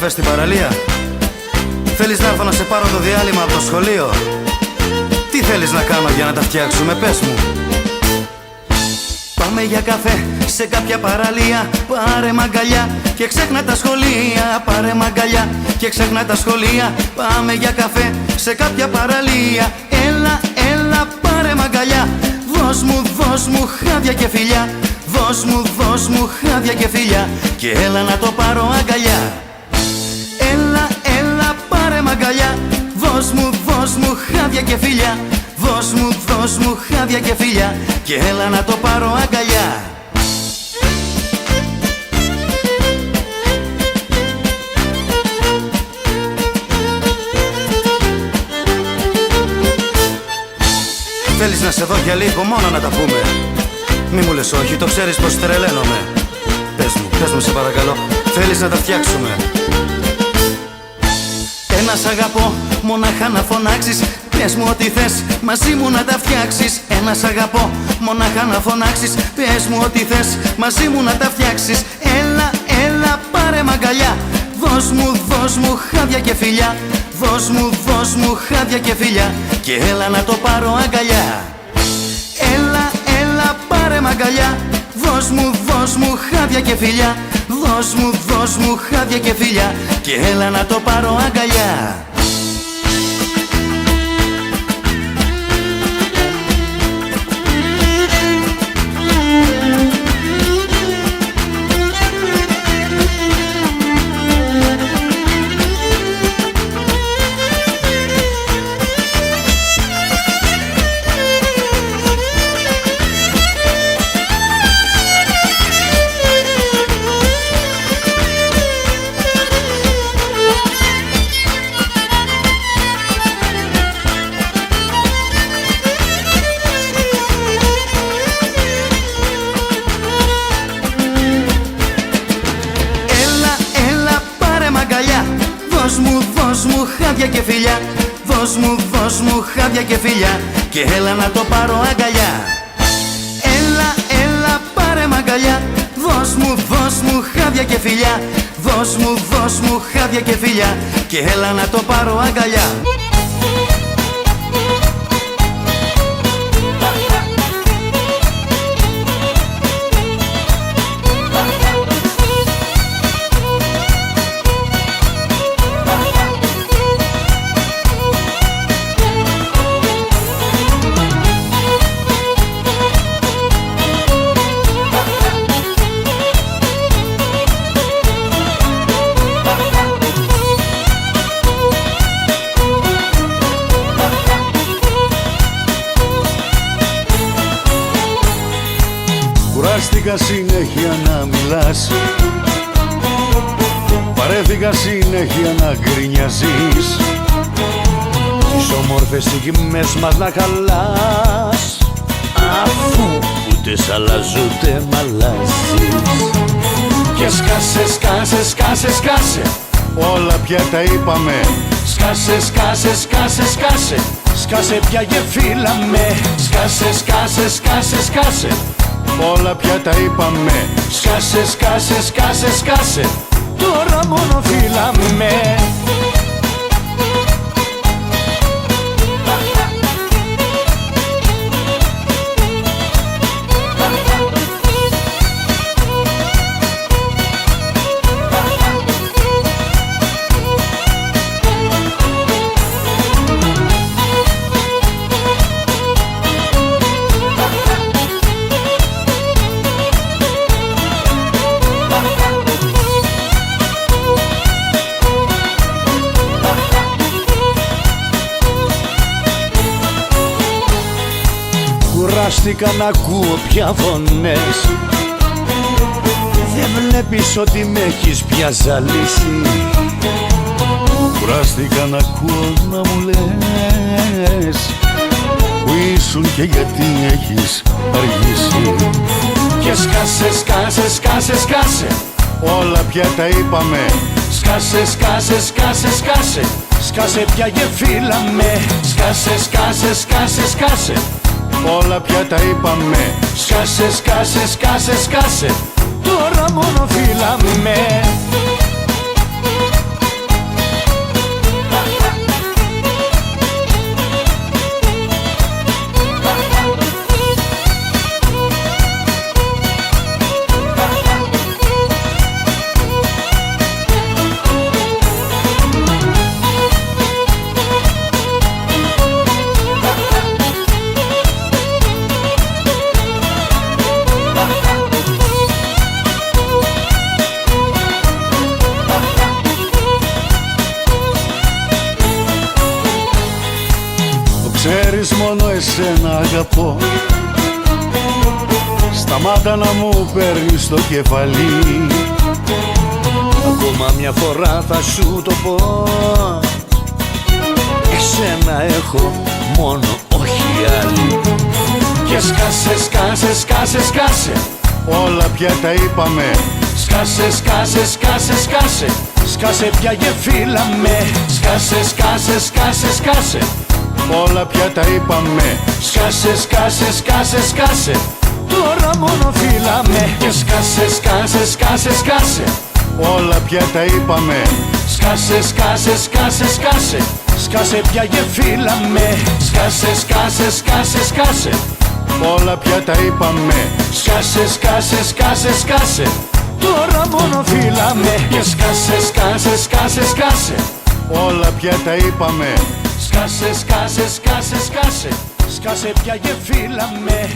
καφέ στην παραλία? Θέλεις να έρθω να σε πάρω το διάλειμμα από το σχολείο? Τι θέλεις να κάνω για να τα φτιάξουμε, πες μου. Πάμε για καφέ σε κάποια παραλία. Πάρε μαγκαλιά και ξέχνα τα σχολεία. Πάρε μαγκαλιά και ξέχνα τα σχολεία. Πάμε για καφέ σε κάποια παραλία. Έλα, έλα, πάρε μαγκαλιά. Δώσ' μου χάδια και φιλιά. Δώσ' μου χάδια και φιλιά. Και έλα να το πάρω αγκαλιά. Έλα, έλα, πάρε μαγκαλιά. Δώσ' μου χάδια και φιλιά. Δώσ' μου χάδια και φιλιά. Και έλα να το πάρω αγκαλιά. Θέλεις να σε δω για λίγο μόνο να τα πούμε? Μη μου λες όχι, το ξέρεις πως τρελαίνομαι. Πες μου σε παρακαλώ, θέλεις να τα φτιάξουμε? Ένα σ' αγαπώ, μονάχα να φωνάξεις. Πες μου ό,τι θες, μαζί μου να τα φτιάξεις. Ένα σ' αγαπώ, μονάχα να φωνάξεις. Πες μου ό,τι θες, μαζί μου να τα φτιάξεις. Έλα, έλα, πάρε μαγκαλιά. Δώσ' μου χάδια και φιλιά. Δώσ' μου χάδια και φιλιά. Και έλα να το πάρω αγκαλιά. Έλα, έλα, πάρε μαγκαλιά. Δώσ' μου χάδια και φιλιά. Δώσ' μου χάδια και φιλιά. Και έλα να το πάρω αγκαλιά. Δώσ' μου χάδια και φιλιά. Δώσ' μου χάδια και φιλιά. Και έλα να το πάρω αγκαλιά. Έλα, έλα, πάρε μαγκαλιά. Δώσ' μου χάδια και φιλιά. Δώσ' μου χάδια και φιλιά. Και έλα να το πάρω αγκαλιά. Κουράστηκα συνέχεια να μιλάς. Παρέθηκα συνέχεια να γκρινιάζεις. Τις όμορφες στιγμές μας να χαλάς, αφού ούτε σ' αλλάζω ούτε μ' αλλάζεις. Και σκάσε, όλα πια τα είπαμε. Σκάσε πια γεφύλαμε. Σκάσε, όλα πια τα είπαμε. Σκάσε, τώρα μόνο φύλαμε. Κουράστηκα να ακούω πια φωνές. Δεν βλέπεις ότι με έχεις πια ζαλίσει. Κουράστηκα να ακούω να μου λες που ήσουν και γιατί έχεις αργήσει. Και σκάσε, όλα πια τα είπαμε. Σκάσε πια γεφύλαμε. Σκάσε, όλα πια τα είπαμε. Σκάσε, τώρα μόνο φύλαμε. ξέρεις μόνο εσένα αγαπώ. Σταμάτα να μου παίρνεις το κεφαλί. Ακόμα μια φορά θα σου το πω, εσένα έχω μόνο, όχι άλλη. Και σκάσε, σκάσε, σκάσε, σκάσε, όλα πια τα είπαμε. σκάσε, σκάσε, σκάσε, σκάσε, σκάσε πια γεφύλαμε. Σκάσε, σκάσε, σκάσε, σκάσε, Όλα πια τα είπαμε. σκάσε, σκάσε, σκάσε, σκάσε, τώρα μόνο φύλαμε. Και σκάσε, σκάσε, σκάσε, σκάσε, Όλα πια τα είπαμε. σκάσε, σκάσε, σκάσε, σκάσε, σκάσε πια γεφύλαμε. Σκάσε, σκάσε, σκάσε, σκάσε, Όλα πια τα είπαμε. σκάσε, σκάσε, σκάσε, σκάσε, τώρα μόνο φύλαμε. Και σκάσε, σκάσε, σκάσε, σκάσε, Όλα πια τα είπαμε. σκάσε, σκάσε, σκάσε, σκάσε, σκάσε πια γεφύλαμε.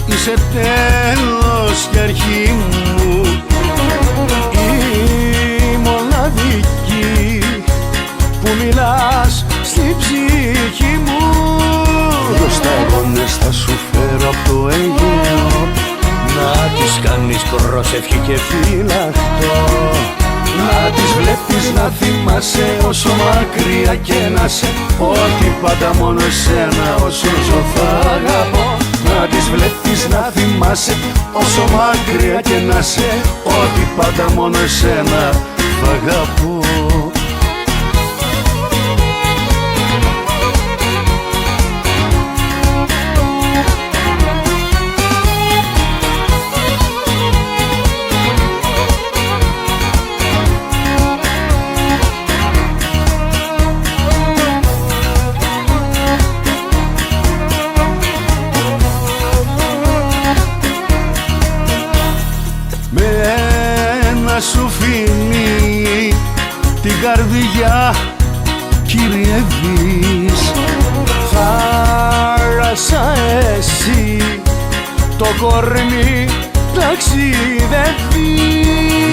Είσαι τέλος και αρχή μου, Η μοναδική που μιλάς στην ψυχή μου. δυο σταγόνες θα σου φέρω απ' το Αιγαίο. Να τις κάνεις προσευχή και φύλακτο, να τις βλέπεις να θυμάσαι όσο μακριά και να σε, ότι πάντα μόνο εσένα όσο ζω θα αγαπώ. Να τις βλέπεις να θυμάσαι όσο μακριά και να σε, Ότι πάντα μόνο εσένα θα αγαπώ. Σου φύγει την καρδιά κυριεύεις. θάλασσα εσύ το κορμί ταξιδεύει.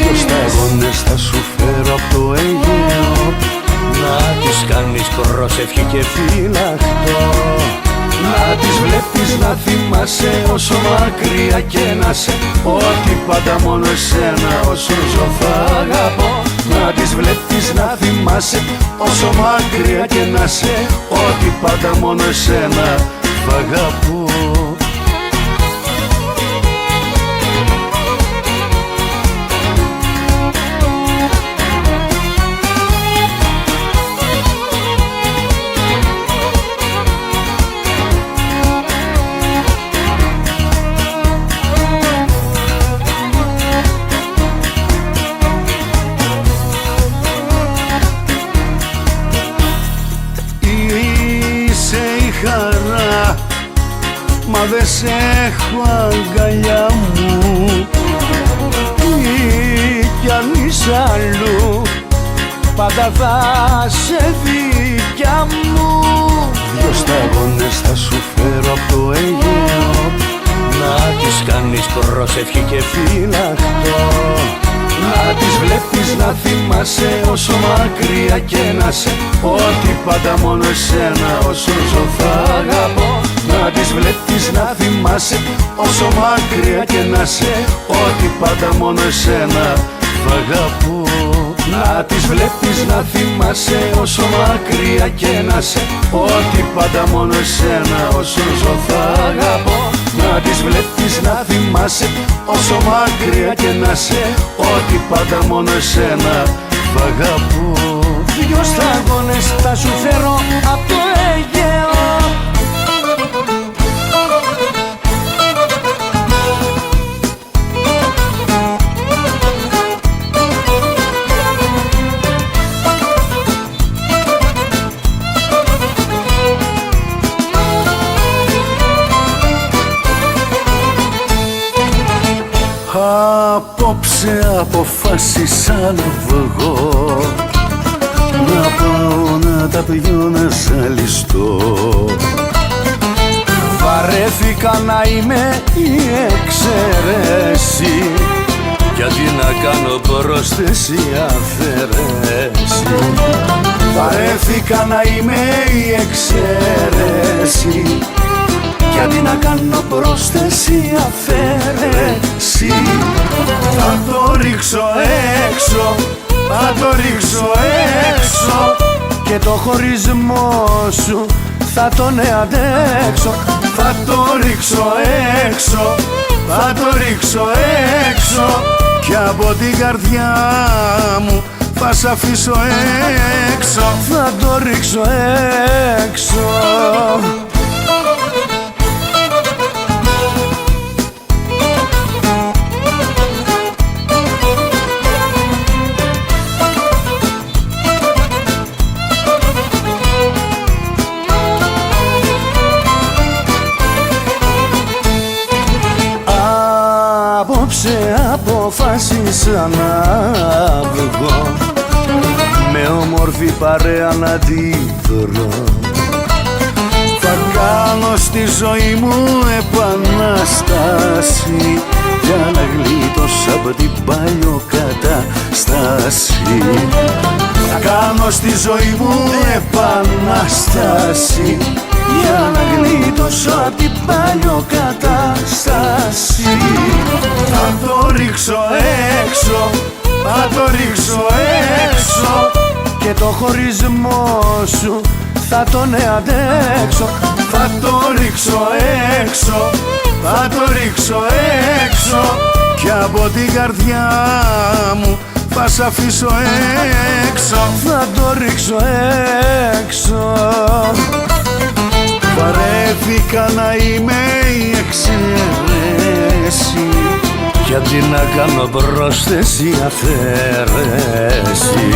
Δυο σταγόνες θα σου φέρω απ' το Αιγαίο. Να τις κάνεις προσευχή και φύλακτο, να τις βλέπεις να θυμάσαι όσο μακριά και να σε, Ότι πάντα μόνο εσένα όσο ζω θα αγαπώ. να τις βλέπεις να θυμάσαι Όσο μακριά και να σε, ότι πάντα μόνο εσένα θα αγαπώ. Μα δε σε έχω αγκαλιά μου, ή κι αν είσαι αλλού πάντα θα σε δικιά μου. δυο σταγόνες θα σου φέρω απ' το Αιγαίο. Να τις κάνεις προσευχή και φύλακτο, να τις βλέπεις να θυμάσαι όσο μακριά και να σε, Ότι πάντα μόνο εσένα όσο ζω θα αγαπώ. να τις βλέπεις να θυμάσαι Όσο μακριά και να σε, ότι πάντα μόνο εσένα θα αγαπώ. να τις βλέπεις να θυμάσαι όσο μακριά και να σε, Ότι πάντα μόνο εσένα όσο ζω θα αγαπώ. να τις βλέπεις να θυμάσαι Όσο μακριά και να σε, ότι πάντα μόνο εσένα θα αγαπώ. δυο σταγόνες θα σου φέρω απ' το Αιγαίο. Απόψε αποφάσισα να βγω, να πάω να τα πιω να ζαλιστώ. Βαρέθηκα να είμαι η εξαίρεση, γιατί να κάνω πρόσθεση αφαίρεση. Βαρέθηκα να είμαι η εξαίρεση, γιατί να κάνω πρόσθεση αφαίρεση. Θα το ρίξω έξω, θα το ρίξω έξω, και το χωρισμό σου θα τον αντέξω. θα το ρίξω έξω, θα το ρίξω έξω, κι από την καρδιά μου θα σ' αφήσω έξω. Θα το ρίξω έξω. Απόψε αποφάσισα να βγω, με όμορφη παρέα να τη βρω. Θα κάνω στη ζωή μου επανάσταση, για να γλιτώσω από την παλιοκατάσταση. Θα κάνω στη ζωή μου επανάσταση, για να γλιτώσω από την παλιοκατάσταση. Θα το ρίξω έξω, θα το ρίξω έξω, και το χωρισμό σου θα τον αντέξω. θα το ρίξω έξω, θα το ρίξω έξω, κι από την καρδιά μου θα σ' αφήσω έξω. Θα το ρίξω έξω. Βαρέθηκα να είμαι η εξαίρεση, γιατί να κάνω πρόσθεση αφαίρεση.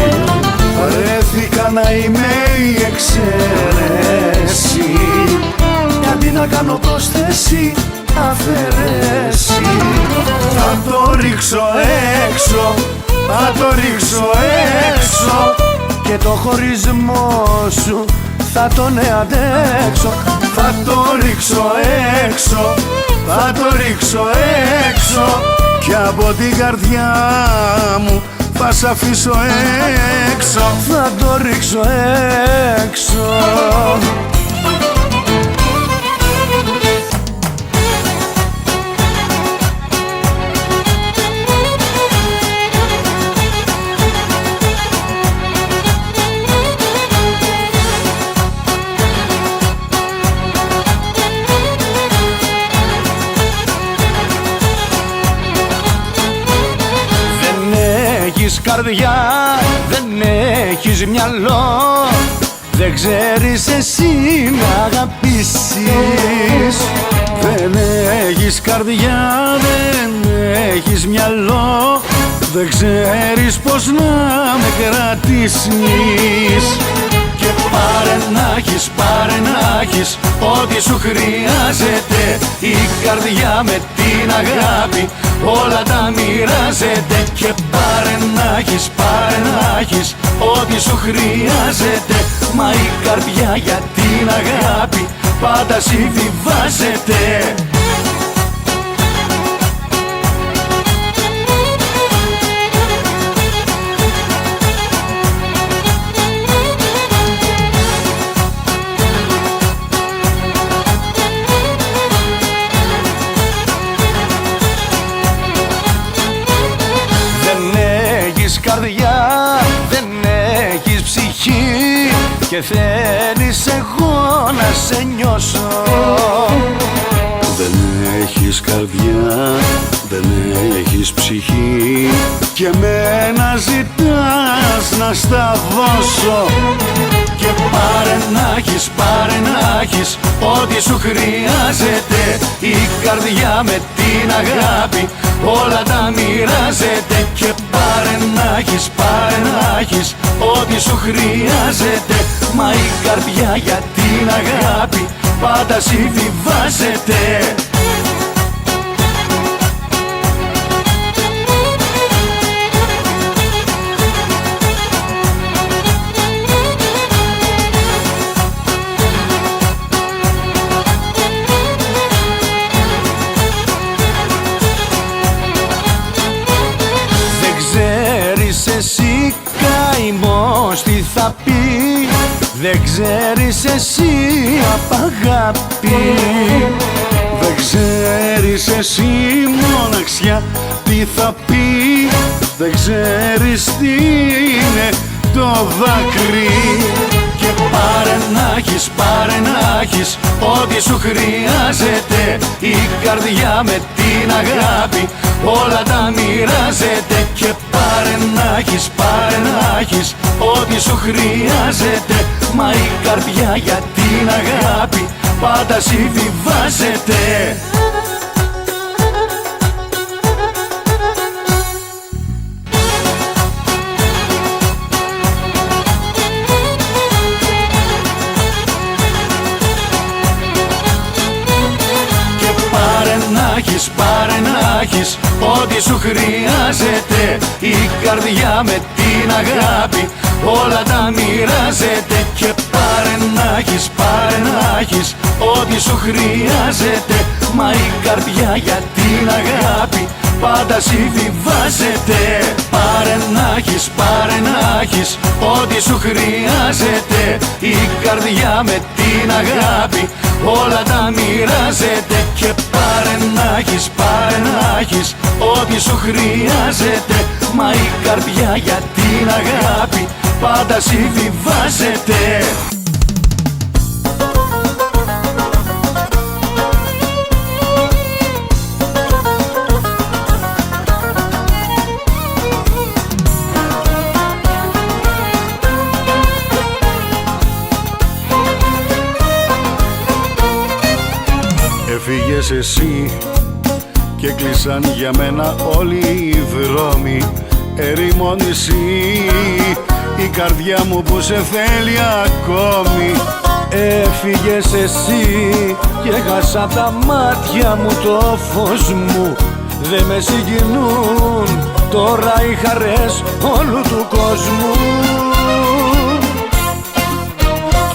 Βαρέθηκα να είμαι η εξαίρεση, γιατί να κάνω πρόσθεση αφαίρεση. θα το ρίξω έξω, θα το ρίξω έξω, και το χωρισμό σου θα τον αντέξω. θα το ρίξω έξω, θα το ρίξω έξω, κι από την καρδιά μου θα σ' αφήσω έξω. Θα το ρίξω έξω. Έχεις καρδιά, δεν έχεις μυαλό, δεν ξέρεις εσύ να αγαπήσεις. Δεν έχεις καρδιά, δεν έχεις μυαλό, δεν ξέρεις πως να με κρατήσεις. Και πάρε να έχεις, πάρε να έχεις ό,τι σου χρειάζεται. Η καρδιά με την αγάπη όλα τα μοιράζεται. Και πάρε να έχεις, πάρε να έχεις ό,τι σου χρειάζεται. Μα η καρδιά για την αγάπη πάντα συμβιβάζεται. Καρδιά, δεν έχεις ψυχή και θέλεις εγώ να σε νιώσω. Δεν έχεις καρδιά, δεν έχεις ψυχή και μένα ζητάς να στα δώσω. Και πάρε να έχεις, πάρε να έχεις ό,τι σου χρειάζεται. Η καρδιά με την αγάπη όλα τα μοιράζεται. Και πάρε να έχεις, πάρε να έχεις ό,τι σου χρειάζεται. Μα η καρδιά για την αγάπη πάντα συμβιβάζεται. Δεν ξέρεις εσύ απ' αγάπη, δεν ξέρεις εσύ μοναξιά τι θα πει, δεν ξέρεις τι είναι το δάκρυ. Και πάρε να έχεις ό,τι σου χρειάζεται, η καρδιά με την αγάπη όλα τα μοιράζεται. Και πάρε να έχεις ό,τι σου χρειάζεται, μα η καρδιά για την αγάπη πάντα συμβιβάζεται. Πάρε να έχεις ό,τι σου χρειάζεται, η καρδιά με την αγάπη όλα τα μοιράζεται. Και πάρε να έχεις ό,τι σου χρειάζεται, μα η καρδιά για την αγάπη πάντα συμβιβάζεται. Πάρε να έχεις ό,τι σου χρειάζεται, η καρδιά με την αγάπη όλα τα μοιράζεται. Και πάρε να έχεις ό,τι σου χρειάζεται, μα η καρδιά για την αγάπη πάντα συμβιβάζεται. Έφυγες εσύ και κλείσαν για μένα όλοι οι δρόμοι. Ερημώνηση η καρδιά μου που σε θέλει ακόμη. Έφυγες εσύ και χάσα τα μάτια μου το φως μου. Δε με συγκινούν τώρα οι χαρές όλου του κόσμου.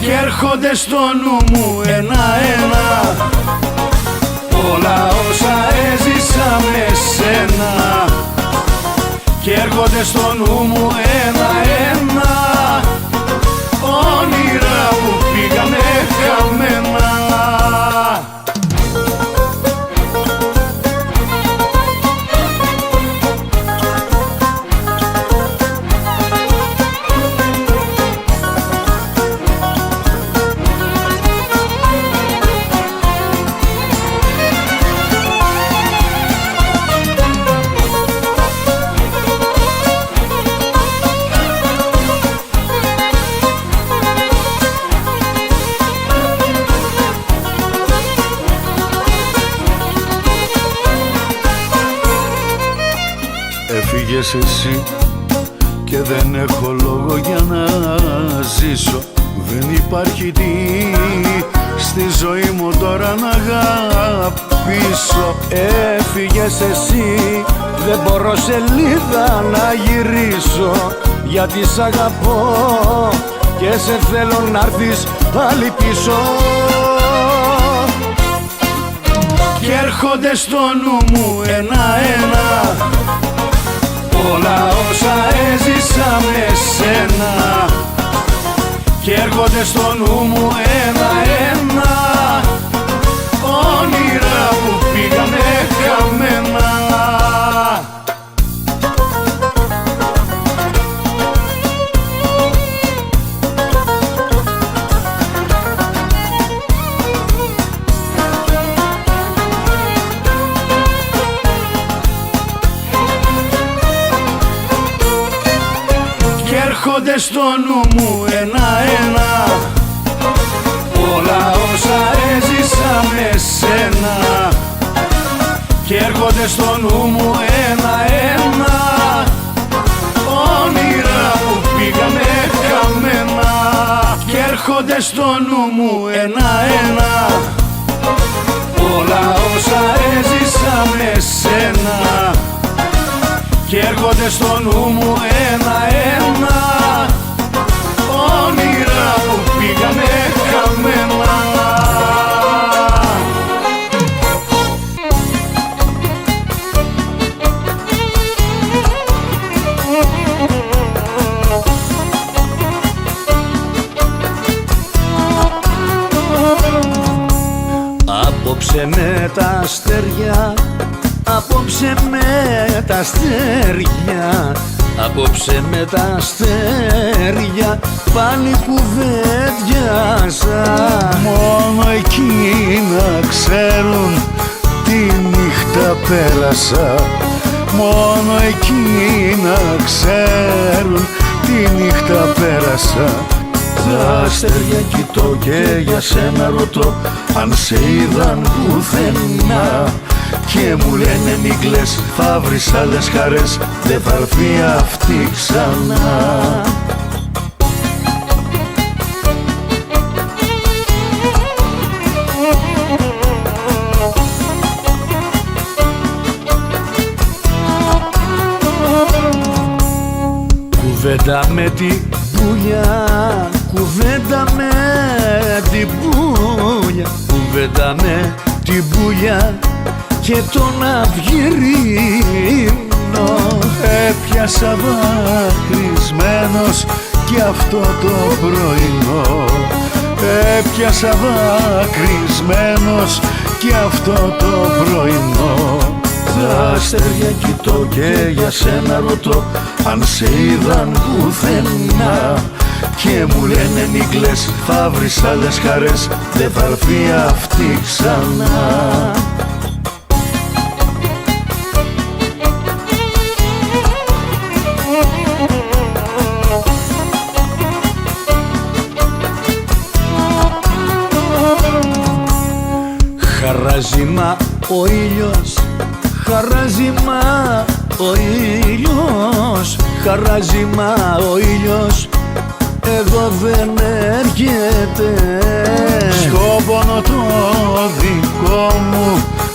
Και έρχονται στο νου μου ένα-ένα όλα όσα έζησα με σένα. Και έρχονται στο νου μου ένα-ένα όνειρα που πήγανε χαμένα. Έφυγες εσύ και δεν έχω λόγο για να ζήσω. Δεν υπάρχει τι στη ζωή μου τώρα να αγαπήσω. Έφυγες εσύ, δεν μπορώ σελίδα να γυρίσω, γιατί σ' αγαπώ και σε θέλω να'ρθεις πάλι πίσω. Και έρχονται στο νου μου ένα-ένα όλα όσα έζησα με σένα. Και έρχονται στο νου μου ένα-ένα όνειρα που πήγανε χαμένα. Έρχονται στο νου μου ένα-ένα όλα όσα έζησα με σένα. Και έρχονται στο νου μου ένα-ένα όνειρα που πήγανε χαμένα. Και έρχονται στο νου μου ένα-ένα όλα όσα έζησα με σένα. Και έρχονται στο νου μου ένα-ένα όνειρα που πήγανε χαμένα. Απόψε με τα αστέρια, απόψε με τα αστέρια, απόψε με τα αστέρια πάλι κουβέντιασα. Μόνο εκείνα ξέρουν τη νύχτα πέρασα, μόνο εκείνα ξέρουν τη νύχτα πέρασα. Τα αστέρια κοιτώ και για σένα ρωτώ αν σε είδαν πουθενά, και μου λένε μη κλαις, θα βρεις άλλες χαρές, δεν θα έρθει αυτή ξανά. Κουβέντα με την πουλιά, κουβέντα με την πουλιά, κουβέντα με την πουλιά και τον αυγυρίνο. Έπιασα δάκρυσμένος κι αυτό το πρωινό, έπιασα δάκρυσμένος κι αυτό το πρωινό. Τα αστέρια κοιτώ και για σένα ρωτώ αν σε είδαν πουθενά, και μου λένε μη κλαις, θα βρεις άλλες χαρές, δεν θα έρθει αυτή ξανά. Χαράζει μα ο ήλιος, χαράζει μα ο ήλιος, χαράζει μα ο ήλιος, εδώ δεν έρχεται. Στο πόνο το δικό μου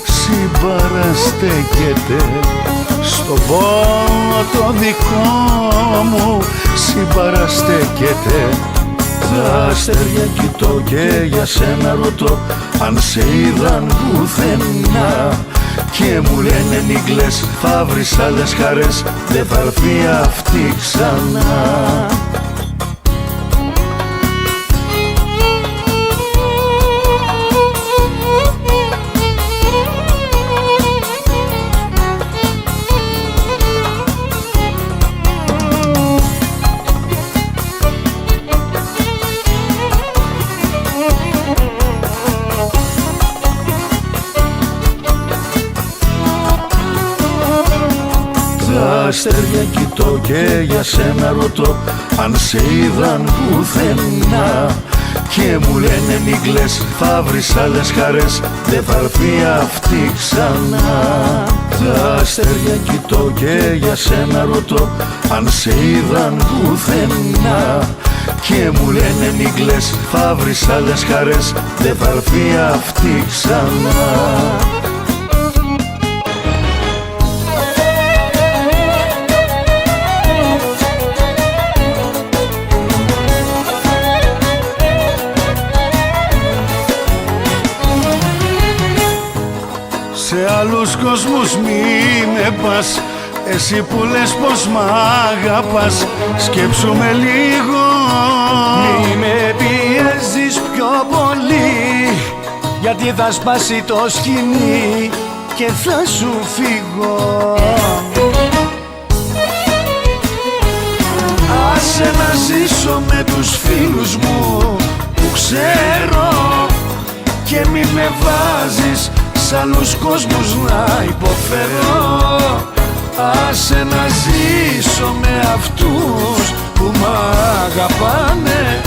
συμπαραστέκεται, στο πόνο το δικό μου συμπαραστέκεται. Τα αστέρια κοιτώ και για σένα ρωτώ αν σε είδαν πουθενά, και μου λένε μη κλαις, θα βρεις άλλες χαρές, δεν θα έρθει αυτή ξανά. Τα αστέρια κοιτώ και για σένα ρωτώ αν σε είδαν πουθενά, και μου λένε μη κλαις, θα βρεις άλλες χαρές, δεν θα έρθει αυτή ξανά. Τα αστέρια κοιτώ και για σένα ρωτώ αν σε είδαν πουθενά, και μου λένε μη κλαις, θα βρεις άλλες χαρές, δεν θα έρθει αυτή ξανά. Σε άλλους κόσμους μη με πας, εσύ που λες πως μ' αγαπάς, σκέψου με λίγο. Μη με πιέζεις πιο πολύ, γιατί θα σπάσει το σκηνή και θα σου φύγω. Άσε να ζήσω με τους φίλους μου που ξέρω, και μη με βάζεις σ' άλλους κόσμους να υποφέρω. Άσε να ζήσω με αυτούς που μ' αγαπάνε,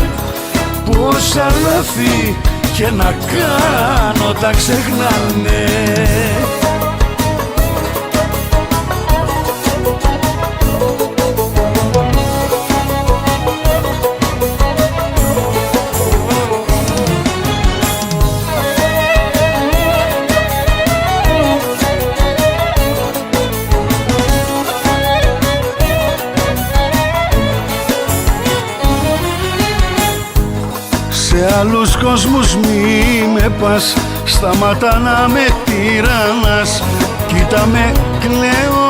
που όσα λάθη και να κάνω τα ξεχνάνε. Σε άλλους κόσμους μη με πας, σταματά να με τυραννάς, κοίτα με κλαίω.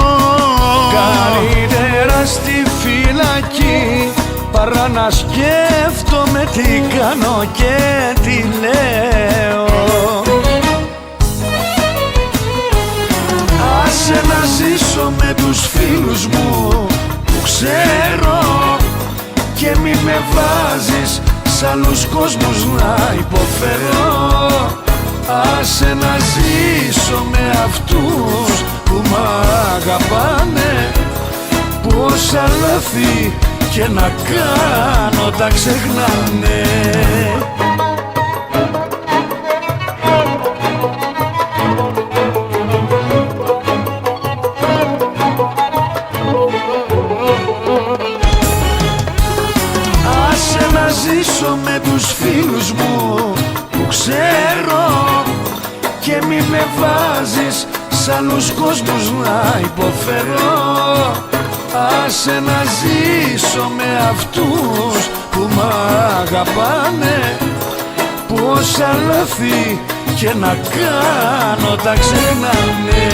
Καλύτερα στη φυλακή παρά να σκέφτομαι τι κάνω και τι λέω. σ' άλλους κόσμους να υποφέρω. Άσε να ζήσω με αυτούς που μ' αγαπάνε. Πόσα λάθη και να κάνω τα ξεχνάνε. Άσε να ζήσω με τους φίλους μου που ξέρω και μη με βάζεις σ' άλλους κόσμους να υποφέρω. Άσε να ζήσω με αυτούς που μ' αγαπάνε. Πόσα λάθη και να κάνω τα ξεχνάνε.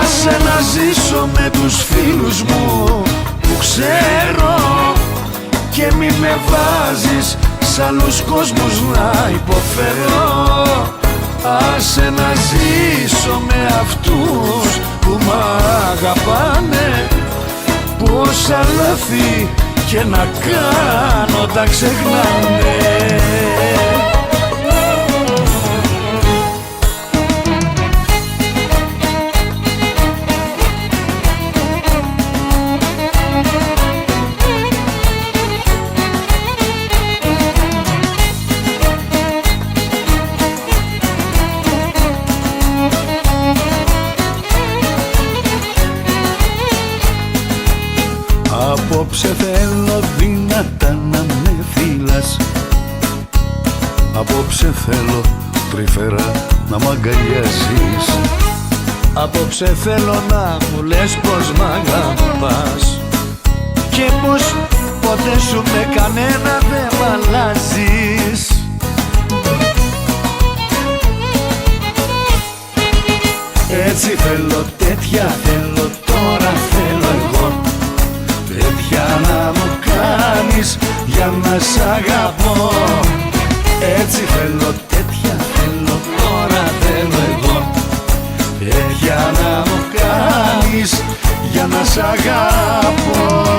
Άσε να ζήσω με τους φίλους μου που ξέρω και μη με βάζεις σ' άλλους κόσμους να υποφέρω. Άσε να ζήσω με αυτούς που μ' αγαπάνε. Πόσα λάθη και να κάνω τα ξεχνάνε. Απόψε θέλω δυνατά να με φύλας. Απόψε θέλω τρυφερά να μ' αγκαλιάζεις. Απόψε θέλω να μου λες πως μ' αγαπάς και πως ποτέ σου με κανένα δεν μ' αλλάζεις. Έτσι θέλω, τέτοια θέλω, τώρα θέλω εγώ. Τέτοια να μου κάνεις για να σ' αγαπώ. Έτσι θέλω, τέτοια θέλω, τώρα θέλω εγώ. Τέτοια να μου κάνεις για να σ' αγαπώ.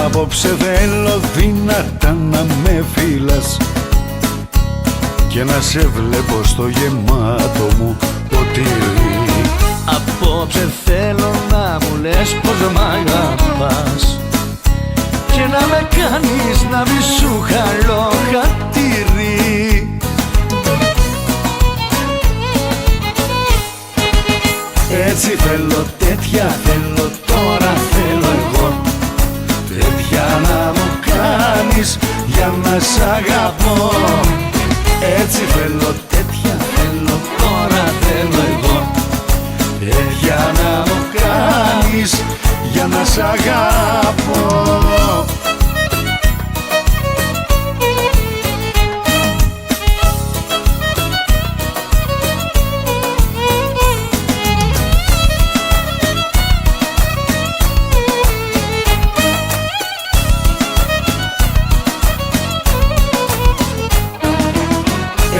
Απόψε θέλω δυνατά να με φύλας και να σε βλέπω στο γεμάτο μου ποτήρι. Απόψε θέλω να μου λες πως μ' αγαπάς και να με κάνεις να μη σου χαρώ χατήρι. Έτσι θέλω, τέτοια θέλω, τώρα θέλω εγώ. Τέτοια να μου κάνεις για να σ' αγαπώ. Έτσι θέλω, τέτοια θέλω, τώρα θέλω εγώ. Τέτοια να μου κάνεις για να σ' αγαπώ.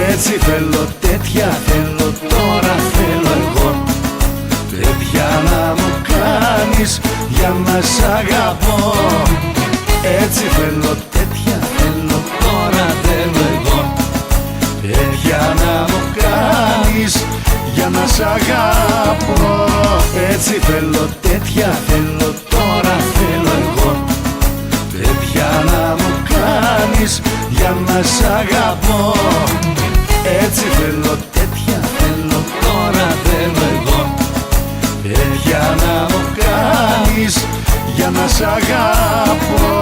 Έτσι θέλω, τέτοια θέλω, τώρα θέλω εγώ. Τέτοια να μου κάνεις για να σ' αγαπώ. Έτσι θέλω, τέτοια θέλω, τώρα θέλω εγώ. Τέτοια να μου κάνεις για να σ' αγαπώ. Έτσι θέλω, τέτοια θέλω, τώρα θέλω εγώ. Τέτοια να μου κάνεις για να σ' αγαπώ. Έτσι θέλω, τέτοια θέλω, τώρα θέλω εγώ. Τέτοια να μου κάνεις για να σ' αγαπώ.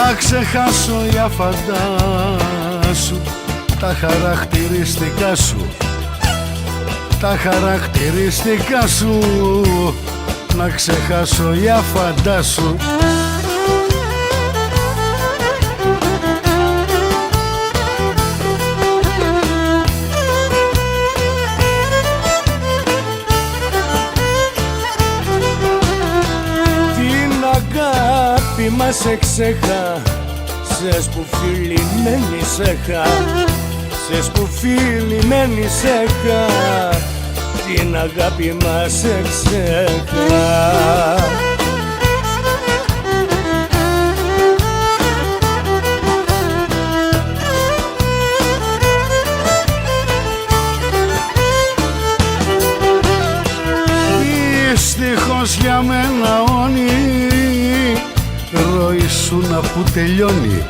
Να ξεχάσω για φαντάσου τα χαρακτηριστικά σου. τα χαρακτηριστικά σου, να ξεχάσω για φαντάσου. Αγάπη μας εξέχασες που φιλημένη σ' είχα, σες που φιλημένη σ' είχα, την αγάπη μας εξέχα. Δυστυχώς για μένα όνειρο ήσουνα που τελειώνει,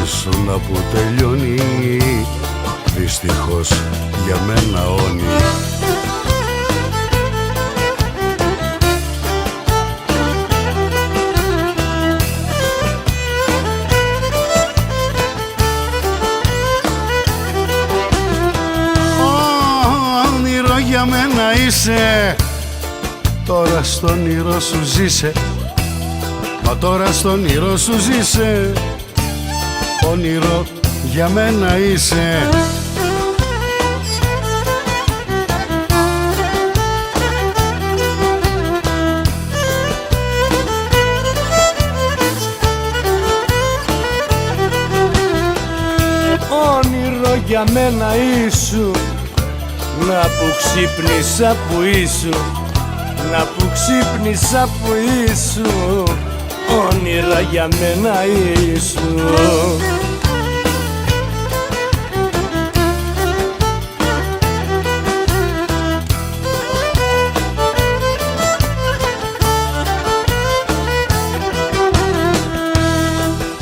ήσουνα που τελειώνει, δυστυχώς για μένα όνειρο. Όνειρο για μένα είσαι, τώρα στον όνειρο σου ζήσε, μα τώρα στον όνειρο σου ζήσε, όνειρο για μένα είσαι. Όνειρο για μένα ήσου, να που ξύπνησα που ήσου, να που ξύπνησα που ήσου, όνειρα για μένα ήσου.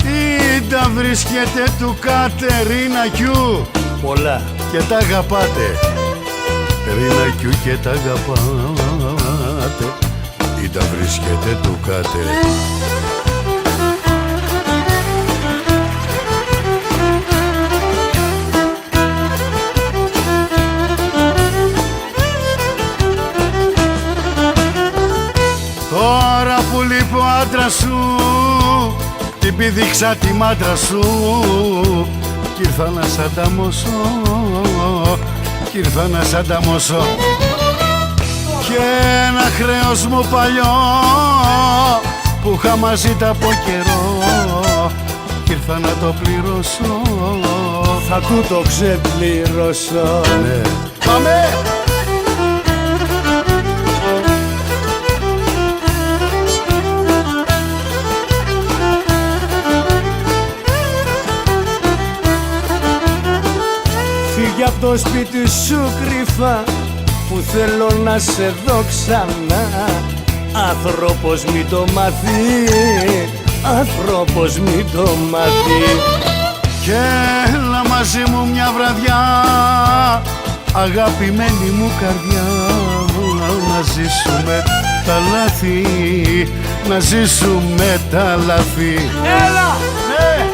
Τι τα βρίσκεται του Κατερίνακιου, Πολλά και τα αγαπάτε, Ρινακιού και τα αγαπάτε, ή τα βρίσκεται του Κάτε. Τώρα που λείπει ο άντρας σου, την πήδηξα τη μάντρα σου, κι ήρθα να σ' ανταμώσω, κι ήρθα να σ' ανταμώσω. Και ένα χρέος μου παλιό που είχα μαζί τα από καιρό, κι ήρθα να το πληρώσω. θα του το ξεπληρώσω. Ναι. Πάμε! Φύγε απ' το σπίτι σου κρυφά, που θέλω να σε δω ξανά. Άνθρωπος μη το μάθει, άνθρωπος μη το μάθει. Και έλα μαζί μου μια βραδιά, αγαπημένη μου καρδιά, να ζήσουμε τα λάθη, να ζήσουμε τα λάθη. Έλα! Ναι!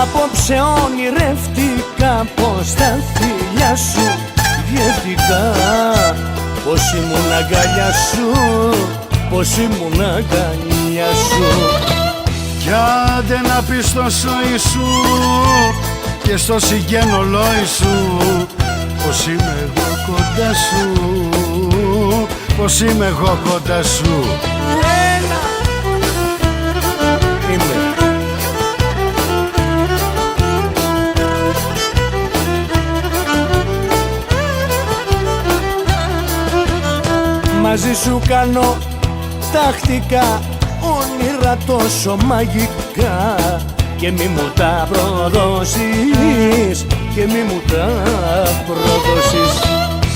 Απόψε ονειρεύτηκα πως τα φιλιά σου διεύτηκα, πως ήμουν αγκαλιά σου, πως ήμουν αγκαλιά σου. Κι άντε να πεις στο σόι σου και στο συγγένολόι σου, πως είμαι εγώ κοντά σου, πως είμαι εγώ κοντά σου. Έλα! Είμαι. Μαζί σου κάνω τακτικά όνειρα τόσο μαγικά, και μη μου τα προδώσεις, και μη μου τα προδώσεις.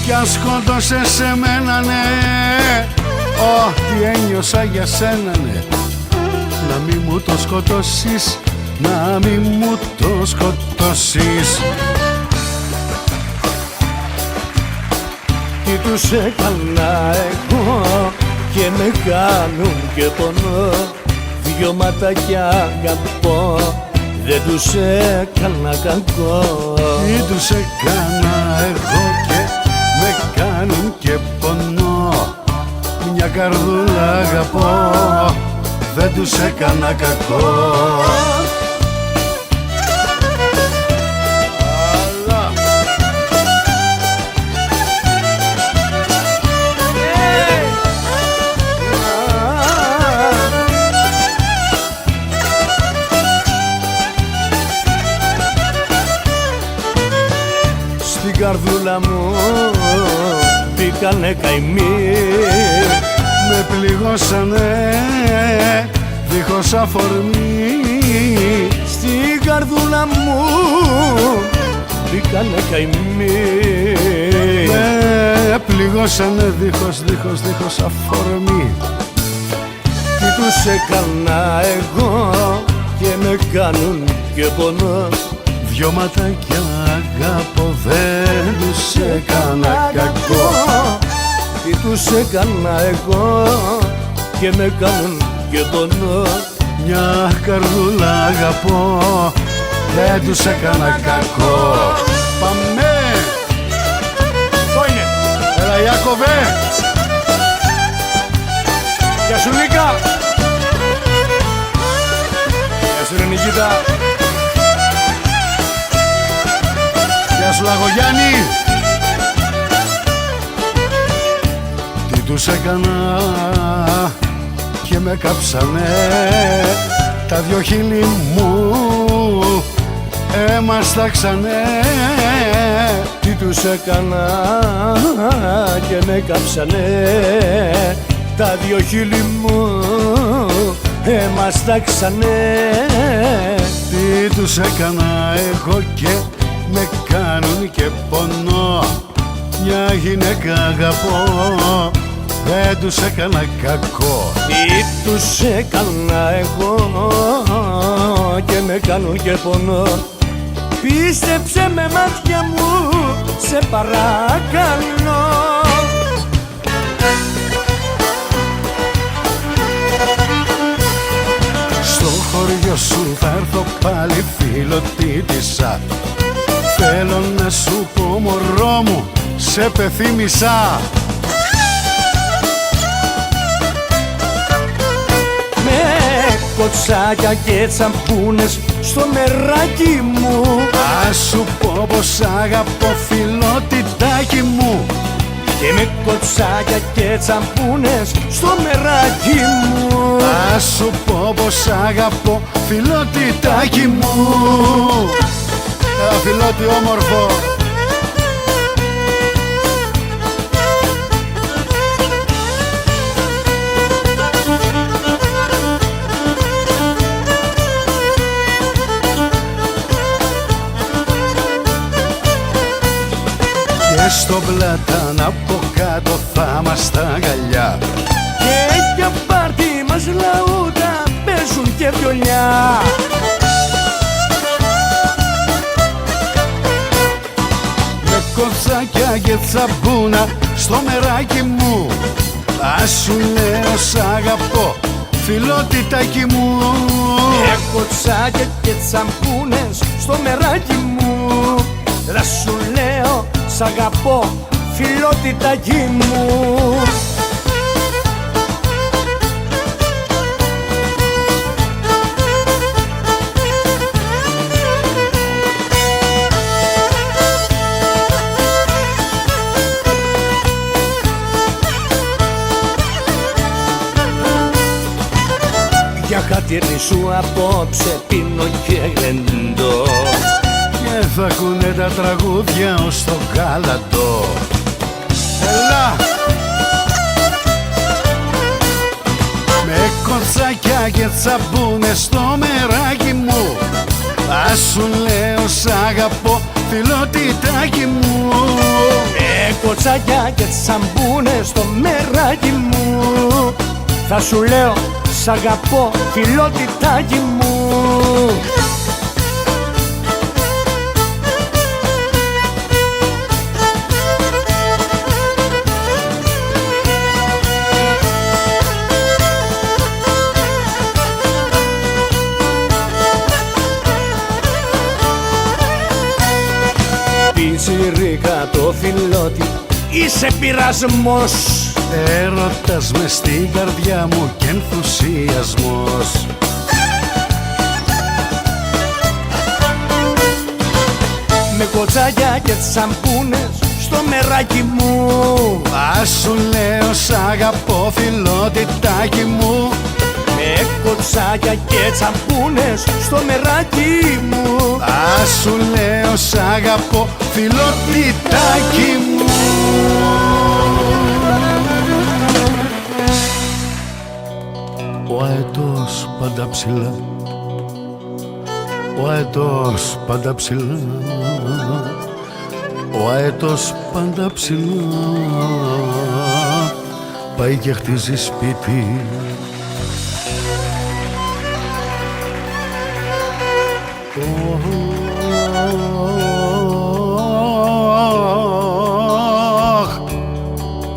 Κι αν σκότωσες εμένα, ναι, ό,τι ένιωσα για σένα, ναι, να μη μου το σκοτώσεις, να μη μου το σκοτώσεις. Τι τους έκανα εγώ, και με κάνουν και πονώ. Δυο ματάκια αγαπώ, δεν τους έκανα κακό. Τι τους έκανα εγώ και με κάνουν και πονώ. Μια καρδούλα αγαπώ, δεν τους έκανα κακό. Στην καρδούλα μου μπήκανε καημοί, με πληγώσανε δίχως αφορμή. στην καρδούλα μου μπήκανε καημοί, με πληγώσανε δίχως αφορμή. τι τους έκανα εγώ και με κάνουν και πονώ. Δυο ματάκια αγαπώ, δεν τους έκανα κακό. Τι τους έκανα εγώ και με κάνουν και πονώ. Μια καρδούλα αγαπώ, δεν τους έκανα κακό. Πάμε! Το είναι! Έλα Ιάκωβε! Γεια σου Νίκα! Γεια σου ρε Νικήτα! Γεια σου Λαγογιάννη! Τι τους έκανα και με κάψανε τα δυο χείλη μου, έμασταξανε. Τι τους έκανα και με κάψανε τα δυο χείλη μου, έμασταξανε. Τι τους έκανα εγώ και με κάνουν και πονώ. Μια γυναίκα αγαπώ, δεν τους έκανα κακό. Τι τους έκανα εγώ και με κάνουν και πονώ. Πίστεψε με μάτια μου, σε παρακαλώ. Στο χωριό σου θα έρθω πάλι φιλοτήτησα. Θέλω να σου πω μωρό μου, σε πεθύμησα. Με κοτσάκια και τσαμπούνες στο μεράκι μου. Ας σου πω πως αγαπώ φιλότητάκι μου. Και με κοτσάκια και τσαμπούνες στο μεράκι μου. Ας σου πω πως αγαπώ φιλότητάκι μου. Φιλότι όμορφο. Και στο πλατάν από κάτω θα μας τα αγκαλιά. Και για πάρτι μας λαούτα παίζουν και βιολιά. Με κοτσάκια και τσαμπούνα στο μεράκι μου. Ας σου λέω σ' αγαπώ φιλότητάκι μου. Με κοτσάκια και τσαμπούνες στο μεράκι μου. Θα σου λέω σ' αγαπώ φιλότητάκι μου. Για χατήρι σου απόψε πίνω και γλεντώ. Και θα ακούνε τα τραγούδια ως το γάλατο. Έλα! Με κοτσάκια και τσαμπούνες στο μεράκι μου. Ας σου λέω σ' αγαπώ φιλότητάκι μου. Με κοτσάκια και τσαμπούνες στο μεράκι μου. Θα σου λέω σ' αγαπώ φιλότητάκι μου. βρήκα το φιλότι. Είσαι πειρασμός, έρωτας μες στην καρδιά μου και ενθουσιασμός. με κοτσάκια και τσαμπούνες στο μεράκι μου. Ας σου λέω σ' αγαπώ φιλότητάκι μου. Με κοτσάκια και τσαμπούνες στο μεράκι μου. Ας σου λέω σ' αγαπώ φιλότητάκι μου. Ο αετός πάντα ψηλά, ο αετός πάντα ψηλά, ο αετός πάντα ψηλά, πάει και χτίζει σπίτι.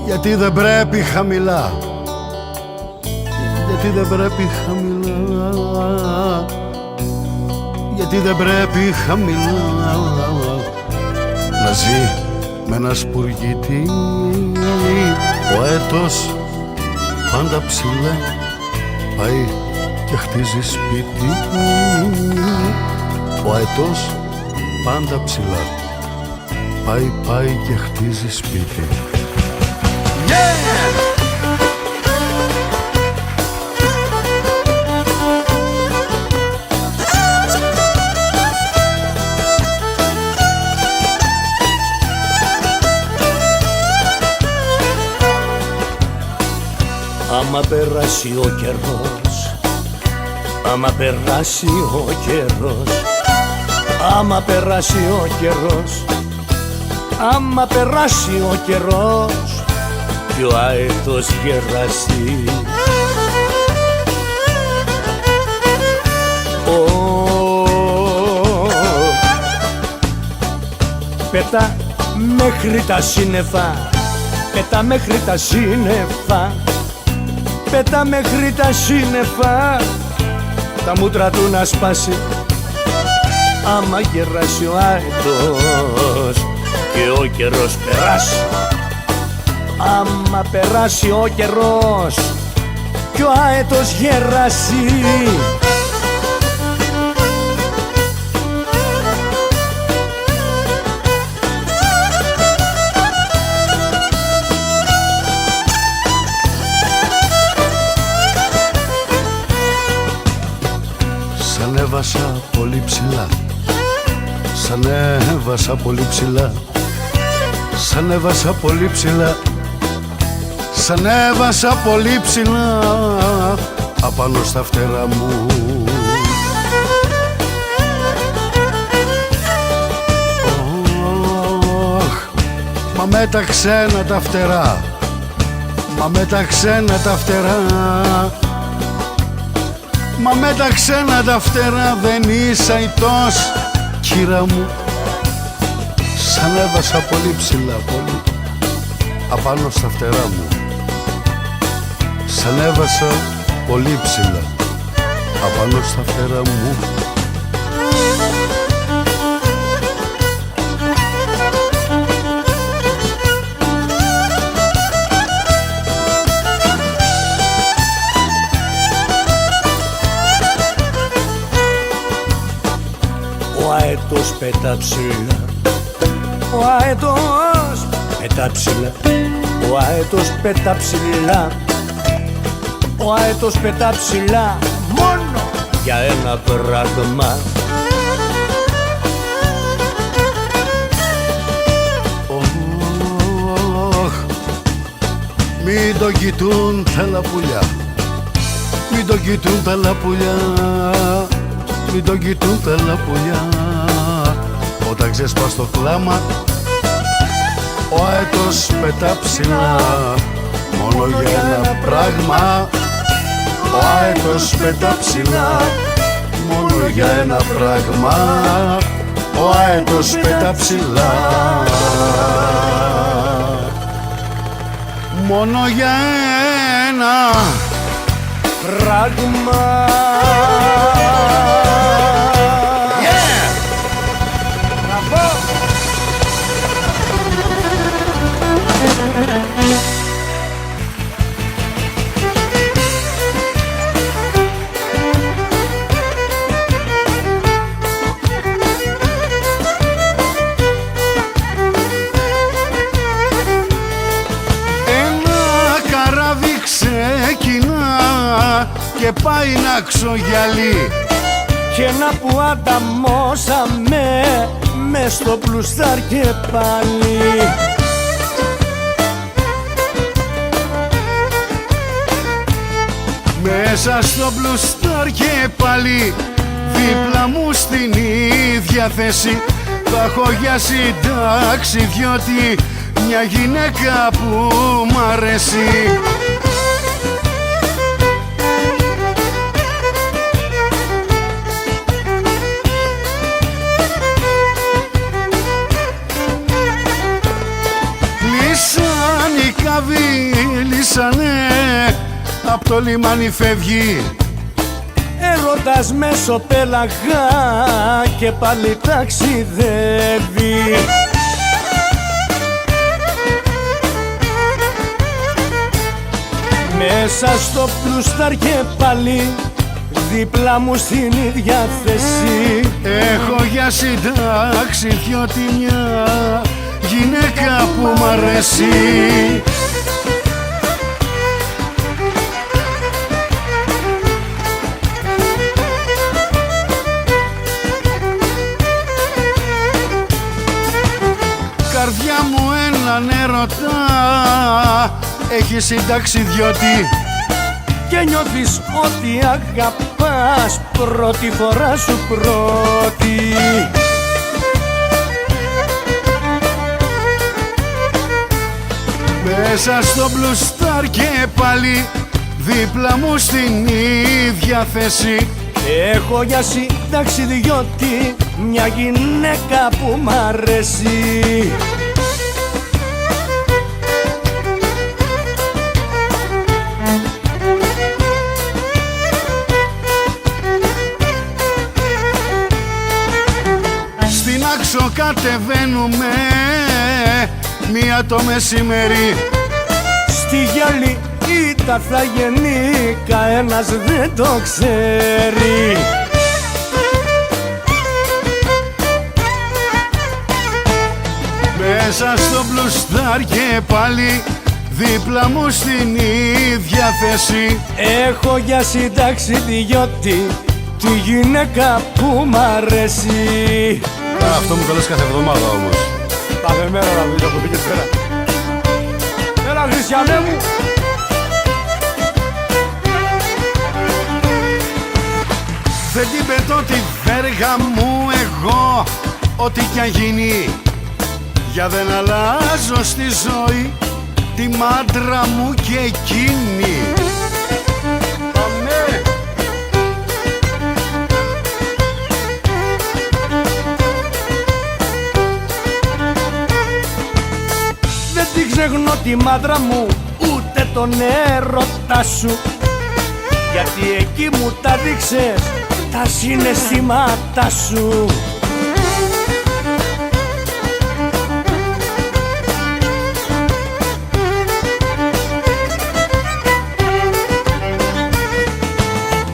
Γιατί δεν πρέπει χαμηλά, γιατί δεν πρέπει χαμηλά, γιατί δεν πρέπει χαμηλά να ζει με ένα σπουργίτη. Ο αετός πάντα ψηλά πάει και χτίζει σπίτι. Ο αετός πάντα ψηλά πάει και χτίζει σπίτι. Yeah! Άμα περάσει ο καιρός, άμα περάσει ο καιρός, άμα περάσει ο καιρός, άμα περάσει ο καιρός κι ο αετός γεράσει. Πετά μέχρι τα σύννεφα, πετά μέχρι τα σύννεφα, πετά μέχρι τα σύννεφα, τα μούτρα του να σπάσει. Άμα γεράσει ο αετός και ο καιρός περάσει, άμα περάσει ο καιρός και ο αετός γεράσει. Σ' ανέβασα πολύ ψηλά, σ' ανέβασα πολύ ψηλά, σ' ανέβασα πολύ ψηλά, σ' ανέβασα πολύ ψηλά απάνω στα φτερά μου. Μα με τα ξένα τα φτερά, μα με τα ξένα τα φτερά, μα με τα ξένα τα φτερά δεν είσαι αητός, κύρα μου. Σ' ανέβασα πολύ ψηλά, πολύ απάνω στα φτερά μου. Σ' ανέβασα πολύ ψηλά απάνω στα φτερά μου. Ο αετός πετά ψηλά, ο αετός πετά ψηλά, ο αετός πετά ψηλά, ο αετός πετά ψηλά μόνο για ένα πράγμα. Μην το κοιτούν τα λαπουλιά, μην το κοιτούν τα λαπουλιά, μην το κοιτούν τα λαπουλιά. Όταν ξεσπάς το κλάμα, ο αετός πετά ψηλά μόνο για ένα πράγμα. Ο αετός πετά ψηλά μόνο για ένα πράγμα. Ο αετός πετά ψηλά μόνο για ένα Πράγμα. Yeah! Μπράβο! πάει να ξογιαλεί. Και να που ανταμώσαμε μες στο πλουστάρ και πάλι. Μέσα στο μπλουστάρ και πάλι δίπλα μου στην ίδια θέση θα έχω για συντάξει, διότι μια γυναίκα που μ' αρέσει. Λύσαν οι καβοί, λύσανε, απ' το λιμάνι φεύγει Έρωτας μέσω πέλαγα και πάλι ταξιδεύει. Μέσα στο πλουστάρ και πάλι δίπλα μου στην ίδια θέση έχω για συντάξει, διότι μια γυναίκα που μ' αρέσει. Καρδιά μου έναν έρωτα έχει συντάξει, διότι και νιώθεις ότι αγαπάς πρώτη φορά σου πρώτη. μέσα στο μπλουστάρ και πάλι δίπλα μου στην ίδια θέση έχω για σύνταξη, διότι μια γυναίκα που μ' αρέσει. Στην Άξο κατεβαίνουμε μία το μεσημέρι. Στη γυαλί ήταν θα γεννεί, κανένας δεν το ξέρει. Μέσα στο μπλουστάρ και πάλι δίπλα μου στην ίδια θέση έχω για σύνταξη, διότι τη γυναίκα που μ' αρέσει. Αυτό μου το λες κάθε εβδομάδα όμως. Κάθε μέρα να βγεις από εκεί και πέρα. Έλα Χριστιανέ μου. Δεν την πετώ τη βέργα μου εγώ, ό,τι κι αν γίνει. Για δεν αλλάζω στη ζωή τη μάντρα μου και εκείνη. Αμέ. Δεν την ξεχνώ τη μάντρα μου, ούτε τον έρωτα σου, γιατί εκεί μου τα δείξες τα συναισθήματα σου.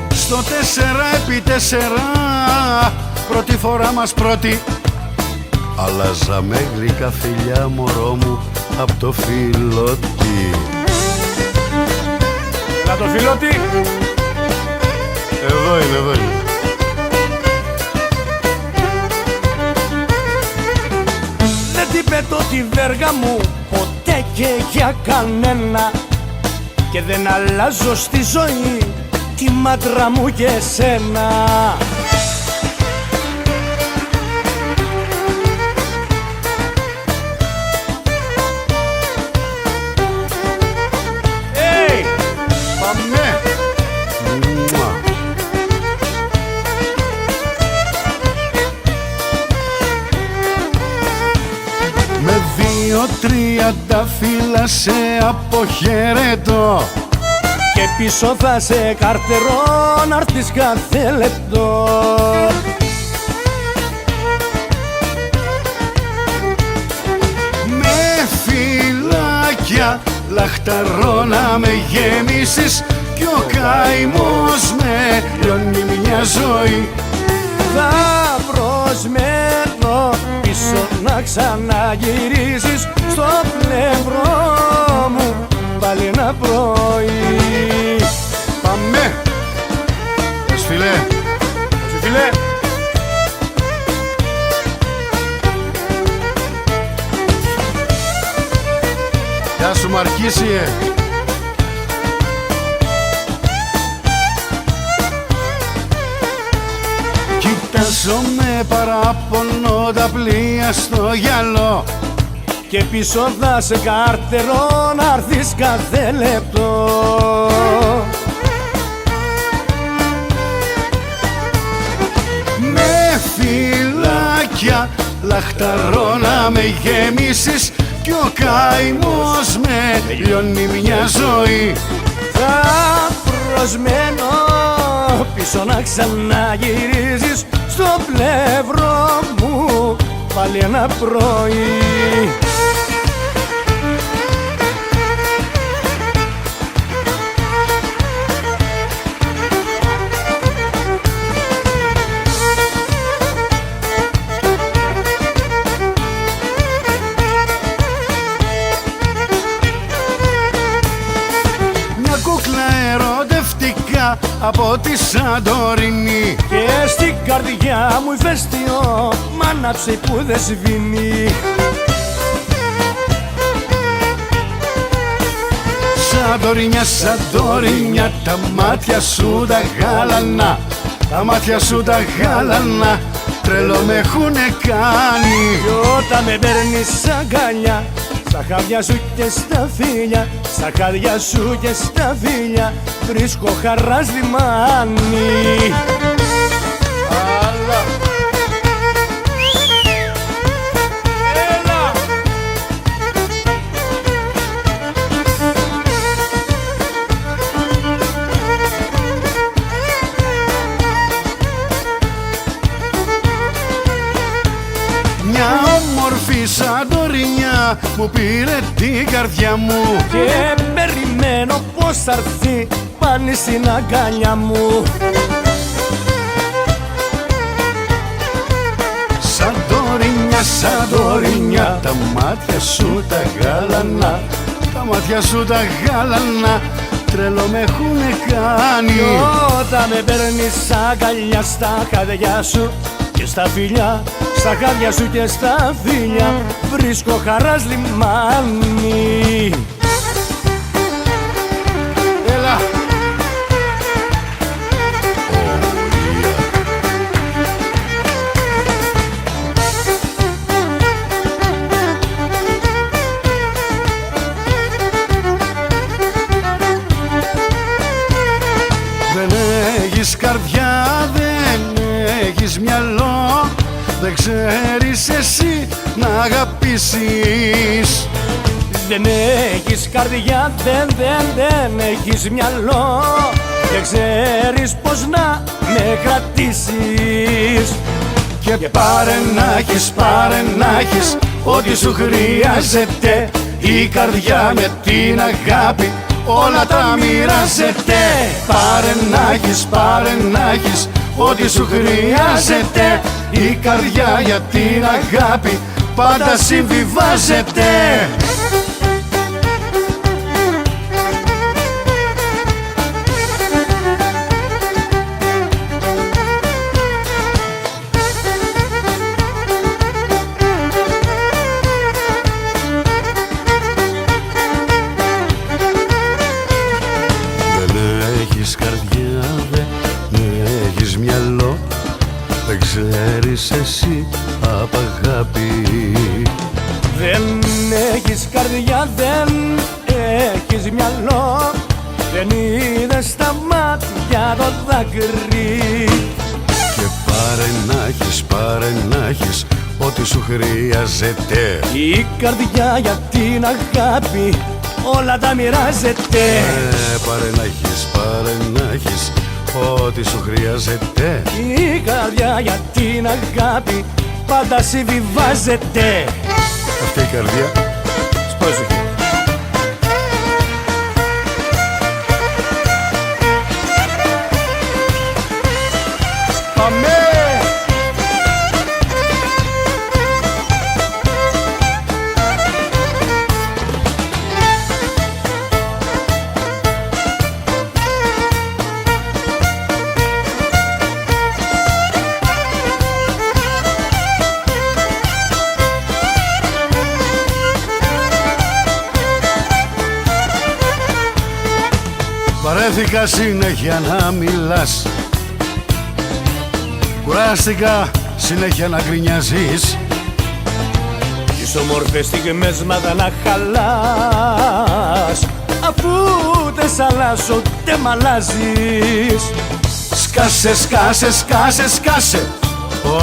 Στο 4x4 πρώτη φορά μας πρώτη αλλάζαμε γλυκά φιλιά μωρό μου απ' το φιλότι. Να το φιλότι. Εδώ είναι, εδώ είναι. Δεν την πετώ τη βέργα μου ποτέ και για κανένα, και δεν αλλάζω στη ζωή τη μάντρα μου και εσένα. Hey! Πάμε! Μουα. Με 2-3 τα φύλλα σε αποχαιρετώ Και πίσω θα σε καρτερώ να'ρθεις κάθε λεπτό. με φυλάκια λαχταρώ να με γέμισεις κι ο καημός με λιώνει μια ζωή. Θα προσμένω πίσω να ξαναγυρίσεις στο πλευρό μου πάλι ένα πρωί. Πάμε! φίλε. Φίλε. Γεια σου Μαρκίσιε. Κοιτάζω με παράπονο τα πλοία στο γυαλό Και πίσω θα σε καρτερώ να'ρθεις κάθε λεπτό. με φυλάκια λαχταρώ να με γεμίσεις κι ο καημός με λιώνει μια ζωή. Θα προσμένω πίσω να ξαναγυρίζεις στο πλευρό μου πάλι ένα πρωί. Από τη Σαντορίνη Και στην καρδιά μου ηφαίστειο μ' άναψε που δεν σβήνει. Σαντορίνια, Σαντορίνια, τα μάτια σου τα γάλανα, τα μάτια σου τα γάλανα, τρελό με έχουνε κάνει. Κι όταν με παίρνεις αγκαλιά, στα χάδια σου και στα φίλια, στα χάδια σου και στα φίλια, βρίσκω χαράς λιμάνι. Αλλά Έλα! μια όμορφη Σαντορίνια μου πήρε την καρδιά μου Και περιμένω πως θα έρθει πάλι στην αγκαλιά μου. Σαντορίνια, Σαντορίνια, τα μάτια σου τα γάλανα, τα μάτια σου τα γάλανα, τρελό με έχουνε κάνει. Όταν με παίρνεις αγκαλιά στα χάδια σου και στα φιλιά, στα χάδια σου και στα φίλια, βρίσκω χαράς λιμάνι. Έλα! Δεν έχεις καρδιά, δεν έχεις μυαλό, δεν ξέρεις εσύ να αγαπήσεις. Δεν έχεις καρδιά, δεν έχεις μυαλό, δεν ξέρεις πως να με κρατήσεις. Και πάρε να έχεις ό,τι σου χρειάζεται, η καρδιά με την αγάπη όλα τα μοιράζεται. Πάρε να έχεις ό,τι σου χρειάζεται, η καρδιά για την αγάπη πάντα συμβιβάζεται. Δεν ξέρεις εσύ απ' αγάπη. Δεν έχεις καρδιά, δεν έχεις μυαλό, δεν είδες τα μάτια το δάκρυ. Και πάρε να έχεις ό,τι σου χρειάζεται, η καρδιά για την αγάπη όλα τα μοιράζεται. Πάρε να έχεις ό,τι σου χρειάζεται, η καρδιά για την αγάπη πάντα συμβιβάζεται. αυτή η καρδιά Πρόσεχε. Πάμε! Βαρέθηκα συνέχεια να μιλάς, κουράστηκα συνέχεια να γκρινιάζεις, τις όμορφες στιγμές μάτα να χαλάς, αφού δεν σ' αλλάζω ούτε μ' αλλάζεις. Σκάσε, σκάσε, σκάσε, σκάσε,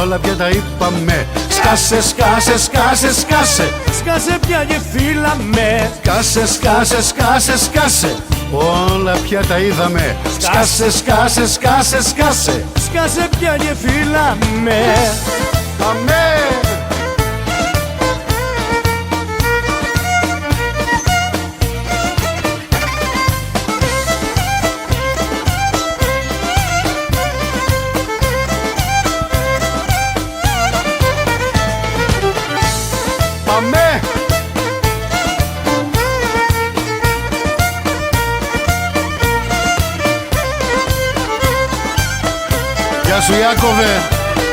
όλα πια τα είπαμε. Σκάσε, σκάσε, σκάσε, σκάσε, Σκάσε πια και φύλαμε. σκάσε, σκάσε, σκάσε, σκάσε, όλα πια τα είδαμε. Σκάσε, σκάσε, σκάσε, σκάσε, Σκάσε πια και φύλαμε. αμέ. Αμέ. Γεια σου Ιάκωβε,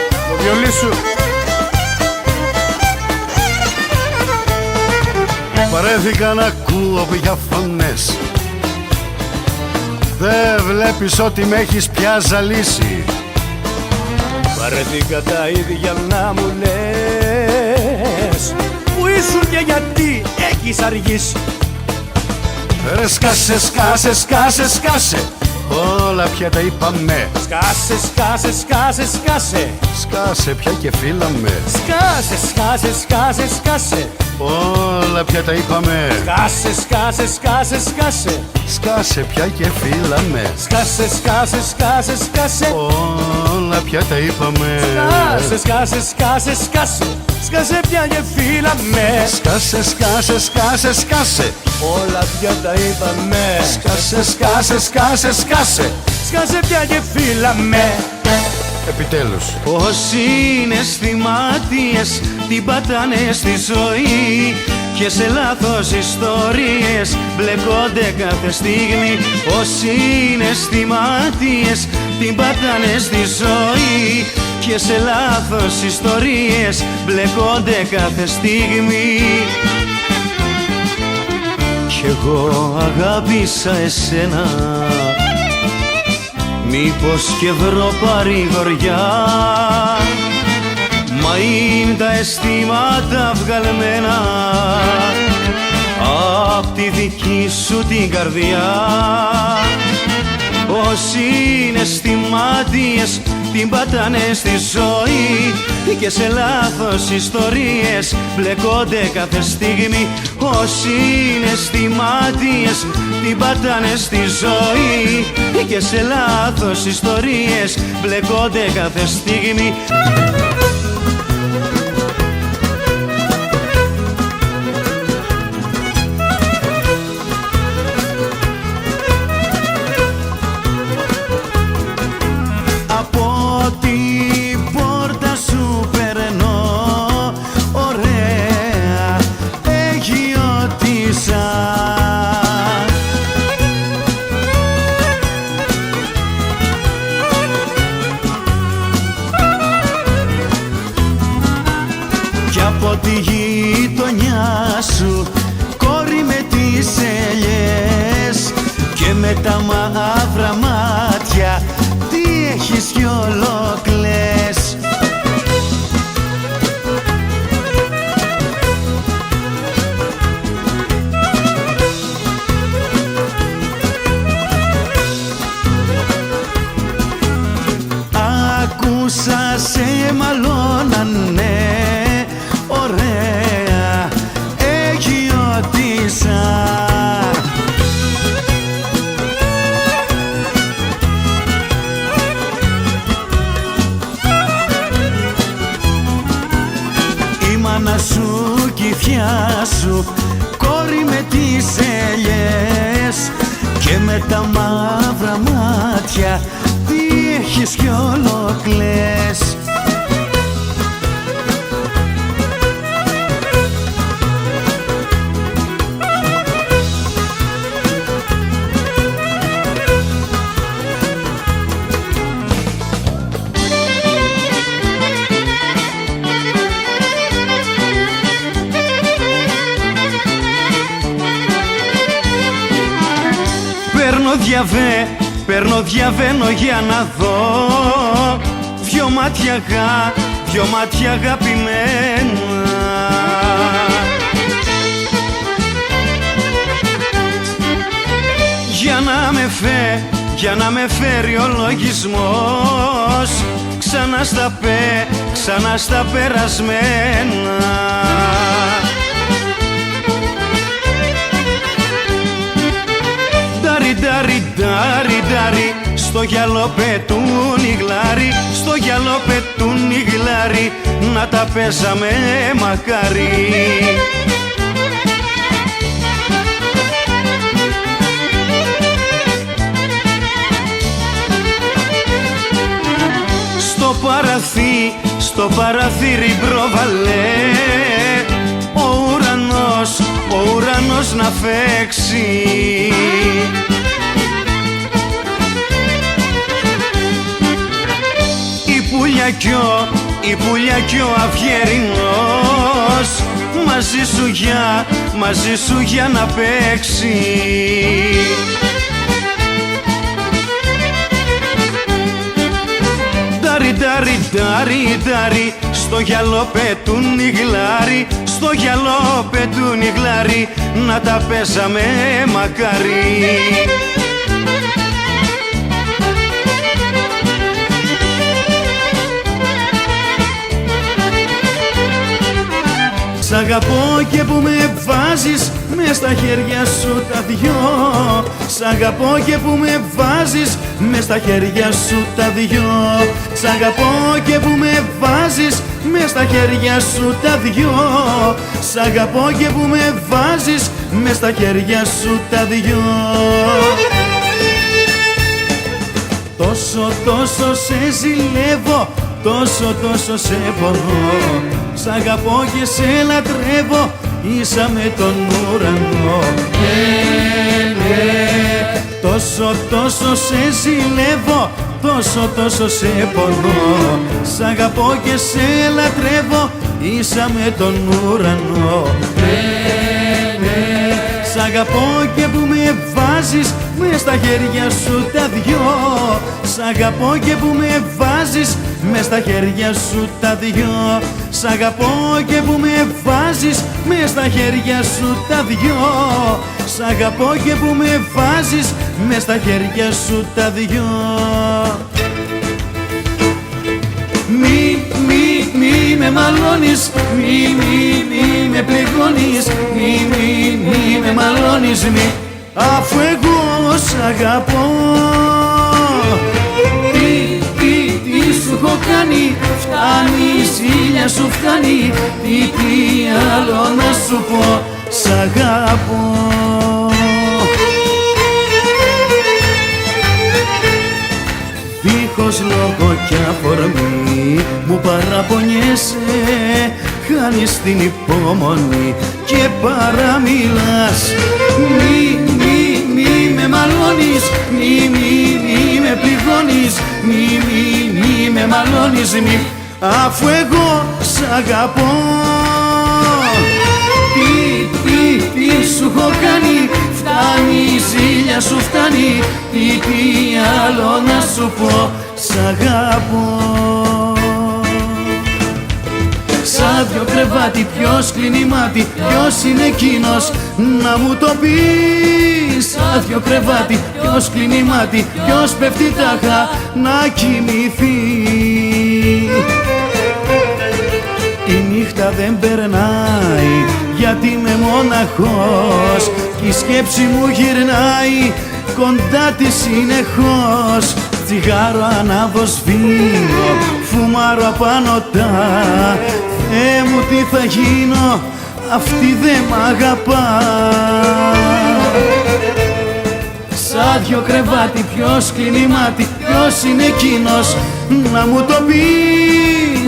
Το βιολί σου. παρέθηκα να ακούω πια φωνές. Δεν βλέπεις ότι με έχεις πια ζαλίσει. Βαρέθηκα τα ίδια να μου λες. Πού ήσουν και γιατί έχεις αργήσει. Ρε σκάσε, σκάσε, σκάσε, σκάσε, όλα πια τα είπαμε. Σκάσε, σκάσε, σκάσε, σκάσε. Σκάσε πια και φύλαμε. Σκάσε, σκάσε, σκάσε, σκάσε. Όλα πια τα είπαμε. Σκάσε, σκάσε, σκάσε, σκάσε. Σκάσε πια και φύλαμε. Σκάσε, σκάσε, σκάσε, σκάσε. Όλα πια τα είπαμε. Σκάσε, σκάσε, σκάσε, σκάσε. Σκάσε πια και φύλαμε. Σκάσε, σκάσε, σκάσε, σκάσε, Όλα πια τα είπαμε. σκάσε, σκάσε, σκάσε, σκάσε. Σκάσε πια και φύλαμε. Επιτέλους. Ως συναισθηματίες την πατάνε στη ζωή και σε λάθος ιστορίες μπλεκόνται κάθε στιγμή. Ως συναισθηματίες την πατάνε στη ζωή και σε λάθος ιστορίες μπλεκόνται κάθε στιγμή. Κι εγώ αγάπησα εσένα, μήπως και βρω παρηγοριά, μα είναι τα αισθήματα βγαλμένα απ' τη δική σου την καρδιά. Ως συναισθηματίες την πατάνε στη ζωή και σε λάθος ιστορίες μπλεκόνται κάθε στιγμή. Ως συναισθηματίες την πατάνε στη ζωή και σε λάθος ιστορίες μπλεκόνται κάθε στιγμή. Από τη γειτονιά σου, κόρη με τις ελιές και με τα μαύρα μάτια, τι έχεις κι ολοκλές. Άκουσα σε μαλώνανε, ωραία, εγιώτησα. Η μάνα σου κι η θεία σου, κόρη με τις ελιές και με τα μαύρα μάτια, τι έχεις κι ολοκλές. παίρνω διαβαίνω για να δω δυο μάτια αγαπημένα. Για να με φέρει ο λογισμός ξανά στα περασμένα. Ντάρι, στο γυαλό πετούν οι γλάροι, στο γυαλό πετούν οι γλάροι, να τα παίζαμε μακάρι. Στο παραθύρι πρόβαλε ο ουρανός να φέξει. Η πουλιά κι ο αυγερινός μαζί σου για να παίξει. Ντάρι, στο γυαλό πετούν οι γλάροι, στο γυαλό πετούν οι γλάροι, να τα παίζαμε μακάρι. Σ' αγαπώ και που με βάζεις μες στα χέρια σου τα δυο. Σ' αγαπώ και που με βάζεις μες στα χέρια σου τα δυο. Σ' αγαπώ και που με βάζεις μες στα χέρια σου τα δυο. Σ' αγαπώ και που με βάζεις μες στα χέρια σου τα δυο. Τόσο σε ζηλεύω, τόσο σε πονώ. Σ' αγαπώ και σε λατρεύω, ίσα με τον ουρανό. Τόσο σε ζηλεύω, τόσο σε πονώ. Σ' αγαπώ και σε λατρεύω, ίσα με τον ουρανό. Σ' αγαπώ και που με βάζεις μες στα χέρια σου τα δυο. Σ' αγαπώ και που με βάζεις μες στα χέρια σου τα δυο. Σ' αγαπώ και που με βάζεις μες στα χέρια σου τα δυο. Σ' αγαπώ και που με βάζεις μες στα χέρια σου τα δυο. Μη με μαλώνεις, μη με πληγώνεις, μη με μαλώνεις, αφού εγώ σ' αγαπώ. Τι σου έχω κάνει, φτάνει η ζήλια σου φτάνει, τι άλλο να σου πω, σ' αγαπώ. Δίχως λόγο κι αφορμή μου παραπονιέσαι, χάνεις την υπομονή και παραμιλάς. Μη με μαλώνεις, μη με πληγώνεις, μη με μαλώνεις, αφού εγώ σ' αγαπώ. Τι σου έχω κάνει, φτάνει η ζήλια σου φτάνει, τι άλλο να σου πω, σ' αγαπώ. Σαν δυο κρεβάτι ποιος κλείνει μάτι, ποιος είναι εκείνος να μου το πει. Σαν δυο κρεβάτι ποιος κλείνει μάτι, ποιος πέφτει τάχα να κοιμηθεί. Η νύχτα δεν περνάει γιατί είμαι μοναχός κι η σκέψη μου γυρνάει κοντά τη συνεχώς. Τσιγάρο ανάβω, σβήνω, φουμάρω απάνωτα. Θεέ μου τι θα γίνω, αυτή δεν μ' αγαπά. Σαν δυο κρεβάτι ποιος κλείνει μάτι, ποιος είναι εκείνος να μου το πει.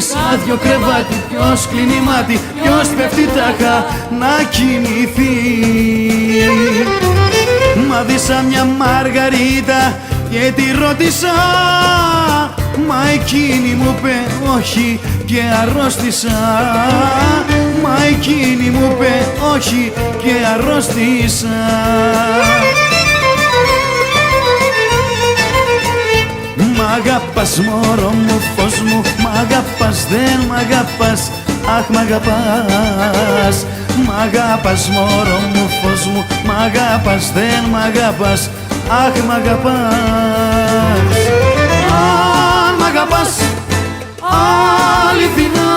Σαν δυο κρεβάτι ποιος κλείνει μάτι, ποιος πέφτει τάχα να κοιμηθεί. Μα δίσα μια μαργαρίτα και τη ρώτησα, μα εκείνη μου είπε όχι και αρρώστησα. Μα εκείνη μου είπε όχι και αρρώστησα. αγαπάς μωρό μου, φως μου, μ' αγαπάς, δεν μ' αγαπάς, αχ μ' αγαπάς. Μ' αγαπάς μωρό μου, φως μου, μ' αγαπάς, δεν μ' αγαπάς, αχ μ' αγαπάς. Αν μ' αγαπάς αληθινά,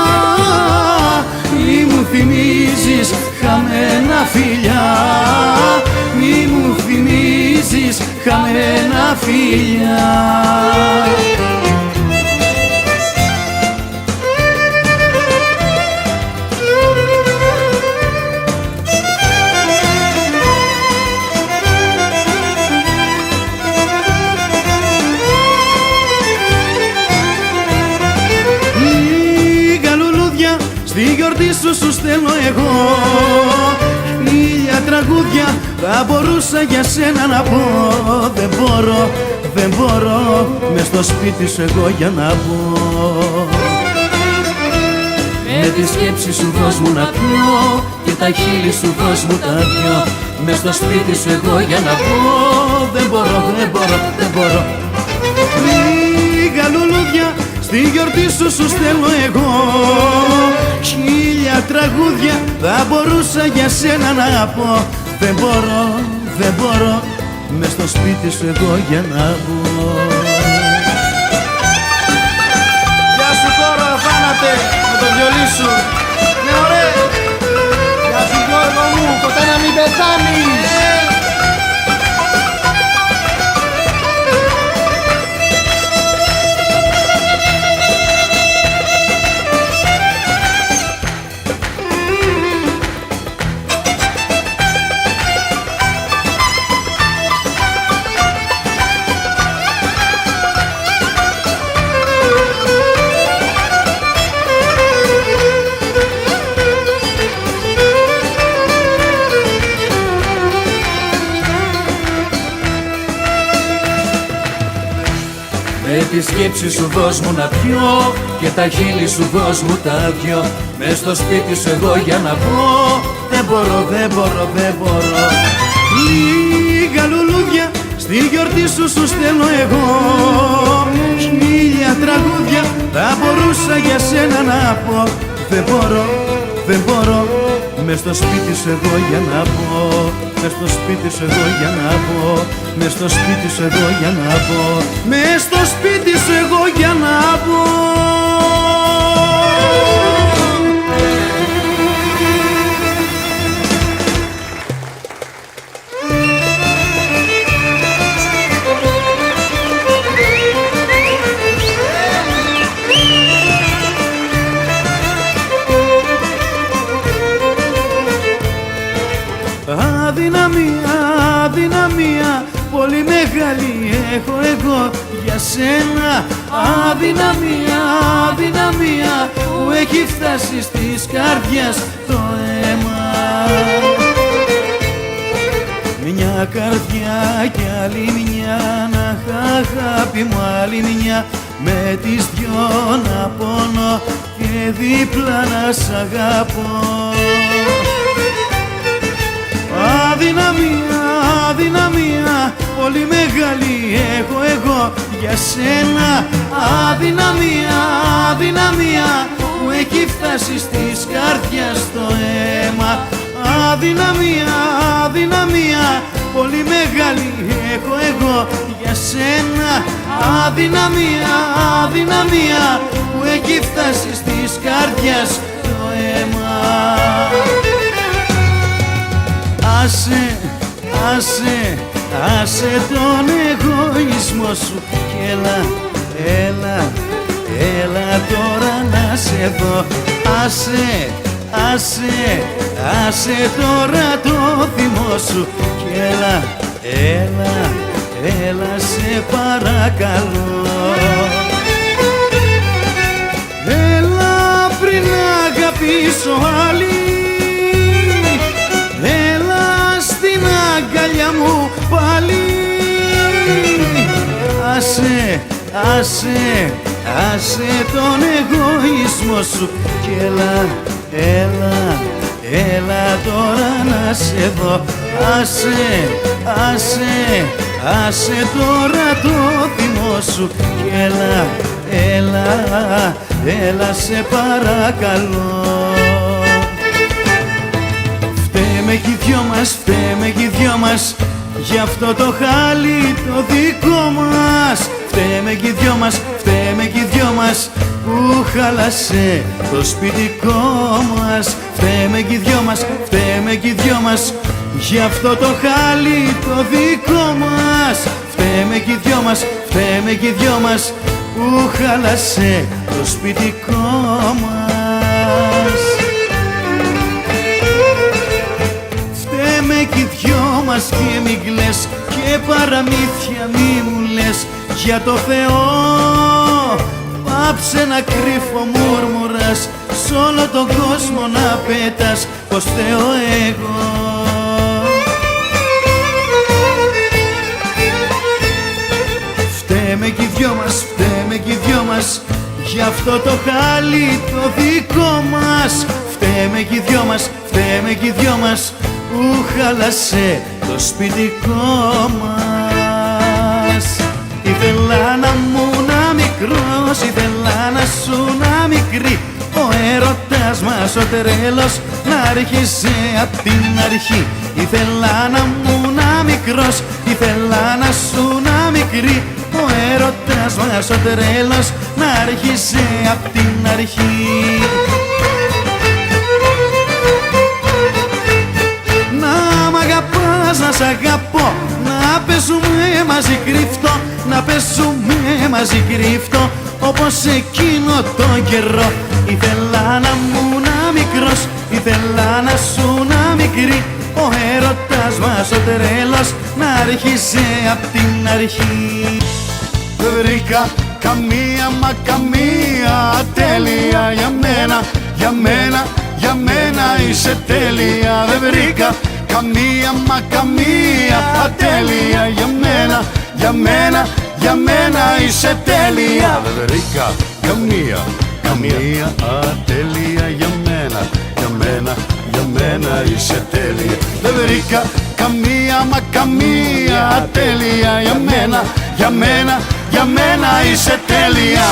μη μου θυμίζεις χαμένα φιλιά, μη μου θυμίζεις χαμένα φιλιά. Στη γιορτή σου στέλνω εγώ χίλια τραγούδια, θα μπορούσα για σένα να πω. Δεν μπορώ, δεν μπορώ, μες στο σπίτι σου εγώ για να πω. Με τη σκέψη σου δώσ' μου να πιω και τα χείλη σου δώσ' μου τα δυο. Μες στο σπίτι σου εγώ για να πω. Δεν μπορώ, δεν μπορώ, δεν μπορώ. Λίγα λουλούδια στη γιορτή σου στέλνω εγώ χίλια τραγούδια, θα μπορούσα για σένα να πω. Δεν μπορώ, δεν μπορώ, μες στο σπίτι σου εγώ για να μπω. Γεια σου τώρα θάνατε με το βιολί σου. Ναι ωραία. Γεια σου Γιώργο μου, ποτέ να μην πεθάνεις. Με τη σκέψη σου δώσ' μου να πιω και τα χείλη σου δώσ' μου τα δυο. Μες στο σπίτι σου εγώ για να πω. Δεν μπορώ, δεν μπορώ, δεν μπορώ. Λίγα λουλούδια στη γιορτή σου στέλνω εγώ χίλια τραγούδια, θα μπορούσα για σένα να πω. Δεν μπορώ, δεν μπορώ, μες στο σπίτι σου εγώ για να πω. Μες στο σπίτι σου εγώ για να πω. Μες στο σπίτι σου εγώ για να πω. Μες στο σπίτι σου εγώ για να πω. Αδυναμία, αδυναμία, πολύ μεγάλη έχω εγώ για σένα. Αδυναμία, αδυναμία, που έχει φτάσει στις καρδιάς το αίμα. Μια καρδιά κι άλλη μια, να αγάπη μου άλλη μια. Με τις δυο να πονώ και δίπλα να σ' αγαπώ. Αδυναμία, αδυναμία, πολύ μεγάλη έχω εγώ για σένα. Αδυναμία, αδυναμία, που έχει φτάσει στις καρδιάς το αίμα. Αδυναμία, αδυναμία, πολύ μεγάλη έχω εγώ για σένα. Αδυναμία, αδυναμία, που έχει φτάσει στις καρδιάς το αίμα. Άσε, άσε, άσε τον εγωισμό σου κι έλα, έλα, έλα τώρα να σε δω. Άσε, άσε, άσε τώρα το θυμό σου κι έλα, έλα, έλα σε παρακαλώ. Έλα πριν αγαπήσω άλλη, αγκαλιά μου πάλι. Άσε, άσε, άσε τον εγωισμό σου κι έλα, έλα, έλα τώρα να σε δω. Άσε, άσε, άσε τώρα το θυμό σου κι έλα, έλα, έλα σε παρακαλώ. Φταίμε κι οι δυο μας, φταίμε κι οι δυο μας, γι' αυτό το χάλι το δικό μας. Φταίμε κι οι δυο μας, φταίμε κι οι δυο μας, που χάλασε το σπιτικό μας. Φταίμε κι οι δυο μας, φταίμε κι οι δυο μας, γι' αυτό το χάλι το δικό μας. Φταίμε κι οι δυο μας, φταίμε κι οι δυο μας, που χάλασε το σπιτικό μας. Φταίμε κι οι δυο μας και μη κλαις και παραμύθια μη μου λες. Για το Θεό πάψε να κρύφω μουρμουράς, σ' όλο τον κόσμο να πέτας πως φταίω εγώ. Φταίμε κι οι δυο μας, φταίμε κι οι δυο μας, γι' αυτό το χάλι το δικό μας. Φταίμε κι οι δυο μας, φταίμε κι οι δυο μας, που χάλασε το σπιτικό μας. Ήθελα να μου να μικρός, ήθελα να σου να μικρή, ο έρωτας μας ο τρέλος να άρχισε απ' την αρχή. Ήθελα να μου να μικρός, ήθελα να σου να μικρή, ο έρωτας μας ο τρέλος να άρχισε απ' την αρχή. Να μ' αγαπάς, να σ' αγαπώ, να πέσουμε μαζί κρυφτό, να πέσουμε μαζί κρυφτό, όπως εκείνο τον καιρό. Ήθελα να μου να μικρός, ήθελα να σου να μικρή, ο έρωτας μας ο τρέλος να άρχισε απ' την αρχή. Δεν βρήκα καμία μα καμία τέλεια για μένα, για μένα, για μένα είσαι τέλεια. Δεν βρήκα καμία μα καμία ατέλεια για μένα, για μένα, για μένα είσαι τέλεια. Δεν βρήκα καμία, καμία ατέλεια για μένα, για μένα, για μένα είσαι τέλεια. Δεν βρήκα καμία μα καμία ατέλεια για μένα, για μένα, για μένα είσαι τέλεια.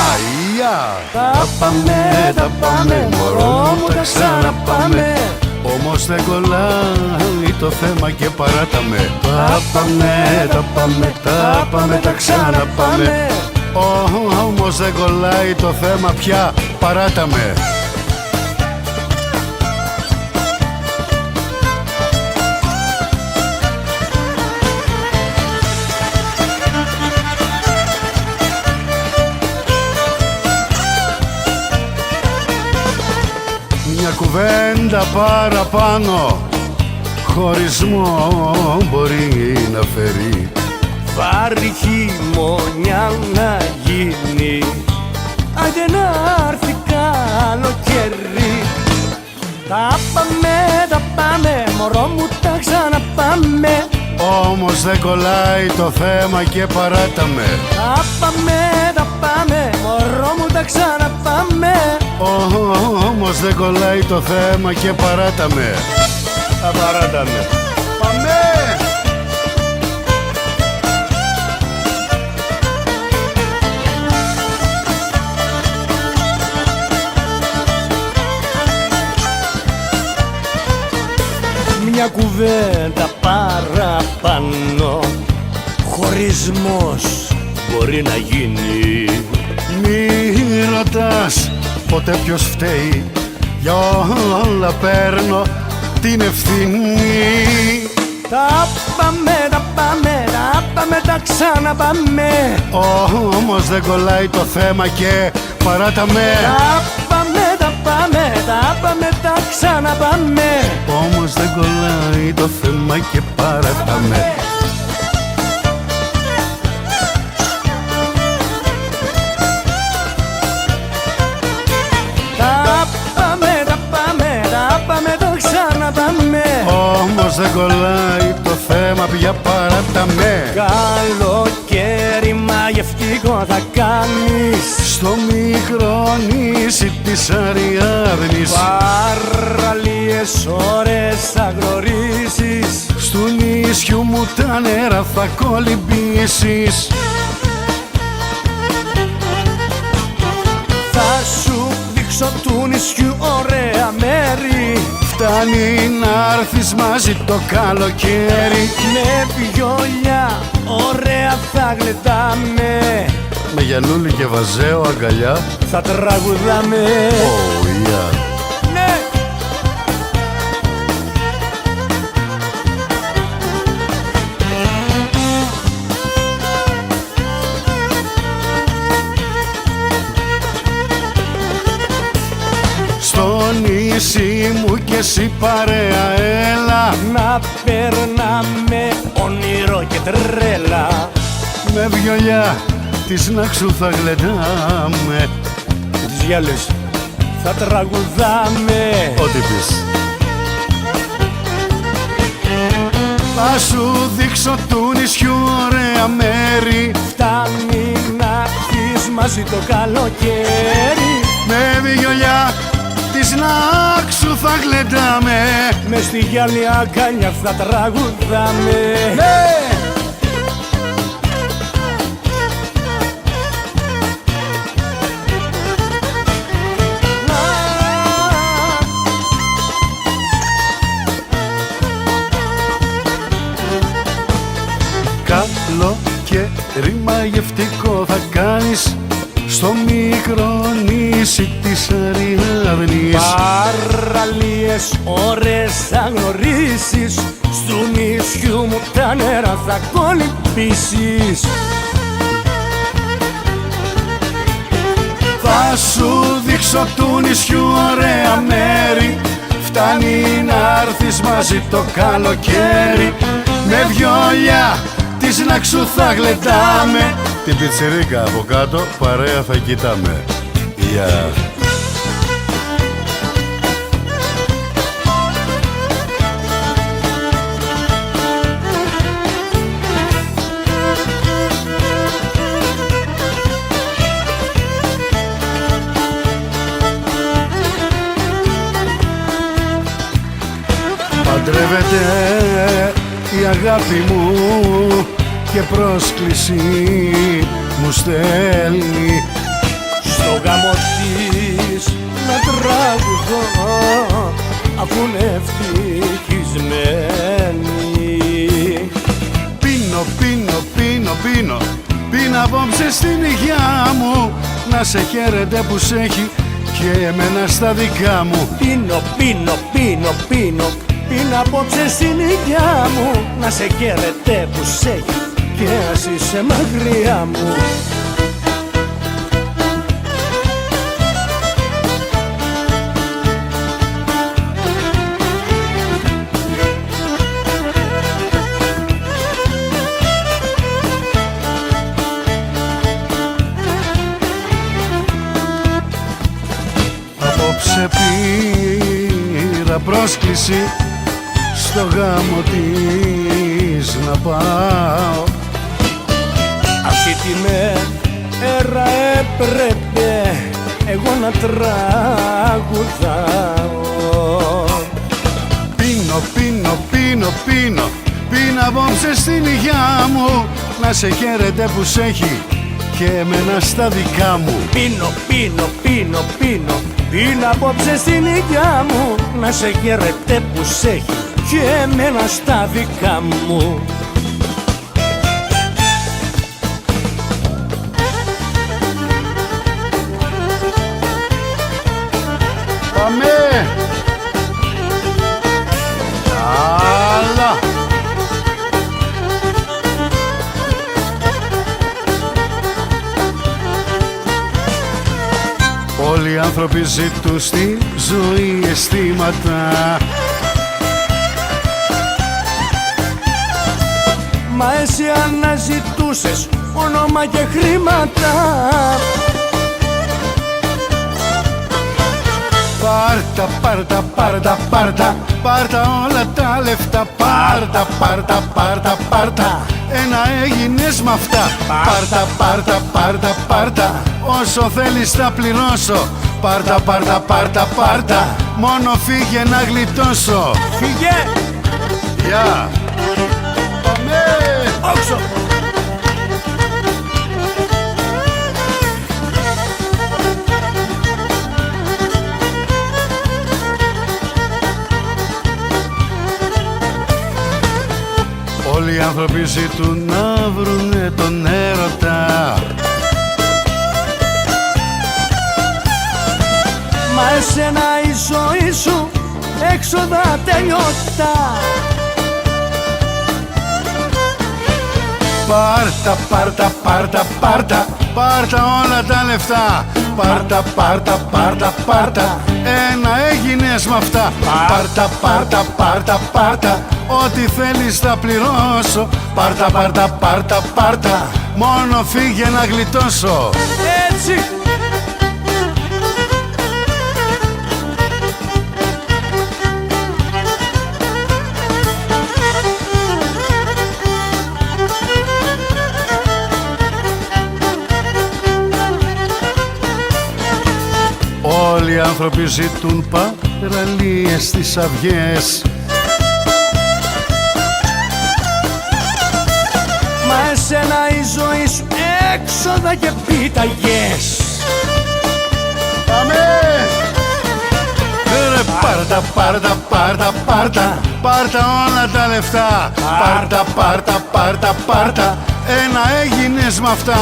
Τα πάμε, μωρό μου τα ξαναπάμε, όμως δεν κολλάει το θέμα και παράταμε. Τα πάμε, τα ξαναπάμε, όμως δεν κολλάει το θέμα πια, παράταμε. Μια κουβέντα παραπάνω, χωρισμό μπορεί να φέρει. Βάρη χειμωνιά να γίνει, άντε να έρθει καλοκαίρι. Τα πάμε, μωρό μου τα ξαναπάμε, όμως δεν κολλάει το θέμα και παράταμε. Τα πάμε, μωρό μου τα ξαναπάμε, όμως δεν κολλάει το θέμα και παράταμε. τα παράταμε. Πάμε! Μια κουβέντα παραπάνω, χωρισμός μπορεί να γίνει. Μη ρωτάς ποτέ ποιος φταίει, για όλα παίρνω την ευθύνη. Τα πάμε, τα ξαναπάμε, Όμως δεν κολλάει το θέμα και παράταμε. τα πάμε, τα ξαναπάμε, Όμως δεν κολλάει το θέμα και παράταμε. τα πάμε, τα ξαναπάμε, Όμως δεν κολλάει το θέμα πια, παράταμε. καλοκαίρι μαγευτικό θα κάνεις, Στο μικρό νησί της Αριάδνης, παραλίες ώρες θα γνωρίσεις, στου νησιού μου τα νερά θα κολυμπήσεις. Θα σου δείξω του νησιού ωραία μέρη. Φτάνει να έρθεις μαζί το καλοκαίρι. Με βιολιά ωραία θα γλεντάμε. Με Γιαννούλη και Βαζέο αγκαλιά. Θα τραγουδάμε. Oh yeah. Ναι. Στο νησί μου κι εσύ παρέα έλα. Να περνάμε όνειρο και τρέλα. Με βιολιά της Νάξου θα γλεντάμε. Τις γυάλες θα τραγουδάμε. Ό,τι πεις. Θα σου δείξω του νησιού ωραία μέρη. Φτάνει να έρθεις μαζί το καλοκαίρι. Με βιολιά της Νάξου θα γλεντάμε. Μες στη γυάλη αγκαλιά θα τραγουδάμε. Ναι! Καλοκαίρι μαγευτικό θα κάνεις στο μικρό νησί της Αριάδνης. Παραλίες ώρες θα γνωρίσεις. Στου νησιού μου τα νερά θα κολυμπήσεις. Θα σου δείξω του νησιού ωραία μέρη. Φτάνει να έρθεις μαζί το καλοκαίρι. Με βιολιά της Νάξου θα γλεντάμε. Την πιτσιρίκα από κάτω παρέα θα κοιτάμε. Yeah. Παντρεύεται η αγάπη μου και πρόσκληση μου στέλνει. Στο γάμο της να τραγουδώ αφού είναι ευτυχισμένη. Πίνω, πίνω, πίνω, πίνω. Πίνω απόψε στην υγειά μου. Να σε χαίρεται που σ' έχει και εμένα στα δικά μου. Πίνω, πίνω, πίνω, πίνω. Πίνω απόψε στην υγειά μου. Να σε χαίρεται που σ' έχει και ας είσαι μακριά μου. Απόψε πήρα πρόσκληση στο γάμο της να πάω. Αυτή τη μέρα έπρεπε εγώ να τραγουδάω. Πίνω, πίνω, πίνω, πίνω. Πίνω απόψε στην υγειά μου. Να σε χαίρεται που σ' έχει και εμένα στα δικά μου. Πίνω, πίνω, πίνω, πίνω. Πίνω απόψε στην υγειά μου. Να σε χαίρεται που σ' έχει και εμένα στα δικά μου. Πάμε! Άλλα! Όλοι οι άνθρωποι ζητούν στη ζωή αισθήματα. Μα εσύ αναζητούσες όνομα και χρήματα. Πάρτα, πάρτα, πάρτα, πάρτα, πάρτα όλα τα λεφτά. Πάρτα, πάρτα, πάρτα, πάρτα, ένα έγινες μ' αυτά. Πάρτα, πάρτα, πάρτα, πάρτα, όσο θέλεις θα πληρώσω. Πάρτα, πάρτα, πάρτα, πάρτα, μόνο φύγε να γλιτώσω. Φύγε! Γεια! Αμέ! Όξο! Όλοι οι άνθρωποι ζητούν να βρουνε τον έρωτα. Μα εσένα η ζωή σου έξοδα τελειώτα. Πάρτα, πάρτα, πάρτα, πάρτα, πάρτα όλα τα λεφτά. Πάρτα, πάρτα, πάρτα, πάρτα, ένα έγινες μ' αυτά. Πάρτα, πάρτα, πάρτα, πάρτα, ό,τι θέλεις θα πληρώσω. Πάρτα, πάρτα, πάρτα, πάρτα, μόνο φύγε να γλιτώσω. Έτσι! Όλοι οι άνθρωποι ζητούν παραλίες στις αυγές. Μα εσένα η ζωή σου έξοδα και πίταγες. Αμέ! Ρε πάρτα, πάρτα, πάρτα, πάρτα, πάρτα όλα τα λεφτά. Πάρτα, πάρτα, πάρτα, πάρτα, ένα έγινες μ' αυτά.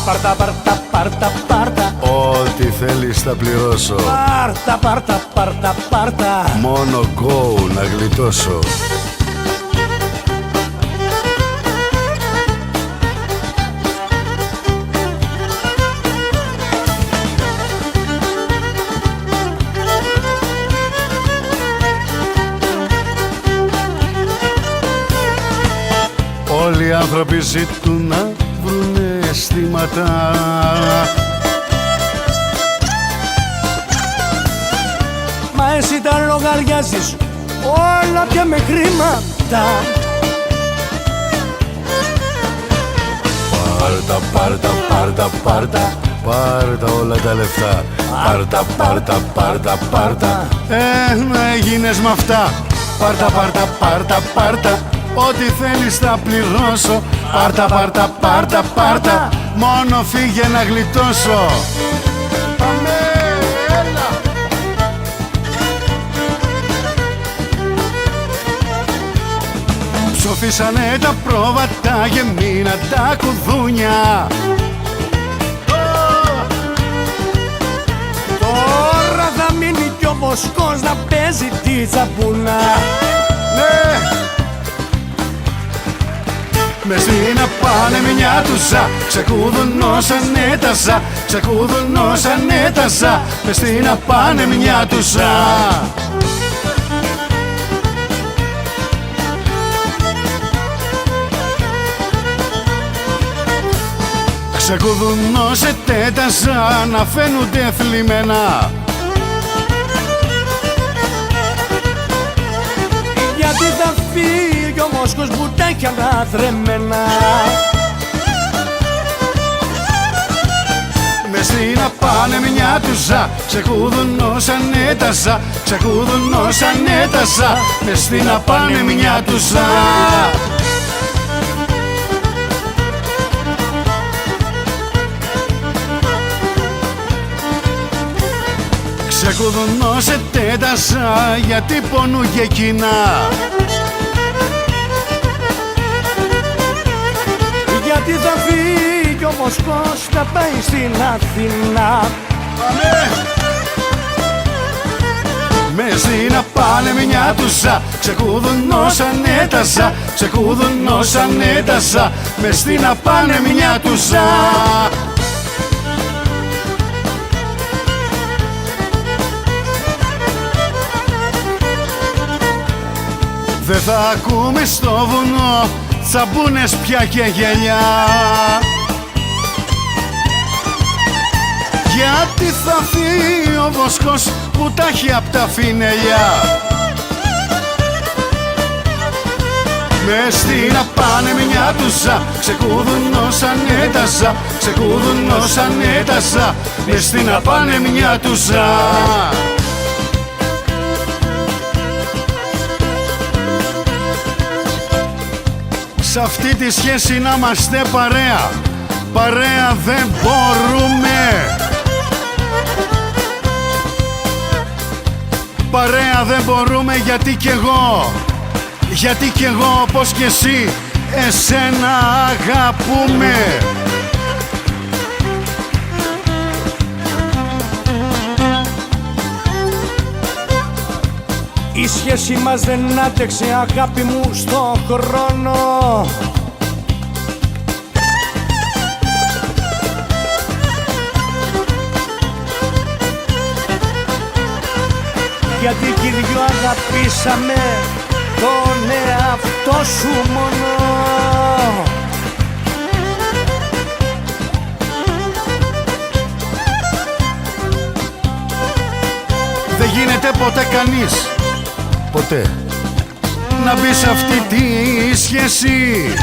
Πάρτα, πάρτα, πάρτα, πάρτα, Ό,τι θέλεις θα πληρώσω, πάρτα, πάρτα, πάρτα, πάρτα. μόνο go να γλιτώσω. Όλοι οι άνθρωποι ζητούν να βρουνε αισθήματα. Μα εσύ τα λογαριάζεις όλα πια με χρήματα. Πάρτα, πάρτα, πάρτα, πάρτα, πάρτα όλα τα λεφτά. Πάρτα, πάρτα, πάρτα, πάρτα, ένα έγινες μ' αυτά. Πάρτα, πάρτα, πάρτα, πάρτα, ό,τι θέλεις θα πληρώσω. Πάρτα, πάρτα, πάρτα, πάρτα, μόνο φύγε να γλιτώσω. Πάμε, έλα! Ψοφίσανε τα πρόβατα, γεμίνα τα κουδούνια. Τώρα θα μείνει κι ο Βοσκός να παίζει τη τσαπούνα. Ναι! Μες στην απάνεμιά τουσα, ξεκουδουνώσανε τα σα, ξεκουδουνώσανε τα σα, μες στην απάνεμιά τουσα. Ξεκουδουνώσετε τα σα, να φαίνουνται θλιμμένα. Γιατί θα φύγει ο Μόσκος μπουτάκια αναθρεμμένα. Μες στην απάνεμιά τουσα, ξεκουδουνώσανε τα σα, ξεκουδουνώσανε τα σα, μες στην απάνεμιά τουσα. Ξεκουδουνώσετε τα σα, γιατί πονούγε εκείνα. Γιατί θα φύγει ο Μοσκός να πάει στην Αθήνα. Μες στην απάνεμιά τουσα, ξεκουδουνώσανε τα σα, ξεκουδουνώσανε τα σα, μες στην απάνεμιά τουσα. Δεν θα ακούμε στο βουνό τσαμπούνες πια και γελιά. Γιατί θα φύγει ο Βοσκός που τα έχει απ' τα φινελιά. Μες στην απάνεμιά τουσα, ξεκουδουνώσανε τα σα, ξεκουδουνώσανε τα σα, μες στην απάνεμιά τουσα. Σ' αυτή τη σχέση να είμαστε παρέα. Παρέα δεν μπορούμε. Παρέα δεν μπορούμε γιατί κι εγώ, γιατί κι εγώ όπως κι εσύ εσένα αγαπούμε. Η σχέση μας δεν άντεξε αγάπη μου στο χρόνο. Γιατί κι οι δυο αγαπήσαμε τον εαυτό σου μόνο. Δεν γίνεται ποτέ κανείς, ποτέ, να μπει σε αυτή τη σχέση.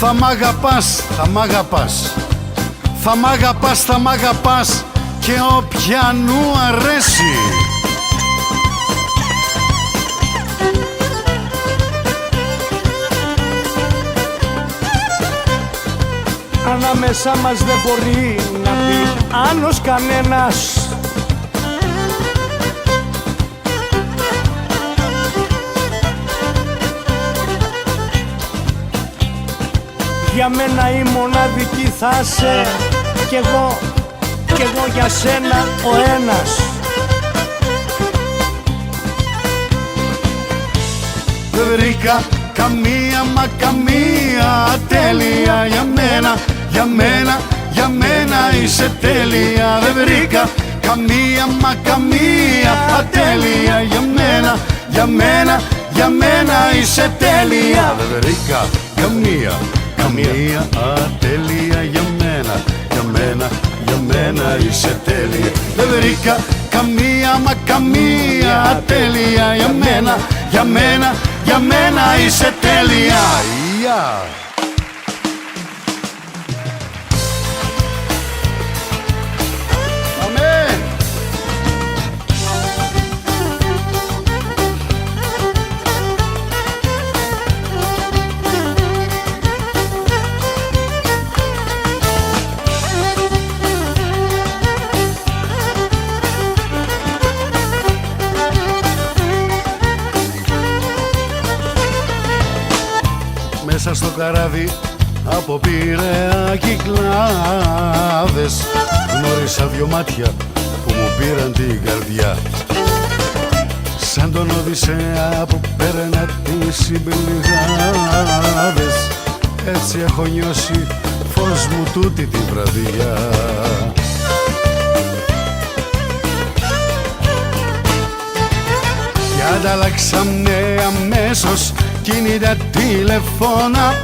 Θα μ' αγαπάς, θα μ' αγαπάς, θα μ' αγαπάς, θα μ' αγαπάς και όποιανού αρέσει. Ανάμεσα μας δεν μπορεί να μπει άλλος κανένας. Για μένα η μοναδική θα σε κι εγώ για σένα ο ένας. Δεν βρήκα καμία μα καμία τέλεια για μένα, για μένα, για μένα είσαι τέλεια. Δεν βρήκα καμία μα καμία ατέλεια για μένα, για μένα, για μένα είσαι τέλεια. Δεν βρήκα καμία, καμία ατέλεια για μένα, για μένα, για μένα είσαι τέλεια. Δεν βρήκα καμία μα καμία ατέλεια για μένα, για μένα, για μένα είσαι τέλεια. Αμέ. Μέσα στο καράβι από Πειραιά κυκλάδες γνώρισα δυο μάτια που μου πήραν την καρδιά. Σαν τον Οδυσσέα που πέρανε τις συμπληγάδες, έτσι έχω νιώσει φως μου τούτη τη βραδιά. Κι ανταλλάξαμε αμέσως κινητά τηλεφώνα.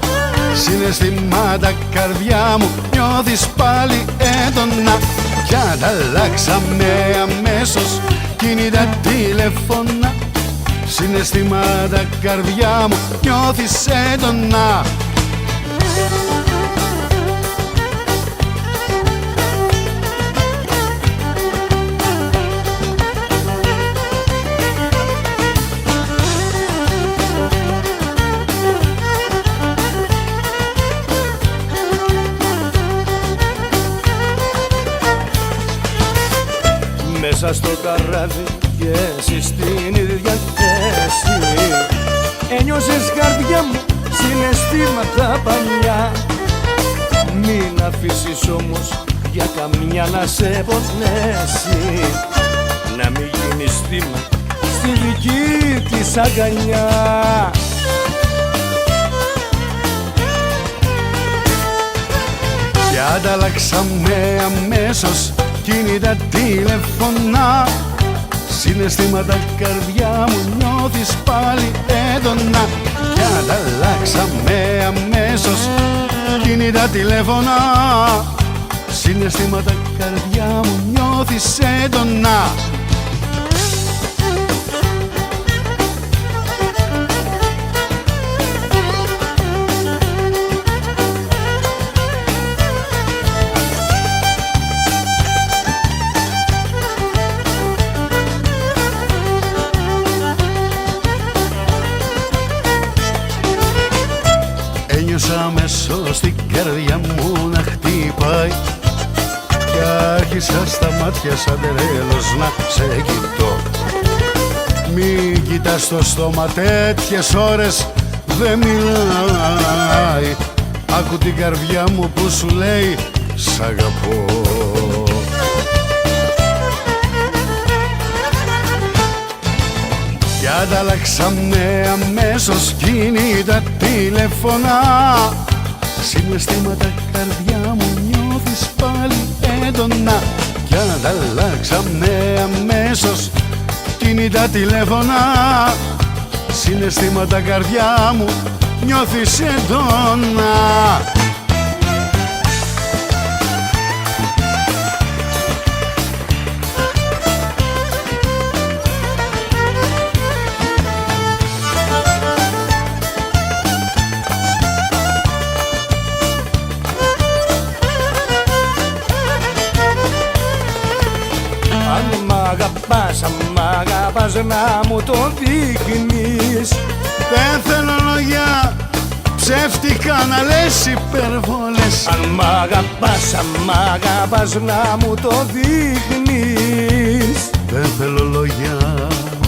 Συναισθήματα καρδιά μου νιώθεις πάλι έντονα. Κι ανταλλάξαμε αμέσως κινητά τηλεφώνα. Συναισθήματα καρδιά μου νιώθεις έντονα. Μέσα στο καράβι και εσύ στην ίδια θέση ένιωσες καρδιά μου συναισθήματα παλιά. Μην αφήσεις όμως για καμιά να σε πονέσει, να μην γίνεις θύμα στη δική της αγκαλιά. Κι ανταλλάξαμε αμέσως κινητά τηλεφωνά. Συναισθήματα καρδιά μου νιώθεις πάλι έντονα. Κι ανταλλάξαμε αμέσως κινητά τηλέφωνα. Συναισθήματα καρδιά μου νιώθεις έντονα. Άρχισα μέσω στην καρδιά μου να χτυπάει κι άρχισα στα μάτια σαν τρέλος να σε κοιτώ. Μην κοιτάς το στόμα τέτοιες ώρες, δεν μιλάει. Άκου την καρδιά μου που σου λέει σ' αγαπώ. Κι ανταλλάξαμε αμέσως κινητά τηλέφωνα. Συναισθήματα καρδιά μου νιώθεις πάλι έντονα. Κι ανταλλάξαμε αμέσως κινητά τηλέφωνα. Συναισθήματα καρδιά μου νιώθεις έντονα. Αν μ' αγαπάς να μου το δείχνεις. Δεν θέλω λόγια ψεύτικα να λες υπερβολές. Αν μ' αγαπάς να μου το δείχνεις. Δεν θέλω λόγια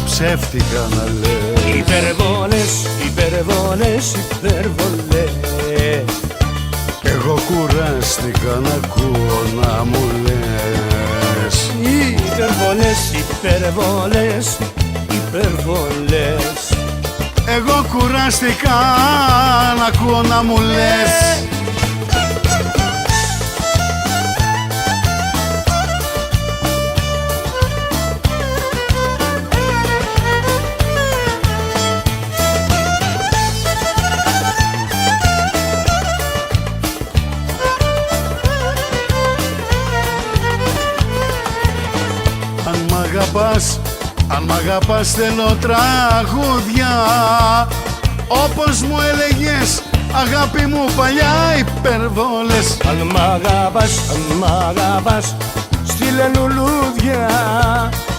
ψεύτικα να λες. Υπερβολές, υπερβολές, υπερβολές. Εγώ κουράστηκα να ακούω να μου λες. Υπερβολές, υπερβολές, υπερβολές. Εγώ κουράστηκα να ακούω να μου λες. Αν μ' αγαπάς θέλω τραγούδια, όπως μου έλεγες αγάπη μου παλιά υπερβόλες. Αν μ' αγαπάς στείλε λουλούδια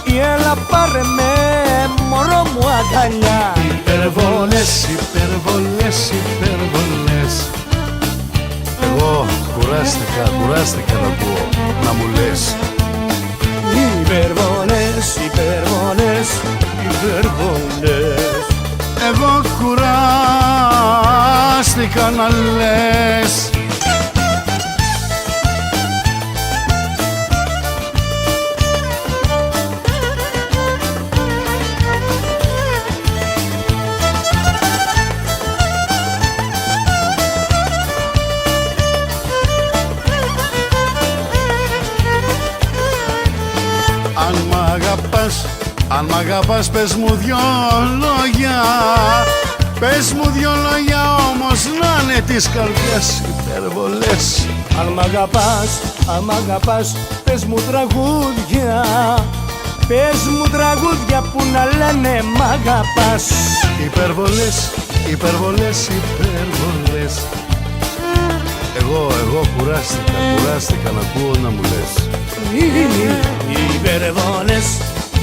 ή έλα πάρε με μωρό μου αγκαλιά. Υπερβόλες, υπερβόλες, υπερβόλες. Εγώ κουράστηκα να ακούω να μου λες. Υπερβολές, υπερβολές, υπερβολές. Εγώ κουράστηκα να λες. Αν μ' αγαπάς πες μου δυο λόγια. Πες μου δυο λόγια όμως να είναι της καρδιάς υπερβολές. Αν μ' αγαπάς πες μου τραγούδια. Πες μου τραγούδια που να λένε μ' αγαπάς. Υπερβολές, υπερβολές, υπερβολές. Εγώ κουράστηκα να ακούω να μου λες. Υπερβολές,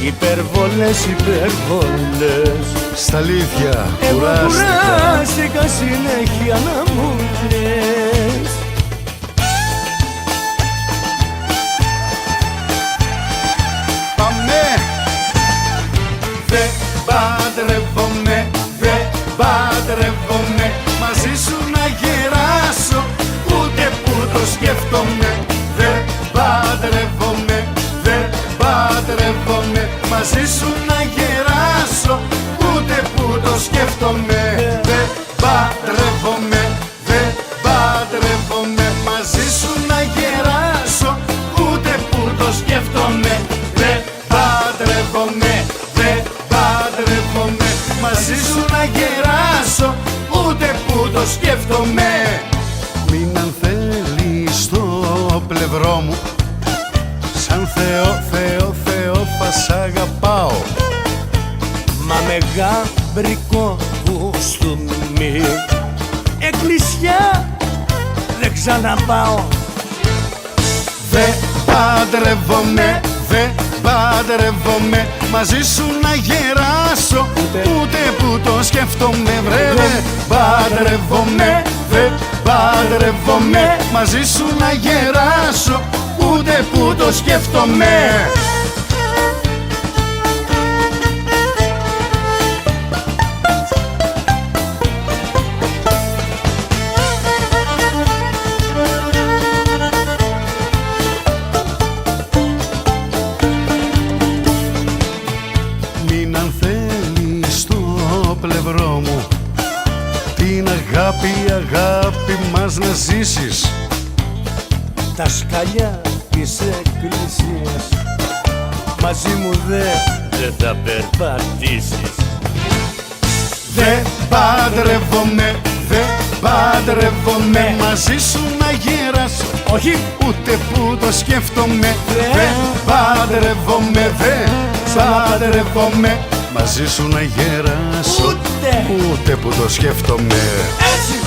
υπερβολές, υπερβολές. Στα αλήθεια κουράστηκα συνέχεια να μου λες. Πάμε! Δε παντρεύομαι, δε παντρεύομαι. Μαζί σου να γεράσω, ούτε που το σκέφτομαι. Δε παντρεύομαι, δε παντρεύομαι. Μαζί σου να γεράσω, ούτε που το σκέφτομαι. Δε παντρεύομαι, δε παντρεύομαι. Μαζί σου να γεράσω, ούτε που το σκέφτομαι. Δε παντρεύομαι, δε παντρεύομαι. Μαζί σου να γεράσω, ούτε που το σκέφτομαι. Μην αν θέλεις στο πλευρό μου, σαν Θεό, Θεό, Θεό θα σ' αγαπάω. Μα με γαμπρικό κουστούμι εκκλησιά δεν ξαναπάω. Δε παντρεύομαι, δε παντρεύομαι. Μαζί σου να γεράσω, ούτε που το σκέφτομαι. Βρε, δε παντρεύομαι, δε παντρεύομαι, μαζί σου να γεράσω, ούτε που το σκέφτομαι. Μην αν θέλεις στο πλευρό μου την αγάπη μας να ζήσεις, τα σκαλιά της εκκλησίας μαζί μου δεν θα περπατήσεις. Δε παντρεύομαι, μαζί σου να γεράσω, Όχι, ούτε που το σκέφτομαι. Δε παντρεύομαι, μαζί σου να γεράσω, ούτε που το σκέφτομαι. έτσι.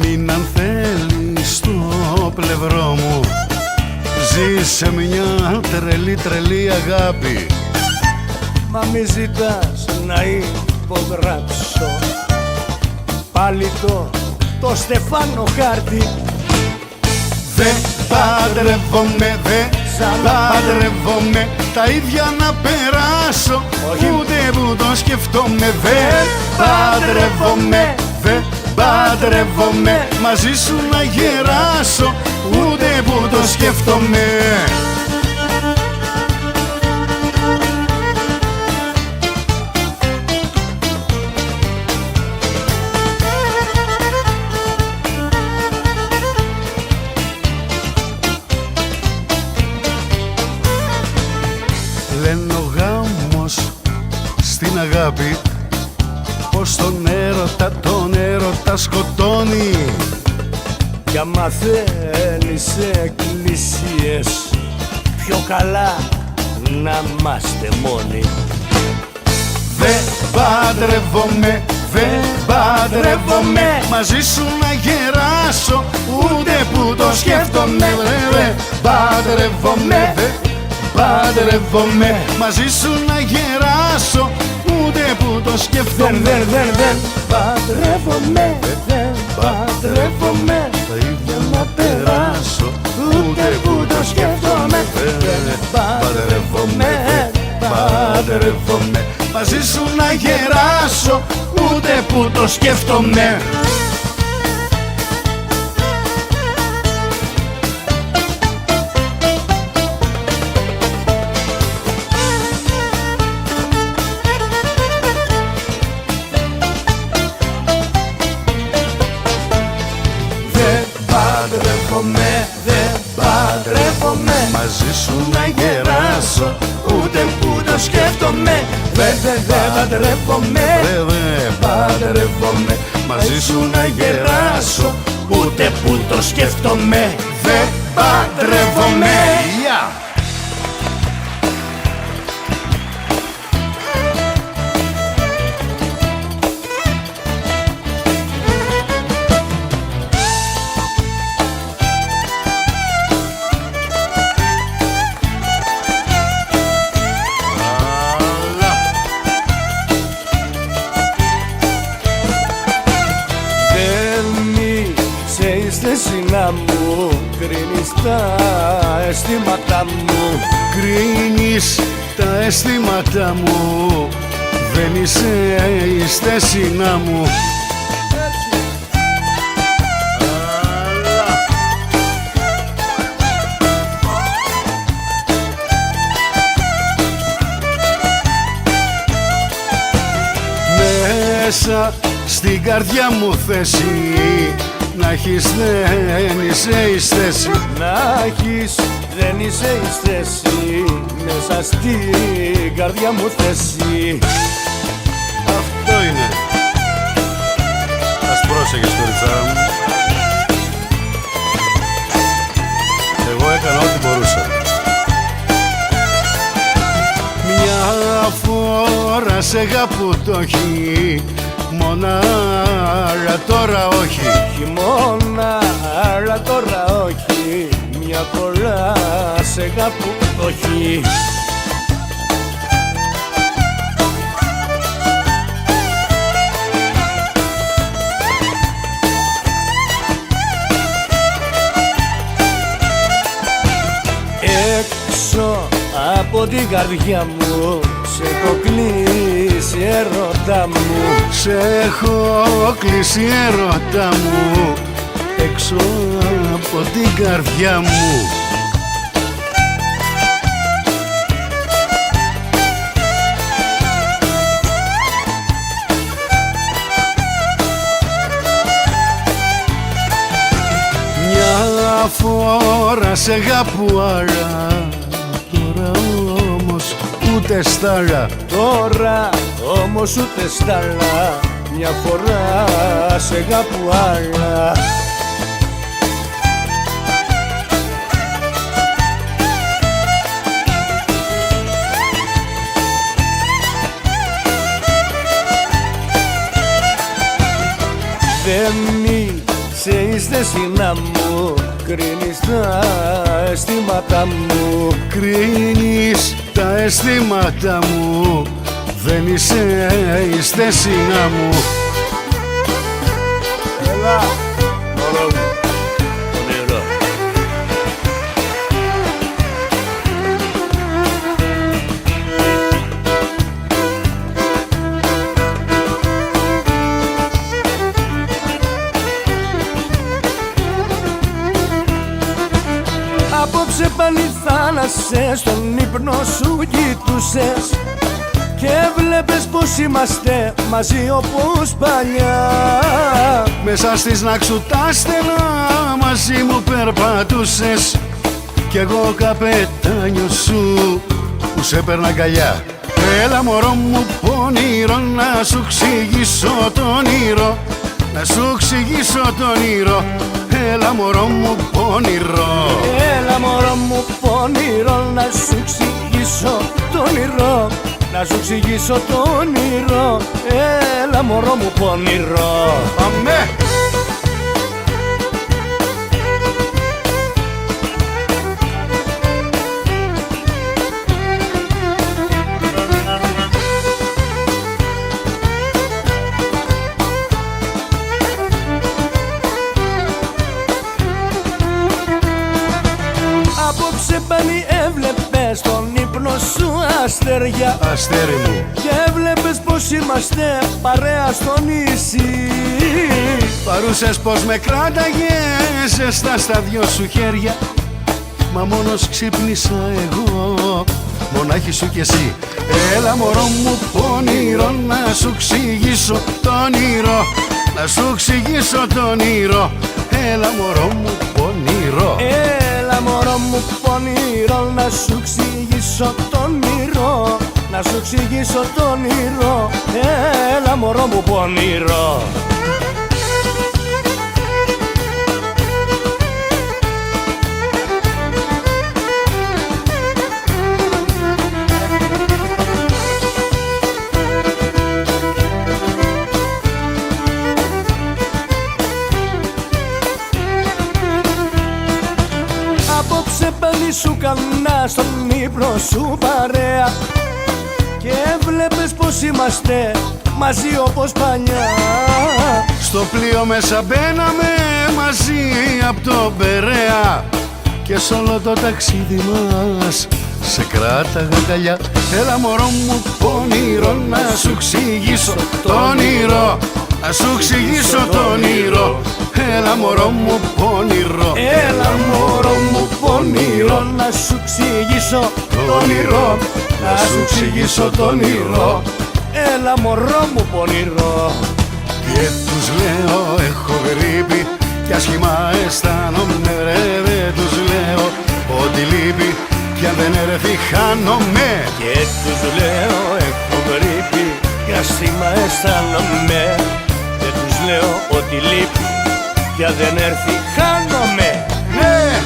Μην αν θέλεις στο πλευρό μου ζήσε μια τρελή αγάπη. Μα μη ζητάς να υπογράψω πάλι το Στεφάνο χάρτη. Δε παντρεύομαι, τα ίδια να περάσω, Όχι. ούτε που το σκεφτόμαι. Δε παντρεύομαι, μαζί σου να γεράσω, ούτε που το σκέφτομαι. Λένε ο γάμος στην αγάπη πως τον έρωτα σκοτώνει. Κι άμα θέλεις εκκλησίες, πιο καλά να είμαστε μόνοι. Δε παντρεύομαι, μαζί σου να γεράσω, ούτε που το σκέφτομαι. Δε παντρεύομαι, μαζί σου να γεράσω, ούτε που το σκέφτομαι. Δεν παντρεύομαι, τα ίδια να περάσω, ούτε που το σκέφτομαι. Παντρεύομαι, μαζί σου να γεράσω, ούτε που το σκέφτομαι. Δεν παντρεύομαι, μαζί σου να γεράσω, ούτε που το σκέφτομαι. Δεν παντρεύομαι, μαζί σου να γεράσω, ούτε που το σκέφτομαι. Δεν παντρεύομαι. Να μου κρίνεις τα αισθήματα μου. Κρίνεις τα αισθήματα μου, δεν είσαι εις θέση να μου. Μέσα στην καρδιά μου θέση να έχεις, δεν είσαι εις θέση. Να έχεις, δεν είσαι εις θέση, μέσα στην καρδιά μου θέση. Αυτό είναι. Ας πρόσεχες κοριτσάρα μου. Εγώ έκανα ό,τι μπορούσα. Μια φορά σε αγαπώ το έχει, μονάρα το τώρα όχι. Χειμώνα, αλλά τώρα όχι. Μια φορά σε κάπου όχι. Έξω από την καρδιά μου σε έχω κλείσει έρωτα μου. Σε έχω κλείσει έρωτα μου έξω από την καρδιά μου. Μια φορά σε αγαπούαρα, τώρα όμως ούτε στάλα. Τώρα όμως ούτε στάλα, μια φορά σε αγαπούαρα. Δεν είσαι εις δεσίνα μου, κρίνεις τα αισθήματα μου. Κρίνεις τα αισθήματα μου, δεν είσαι εις δεσίνα μου. Έλα, μωρό μου, όνειρο. Απόψε πάλι θάλασσες, στον ύπνο σου κοιτούσες και βλέπεις πως είμαστε μαζί όπως παλιά. Μέσα στις νάξου τα στενά μαζί μου περπατούσες κι εγώ καπετάνιο σου που σε παίρνα αγκαλιά. Έλα μωρό μου πονηρό να σου εξηγήσω το όνειρο, να σου εξηγήσω το όνειρο. Έλα μωρό μου πονηρό. Έλα μωρό μου πονηρό να σου εξηγήσω το όνειρο, να σου εξηγήσω το όνειρο. Έλα μωρό μου πονηρό. Πάμε! Απόψε πάλι έβλεπες στον ύπνο σου αστέρια, Αστέρι μου, και έβλεπες πως είμαστε παρέα στο νησί. παρούσες πως με κράταγες ζεστά στα δυο σου χέρια, μα μόνος ξύπνησα εγώ, μονάχη σου κι εσύ. Έλα μωρό μου πονηρό να σου εξηγήσω το όνειρο, να σου εξηγήσω το όνειρο. Έλα μωρό μου πονηρό. Έλα μωρό μου πονηρό να σου εξηγήσω το όνειρο, να σου εξηγήσω το όνειρο. Έλα μωρό μου πονηρό. Απόψε πάλι σου κανά στον ύπνο σου παρέα και έβλεπες πως είμαστε μαζί όπως παλιά. Στο πλοίο μέσα μπαίναμε μαζί απ' το Περαία και σ' όλο το ταξίδι μας σε κράταγα αγκαλιά. Έλα μωρό μου πονηρό να σου εξηγήσω το όνειρο, να σου εξηγήσω το όνειρο. Έλα μωρό μου πονηρό. Έλα μωρό μου πονηρό να σου εξηγήσω το όνειρο, να σου εξηγήσω το όνειρο. Έλα μωρό μου πονηρό. Και τους λέω έχω γρήπη κι άσχημα αισθάνομαι ρε. Δεν τους λέω ότι λείπει κι αν δεν έρθει χάνομαι. Και τους λέω έχω γρήπη κι άσχημα αισθάνομαι. Και τους λέω ότι λείπει κι αν δεν έρθει χάνομαι. Ναι!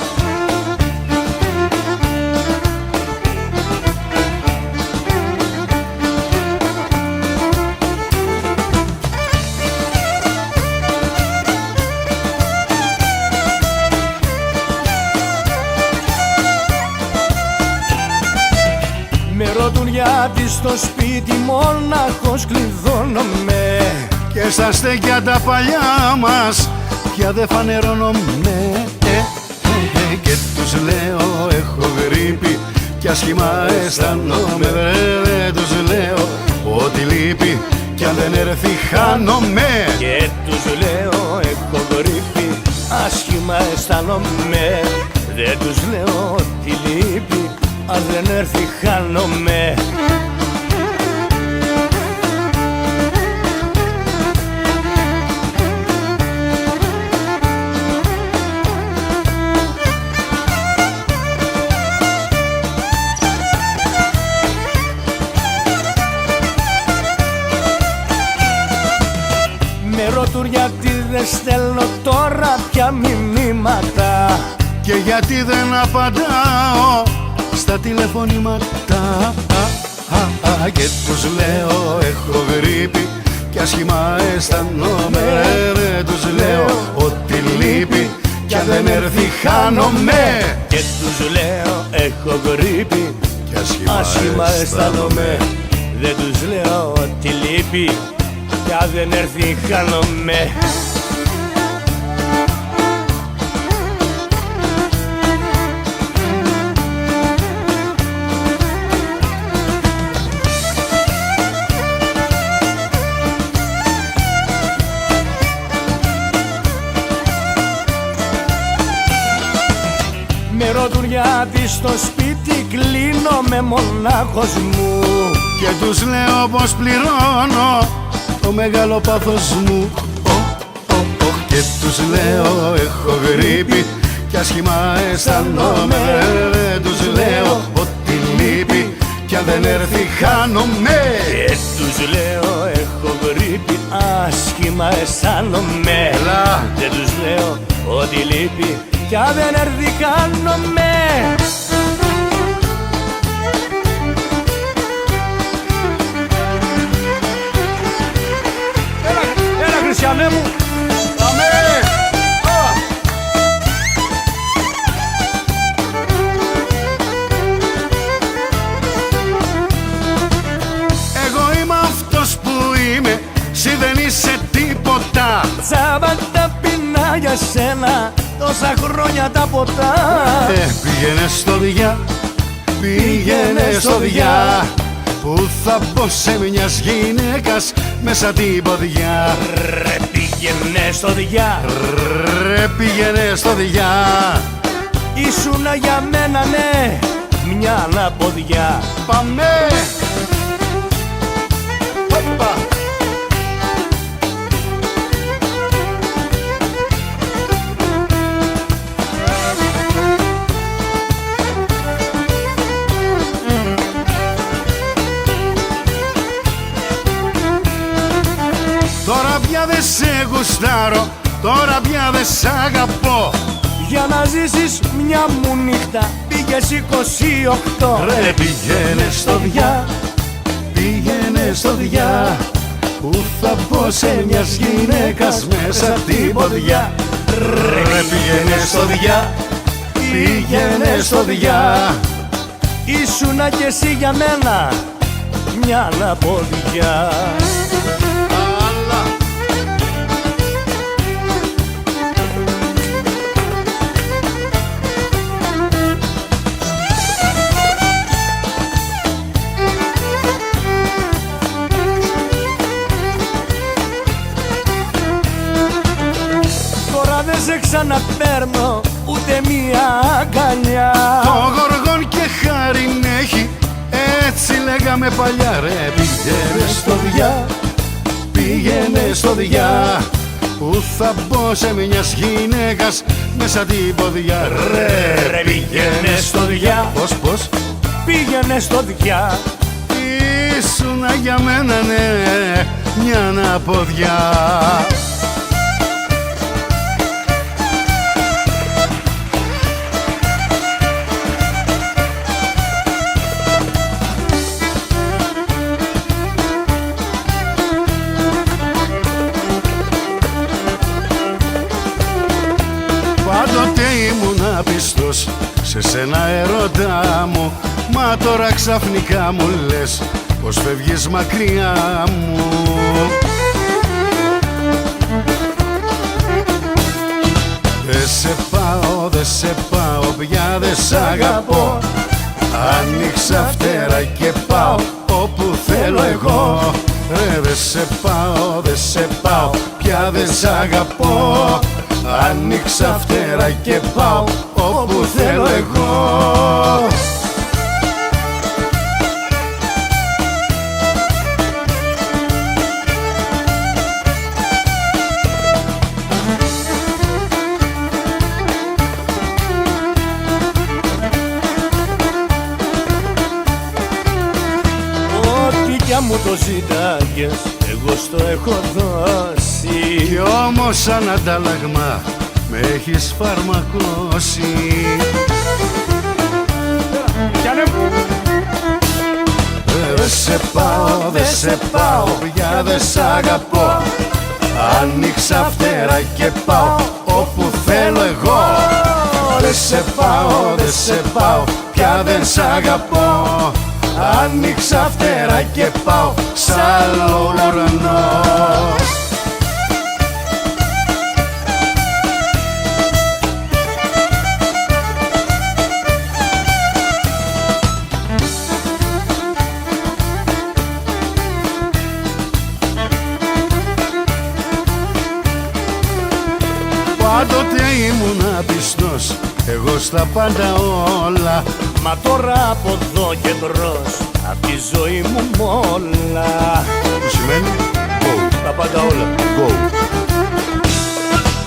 στο σπίτι μόναχος κλειδώνομαι. Και στα στέκια τα παλιά μας πια δεν φανερώνομαι. Και τους λέω έχω γρίπη κι άσχημα αισθάνομαι. Δεν τους λέω ότι λείπει κι αν δεν έρθει χάνομαι. Και τους λέω έχω γρίπη, άσχημα αισθάνομαι. Δεν τους λέω ότι λείπει, αν δεν έρθει χάνομαι. Με ρωτούν γιατί δεν στέλνω τώρα πια μηνύματα και γιατί δεν απαντάω στα τηλεφωνήματα. Και τους λέω έχω γρίπη κι άσχημα αισθανόμαι. Δεν τους λέω ότι λείπει κι αν δεν έρθει χάνομαι. Και τους λέω έχω γρίπη κι άσχημα αισθάνομαι. Δεν τους λέω ότι λείπει κι αν δεν έρθει χάνομαι. Με ρωτούν γιατί στο σπίτι κλείνομαι μονάχος μου και τους λέω πως πληρώνω το μεγάλο πάθος μου. Και τους λέω έχω γρίπη κι άσχημα αισθανόμαι. Δεν τους λέω ότι λείπει κι αν δεν έρθει χάνομαι. Και τους λέω έχω γρίπη, άσχημα αισθάνομαι. Δεν τους λέω ότι λείπει κι αν δεν έρθει χάνομαι. Έλα Χριστιανέ μου. Εγώ είμαι αυτός που είμαι, εσύ δεν είσαι τίποτα. Τσάμπα τα πεινά για σένα τόσα χρόνια τα ποτά. Πήγαινε στο διά, πήγαινε στο διά, που θα πω σε μιας γυναίκας μέσα την ποδιά. Ρε πήγαινε στο διά, ρε πήγαινε στο διά. Ήσουνα για μένα ναι, μια αναποδιά. Πάμε! Οπα! Τώρα πια δεν σε γουστάρω, τώρα πια δεν σ' αγαπώ. Για να ζήσεις μια μου νύχτα πήγες 28. Ρε πήγαινε στο διά, πήγαινε στο διά, που θα πω σε μιας γυναίκας μέσα την ποδιά. Ρε πήγαινε στο διά, πήγαινε στο διά. Ήσουνα κι εσύ για μένα μια αναποδιά. Τώρα δεν σε ξαναπαίρνω ούτε μία αγκαλιά. Το γοργόν και χάριν έχει, έτσι λέγαμε παλιά. Ρε πήγαινε στο διά, πήγαινε στο διά, που θα μπω σε μιας γυναίκας μέσα την ποδιά. Ρε πήγαινε στο διά, πώς πήγαινε στο διά. Ήσουνα για μένα ναι, μια αναποδιά. Πάντοτε ήμουνα πιστός σε σένα ερώτα μου, μα τώρα ξαφνικά μου λες πως φεύγεις μακριά μου. Δε σε πάω, δε σε πάω, πια δε σ' αγαπώ. Άνοιξα φτερά και πάω όπου θέλω εγώ. Δε σε πάω, δε σε πάω, πια δε σ' αγαπώ. Άνοιξα φτερά και πάω όπου θέλω εγώ. Μου το ζητάγες, εγώ στο έχω δώσει. Κι όμως σαν αντάλλαγμα με έχεις φαρμακώσει. Δε σε πάω, δε σε πάω, πια δε σ' αγαπώ. Άνοιξα φτερά και πάω όπου θέλω εγώ. Δε σε πάω, δε σε πάω, πια δεν σ' αγαπώ. Άνοιξα φτερά και πάω σ' άλλο ουρανό. Πάντοτε ήμουνα πιστός, εγώ στα πάντα όλα. Μα τώρα από εδώ και μπρος, απ' τη ζωή μου μόλα. Που σημαίνει go, Τα πάντα όλα. go.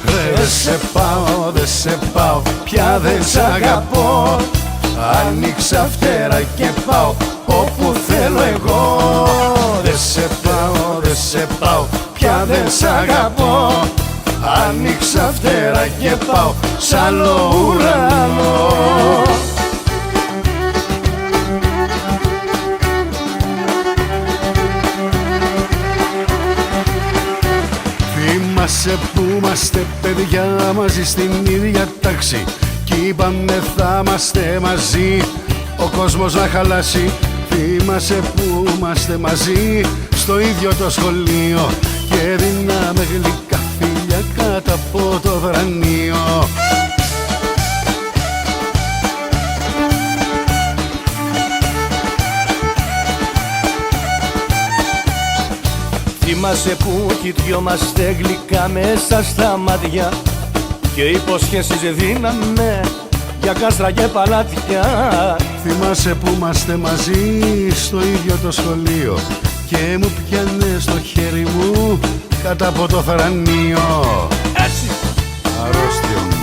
Δε σε πάω, δε σε πάω, πια δεν σ' αγαπώ. Άνοιξα φτερά και πάω όπου θέλω εγώ. Δε σε πάω, δε σε πάω, πια δεν σ' αγαπώ. Άνοιξα φτερά και πάω σ' άλλο ουρανό. Θυμάσαι που είμαστε παιδιά μαζί στην ίδια τάξη κι είπαμε θα είμαστε μαζί, ο κόσμος να χαλάσει. Θυμάσαι που είμαστε μαζί στο ίδιο το σχολείο και δίναμε γλυκά φιλιά κάτω από το δρανείο. Θυμάσαι που κι δυο είμαστε γλυκά μέσα στα μάτια και υποσχέσεις δίναμε για κάστρα και παλάτια. Θυμάσαι που είμαστε μαζί στο ίδιο το σχολείο και μου πιάνες το χέρι μου κάτω από το θρανείο. Έτσι! Αρρώστιο μου.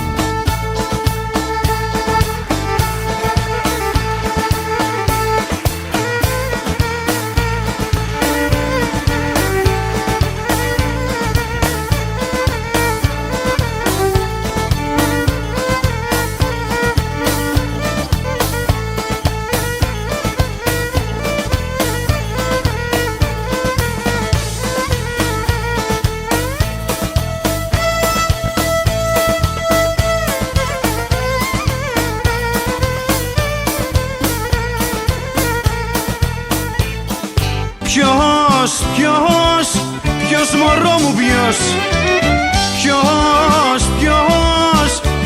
Ποιος μωρό μου ποιος?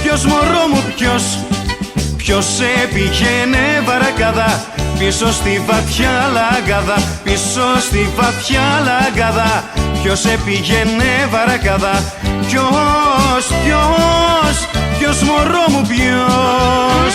Ποιος μωρό μου ποιος? Ποιος έπηγαινε βαρακάδα πίσω στη βαθιά λαγκάδα, πίσω στη βαθιά λαγκάδα? Ποιος έπηγαινε βαρακάδα? Ποιος μωρό μου ποιος?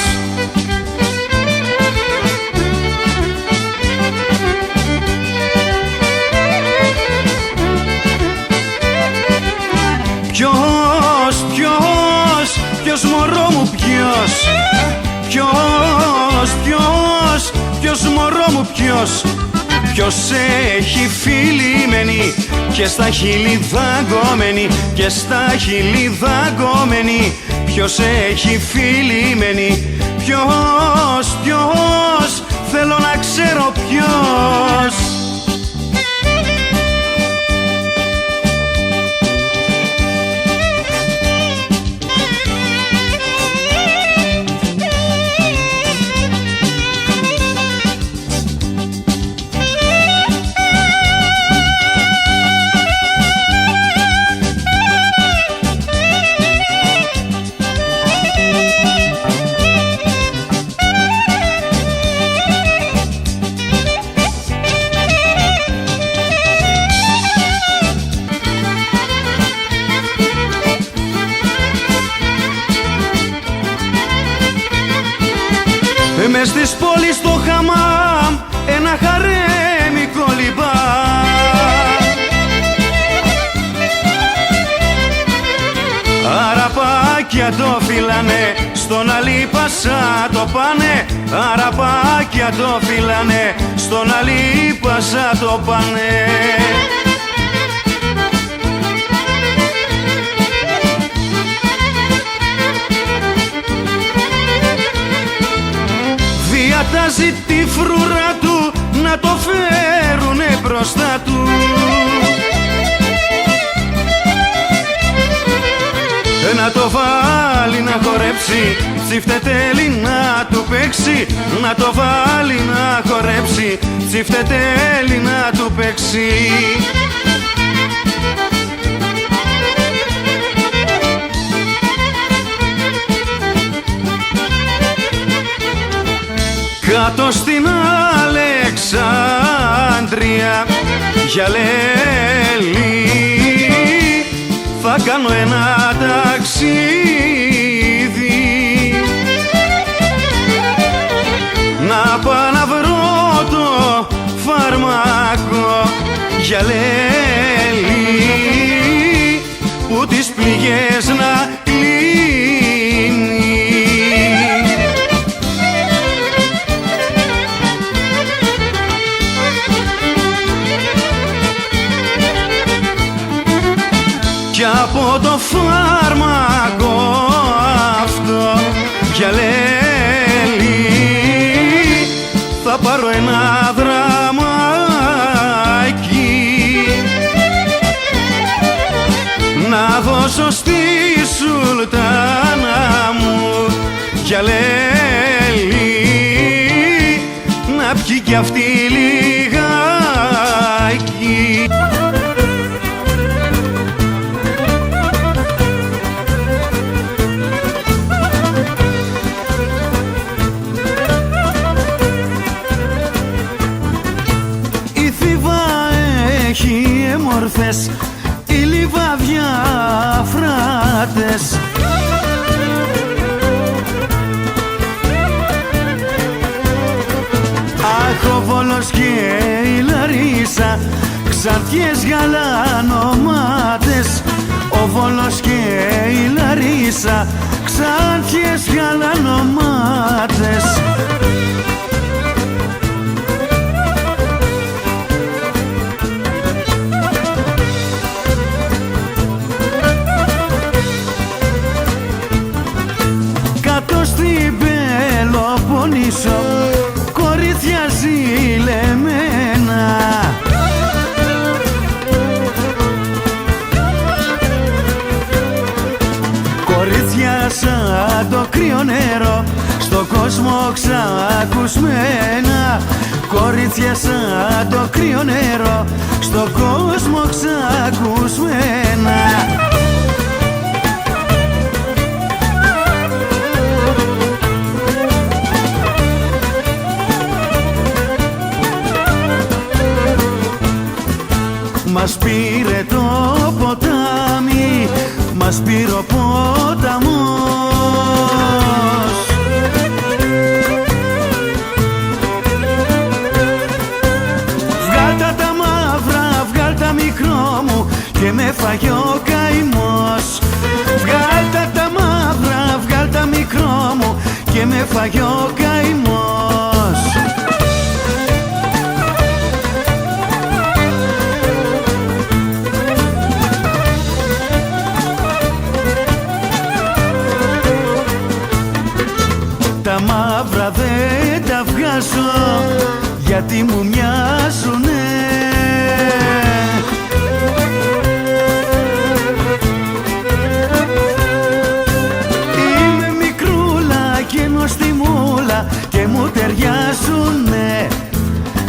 Ποιος μωρό μου ποιος? Ποιος μωρό μου ποιος? Ποιος έχει φιλημένη και στα χείλη δαγκωμένη, και στα χείλη δαγκωμένη? Ποιος έχει φιλημένη? Ποιος? Θέλω να ξέρω ποιος. μες της πόλης το χαμάμ ένα χαρέμι κολυμπά. Αραπάκια το φυλάνε, στον Αλίπασα το πάνε. Αραπάκια το φυλάνε, στον Αλίπασα το πάνε. Διατάζει τη φρουρά του να το φέρουνε μπροστά του. Να το βάλει να χορέψει, τσιφτετέλει να του παίξει. Να το βάλει να χορέψει, τσιφτετέλει να του παίξει. Κάτω στην Αλεξάνδρεια για λέλη θα κάνω ένα ταξίδι, να πάω να βρω το φάρμακο για λέλη που τις πληγές να κλείνει. Κι από το φάρμακο αυτό για λέλη θα πάρω ένα δραμάκι να δώσω στη σουλτάνα μου για λέλη να πιει κι αυτή λιγάκι. Έχει μορφές, η λιβάδια φράτες. Αχ, ο Βόλος και η Λαρίσα, Ξαντιές γαλανομάτες. Ο Βόλος και η Λαρίσα, Ξαντιές γαλανομάτες. Στην Πελοπόννησο κορίτσια ζηλεμένα, κορίτσια σαν το κρύο νερό στο κόσμο ξακουσμένα. Κορίτσια σαν το κρύο νερό στο κόσμο ξακουσμένα. Μας πήρε το ποτάμι, μας πήρε ο ποταμός. Βγάλ' τα μαύρα, βγάλ' τα μικρό μου και με φάγε ο καημός. Βγάλ' τα μαύρα, βγάλ' τα μικρό μου και με φάγε ο καημός. Τα μαύρα δεν τα βγάζω γιατί μου μοιάζουνε. Είμαι μικρούλα και νοστιμούλα και μου ταιριάζουνε.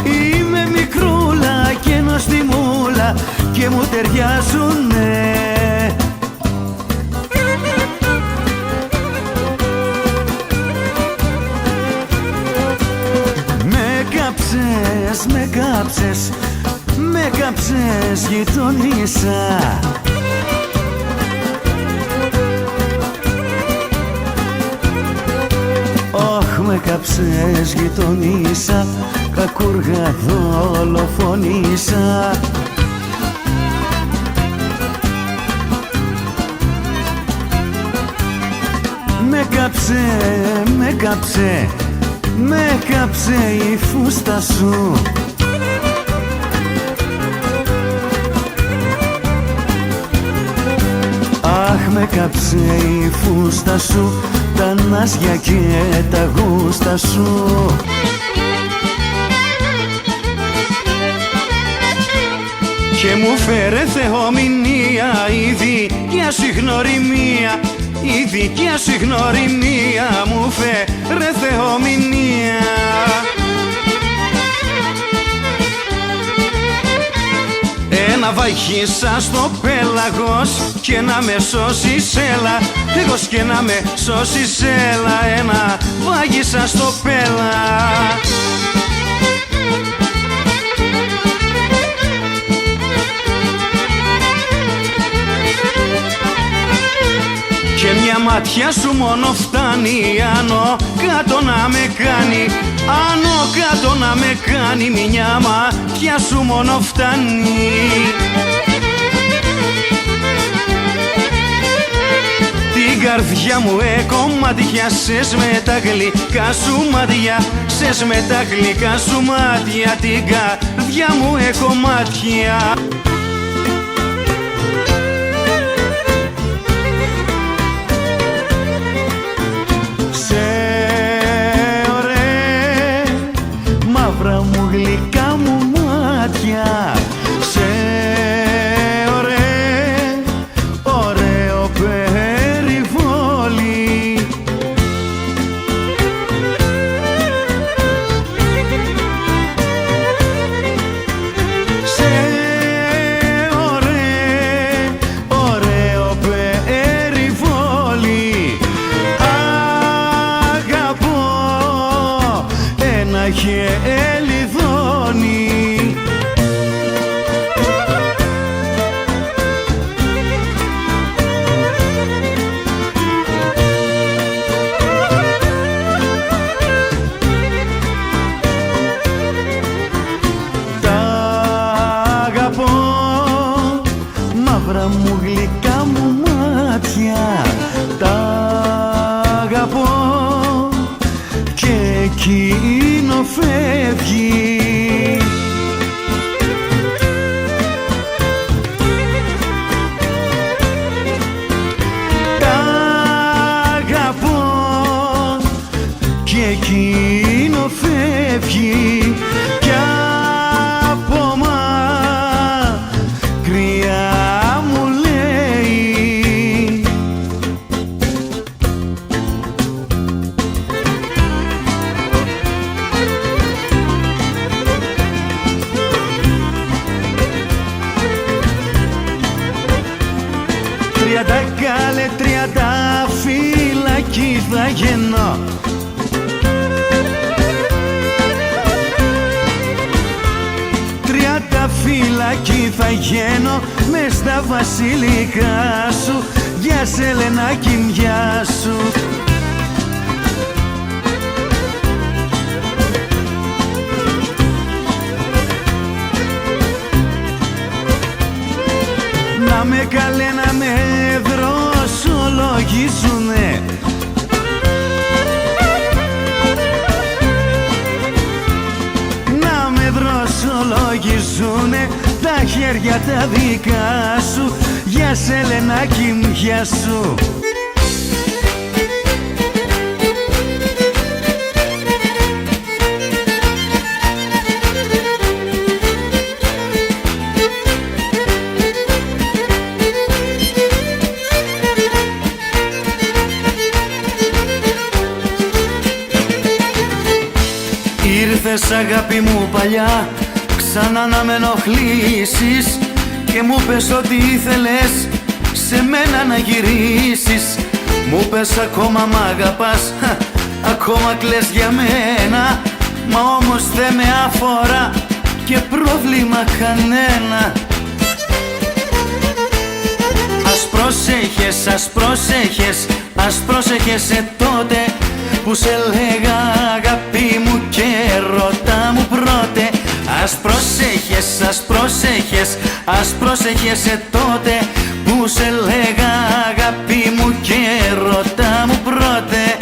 Είμαι μικρούλα και νοστιμούλα και μου ταιριάζουνε. Με κάψες, με κάψες γειτονίσσα. Όχ, με κάψες. κάψες γειτονίσα, κακούργα δολοφονίσα. Με κάψε, με κάψε, με κάψε η φούστα σου. Αχ, με κάψε η φούστα σου, τα νάσια και τα γούστα σου. Και μου φέρε θεομηνία η δικιά σου γνωριμία, η δικιά σου γνωριμία μου φέρε θεομηνία. Ένα βαγίσα στο πέλαγος και να με σώσεις έλα, εγώ και να με σώσεις έλα, ένα βαγίσα στο πέλα. Και μια μάτια σου μόνο φτάνει, άνω κάτω να με κάνει, άνω κάτω να με κάνει, μια μάτια σου μόνο φτάνει. Την καρδιά μου κομμάτιασες με τα γλυκά σου μάτια, σες με τα γλυκά σου μάτια, την καρδιά μου κομμάτια. Μαύρα μου γλυκά μου μάτια, σε ωραίο περιβόλι. Σε ωραίο περιβόλι. Αγαπώ ένα χελιδόνι. Τα αγαπώ, μαύρα μου γλυκά μου μάτια, τα αγαπώ και εκείνο φεύγει. Τα αγαπώ και εκείνο φεύγει κι από μακριά μου λέει. Τριάντα καλέ, 30 φυλακή θα γεννώ. Τα φυλακή θα γίνω μες στα βασιλικά σου, για σελενάκι μιά σου. Να με καλέ, να με δροσολογίζουνε, δροσολογίζουνε τα χέρια τα δικά σου, για σελενάκι μιά σου. Ήρθες αγάπη μου παλιά, ξανά να με ενοχλήσεις και μου πες ότι ήθελες σε μένα να γυρίσεις. Μου πες ακόμα μ' αγαπάς, ακόμα κλαις για μένα, μα όμως δεν με αφορά και πρόβλημα κανένα. Ας προσέχες, ας προσέχες, ας πρόσεχεσαι τότε που σε λέγα αγάπη μου και ρωτά μου πρώτε. Ας πρόσεχες, ας πρόσεχες, ας πρόσεχεσαι τότε που σε λέγα αγάπη μου και ρωτά μου πρώτε.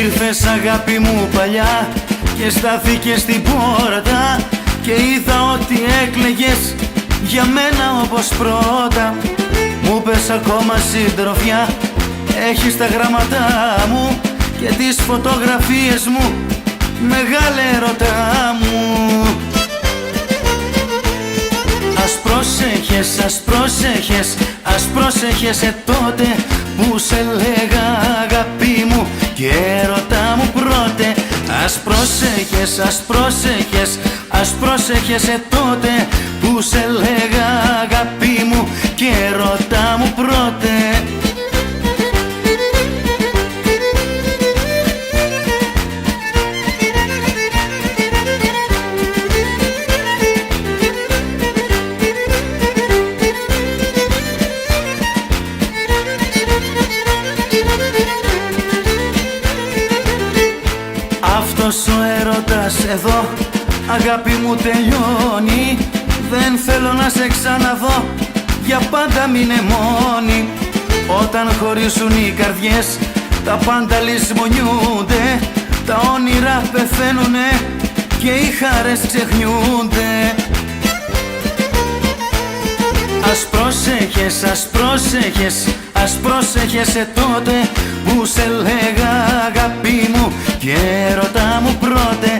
Ήρθες αγάπη μου παλιά και στάθηκες στην πόρτα και είδα ότι έκλαιγες για μένα όπως πρώτα. Μου πες ακόμα συντροφιά έχεις τα γράμματά μου και τις φωτογραφίες μου, μεγάλε ερωτά μου. Ας πρόσεχες, ας πρόσεχες, ας πρόσεχεσαι τότε που σε λέγα αγάπη μου και ρωτά μου πρώτε. Ας πρόσεχες, ας πρόσεχες, ας πρόσεχεσαι τότε που σε λέγα αγάπη μου και ρωτά μου πρώτε. Αυτός ο έρωτας εδώ αγάπη μου τελειώνει. Δεν θέλω να σε ξαναδώ, για πάντα μείνε μόνη. Όταν χωρίσουν οι καρδιές τα πάντα λησμονιούνται, τα όνειρα πεθαίνουνε και οι χαρές ξεχνιούνται. Ας πρόσεχες, ας πρόσεχες, ας πρόσεχεσαι τότε που σε λέγα αγάπη μου και ρωτά μου πρώτε.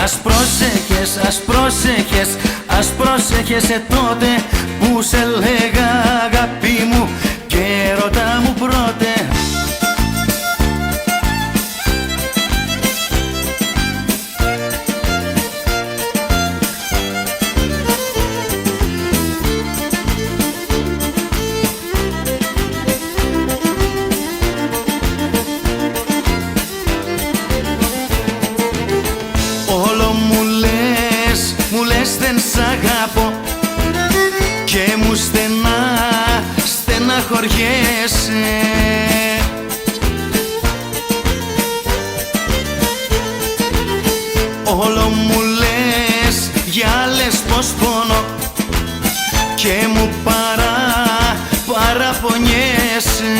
Ας πρόσεχες, ας πρόσεχες, ας πρόσεχεσαι τότε που σε λέγα αγάπη μου και ρωτά μου πρώτε. Μου λες δεν σ' αγαπώ και μου στεναχωριέσαι. Όλο μου λες για άλλες πως πονώ και μου παραπονιέσαι.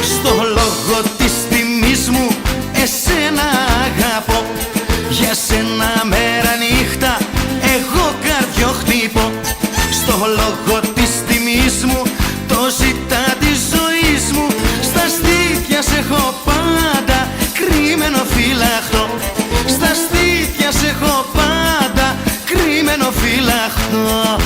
Στο λόγο της τιμής μου εσένα αγαπώ, για σένα μέρα νύχτα εγώ καρδιό χτύπω. Στο λόγο της τιμής μου, το ζητά της ζωής μου, στα στήθια σε έχω πάντα κρυμμένο φυλαχτό. Στα στήθια σε έχω πάντα κρυμμένο φυλαχτό.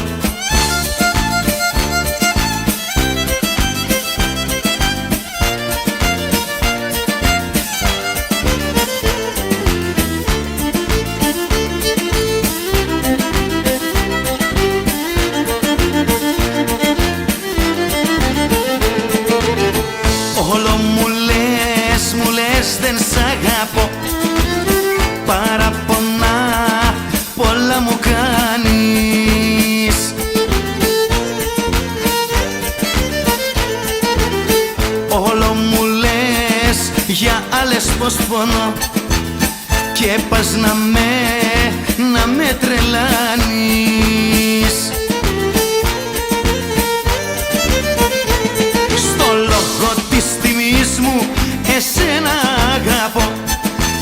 Όλο μου λες δεν σ' αγαπώ, παραπονά πολλά μου κάνεις. Όλο μου λες για άλλες πως πονώ και πας να με τρελάνεις. Στο λόγο της τιμής μου εσένα αγαπώ,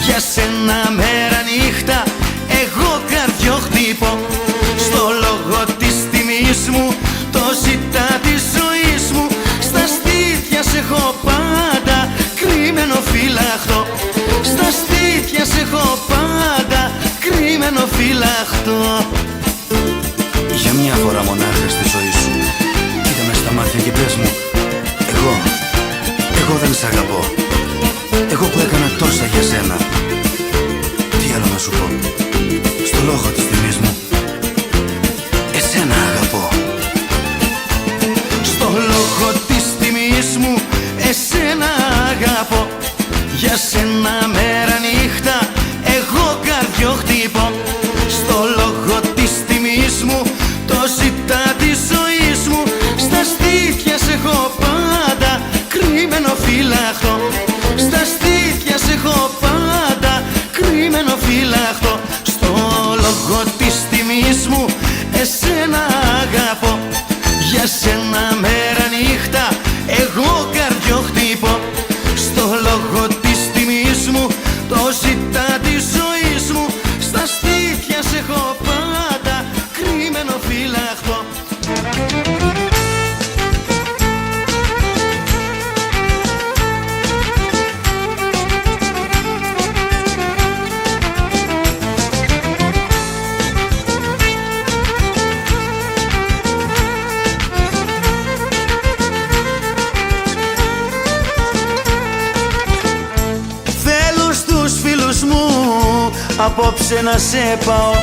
για σένα μέρα νύχτα εγώ καρδιό χτύπω. Στο λόγο της τιμής μου, το ζητά της ζωής μου, στα στήθια σε έχω πάντα κρυμμένο φυλαχτό. Στα στήθια σε έχω πάντα κρυμμένο φυλαχτό. Για μια φορά μονάχα στη ζωή σου κοίτα με στα μάτια και πες μου, εγώ δεν σ' αγαπώ. Εγώ που έκανα τόσα για σένα, τι άλλο να σου πω. Στο λόγο της τιμής μου εσένα αγαπώ. Στο λόγο της τιμής μου εσένα αγαπώ. Για σένα μέρα νύχτα εγώ καρδιό χτυπώ. Στο λόγο της τιμής μου το ζητά της ζωής μου. Στα στήθια σε έχω πάντα κρυμμένο φυλαχτό. Στα στήθια σε έχω πάντα κρυμμένο φυλαχτό. Στο λόγο της τιμής μου εσένα αγαπώ. Για σένα μέρα νύχτα εγώ καρδιό χτυπώ. Στο λόγο της τιμής μου το ζητά της ζωής μου. Στα στήθια σε έχω πάντα κρυμμένο φυλαχτό. Απόψε να σε πάω,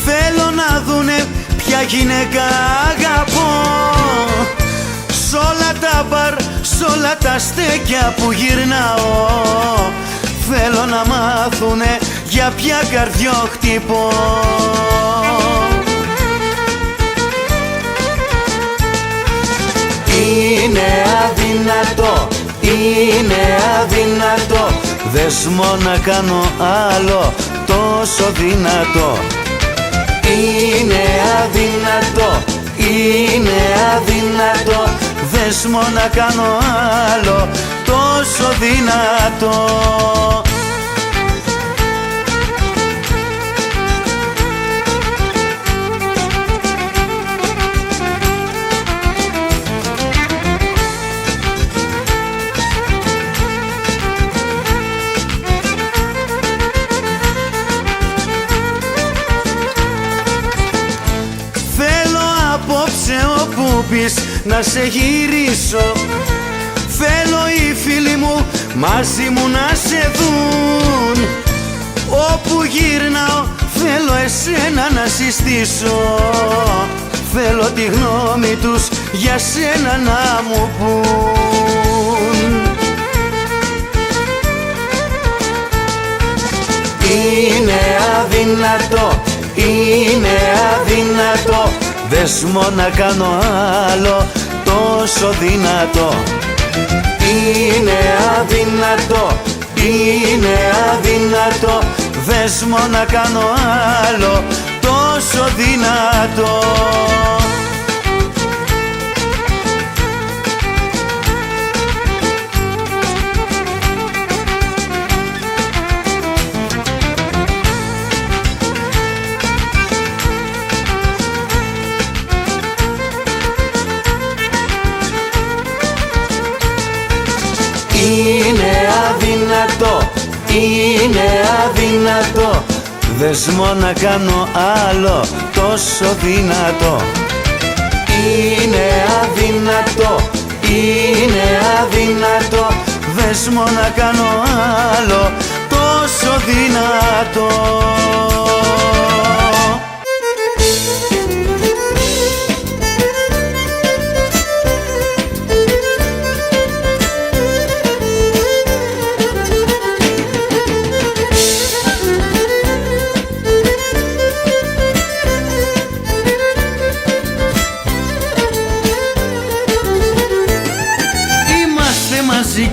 θέλω να δουνε ποια γυναίκα αγαπώ. Σ' όλα τα μπαρ, σ' όλα τα στέκια που γυρνάω, θέλω να μάθουνε για ποια καρδιό χτυπώ. Είναι αδύνατο, είναι αδύνατο, δεσμό να κάνω άλλο τόσο δυνατό. Είναι αδύνατο, είναι αδύνατο, δεσμό να κάνω άλλο τόσο δυνατό. Όπου πεις να σε γυρίσω, θέλω οι φίλοι μου μαζί μου να σε δουν. Όπου γυρνάω θέλω εσένα να συστήσω, θέλω τη γνώμη τους για σένα να μου πουν. Είναι αδύνατο, είναι αδύνατο, δεσμό να κάνω άλλο τόσο δυνατό. Είναι αδύνατο, είναι αδύνατο, δεσμό να κάνω άλλο τόσο δυνατό. Είναι αδύνατο, είναι αδύνατο, δεσμό να κάνω άλλο τόσο δυνατό. Είναι αδύνατο, είναι αδύνατο, δεσμό να κάνω άλλο τόσο δυνατό.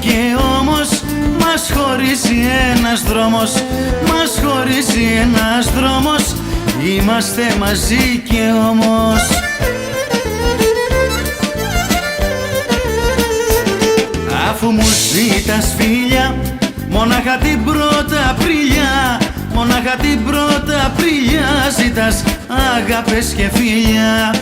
Και όμως μας χωρίζει ένας δρόμος, μας χωρίζει ένας δρόμος. Είμαστε μαζί και όμως αφού μου ζήτας φίλια, μόναχα την πρώτα Απριλιά, μόναχα την πρώτα Απριλιά ζητάς αγάπες και φίλια.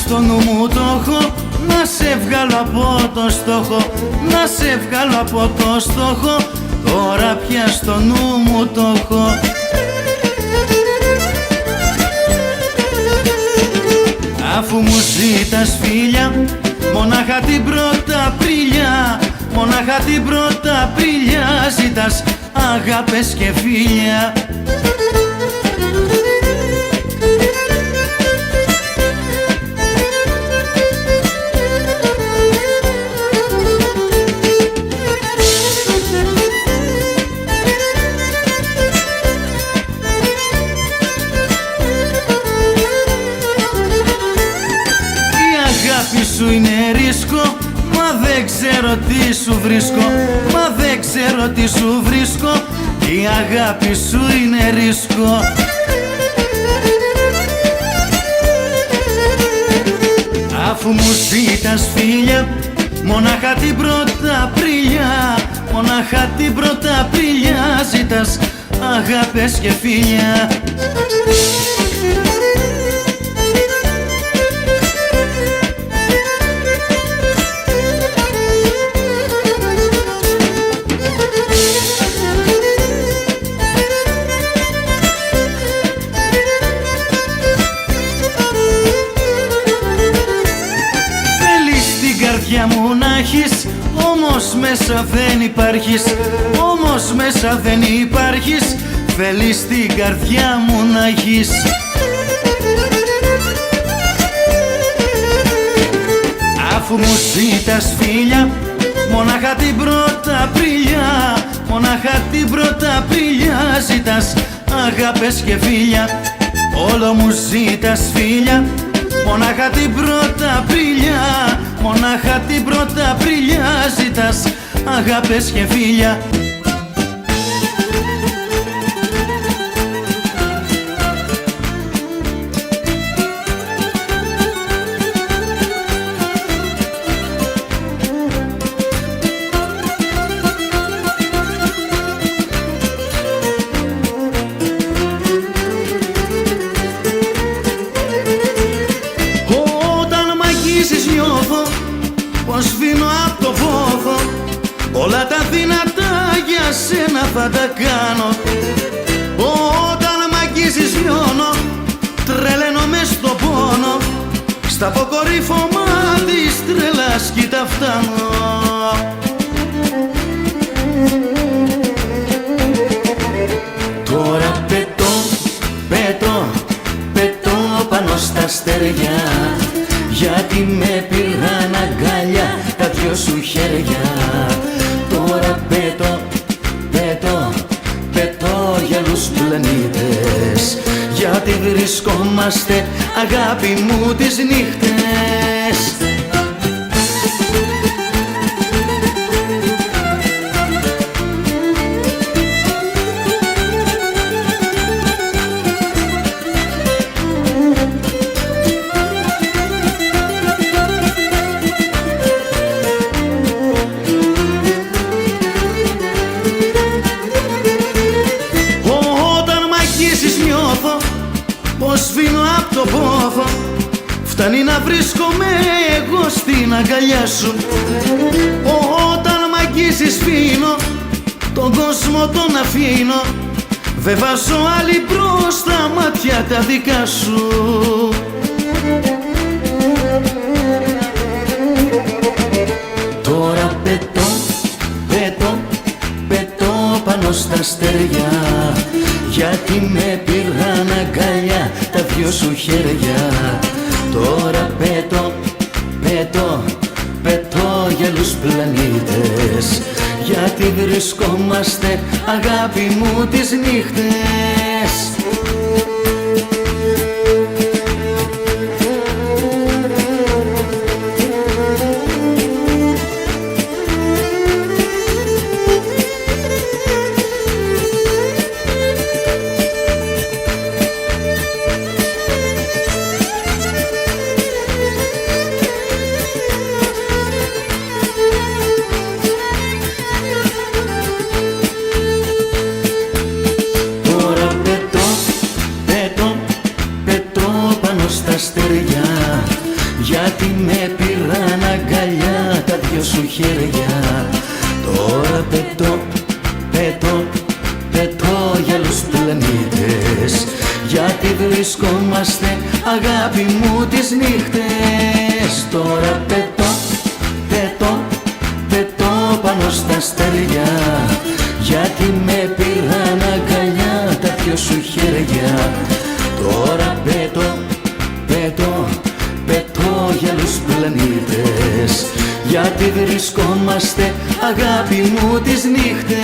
Στο νου μου το έχω, να σε βγάλω από το στόχο. έχω, να σε βγάλω από το στόχο, τώρα πια στο νου μου το έχω. Αφού μου ζήτας φίλια, μονάχα την πρώτα Απρίλια, μονάχα την πρώτα Απρίλια ζητάς αγάπες και φίλια. Σου είναι ρίσκο, μα δεν ξέρω τι σου βρίσκω, μα δεν ξέρω τι σου βρίσκω, η αγάπη σου είναι ρίσκο. Αφού μου ζήτας φίλια, μονάχα την πρώτα Απρίλια, μονάχα την πρώτα Απρίλια ζητάς αγάπες και φίλια. Μου να έχεις, όμως μέσα δεν υπάρχεις, όμως μέσα δεν υπάρχεις, θέλεις την καρδιά μου να έχεις. Αφού μου ζήτας φίλια, μονάχα την πρώτα Απρίλια, μονάχα την πρώτα Απρίλια ζητάς αγάπες και φίλια. Όλο μου ζήτας φίλια, μονάχα την πρώτα Απρίλια, μονάχα την πρώτα Απρίλια ζητάς αγάπες και φίλια. Νιώθω πως σβήνω απ' το φόβο, όλα τα δυνατά για σένα θα τα κάνω. Όταν μ' αγγίζεις λιώνω, τρελαίνω μες στο πόνο, στα αποκορύφωμα της τρελάς κι τα φτάνω. Τώρα πετώ, πετώ, πετώ πάνω στα στεριά, γιατί με πήραν αγκάλια τα δυο σου χέρια. Τώρα πετώ, πετώ, πετώ για άλλους πλανήτες, γιατί βρισκόμαστε αγάπη μου τις νύχτες. Πως σβήνω απ' το πόθο, φτάνει να βρίσκομαι εγώ στην αγκαλιά σου. Όταν μ' αγγίζεις σφήνω, τον κόσμο τον αφήνω, δεν βάζω άλλη μπρος στα μάτια τα δικά σου. Τώρα πετώ, πετώ, πετώ πάνω στα στεριά, γιατί με πήραν αγκαλιά τα δυο σου χέρια. Τώρα πετώ, πετώ, πετώ για άλλους πλανήτες, γιατί βρισκόμαστε αγάπη μου τις νύχτες. χέρια. Τώρα πετώ, πετώ, πετώ για άλλους πλανήτες, γιατί βρισκόμαστε αγάπη μου τις νύχτες. Τώρα πετώ, πετώ, πετώ πάνω στα αστέρια, γιατί με πήραν αγκαλιά τα δυο σου χέρια. Τώρα πετώ, πετώ, πετώ για άλλους πλανήτες, γιατί βρισκόμαστε αγάπη μου τις νύχτες.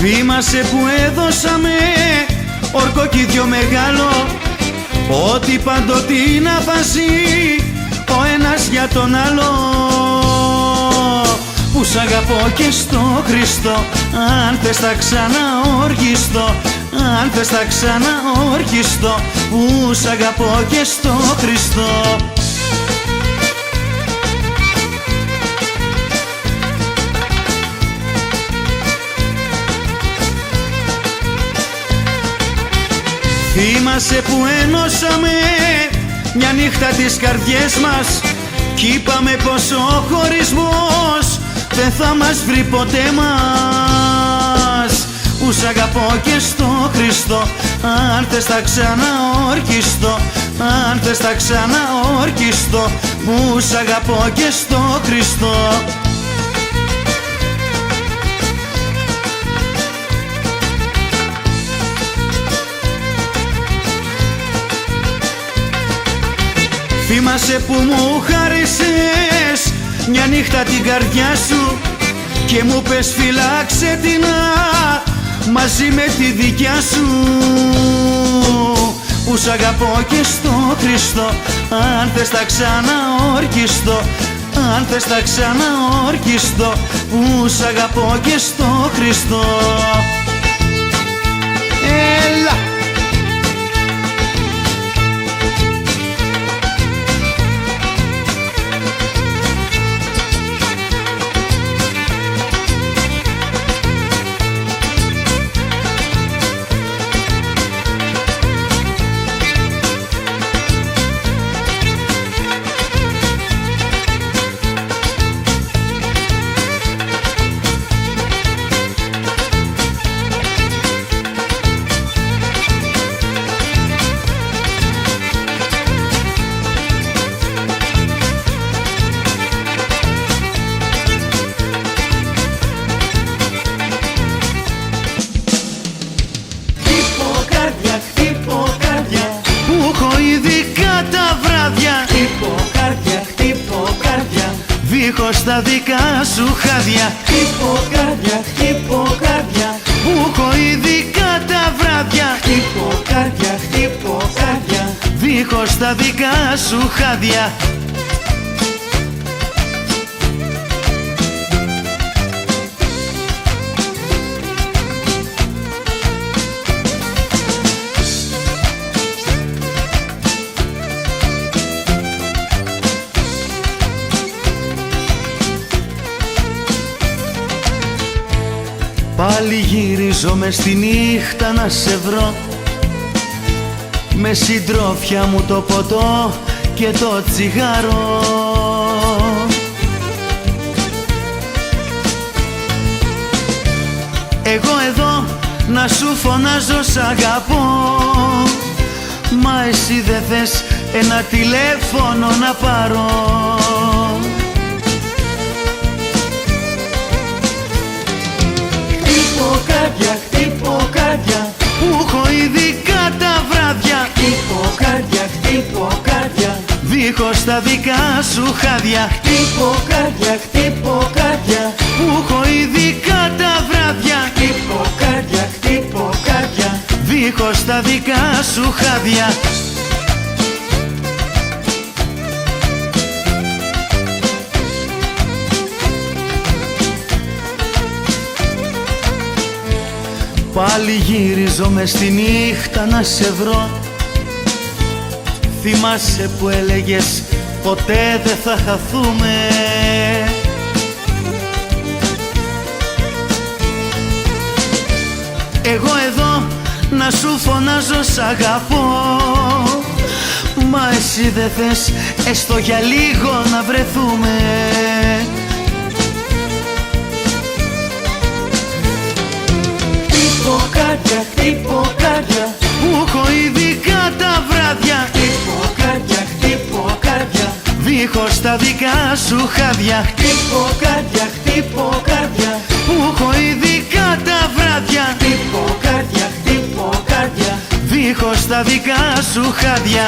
Θυμάσαι που έδωσαμε ορκοκίδιο μεγάλο, ότι πάντοτε είναι αφασί ο ένας για τον άλλο. Που σ' αγαπώ και στο Χριστό, αν θες θα ξαναοργιστώ, αν θες θα ξαναοργιστώ. Που σ' αγαπώ και στο Χριστό. Θυμάσαι που ενώσαμε μια νύχτα τις καρδιές μας, κι είπαμε πως ο χωρισμός δεν θα μας βρει ποτέ μας. Που σ' αγαπώ και στο Χριστό, αν θες θα ξαναορκιστώ, αν θες θα ξαναορκιστώ. Που σ' αγαπώ και στο Χριστό. Θυμάσαι που μου χάρισες μια νύχτα την καρδιά σου και μου πες φυλάξε την μαζί με τη δικιά σου. Που σ' αγαπώ και στο Χριστό, αν θες θα ξαναορκιστώ, αν θες θα ξαναορκιστώ. Που σ' αγαπώ και στο Χριστό. Έλα! Δίχως τα δικά σου χάδια. Χτύπω καρδιά, χτύπω καρδιά, που έχω ειδικά τα βράδια. χτύπω καρδιά, χτύπω καρδιά. Δίχως τα δικά σου χάδια. Πάλι γυρίζω μες στη νύχτα να σε βρω, με συντρόφια μου το ποτό και το τσιγάρο. Εγώ εδώ να σου φωνάζω σ' αγαπώ, μα εσύ δεν θες ένα τηλέφωνο να πάρω. Χτύπω καρδιά, χτύπω καρδιά, που έχω ειδικά τα βράδια. χτύπω καρδιά, χτύπω καρδιά. Δίχως τα δικά σου χάδια. Χτύπω καρδιά, χτύπω καρδιά, που έχω ειδικά τα βράδια. χτύπω καρδιά, χτύπω καρδιά. Δίχως τα δικά σου χάδια. Πάλι γύριζω μες στη νύχτα να σε βρω. Θυμάσαι που έλεγες ποτέ δεν θα χαθούμε. να σου φωνάζω σ' αγαπώ, μα εσύ δεν θες έστω για λίγο να βρεθούμε. Χτυποκάρδια, χτυποκάρδια, που έχω ειδικά τα βράδια. χτυποκάρδια, χτυποκάρδια, Δίχως τα δικά σου χάδια. χτυποκάρδια, χτυποκάρδια, Που έχω ειδικά τα βράδια. χτυποκάρδια, χτυποκάρδια, Δίχως τα δικά σου χάδια.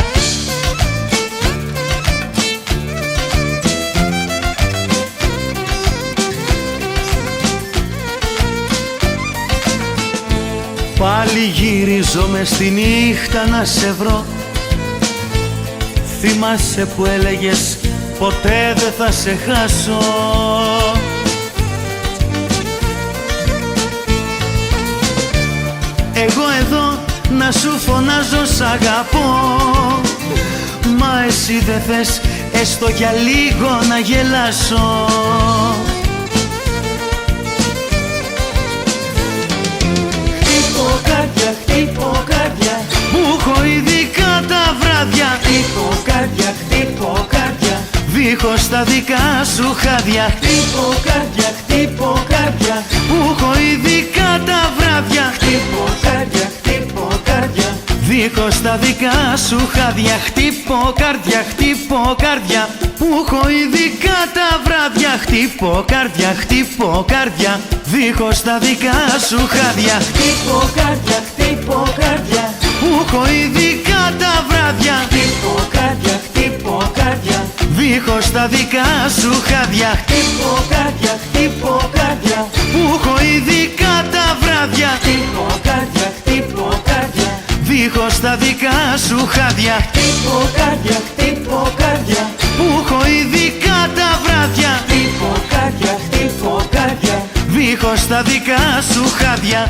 Πάλι γυρίζω μες στη νύχτα να σε βρω. Θυμάσαι που έλεγες ποτέ δεν θα σε χάσω. Εγώ εδώ να σου φωνάζω σ' αγαπώ, μα εσύ δεν θες έστω για λίγο να γελάσω. χτυποκάρδια, χτυποκάρδια, Που έχω ειδικά τα βράδια. χτυποκάρδια, χτυποκάρδια, Δίχως τα δικά σου χάδια. χτυποκάρδια, χτυποκάρδια, Που έχω ειδικά τα βράδια. χτυποκάρδια, χτυποκάρδια, Δίχως τα δικά σου χάδια. Χτύπω καρδιά, χτύπω καρδιά. Που έχω ειδικά τα βράδια. Χτύπω καρδιά, χτύπω καρδιά. Δίχως τα δικά σου χάδια. χτυποκάρδια, χτυποκάρδια, Που έχω ειδικά τα βράδια. χτυποκάρδια, χτυποκάρδια, Δίχως τα δικά σου χάδια. χτυποκάρδια, χτυποκάρδια, Που έχω ειδικά τα βράδια. χτυποκάρδια, χτυποκάρδια, Δίχως τα δικά σου χάδια. χτυποκάρδια, χτυποκάρδια, Που έχω ειδικά τα βράδια. χτυποκάρδια, χτυποκάρδια, Δίχως τα δικά σου χάδια.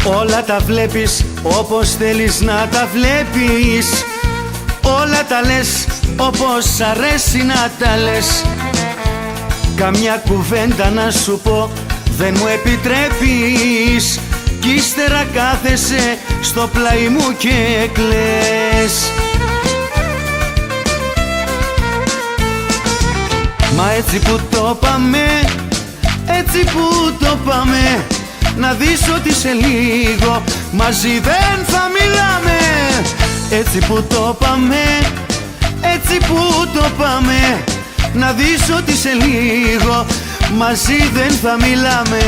Όλα τα βλέπεις όπως θέλεις να τα βλέπεις. Όλα τα λες όπως σ' αρέσει να τα λες. Καμιά κουβέντα να σου πω δεν μου επιτρέπεις. Κι ύστερα κάθεσαι στο πλάι μου και κλαις. Μα έτσι που το πάμε, έτσι που το πάμε, να δεις ότι σε λίγο μαζί δεν θα μιλάμε. Έτσι που το πάμε, έτσι που το πάμε, να δεις ότι σε λίγο μαζί δεν θα μιλάμε.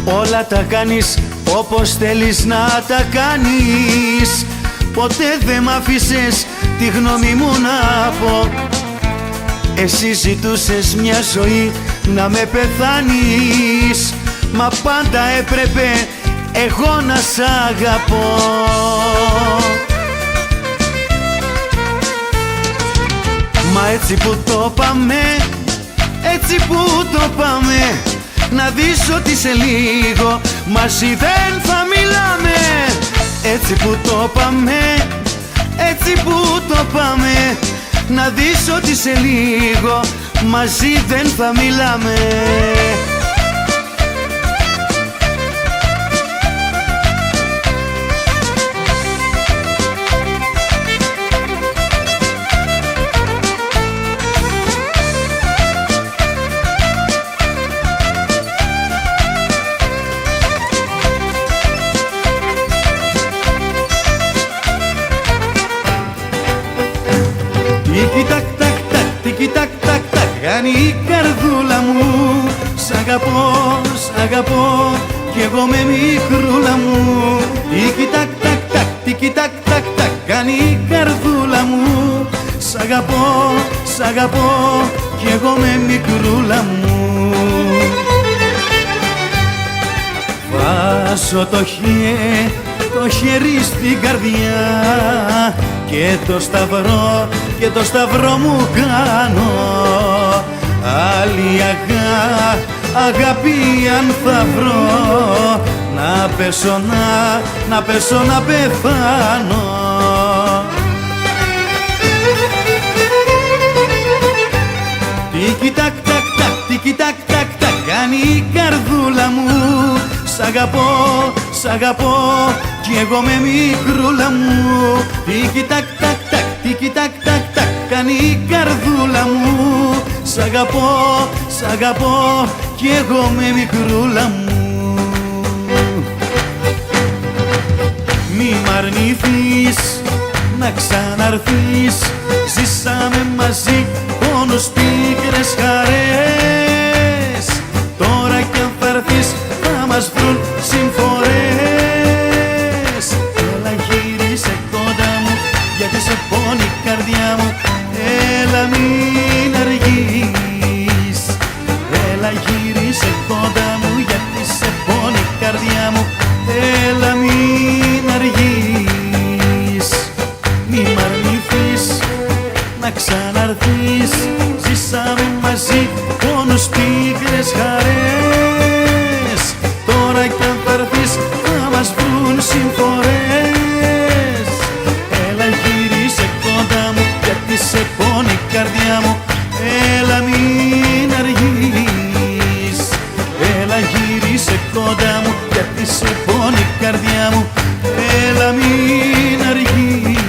Όλα τα κάνεις όπως θέλεις να τα κάνεις. Ποτέ δεν μ' άφησες τη γνώμη μου να πω. Εσύ ζητούσες μια ζωή να με πεθάνεις, μα πάντα έπρεπε εγώ να σ' αγαπώ. Μα έτσι που το πάμε, έτσι που το πάμε, να δεις ότι σε λίγο μαζί δεν θα μιλάμε. Έτσι που το πάμε, έτσι που το πάμε, να δεις ότι σε λίγο μαζί δεν θα μιλάμε. Τίκι τακ τακ τακ, τίκι τακ τακ τακ, κάνει η καρδούλα μου. Σ' αγαπώ κι εγώ με μικρούλα μου. Τίκι τακ τακ τακ, τίκι τακ τακ τακ, κάνει η καρδούλα μου. Σ' αγαπώ κι εγώ με μικρούλα μου. Βάζω το χέρι στην καρδιά και το σταυρό μου κάνω. Άλλη αγάπη αν θα βρω, να πέσω να πεθάνω. Τίκι τακ τακ τακ, τίκι τακ τακ τακ, κάνει η καρδούλα μου. Σ' αγαπώ κι εγώ με μικρούλα μου. Τίκι τακ τακ τακ, τίκι τακ τακ τακ, κάνει η καρδούλα μου. Σ' αγαπώ κι εγώ με μικρούλα μου. Μη μ' αρνηθείς να ξαναρθείς, ζήσαμε μαζί πόνους, πίκρες, χαρές. Τώρα κι αν θα έρθεις θα μας βρουν συμφορές. Έλα γύρισε κοντά μου γιατί σε πόνει η καρδιά μου. Έλα μην αργείς, έλα γύρισε κοντά μου γιατί σε πόνει η καρδιά μου. Έλα μην αργείς, μη μ' αρνηθείς να ξαναρθείς, ζήσαμε μαζί πόνους, πίκρες, χαρές. Τώρα κι αν θα έρθεις θα μας βρουν συμφορές. Έλα γύρισε κοντά μου γιατί σε πόνει η καρδιά μου. Έλα μην αργείς, έλα γύρισε κοντά μου γιατί σε πόνει η καρδιά μου. Έλα μην αργείς.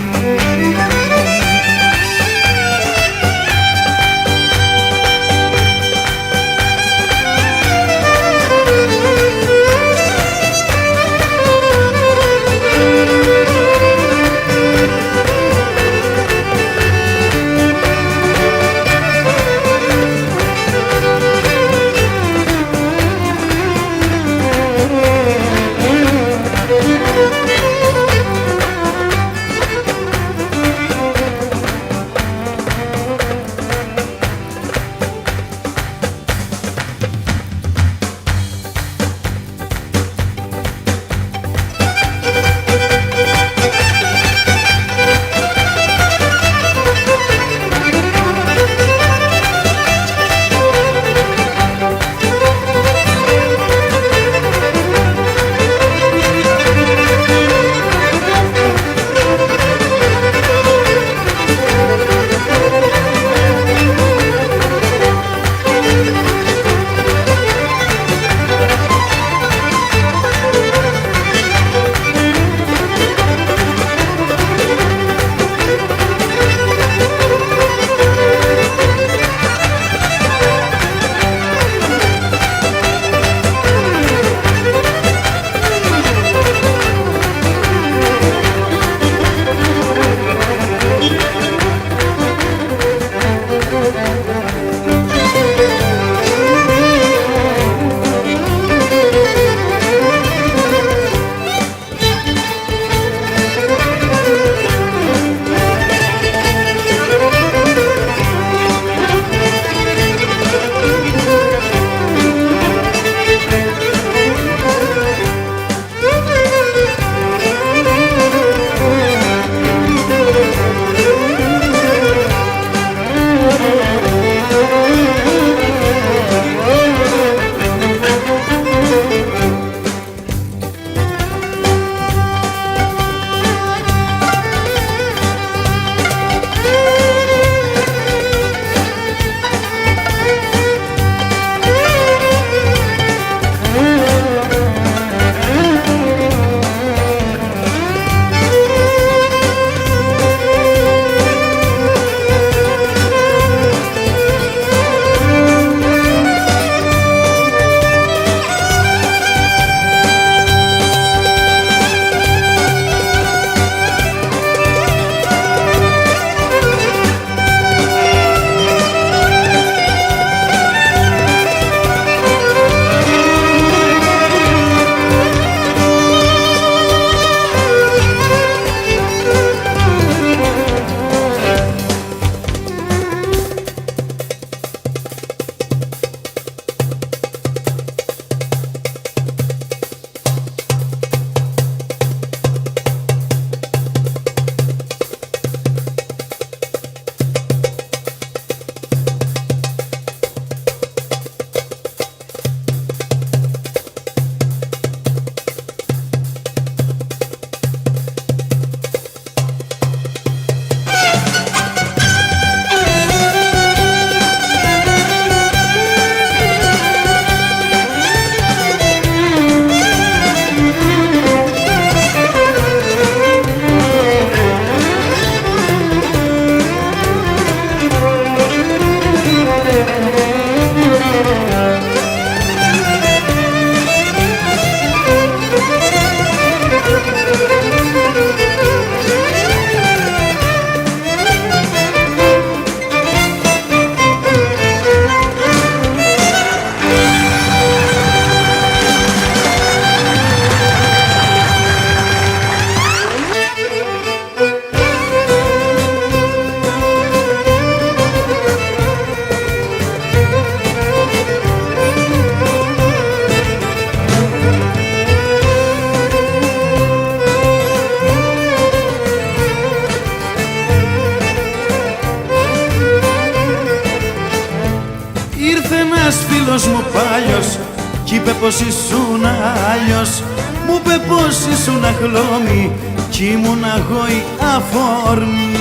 φίλος μου πάλιος κι είπε πως ήσουν άλλος. Μου είπε πως ήσουν χλώμη κι ήμουν εγώ η αφορμή.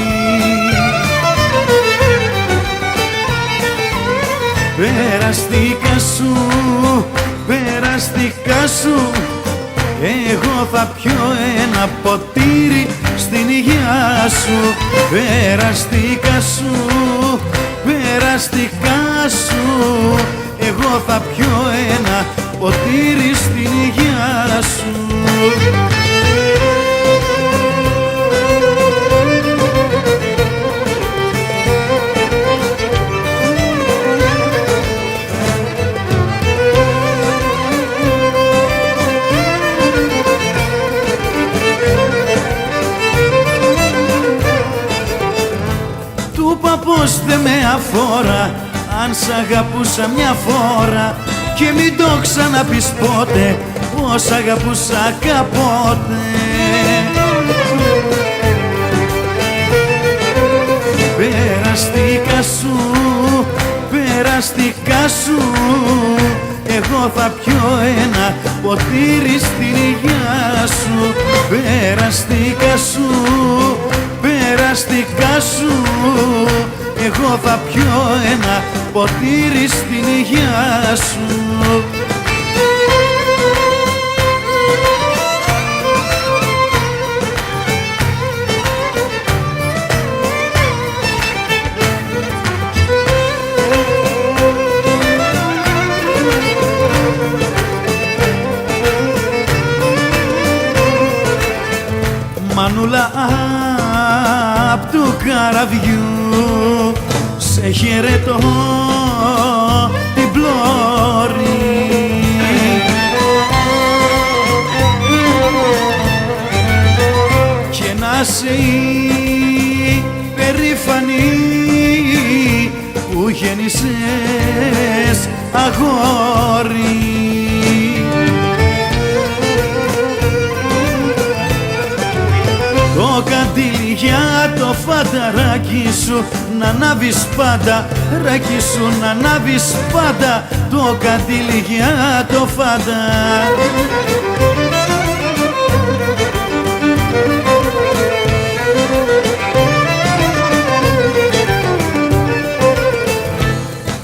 Περαστικά σου, περαστικά σου, εγώ θα πιω ένα ποτήρι στην υγεία σου. Περαστικά σου, περαστικά σου, εγώ θα πιω ένα ποτήρι στην υγεία σου. Πως δεν με αφορά αν σ' αγαπούσα μια φορά και μην το ξαναπείς πότε πως αγαπούσα κάποτε. Περαστικά σου, περαστικά σου, εγώ θα πιω ένα ποτήρι στην υγεία σου. Περαστικά σου, περαστικά σου, εγώ θα πιω ένα ποτήρι στην υγεία σου. Μανούλα απ' του καραβιού σε χαιρετώ την πλώρη. Και να σε υπερήφανη που γέννησες αγόρι. Το καντήλι για το φανταράκι σου να ανάβεις πάντα, ράκι σου να ανάβεις πάντα, το καντήλι για το φαντα.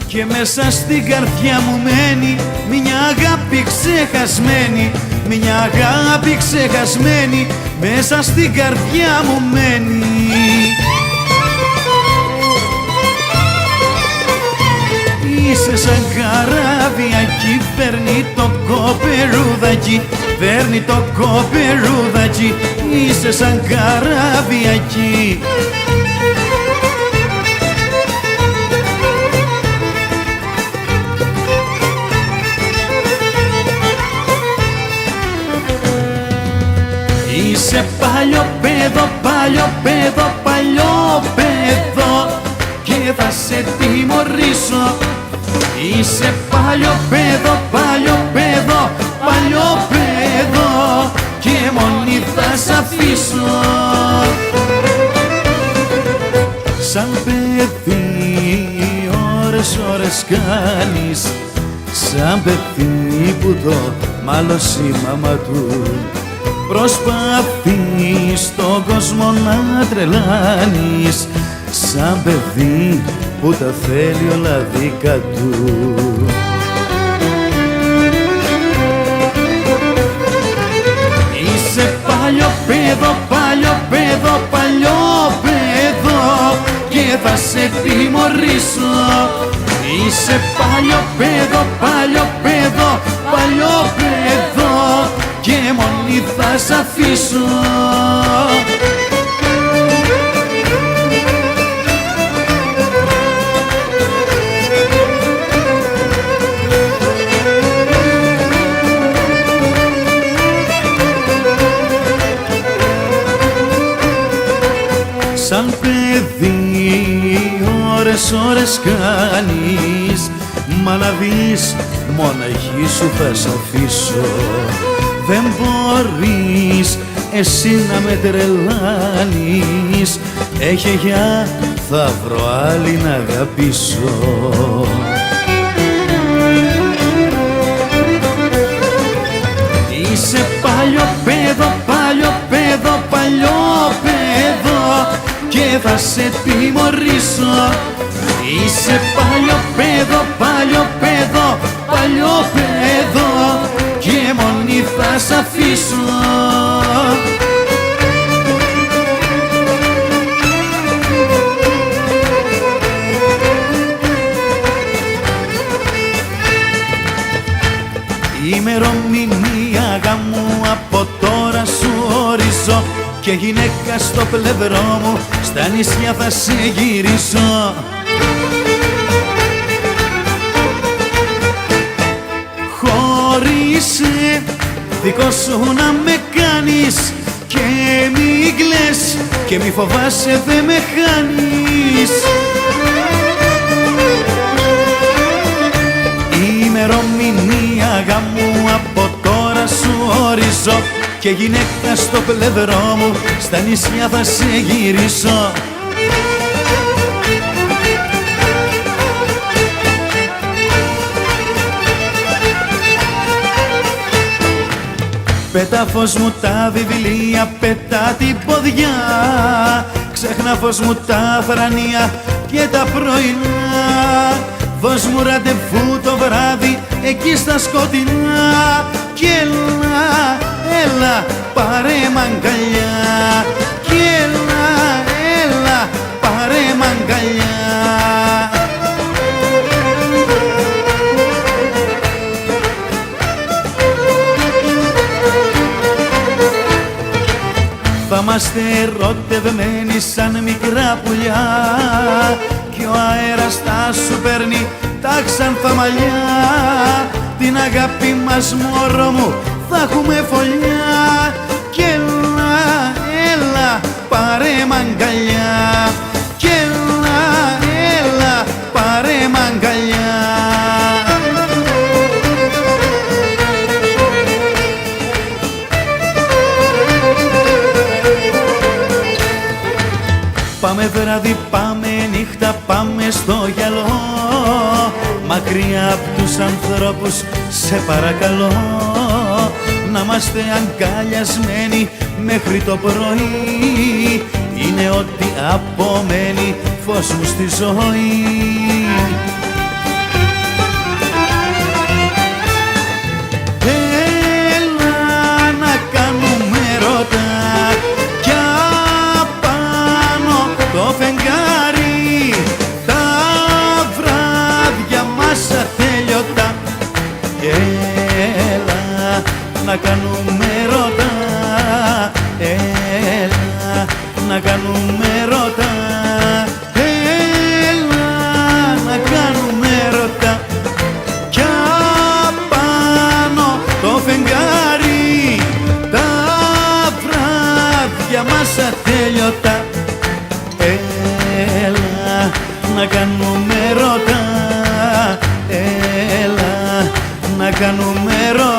Και μέσα στην καρδιά μου μένει μια αγάπη ξεχασμένη, μια αγάπη ξεχασμένη, μέσα στην καρδιά μου μένει. Είσαι σαν καράβι, φέρνει το κοπερούδακι, φέρνει το κοπερούδακι, είσαι σαν καράβι. Είσαι παλιό παιδό, παλιό παιδό, παλιό παιδό και θα σε τιμωρήσω. Είσαι παλιό παιδό, παλιό παιδό, παλιό παιδό και μόνη θα σ' αφήσω. Σαν παιδί ώρες ώρες κάνεις, σαν παιδί που το μάλωσε η μάμα του. Προσπαθείς τον κόσμο να τρελάνεις, σαν παιδί που τα θέλει όλα δικά του. Είσαι παλιό παιδό, παλιό παιδό, παλιό παιδό και θα σε τιμωρήσω. Είσαι παλιό παιδό, παλιό παιδό, παλιό παιδό και μόνη θα σ' αφήσω. Σαν παιδί ώρες κάνεις, μα να δεις μοναχή σου θα σ' αφήσω. Δεν μπορείς εσύ να με τρελάνεις, έχε για θα βρω άλλη να αγαπήσω. Είσαι παλιό παιδό, παλιό παιδό, παλιό παιδό και θα σε τιμωρήσω. Είσαι παλιό παιδό, παλιό παιδό, παλιό παιδό και μόνη θα σ' αφήσω. Ημερομηνία γάμου από τώρα σου ορίζω και γυναίκα στο πλευρό μου στα νησιά θα σε γυρίσω. Χωρίσε δικό σου να με κάνεις και μη κλαις και μη φοβάσαι δε με χάνεις. Ημερομηνία γάμου από τώρα σου ορίζω και γυναίκα στο πλευρό μου στα νησιά θα σε γυρίσω. Πέτα φως μου τα βιβλία, πέτα την ποδιά, ξέχνα φως μου τα θρανία και τα πρωινά. Δώσ' μου ραντεβού το βράδυ εκεί στα σκοτεινά κι έλα, έλα πάρε μ' αγκαλιά κι έλα, έλα πάρε μ' αγκαλιά. Θα είμαστε ερωτευμένοι σαν μικρά πουλιά κι ο αέρας θα σου παίρνει τα ξανθά μαλλιά. Την αγάπη μας μωρό μου θα έχουμε φωλιά κι έλα, έλα πάρε μ' αγκαλιά κι έλα, έλα πάρε μ' αγκαλιά. Πάμε βράδυ, πάμε νύχτα, πάμε στο γυαλό, μακριά απ' τους ανθρώπους σε παρακαλώ. Να είμαστε αγκαλιασμένοι μέχρι το πρωί, είναι ό,τι απομένει φως μου στη ζωή. Έλα να κάνουμε ερώτα κι απάνω το φεγγάρι, τα βράδια μας ατέλειωτα. Έλα να κάνουμε ερώτα, έλα να κάνουμε ερώτα, έλα να κάνουμε ερώτα κι απάνω το φεγγάρι, τα βράδια μας ατέλειωτα. Έλα να κάνουμε ερώτα, έλα να κάνουμε ερώτα.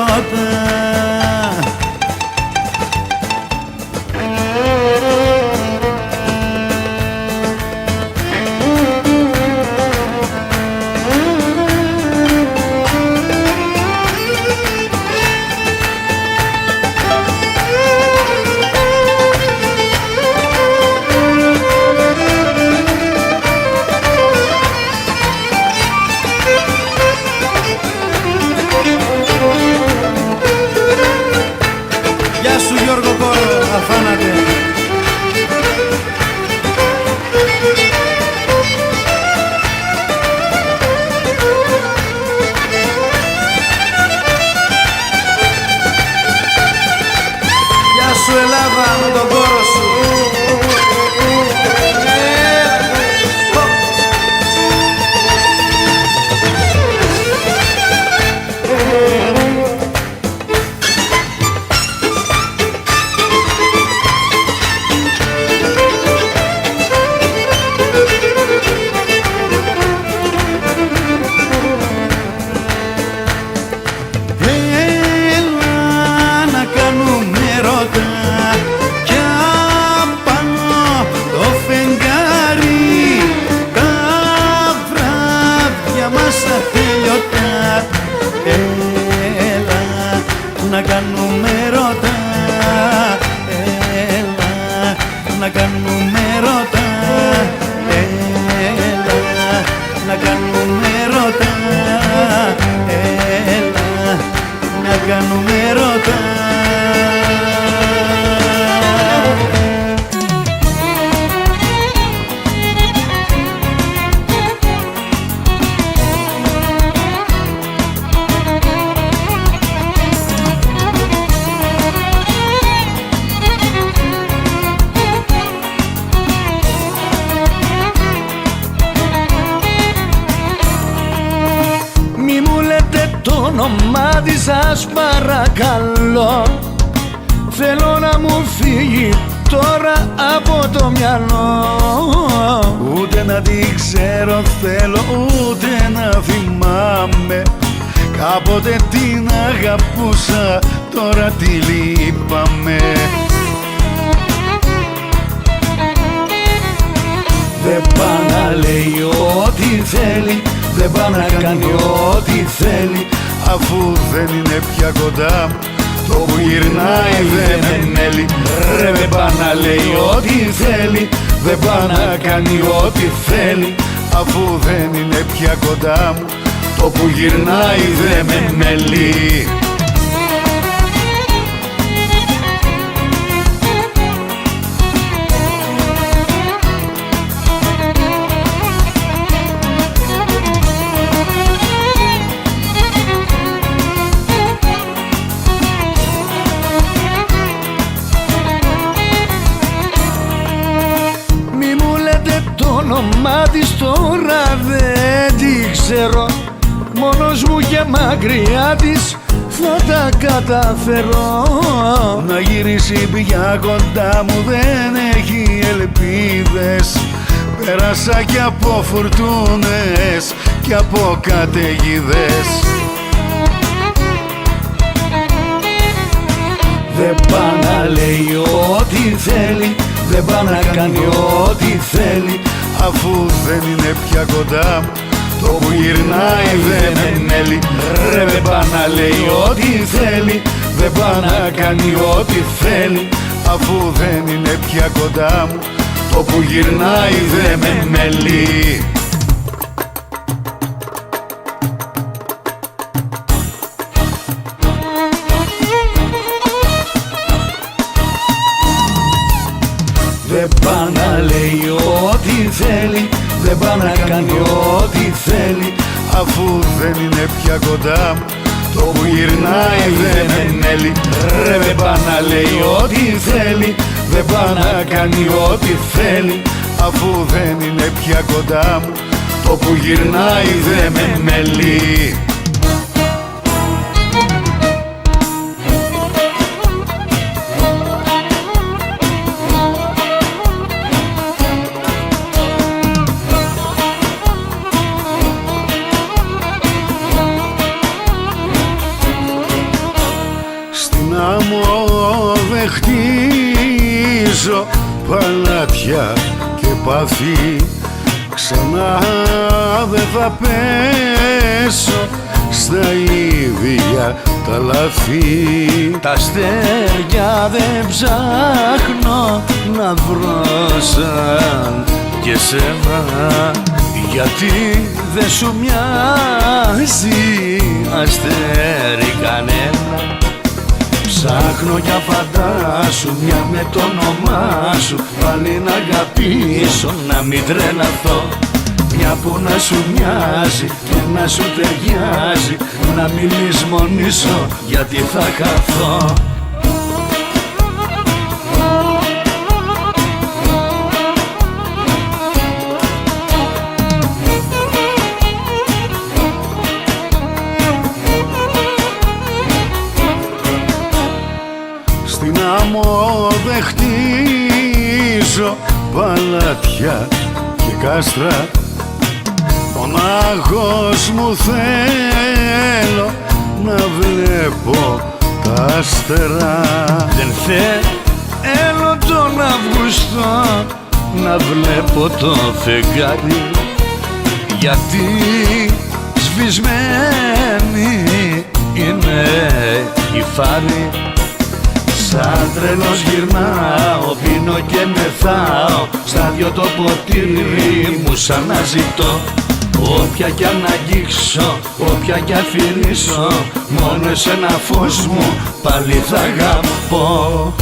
όνομά της σας παρακαλώ. Θέλω να μου φύγει τώρα από το μυαλό. Ούτε να την ξέρω θέλω, ούτε να θυμάμαι. Κάποτε την αγαπούσα, τώρα τη λείπαμε. Δεν πάει να λέει ό,τι θέλει, δεν πάει να κάνει ό,τι θέλει, αφού δεν είναι πια κοντά μου, το που γυρνάει δεν με μέλει. Ρε δεν πάει να λέει ό,τι θέλει, δεν πάει να κάνει ό,τι θέλει, αφού δεν είναι πια κοντά μου, το που γυρνάει δεν με μέλει. Όνομά της τώρα δεν τη ξέρω, μόνος μου και μακριά της θα τα καταφέρω. Να γυρίσει πια κοντά μου δεν έχει ελπίδες. Πέρασα κι από φουρτούνες κι από καταιγίδες. Δεν πάει να λέει ό,τι θέλει, δεν πάει να κάνει ό,τι θέλει, αφού δεν είναι πια κοντά μου, το που γυρνάει δεν με μέλει. Ρε δεν πάει να λέει ό,τι θέλει, δεν πάει να κάνει ό,τι θέλει, αφού δεν είναι πια κοντά μου, το που γυρνάει δεν με μέλει. Δεν πάει να λέει ό,τι θέλει, δεν πάει να κάνει ό,τι θέλει, αφού δεν είναι πια κοντά μου, το που γυρνάει δεν με μέλει. Ρε δεν πάει να λέει ό,τι θέλει, δεν πάει να κάνει ό,τι θέλει, αφού δεν είναι πια κοντά μου, το που γυρνάει δεν με μέλει. Δεν χτίζω παλάτια και πάθη, ξανά δεν θα πέσω στα ίδια τα λάθη. Τα αστέρια δεν ψάχνω να βρω σαν και σένα, γιατί δεν σου μοιάζει αστέρι κανένα. Ψάχνω για φαντάσου μια με το όνομά σου, πάλι να αγαπήσω, να μην τρελαθώ. Μια που να σου μοιάζει και να σου ταιριάζει, να μην λησμονήσω γιατί θα χαθώ. Στην άμμο δεν χτίζω παλάτια και κάστρα, μονάχος μου θέλω να βλέπω τα άστερα. Δεν θέλω τον Αυγουστό να βλέπω το φεγγάρι, γιατί σβησμένη είναι η φάρη. Σαν τρελός γυρνάω, πίνω και μεθάω, στα δυο το ποτήρι μου σαν να ζητώ. Όποια κι αν αγγίξω, όποια κι αφηρήσω, μόνο εσένα φως μου πάλι θα αγαπώ.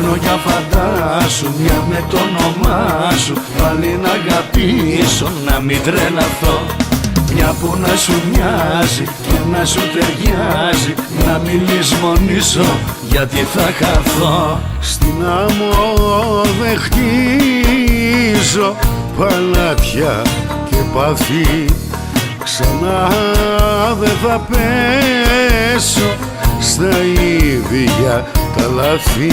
Ψάχνω για φαντάσου μια με το όνομά σου, πάλι να αγαπήσω, να μην τρελαθώ. Μια που να σου μοιάζει και να σου ταιριάζει, να μην λησμονήσω γιατί θα χαθώ. Στην άμμο δεν χτίζω παλάτια και πάθη, ξανά δεν θα πέσω στα ίδια τα λάθη.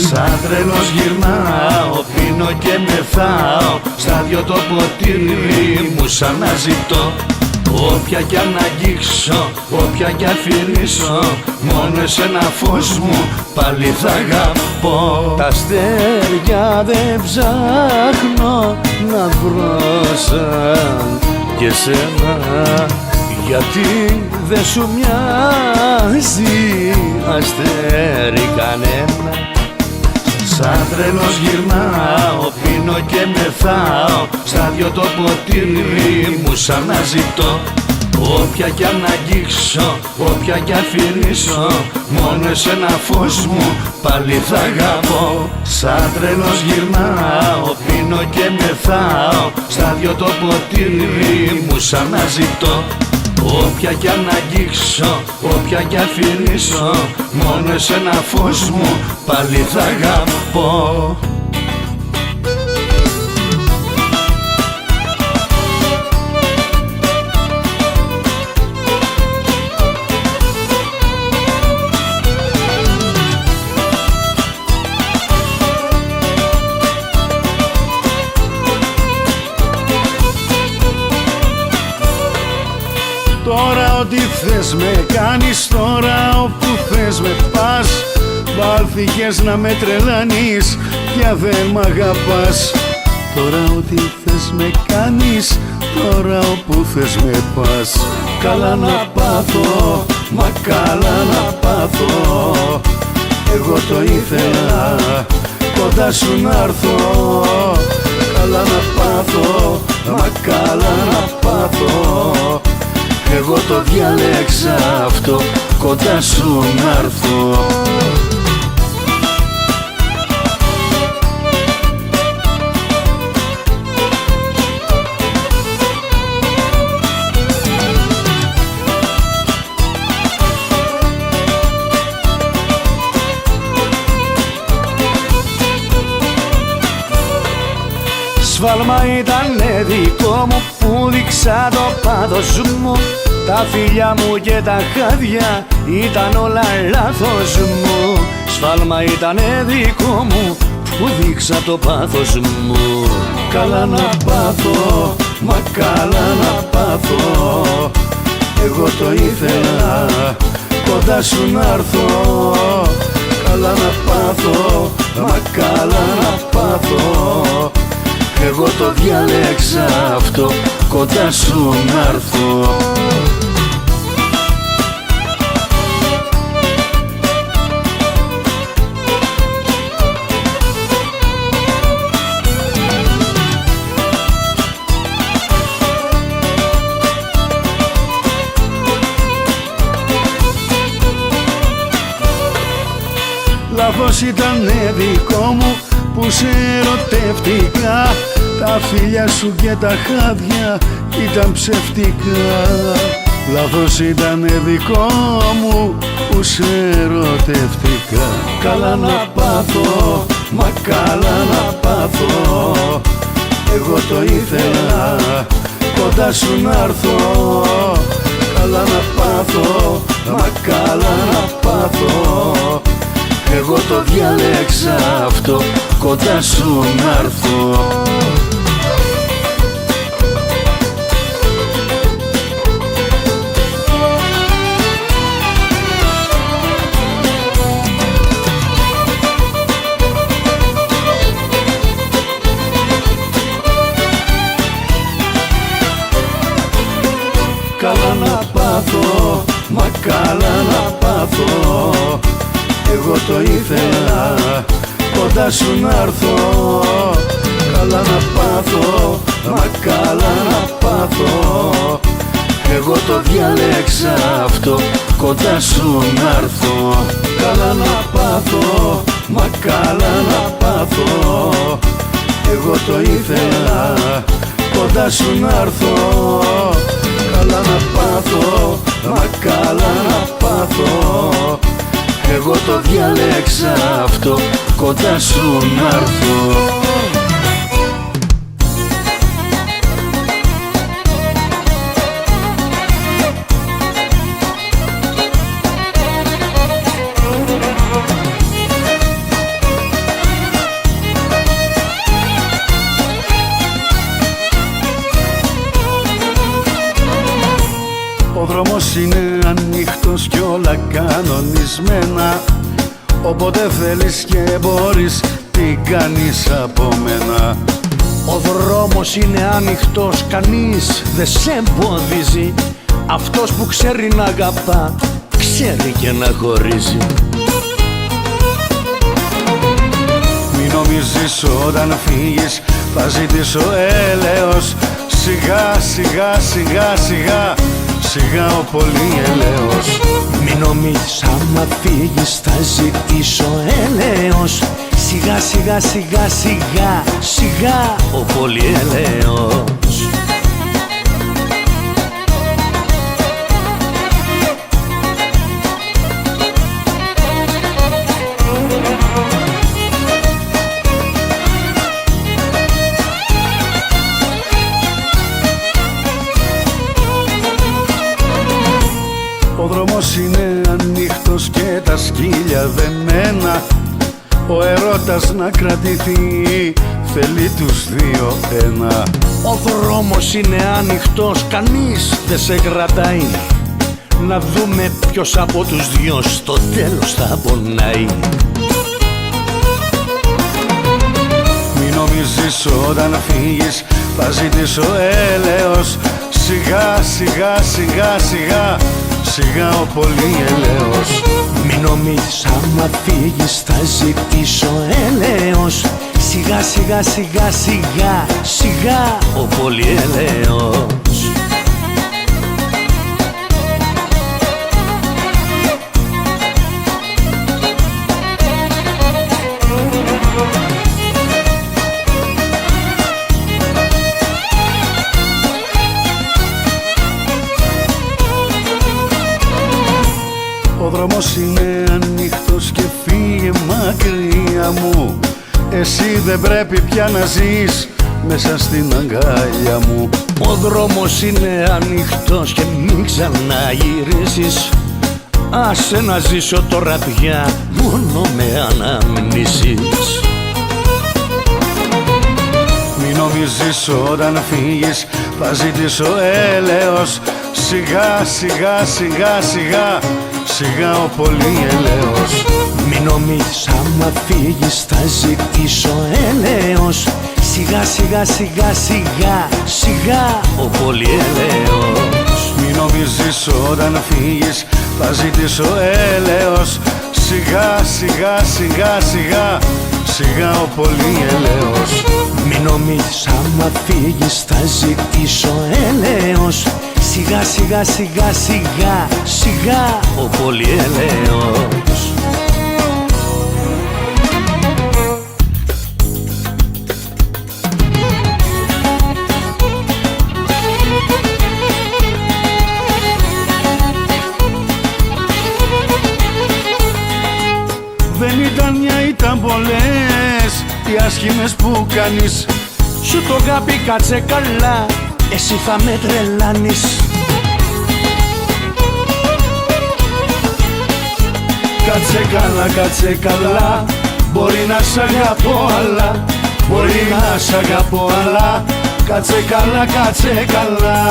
Σαν τρελός γυρνάω, πίνω και μεθάω, στα δυο το ποτήρι μου σαν να ζητώ. Όποια κι αν αγγίξω, όποια κι αφηρήσω, μόνο εσένα φως μου πάλι θα αγαπώ. Τα αστέρια δεν ψάχνω να βρω σαν και σένα, γιατί δεν σου μοιάζει αστέρι κανένα. Σαν τρελός γυρνάω, πίνω και μεθάω, στα δυο το ποτήρι μου σαν να ζητώ. Όποια κι αν αγγίξω, όποια κι αφηρήσω, μόνο εσένα φως μου πάλι θα αγαπώ. Σαν τρελός γυρνάω, πίνω και μεθάω, στα δυο το ποτήρι μου σαν να ζητώ. Όποια κι αν αγγίξω, όποια κι αφηρήσω, μόνο εσένα φως μου πάλι θα αγαπώ. Τώρα ό,τι θες με κάνεις, τώρα όπου θες με πας. Βάλθηκες να με τρελάνεις, πια δεν μ' αγαπάς. Τώρα ό,τι θες με κάνεις, τώρα όπου θες με πας. Καλά να πάθω, μα καλά να πάθω, εγώ το ήθελα κοντά σου να'ρθω. Καλά να πάθω, μα καλά να πάθω, εγώ το διάλεξα αυτό, κοντά σου να'ρθω. Σφάλμα ήτανε δικό μου που δείξα το πάθος μου. Τα φιλιά μου και τα χάδια ήταν όλα λάθος μου. Σφάλμα ήτανε δικό μου που δείξα το πάθος μου. Καλά να πάθω, μα καλά να πάθω, εγώ το ήθελα κοντά σου να'ρθω. Καλά να πάθω, μα καλά να πάθω, εγώ το διάλεξα αυτό, κοντά σου να'ρθω. Λάθος ήτανε δικό μου που σε ερωτεύτηκα. Τα φιλιά σου και τα χάδια ήταν ψευτικά. Λάθος ήτανε δικό μου που σε ερωτεύτηκα. Καλά να πάθω, μα καλά να πάθω, εγώ το ήθελα κοντά σου να'ρθω. Καλά να πάθω, μα καλά να πάθω, εγώ το διάλεξα αυτό, κοντά σου να'ρθω. Καλά να πάθω, μα καλά να πάθω, εγώ το ήθελα κοντά σου να'ρθω. Καλά να πάθω, μα καλά να πάθω, εγώ το διάλεξα αυτό, κοντά σου να'ρθω. Καλά να πάθω, μα καλά να πάθω. Εγώ το ήθελα κοντά σου να'ρθω, καλά να πάθω, μα καλά να πάθω. Εγώ το διάλεξα αυτό, κοντά σου να'ρθω. Ο δρόμος είναι ανοιχτός κι όλα κανονισμένα, όποτε θέλεις και μπορείς, τι κάνεις από μένα. Ο δρόμος είναι ανοιχτός, κανείς δεν σε εμποδίζει. Αυτός που ξέρει να αγαπά, ξέρει και να χωρίζει. Μην νομίζεις όταν φύγεις θα ζητήσω έλεος. Σιγά σιγά σιγά σιγά, σιγά ο πολυελαίος. Μην νομίζεις άμα φύγεις θα ζητήσω έλεος. Σιγά σιγά σιγά σιγά, σιγά ο πολυελαίος. Ο δρόμος είναι ανοιχτός και τα σκύλια δεμένα. Ο ερώτας να κρατηθεί θέλει τους δύο ένα. Ο δρόμος είναι ανοιχτός, κανείς δεν σε κρατάει. Να δούμε ποιος από τους δυο στο τέλος θα πονάει. Μην νομίζεις όταν φύγεις θα ζητήσω έλεος. Σιγά σιγά σιγά σιγά, σιγά ο πολυελαίος. Μην νομίζεις άμα φύγεις θα ζητήσω έλεος. Σιγά σιγά σιγά σιγά, σιγά ο πολυελαίος. Ο δρόμος είναι ανοιχτός και φύγε μακριά μου. Εσύ δεν πρέπει πια να ζεις μέσα στην αγκάλια μου. Ο δρόμος είναι ανοιχτός και μην ξαναγυρίσεις. Άσε να ζήσω τώρα πια μόνο με αναμνήσεις. Μην νομίζεις όταν φύγεις θα ζητήσω έλεος. Σιγά σιγά σιγά σιγά, σιγά ο πολυελαίος. Μην νομίζεις άμα φύγεις θα ζητήσω έλεος. Σιγά σιγά σιγά σιγά, σιγά ο πολυελαίος. Μην νομίζεις όταν φύγεις θα ζητήσω έλεος. Σιγά σιγά σιγά σιγά, σιγά ο πολυελαίος. Μην νομίζεις άμα φύγεις θα ζητήσω έλεος. Σιγά σιγά σιγά σιγά, σιγά ο πολυελαίος. Δεν ήταν μια, ήταν πολλές οι άσχημες που κάνεις. Σου το γάπη κάτσε καλά, εσύ θα με τρελάνεις. Κάτσε καλά, μπορεί να σ' αγαπώ αλλά, μπορεί να σ' αγαπώ αλλά, κάτσε καλά.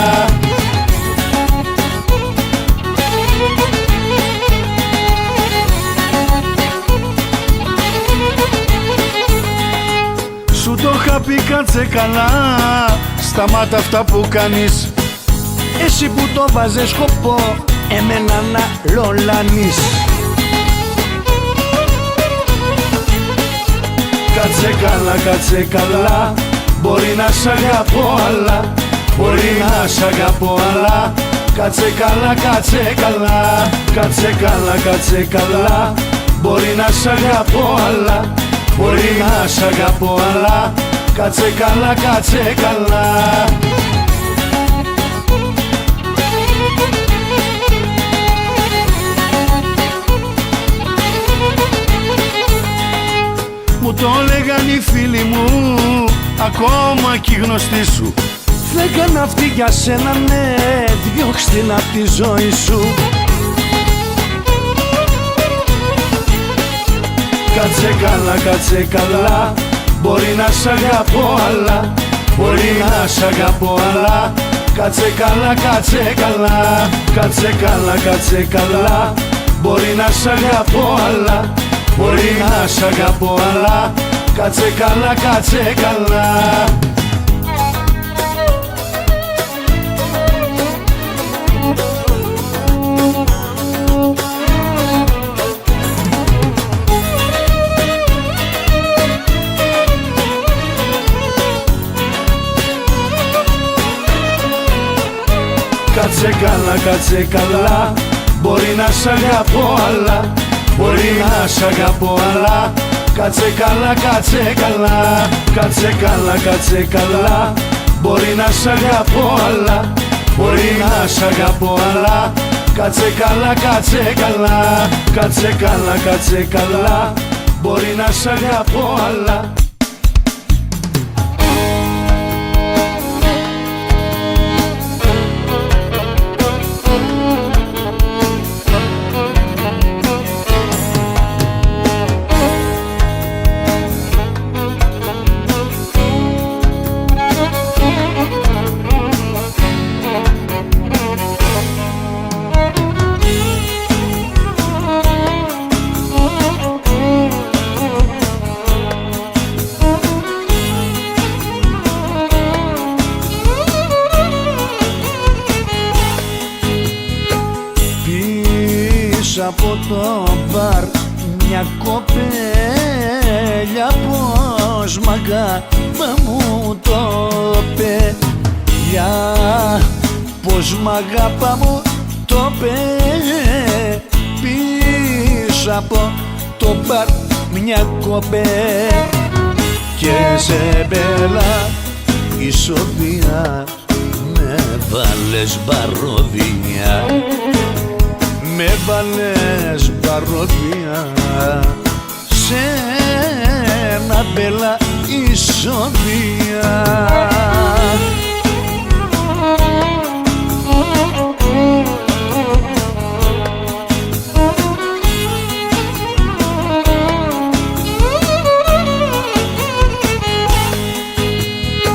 Σου το είχα πει κάτσε καλά, σταμάτα αυτά που κάνεις. Εσύ που το βάζες σκοπό, εμένα να λολάνεις. Κάτσε καλά, μπορεί να σ' αγαπώ αλλά, μπορεί να σ' αγαπώ αλλά, κάτσε καλά. Μπορεί να σ' αγαπώ αλλά, μπορεί να σ' αγαπώ αλλά, κάτσε καλά, κάτσε καλά. Μου το λέγαν οι φίλοι μου, ακόμα κι οι γνωστοί σου. Δεν έκανα αυτή για σένα, ναι, διώξ' την απ' τη ζωή σου. Κάτσε καλά, κάτσε καλά, μπορεί να σ' αγαπώ αλλά, μπορεί να σ' αγαπώ αλλά, κάτσε καλά, κάτσε καλά, κάτσε καλά, κάτσε καλά, μπορεί να σ' αγαπώ αλλά, μπορεί να σ' αγαπώ αλλά, κάτσε καλά, κάτσε καλά. Κάτσε καλά, κάτσε καλά, μπορεί να σ' αγαπώ αλλά, μπορεί να σ' αγαπώ αλλά, κάτσε καλά, κάτσε καλά, κάτσε καλά, κάτσε καλά, μπορεί να σ' αγαπώ αλλά, μπορεί να σ' αγαπώ αλλά, κάτσε καλά, κάτσε καλά, κάτσε καλά, κάτσε καλά, μπορεί να σ' αγαπώ αλλά. Από το μπαρ μια κοπέλια πως μ' αγάπα μου το πε, για πως μ' αγάπα μου το πε. Πίσω από το μπαρ μια κοπέλια και σε μπέλα ισοβία με βάλες μπαροδία, με βάλες μπαροδία σε ένα μπέλα ισοβία.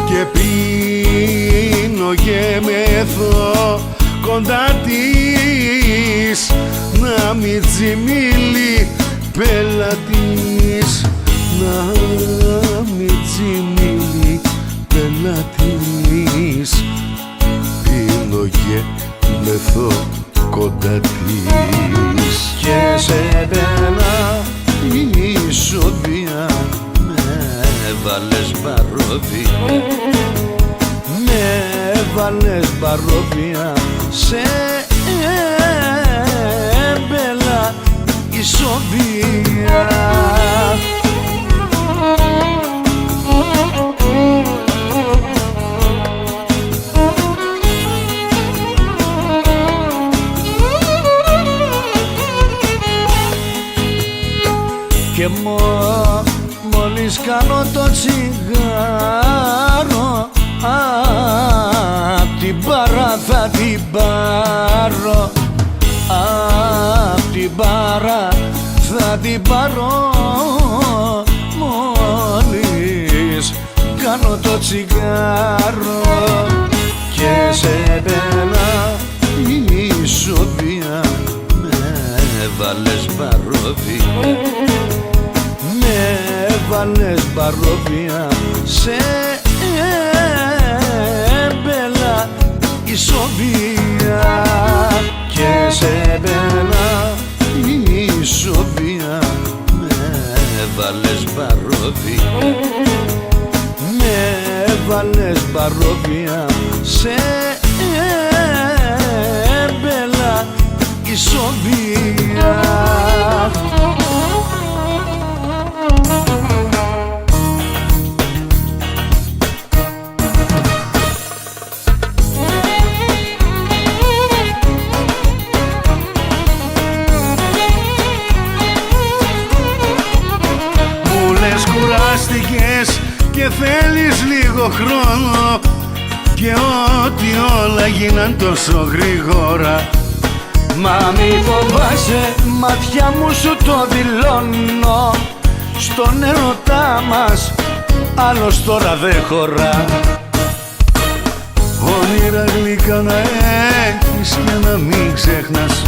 Και πίνω και μεθώ κοντά της, να μην τσιμίλει πελατής, να μην τσιμίλει πελατής. Πίνω και μεθώ κοντά της και σε μπέλα ισοβία με βάλες μπαροδία, με βάλες μπαροδία σε μπέλα ισοβία. Και μόλις κάνω το τσιγάρο, απ' την μπάρα θα την πάρω, απ' την μπάρα θα την πάρω. Μόλις κάνω το τσιγάρο και σε μπέλα ισοβία με βάλες μπαροδία, με βάλες μπαροδία σε μπέλα ισοβία και σε μπέλα ισοβία με βάλες μπαροδία, με βάλες μπαροδία σε μπέλα ισοβία. και θέλεις λίγο χρόνο και ότι όλα γίναν τόσο γρήγορα. Μα μη φοβάσαι, μάτια μου σου το δηλώνω, στον ερωτά μας άλλος τώρα δεν χωρά. Όνειρα γλυκά να έχεις και να μην ξέχνας,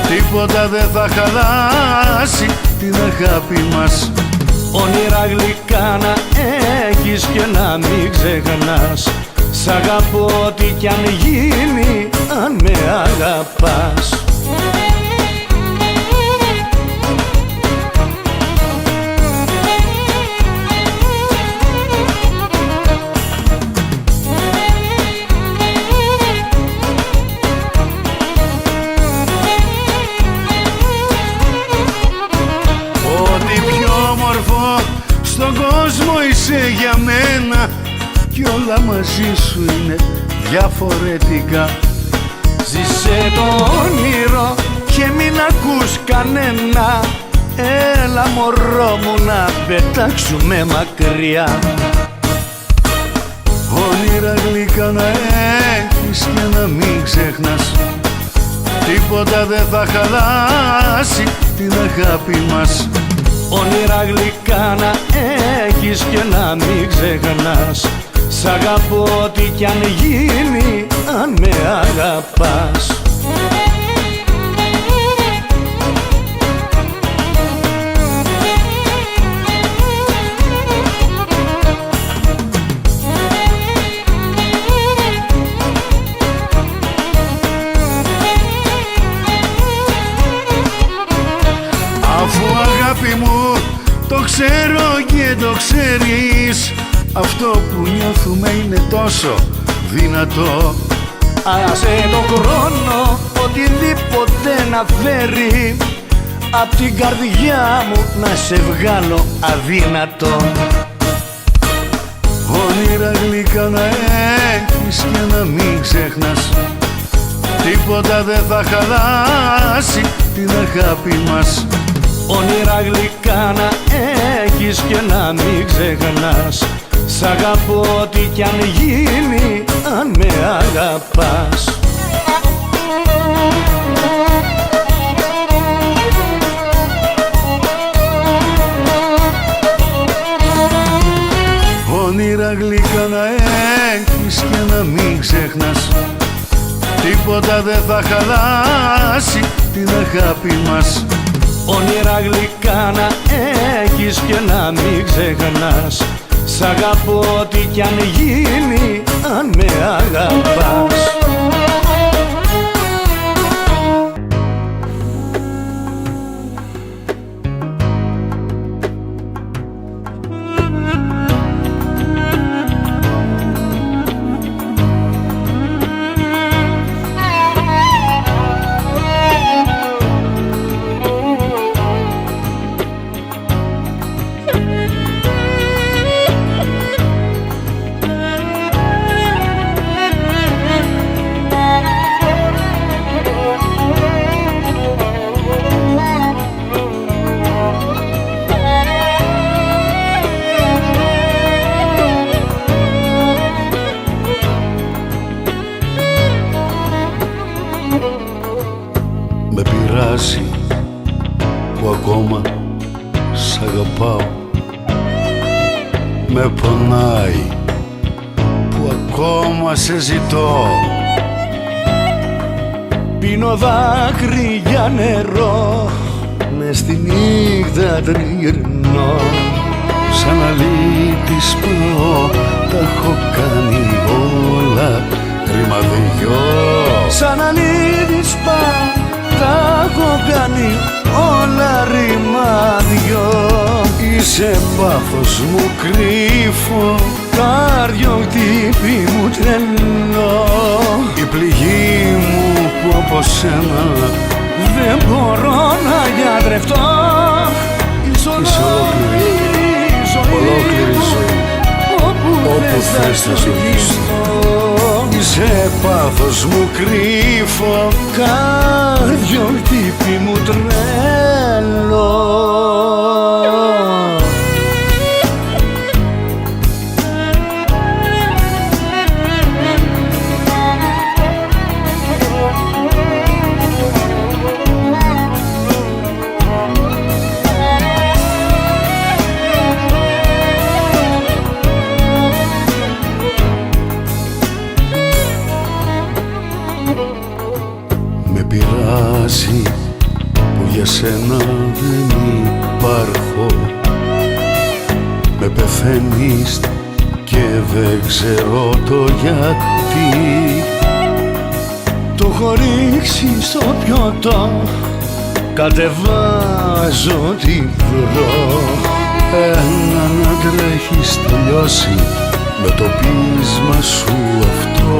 τίποτα δεν θα χαλάσει την αγάπη μας. Όνειρα γλυκά να έχεις και να μην ξεχνάς, σ' αγαπώ ό,τι κι αν γίνει, αν με αγαπάς. Ό,τι πιο όμορφο στον κόσμο είσαι για μένα κι όλα μαζί σου είναι διαφορετικά. Ζήσε το όνειρο και μην ακούς κανένα, έλα μωρό μου να πετάξουμε μακριά. Όνειρα γλυκά να έχεις και να μην ξεχνάς, τίποτα δεν θα χαλάσει την αγάπη μας. Όνειρα γλυκά να έχεις και να μην ξεχνάς, σ' αγαπώ ό,τι κι αν γίνει, αν με αγαπάς. Αφού αγάπη μου το ξέρω και το ξέρεις, αυτό που νιώθουμε είναι τόσο δυνατό. Άσε το χρόνο, οτιδήποτε να φέρει, απ' την καρδιά μου να σε βγάλω αδύνατο. Όνειρα γλυκά να έχεις και να μην ξεχνάς, τίποτα δεν θα χαλάσει την αγάπη μας. Όνειρα γλυκά να έχεις και να μην ξεχνάς, σ' αγαπώ ό,τι κι αν γίνει, αν με αγαπάς. Όνειρα γλυκά να έχεις και να μην ξεχνάς, τίποτα δεν θα χαλάσει την αγάπη μας. Όνειρα γλυκά να έχεις και να μην ξεχνάς, σ' αγαπώ ό,τι κι αν γίνει, αν με αγαπάς. Με πειράζει που ακόμα σ' αγαπάω, με πονάει που ακόμα σε ζητώ. Πίνω δάκρυ για νερό, μες στη νύχτα τριγυρνώ. Σαν αλήτης πω τα έχω κάνει όλα ρημαδιό. Σαν αλήθεις τα έχω κάνει όλα ρημάδιό. Είσαι πάθος μου κρύφο, Κάρδιο χτύπη μου τρελό. η πληγή μου που από σένα Δεν μπορώ να γιατρευτώ. Είσαι ολόκληρη ζωή, όπου θες να σου γυρίσω. Είσαι πάθος μου κρύφο, Κάρδιο χτύπη μου τρελό. για σένα δεν υπάρχω. Με πεθαίνεις και δεν ξέρω το γιατί. Το έχω ρίξει στο πιωτό, κατεβάζω τι βρω. Έναν άντρα έχεις τελειώσει με το πείσμα σου αυτό.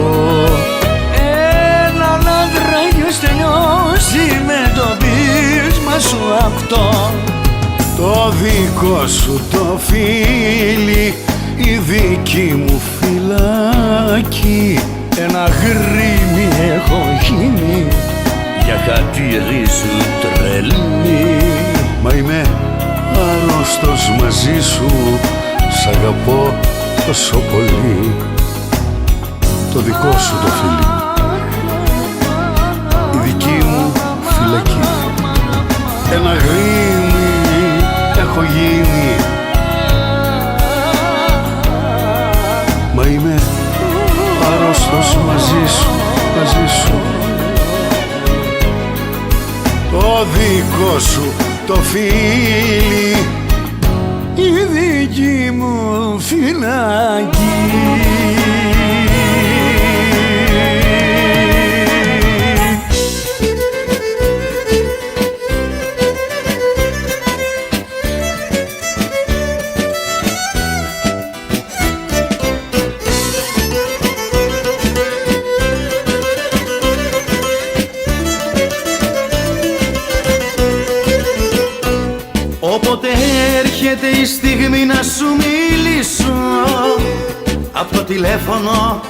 Έναν άντρα έχεις τελειώσει με το πείσμα σου αυτό. Το δικό σου το φίλι, η δική μου φυλακή. Ένα γρήμι έχω γίνει, για χατήρι σου τρελή. Μα είμαι άρρωστος μαζί σου, σ' αγαπώ τόσο πολύ. Το δικό σου το φίλι, η δική μου φυλακή. Ένα γρήμι έχω γίνει, μα είμαι άρρωστος μαζί σου, μαζί σου. Το δικό σου το φίλι, η δική μου φυλακή. Όποτε έρχεται η στιγμή να σου μιλήσω, απ' το τηλέφωνο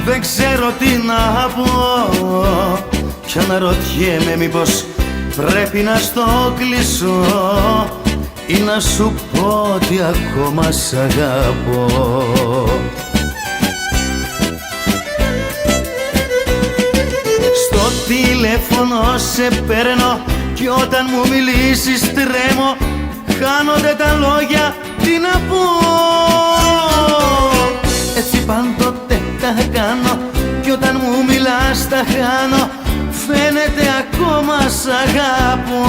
δεν ξέρω τι να πω. Κι αναρωτιέμαι μήπως πρέπει να στο κλείσω ή να σου πω ότι ακόμα σ' αγαπώ. Στο τηλέφωνο σε παίρνω κι όταν μου μιλήσεις τρέμω. Χάνονται τα λόγια, τι να πω. Έτσι πάντοτε τα κάνω κι όταν μου μιλάς τα χάνω. Φαίνεται ακόμα σ' αγαπώ.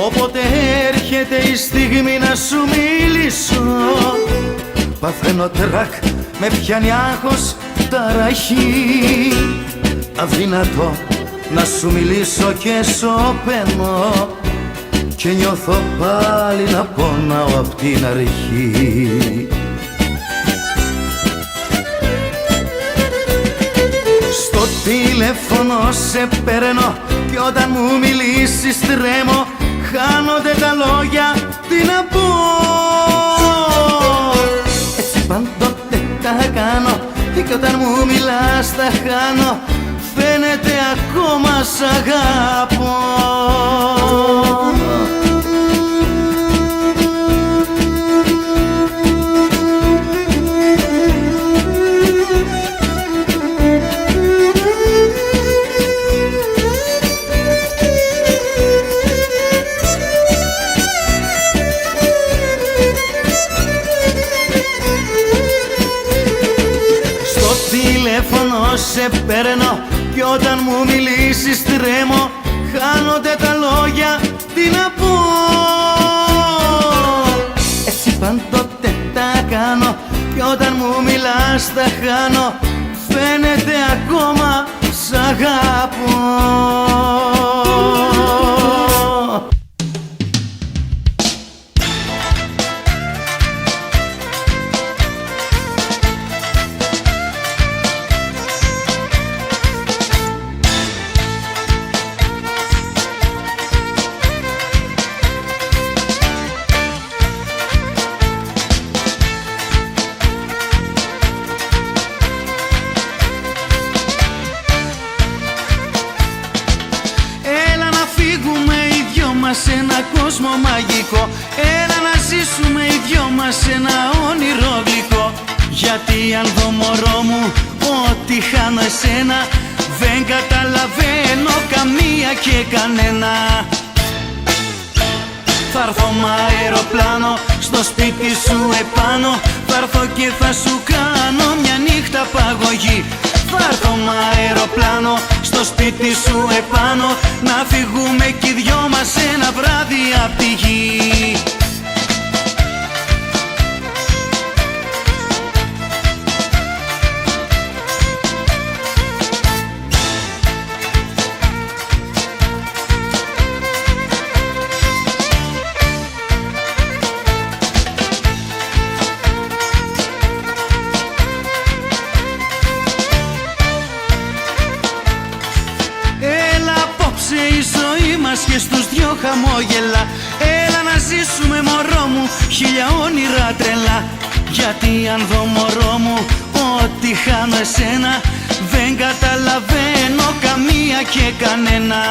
Όποτε έρχεται η στιγμή να σου μιλήσω, παθαίνω τρακ, με πιάνει άγχος, ταραχή. Αδύνατο να σου μιλήσω και σωπαίνω και νιώθω πάλι να πονάω απ' την αρχή. Στο τηλέφωνο σε παίρνω κι όταν μου μιλήσεις τρέμω. Χάνονται τα λόγια, τι να πω. Έτσι πάντοτε τα κάνω κι όταν μου μιλάς τα χάνω. Φαίνεται ακόμα σ' αγαπώ. Σε παίρνω κι όταν μου μιλήσεις τρέμω. Χάνονται τα λόγια, τι να πω. Έτσι πάντοτε τα κάνω κι όταν μου μιλάς τα χάνω. Φαίνεται ακόμα σ' αγαπώ. Σε ένα κόσμο μαγικό, έλα να ζήσουμε οι δυο μας σε ένα όνειρο γλυκό. Γιατί αν δω μωρό μου ότι χάνω εσένα, καταλαβαίνω καμία και κανένα. Θα έρθω μ' αεροπλάνο στο σπίτι σου επάνω. Θα έρθω και θα σου κάνω μια νύχτα παγωγή. Θα έρθω μ' αεροπλάνο στο σπίτι σου επάνω. Να φύγουμε κι οι δυο μας ένα βράδυ απ' τη γη. Η ζωή μας και στους δυο χαμόγελα. Έλα να ζήσουμε μωρό μου χίλια όνειρα τρελά. Γιατί αν δω μωρό μου ότι χάνω εσένα, δεν καταλαβαίνω καμία και κανένα.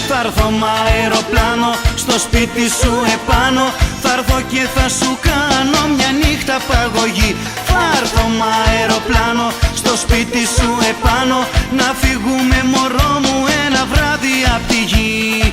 Θα έρθω μ' αεροπλάνο στο σπίτι σου επάνω. Θα έρθω και θα σου κάνω μια νύχτα παγωγή. Θα έρθω μ' αεροπλάνο στο σπίτι σου επάνω. Να φύγουμε μωρό μου ένα βράδυ απ' τη γη.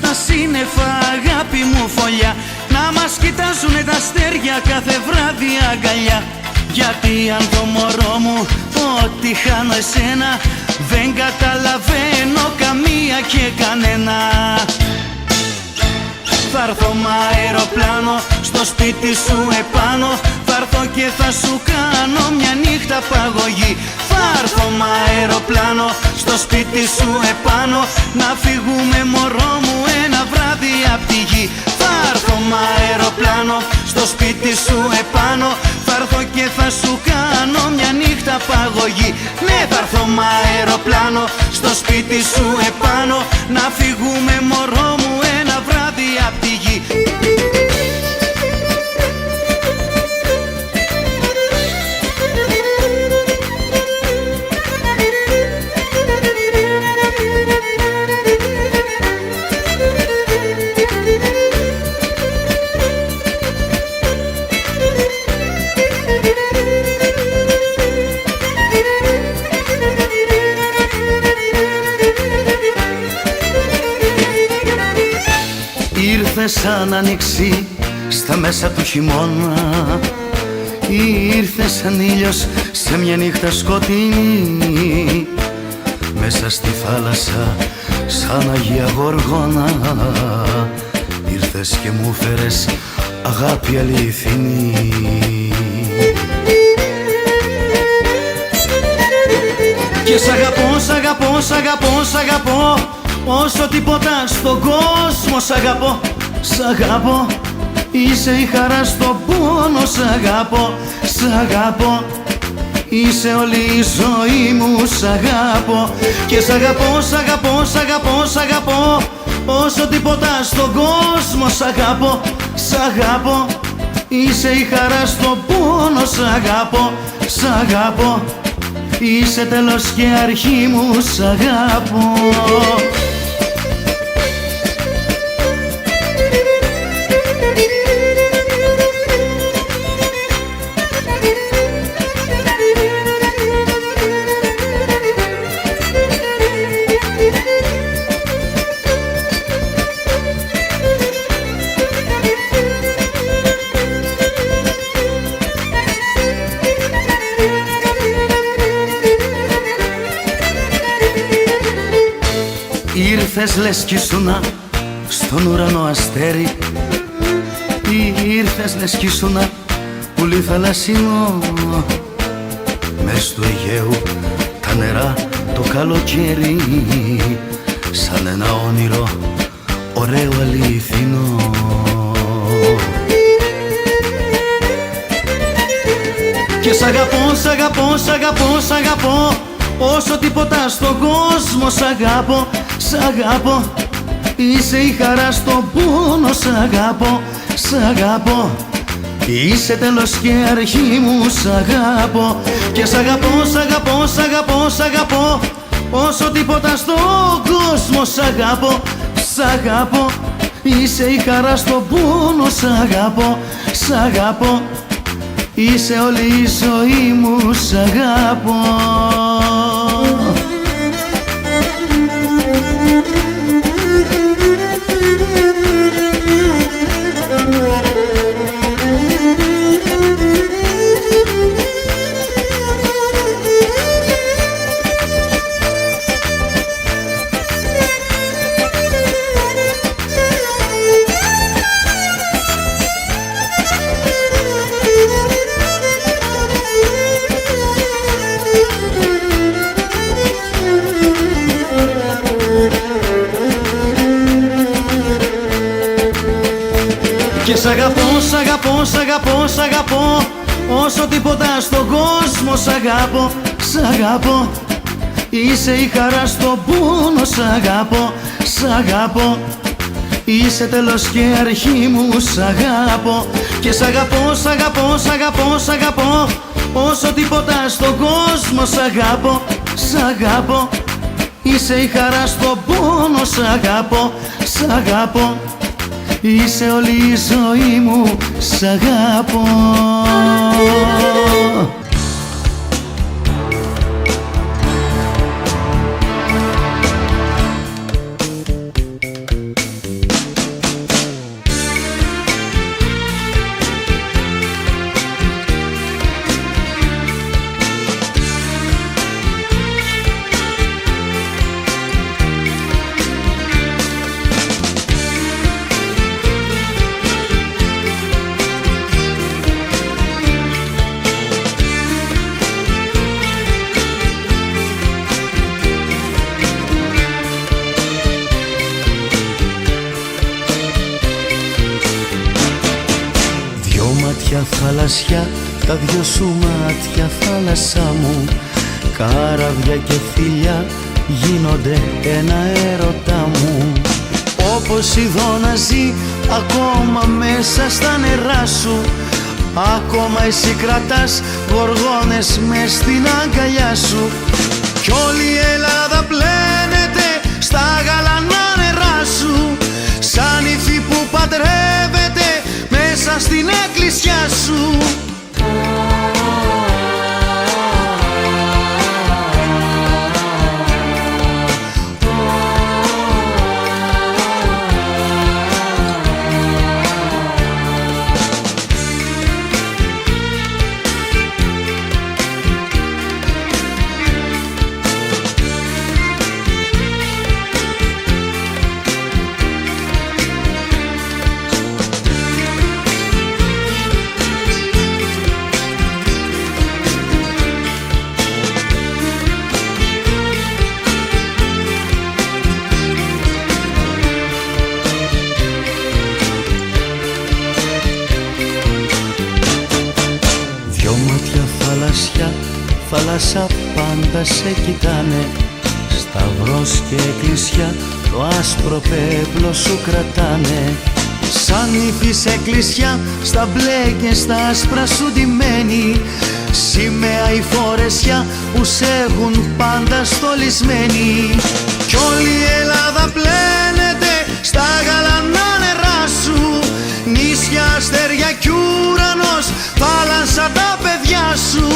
Στα σύννεφα αγάπη μου φωλιά, να μας κοιτάζουνε τα αστέρια κάθε βράδυ αγκαλιά. Γιατί αν το μωρό μου ότι χάνω εσένα, δεν καταλαβαίνω καμία και κανένα. Θα έρθω μ' αεροπλάνο στο σπίτι σου επάνω. Θα έρθω και θα σου κάνω μια νύχτα παγωγή. Θα έρθω μ' αεροπλάνο στο σπίτι σου επάνω. Να φύγουμε μωρό μου ένα βράδυ απ' τη γη. Θα έρθω μ' αεροπλάνο στο σπίτι σου επάνω. Θα έρθω και θα σου κάνω μια νύχτα παγωγή. Ναι, θα έρθω μ' αεροπλάνο στο σπίτι σου επάνω. Να φύγουμε μωρό μου ένα βράδυ απ' τη γη. Ήρθες σαν άνοιξη στα μέσα του χειμώνα. Ήρθες σαν ήλιος σε μια νύχτα σκοτεινή. Μέσα στη θάλασσα σαν Αγία Γοργόνα. Ήρθες και μου φέρες αγάπη αληθινή. Και σ' αγαπώ, σ' αγαπώ, σ' αγαπώ, σ' αγαπώ. Όσο τίποτα στον κόσμο σ' αγαπώ, σ' αγαπώ. Είσαι η χαρά στο πόνο, σ' αγαπώ, σ' αγαπώ. Είσαι όλη η ζωή μου, σ' αγαπώ. Και σ' αγαπώ, σ' αγαπώ, σ' αγαπώ, σ' αγαπώ. Όσο τίποτα στον κόσμο σ' αγαπώ, σ' αγαπώ. Είσαι η χαρά στο πόνο, σ' αγαπώ, σ' αγαπώ. Είσαι τέλος και αρχή μου, σ' αγαπώ. Ήρθες λες κι ήσουνα στον ουρανό αστέρι. Ήρθες λες κι ήσουνα πουλί θαλασσινό. Μες του Αιγαίου τα νερά το καλοκαίρι, σαν ένα όνειρο ωραίο αληθινό. Και σ' αγαπώ, σ' αγαπώ, σ' αγαπώ, σ' αγαπώ. Όσο τίποτα στον κόσμο σ' αγαπώ, σ' αγαπώ. είσαι η χαρά στο πόνο. Σ' αγαπώ, σ' αγαπώ, είσαι τέλος και αρχή μου. Σ' αγαπώ και σ' αγαπώ, σ' αγαπώ, σ' αγαπώ, σ' αγαπώ, όσο τίποτα στον κόσμο. Σ' αγαπώ, σ' αγαπώ, είσαι η χαρά στο πόνο. Σ' αγαπώ, σ' αγαπώ, είσαι όλη η ζωή μου. Σ' αγαπώ. Και σ' αγαπώ, σ' αγαπώ, σ' αγαπώ, σ' αγαπώ, όσο τίποτα στον κόσμο. Σ' αγαπώ, σ' αγαπώ, είσαι η χαρά στο πόνο. Σ' αγαπώ, σ' αγαπώ, είσαι τέλος και αρχή μου. Σ' αγαπώ και σ' αγαπώ, σ' αγαπώ, σ' αγαπώ, σ' αγαπώ, όσο τίποτα στον κόσμο. Σ' αγαπώ, σ' αγαπώ, είσαι η χαρά στο πόνο. Σ' αγαπώ, σ' αγαπώ, είσαι όλη η ζωή μου. Σ' αγαπώ. Μάτια θαλασσιά, τα δυο σου μάτια θάλασσά μου, καραβιά και φιλιά γίνονται ένα έρωτά μου. Όπως η δώνα ζει ακόμα μέσα στα νερά σου, ακόμα εσύ κρατάς γοργόνες μες στην αγκαλιά σου. Κι όλη η Ελλάδα πλένεται στα γαλανά νερά σου, σαν ύφη που παντρεύεται μέσα στην εκκλησιά σου. Θάλασσα πάντα σε κοιτάνε, σταυρός και εκκλησιά το άσπρο πέπλο σου κρατάνε. Σαν ύφη σε εκκλησιά στα μπλε και στα άσπρα σου ντυμένη, σημαία η φορεσιά που σ' έχουν πάντα στολισμένη. Κι όλη η Ελλάδα πλένεται στα γαλανά νερά σου, νησιά, αστέρια κι ουρανός, θάλασσα τα παιδιά σου.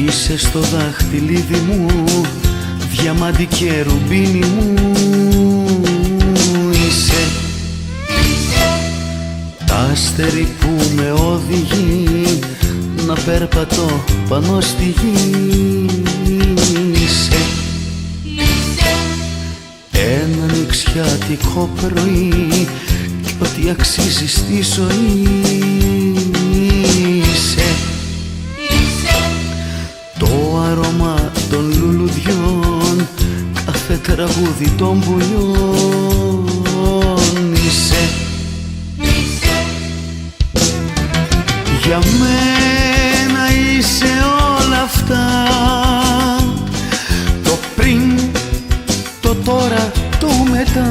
Είσαι στο δάχτυλίδι μου, διαμάντι και ρουμπίνι μου. Είσαι τα αστέρι που με οδηγεί να περπατώ πάνω στη γη. Είσαι ένα νηξιάτικο πρωί κι ό,τι αξίζει στη ζωή. Είσαι το άρωμα των λουλουδιών, κάθε τραγούδι των πουλιών. Είσαι για μένα, είσαι όλα αυτά, το πριν, το τώρα, το μετά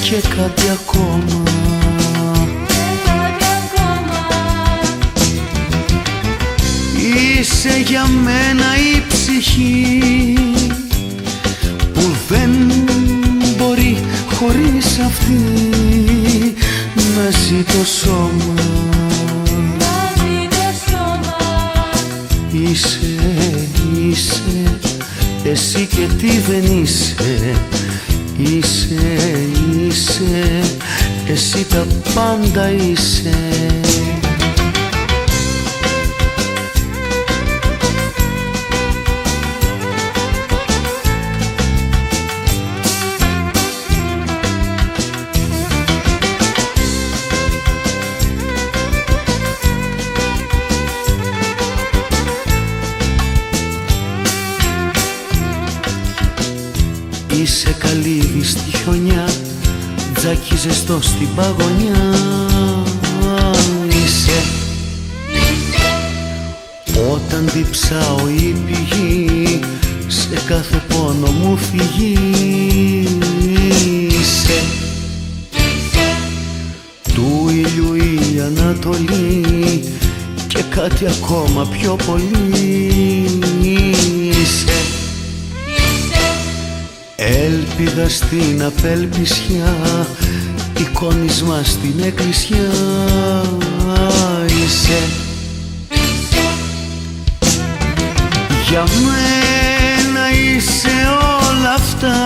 και κάτι ακόμα. Είσαι για μένα η ψυχή που δεν μπορεί χωρίς αυτή να ζει το σώμα. Είσαι εσύ και τι δεν είσαι. Είσαι εσύ τα πάντα είσαι. Είσαι καλύβι στη χιονιά, τζάκι ζεστό στην παγωνιά. Είσαι όταν διψάω η πηγή, σε κάθε πόνο μου φυγεί. Είσαι του ήλιου η Ανατολή και κάτι ακόμα πιο πολύ. Είσαι ελπίδα στην απελπισιά, εικόνισμα στην εκκλησιά. Είσαι για μένα, είσαι όλα αυτά,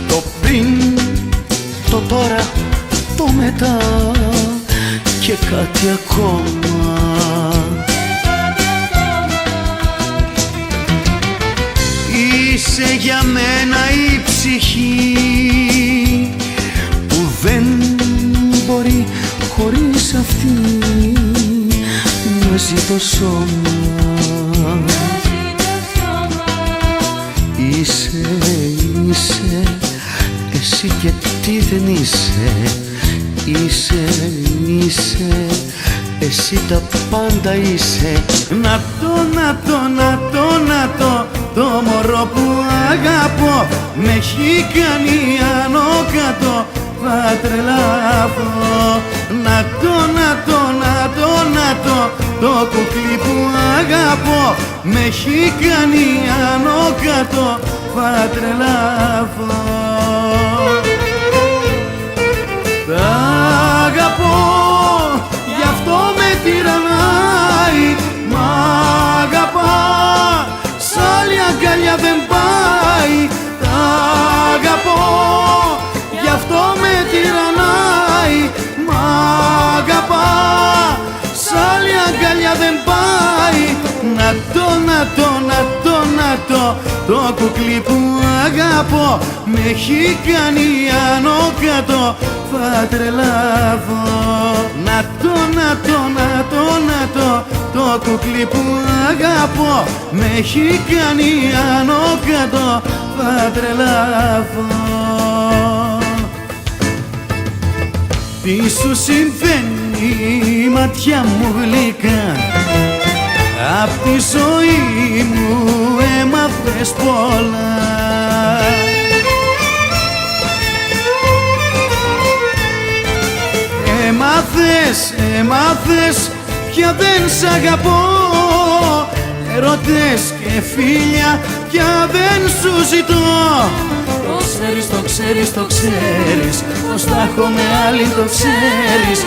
το πριν, το τώρα, το μετά και κάτι ακόμα. Είσαι για μένα η ψυχή που δεν μπορεί χωρίς αυτή να ζει το σώμα. Είσαι εσύ και τι δεν είσαι. Είσαι εσύ τα πάντα είσαι. Να το μωρό που αγαπώ με έχει κάνει άνω κάτω, θα τρελαθώ. Το κουκλί που αγαπώ με έχει κάνει άνω κάτω, θα τρελαθώ. Τα αγαπώ, γι' αυτό με τυραννάει, μ' αγαπά, σ' άλλη αγκαλιά δεν πάει. Τα αγαπώ, γι' αυτό με τυραννάει, μ' αγαπά, σ' άλλη αγκαλιά δεν πάει. Το κουκλί που αγαπώ με έχει κάνει άνω κάτω, θα τρελαθώ. Το κουκλί που αγαπώ με έχει κάνει άνω κάτω, θα τρελαθώ. Τι σου συμβαίνει, η ματιά μου γλυκά, απ' τη ζωή μου έμαθες πολλά. Έμαθες πια δεν σ' αγαπώ. Ερωτές και φίλια πια δεν σου ζητώ. Το ξέρεις, πως θα έχω με άλλη, το ξέρεις.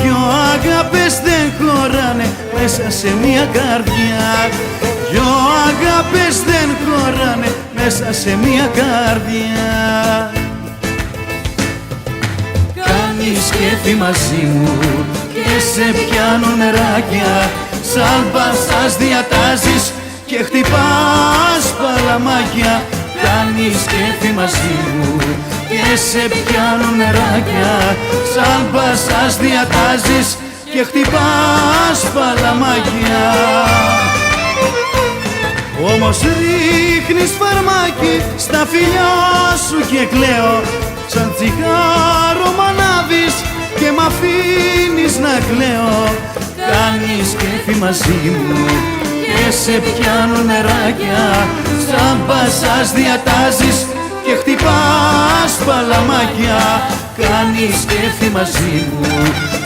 Δυο αγάπες δεν χωράνε μέσα σε μια καρδιά. Δυο αγάπες δεν χωράνε μέσα σε μια καρδιά. Κάνεις κέφι μαζί μου και σε πιάνω νεράκια. Σαν μπασάς διατάζεις και χτυπάς παλαμάκια. Κάνεις κέφι μαζί μου και σε πιάνω νεράκια. Σαν μπασάς διατάζεις και χτυπάς παλαμάκια. Όμως ρίχνεις φαρμάκι στα φιλιά σου και κλαίω. Σαν τσιγάρο μ' ανάβεις και μ' αφήνεις να κλαίω. Κάνεις κέφι μαζί μου και σε πιάνω νεράκια. Σαν μπασάς διατάζεις και χτυπάς παλαμάκια. Κάνεις κέφι μαζί μου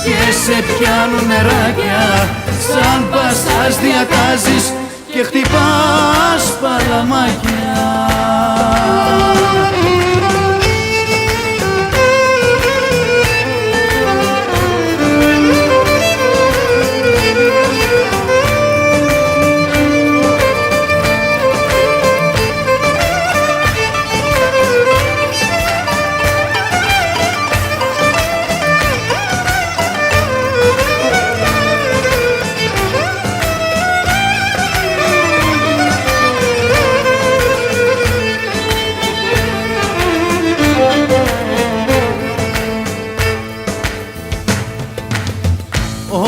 και σε πιάνω νεράκια. Σαν μπασάς διατάζεις και χτυπάς παλαμάκια.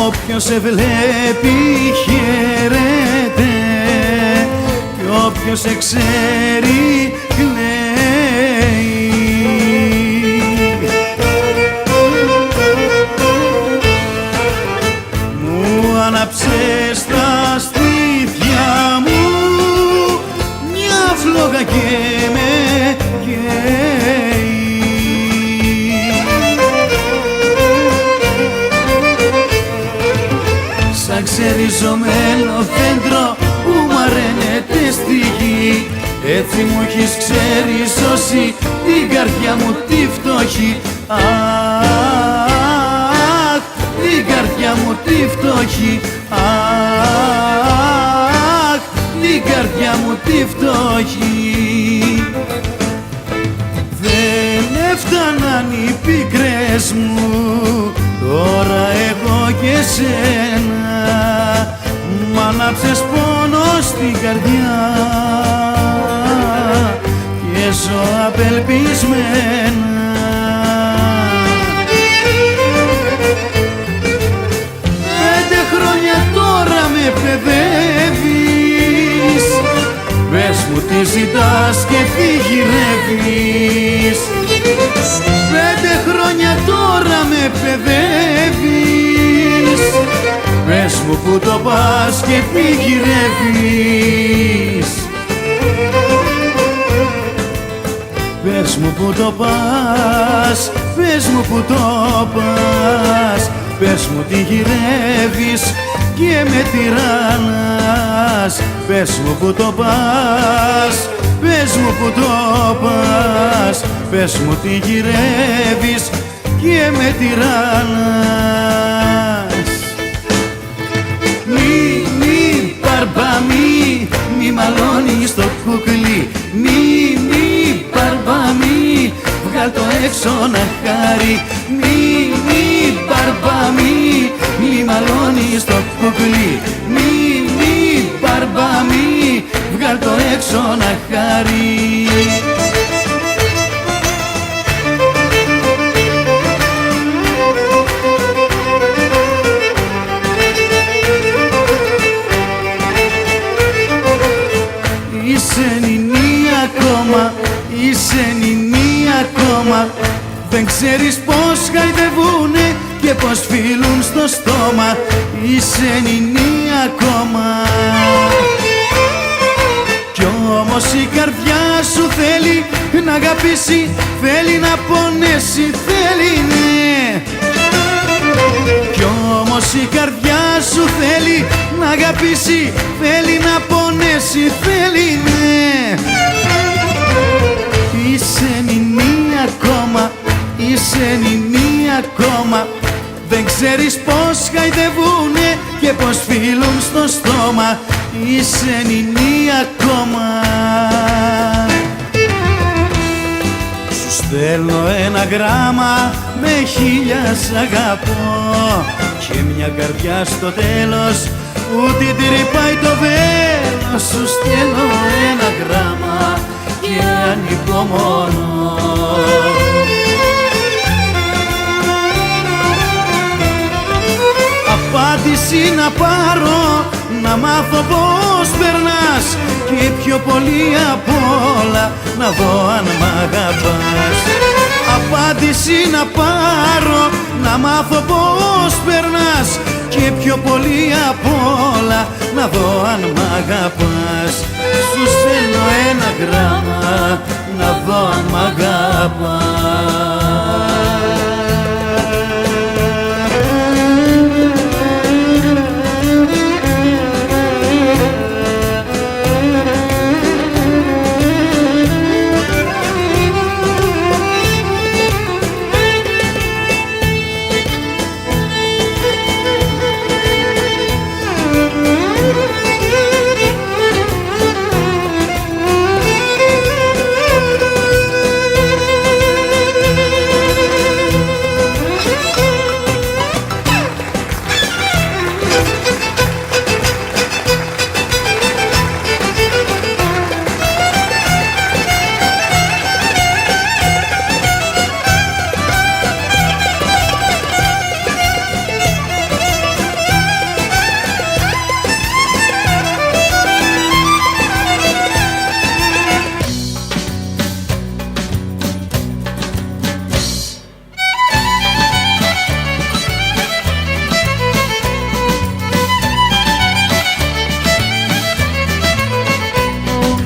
Όποιος σε βλέπει χαίρεται κι όποιος σε ξέρει κλαίει. Μου άναψες τα στήθια μου μια φλόγα και με καίει. Σαν ξεριζωμένο δέντρο που μαραίνεται στη γη, έτσι μου έχεις ξεριζώσει την καρδιά μου τη φτωχή. Αχ, την καρδιά μου τη φτωχή. Αχ, την καρδιά μου τη φτωχή. Δεν έφταναν οι πίκρες μου, τώρα έχω και σένα. Μ' άναψες πόνο στην καρδιά και ζω απελπισμένα. 5 χρόνια τώρα με παιδεύεις. Πες μου τι ζητάς και τι γυρεύεις. 5 χρόνια τώρα με παιδεύεις. Πες μου που το πας και τι γυρεύεις. Πες μου που το πας, πες μου που το πας. Πες μου τι γυρεύεις και με τυραννάς. Πες μου που το πας, πες μου που το πας. Πες μου τι γυρεύεις και με τυραννάς. Μη παρμπαμί, μη μαλώνεις το κουκλί. Μη παρμπαμί, βγάλ' το έξω να χάρει. Μη παρμπαμί, μη μαλώνεις το κουκλί. Μη παρμπαμί, βγάλ' το έξω να χάρει. Είσαι νηνή ακόμα, είσαι νηνή ακόμα. Δεν ξέρεις πως χαϊδεύουνε και πως φιλούν στο στόμα. Είσαι νηνή ακόμα. Κι όμως η καρδιά σου θέλει να αγαπήσει, θέλει να πονέσει, θέλει ναι. Κι όμως η καρδιά σου θέλει να αγαπήσει, θέλει να πονέσει, θέλει ναι. Είσαι νηνή ακόμα, είσαι νηνή ακόμα. Δεν ξέρεις πως χαϊδεύουνε και πως φιλούν στο στόμα. Είσαι νηνή ακόμα. Σου στέλνω ένα γράμμα με 1000 σ' αγαπώ και μια καρδιά στο τέλος που την τρυπάει το βέλος. Σου στέλνω ένα γράμμα και ανυπομονώ. Απάντηση να πάρω, να μάθω πως περνάς και πιο πολύ απ' όλα να δω αν μ' αγαπάς. Απάντηση να πάρω, να μάθω πως περνάς και πιο πολύ απ' όλα να δω αν μ' αγαπάς. Σου στέλνω ένα γράμμα να δω αν μ' αγαπάς.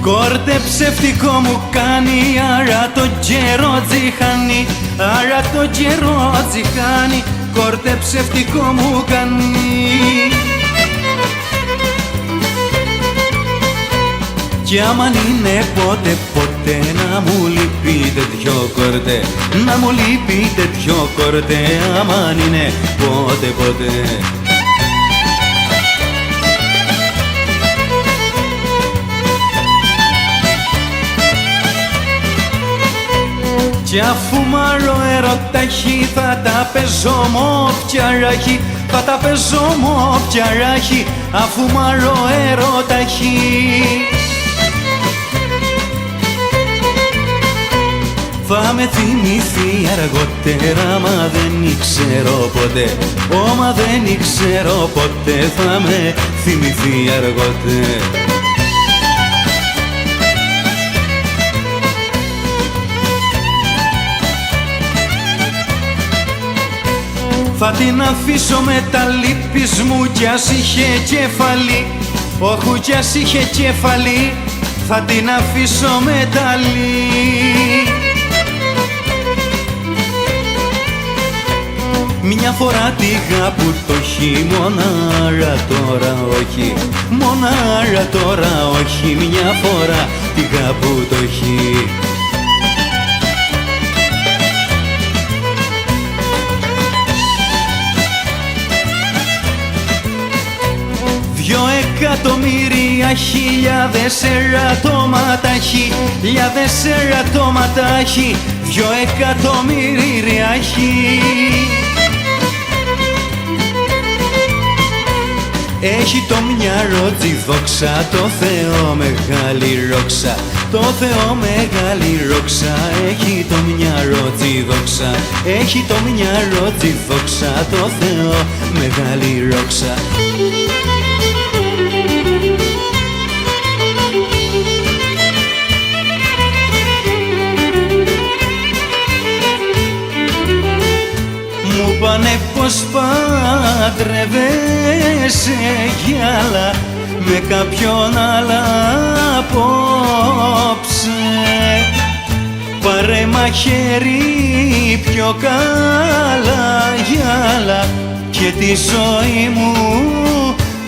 Κόρτε ψευτικό μου κάνει, άρα το καιρό τζιχάνει, άρα το καιρό τζιχάνει, κόρτε ψευτικό μου κάνει. Κι άμαν είναι πότε πότε να μου λείπετε δυο κόρτε, να μου λείπετε δυο κόρτε, άμαν είναι πότε πότε. Κι αφού μαρώ ερωτάχει θα τα παίζω μοπιαράχει, θα τα παίζω μοπιαράχει, αφού μαρώ ερωτάχει. Θα με θυμηθεί αργότερα, μα δεν ξέρω ποτέ, μα δεν ξέρω ποτέ, θα με θυμηθεί αργότερα. Θα την αφήσω με τα λύπης μου κι ας είχε κεφαλή, όχου κι ας είχε κεφαλή, θα την αφήσω με τα λύπη. Μια φορά τίγα που το χειμωνάρα τώρα όχι, μονάρα τώρα όχι, μια φορά τίγα που το χει. Δυο εκατομμύρια χιλιάδες ερατώματα χι, χιλιάδες ερατώματα χι, 2 εκατομμύρια χι. Έχει το μυαλό τη δόξα, το Θεό μεγάλη ρόξα, το Θεό μεγάλη ρόξα. Έχει το μυαλό τη δόξα, έχει το μυαλό τη δόξα, το Θεό μεγάλη ρόξα. Μου πάνε πως παντρεύεσαι γυάλα με κάποιον άλλα απόψε. Πάρε μαχαίρι πιο καλά γυάλα και τη ζωή μου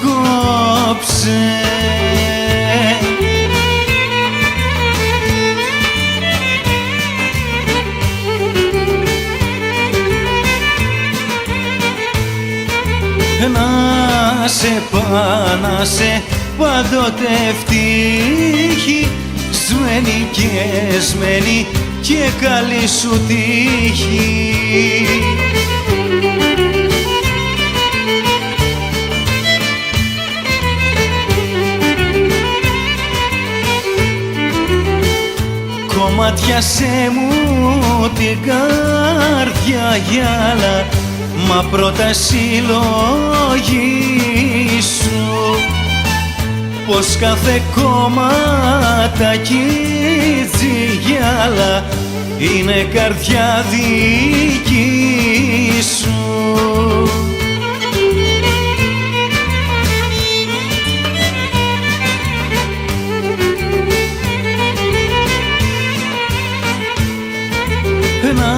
κόψε. πάνασε πάντοτε ευτύχη, σμένη και σμένη και καλή σου τύχη. Κομματιάσέ μου την καρδιά γυάλα, μα πρώτα συλλογήσου πως κάθε κομματάκι τζιγιάλα είναι καρδιά δική σου. Να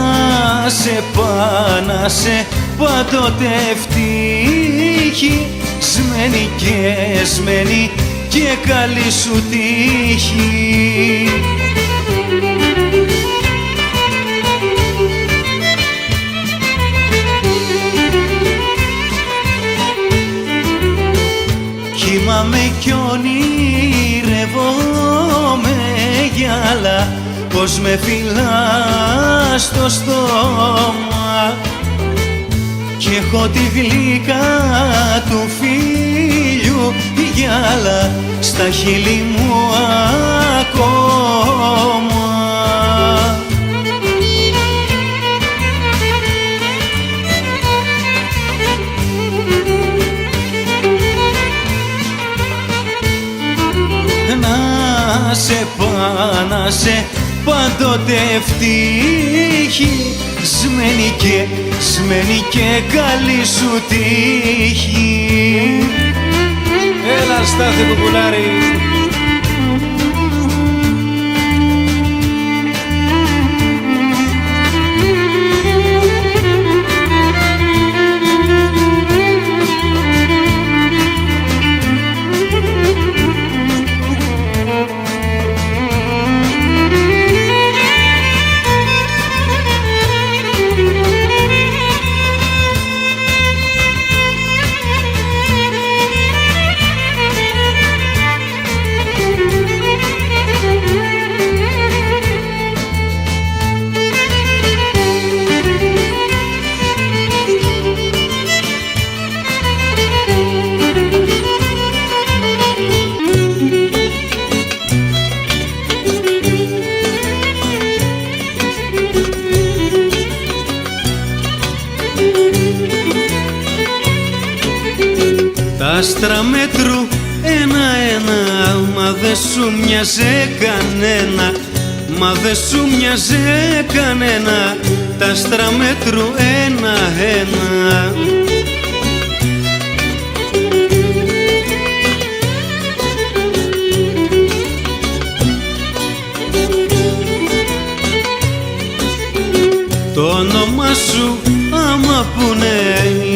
σε πάνασε πάντοτε ευτύχη, σμένη και σμένη και καλή σου τύχη. Κοιμάμαι κι ονειρεύομαι γυάλα, πως με φυλάς στο στόμα κι έχω τη γλυκά του φίλιου γυάλα στα χείλη μου ακόμα. Να σε πάνασε πάντοτε ευτύχη, σμένη και καλή σου τύχη. Έλα Στάθη κουκουλάρη. Τα άστρα μέτρου ένα-ένα, μα δε σου μοιάζε κανένα, μα δε σου μοιάζε κανένα. Τα άστρα μέτρου ένα-ένα. Το όνομα σου άμα πούνε,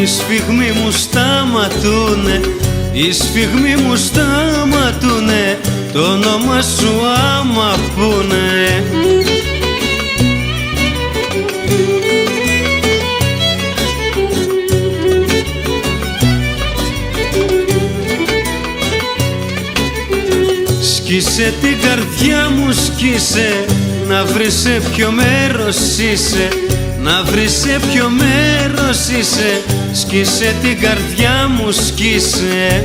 οι σφιγμοί μου σταματούνε, οι σφιγμοί μου σταματούνε, το όνομα σου άμα πούνε. Σκίσε την καρδιά μου, σκίσε, να βρεις σε ποιο μέρος είσαι, να βρεις σε ποιο μέρος είσαι. Σκίσε την καρδιά μου, σκίσε.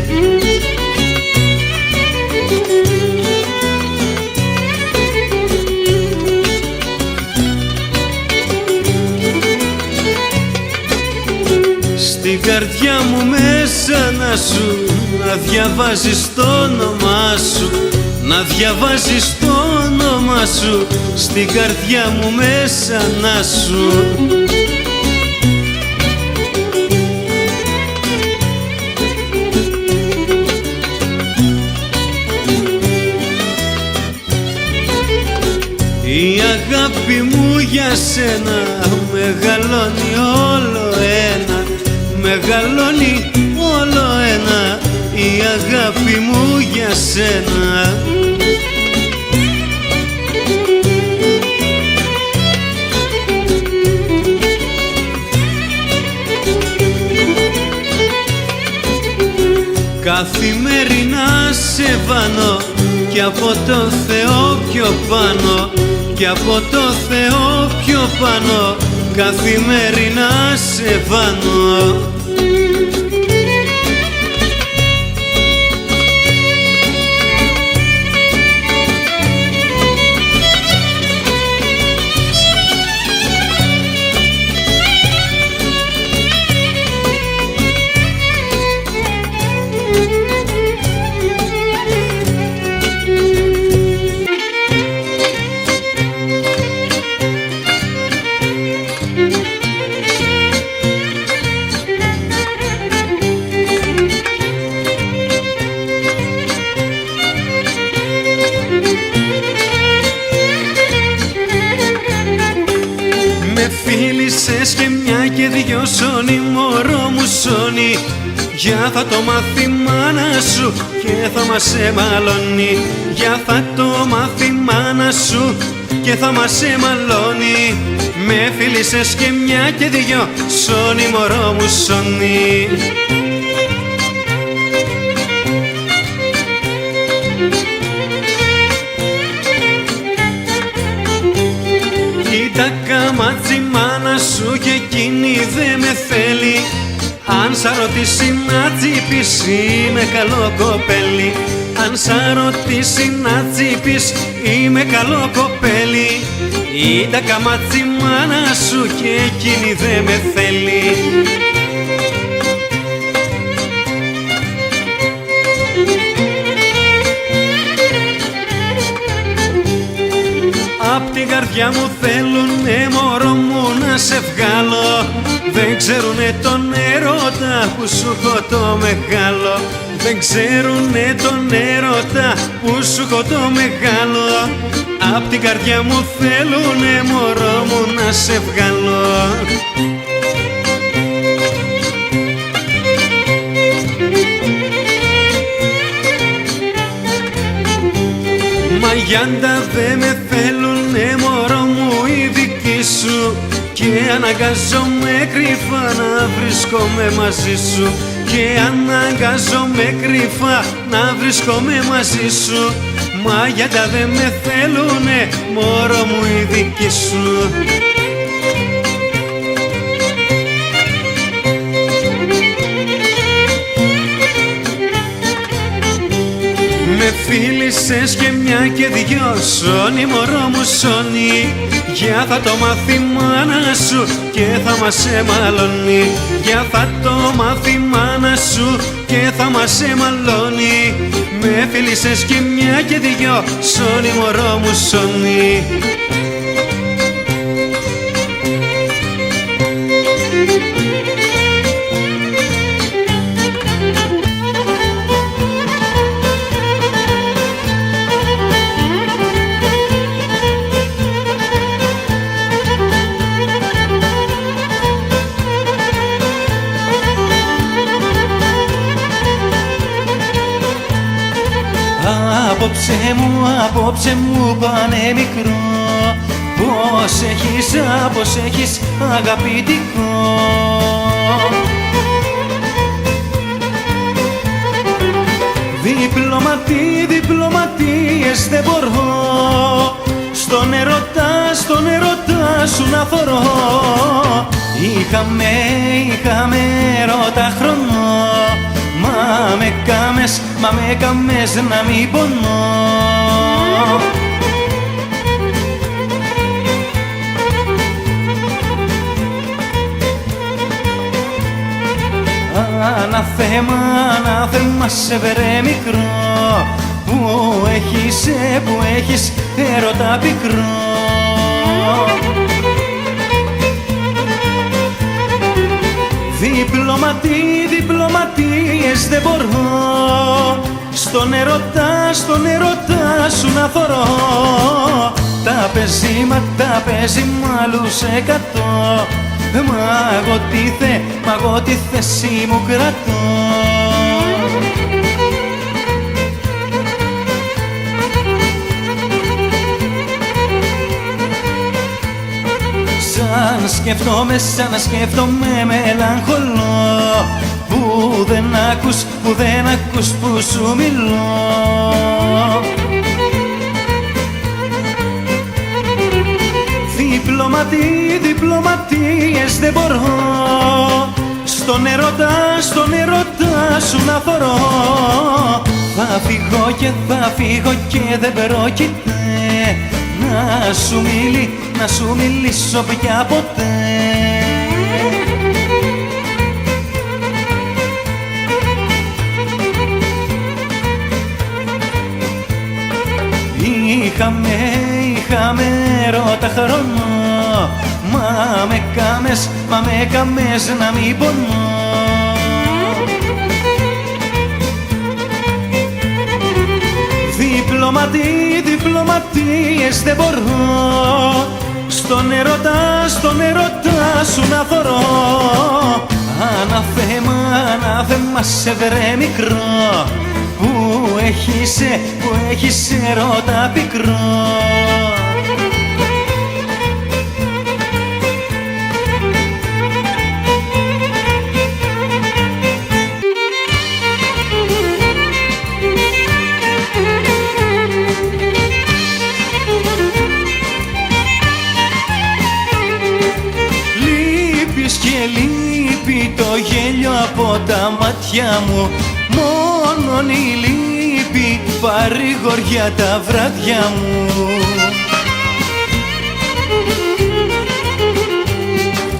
Στην καρδιά μου μέσα να σου, να διαβάζεις το όνομά σου, να διαβάζεις το όνομά σου, στην καρδιά μου μέσα να σου. Η αγάπη μου για σένα μεγαλώνει όλο ένα, μεγαλώνει όλο ένα, η αγάπη μου για σένα. Καθημερινά σε βάνω κι από το Θεό πιο πάνω, κι από το Θεό πιο πάνω, καθημερινά σε βάνω. Φίλησες και μια και δυο σώνει, μωρό μου σώνει. Για θα το μάθει μάνα σου και θα μας εμαλώνει. Για θα το μάθει μάνα σου και θα μας εμαλώνει. Με φίλησες και μια και δυο σώνει, μωρό μου σώνει. Κοίτα καμάτσι μάνα σου και εκείνη δε με θέλει. Αν σ' ρωτήσει να τσίπεις είμαι καλό κοπέλι. Αν σ' ρωτήσει να τσίπεις είμαι καλό κοπέλι. Κοίτα καμάτσι μάνα σου και εκείνη δε με θέλει. Απ' την καρδιά μου θέλουνε μωρό μου να σε βγάλω. Δεν ξέρουνε τον έρωτα που σου έχω το μεγάλο. Δεν ξέρουνε τον έρωτα που σου έχω το μεγάλο. Απ' την καρδιά μου θέλουνε μωρό μου να σε βγάλω. Μαγιάντα δε με θέλουνε μωρό μου οι δικοί σου. Και αναγκάζομαι κρυφά να βρίσκομαι μαζί σου. Και αναγκάζομαι κρυφά να βρίσκομαι μαζί σου. Μαγιάντα δε με θέλουνε μωρό μου οι δικοί σου. Με φίλησες και μια και δυο σώνει, μωρό μου σώνει. Για θα το μάθει μάνα σου και θα μας εμαλώνει. Για θα το μάθει μάνα σου και θα μας εμαλώνει. Με φίλησες και μια και δυο σώνει, μωρό μου σώνει. Απόψε μου πάνε μικρό. Πώς έχεις αγαπητικό. Διπλωματίες δεν μπορώ. Στον ερωτά σου να φορώ. Είχαμε ερώτα χρόνο. Μα με κάμες να μην πονώ. Ανάθεμα σε βρε μικρό. Που έχεις έρωτα πικρό. Διπλωματίες δεν μπορώ. Στον ερωτά σου να θωρώ. Τα παίζει μ' άλλους 100. Μα εγώ τη θέση μου κρατώ. Σαν σκέφτομαι μελαγχολώ. Που δεν ακούς που δεν ακούς που σου μιλώ. Διπλωματίες δεν μπορώ στον ερωτά σου να θωρώ. Θα φύγω και θα φύγω και δεν πρόκειται να σου μιλήσω πια ποτέ. Είχαμε έρωτα χρόνο, μα με κάμες να μην πονώ. Διπλωματίες δεν μπορώ στον ερωτά σου να θωρώ. Ανάθεμα σε βρε μικρό που έχεις ερώτα πικρό. Λείπεις και λείπει το γέλιο από τα μάτια μου, μόνον η λύπη παρηγοριά τα βράδια μου.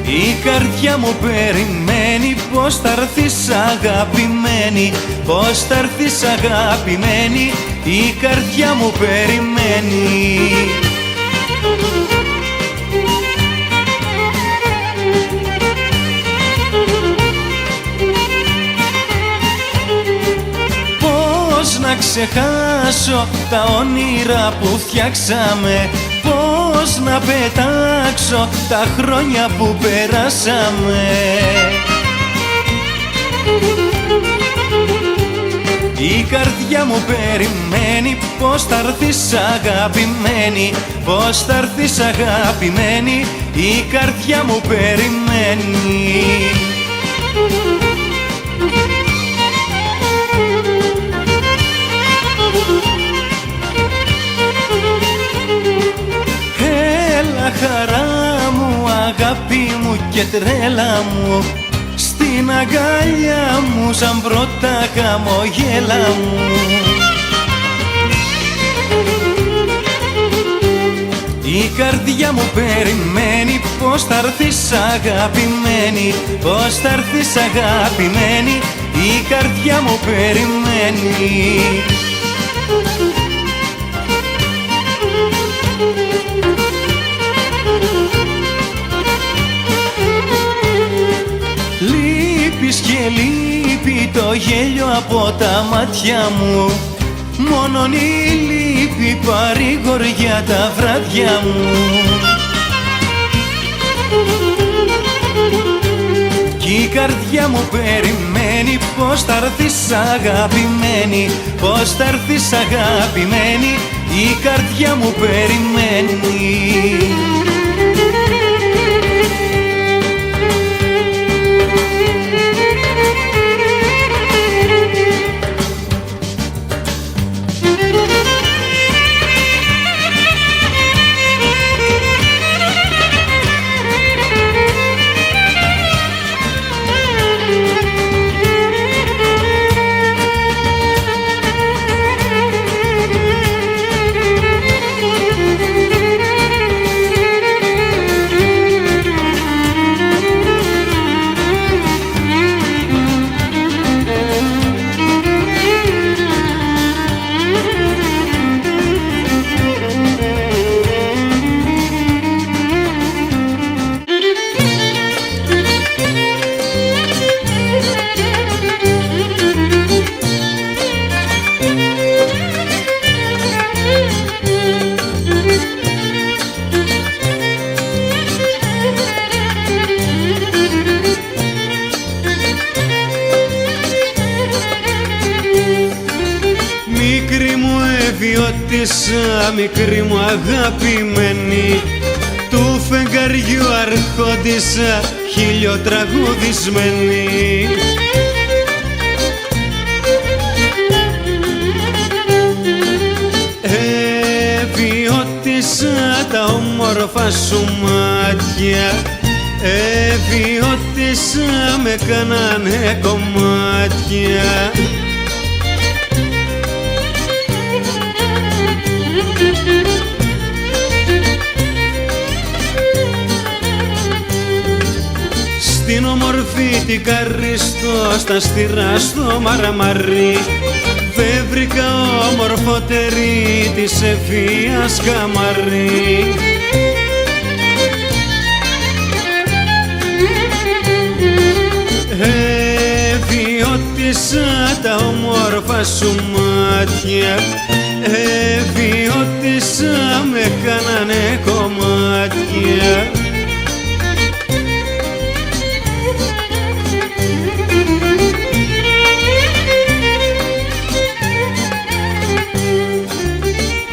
Η καρδιά μου περιμένει πως θα έρθεις αγαπημένη, πως θα έρθεις αγαπημένη, η καρδιά μου περιμένει. Πώς να ξεχάσω τα όνειρα που φτιάξαμε, πώς να πετάξω τα χρόνια που περάσαμε. Η καρδιά μου περιμένει πως θα έρθεις αγαπημένη, πως θα έρθεις αγαπημένη, η καρδιά μου περιμένει. Έλα χαρά μου, αγάπη μου και τρέλα μου, στην αγκαλιά μου σαν πρώτα χαμογέλα μου. Η καρδιά μου περιμένει πως θα έρθεις αγαπημένη, πως θα έρθεις αγαπημένη, η καρδιά μου περιμένει. Λείπεις και λείπει το γέλιο από τα μάτια μου, μόνον η λύπη παρηγοριά τα βράδια μου. Κι η καρδιά μου περιμένει πως θα έρθεις αγαπημένη, πως θα έρθεις αγαπημένη, η καρδιά μου περιμένει. Ιδιώτησα μικρή μου αγαπημένη, του φεγγαριού αρχόντισσα χιλιοτραγουδισμένη. όμορφα σου μάτια Εβιώτησα με κάνανε κομμάτια Στην ομορφή την καριστώ στα στυρά στο μαραμαρί δεν βρήκα ομορφότερη της ευφυίας καμαρί Εβιώτησα τα όμορφα σου μάτια Εβιώτησα με κάνανε κομμάτια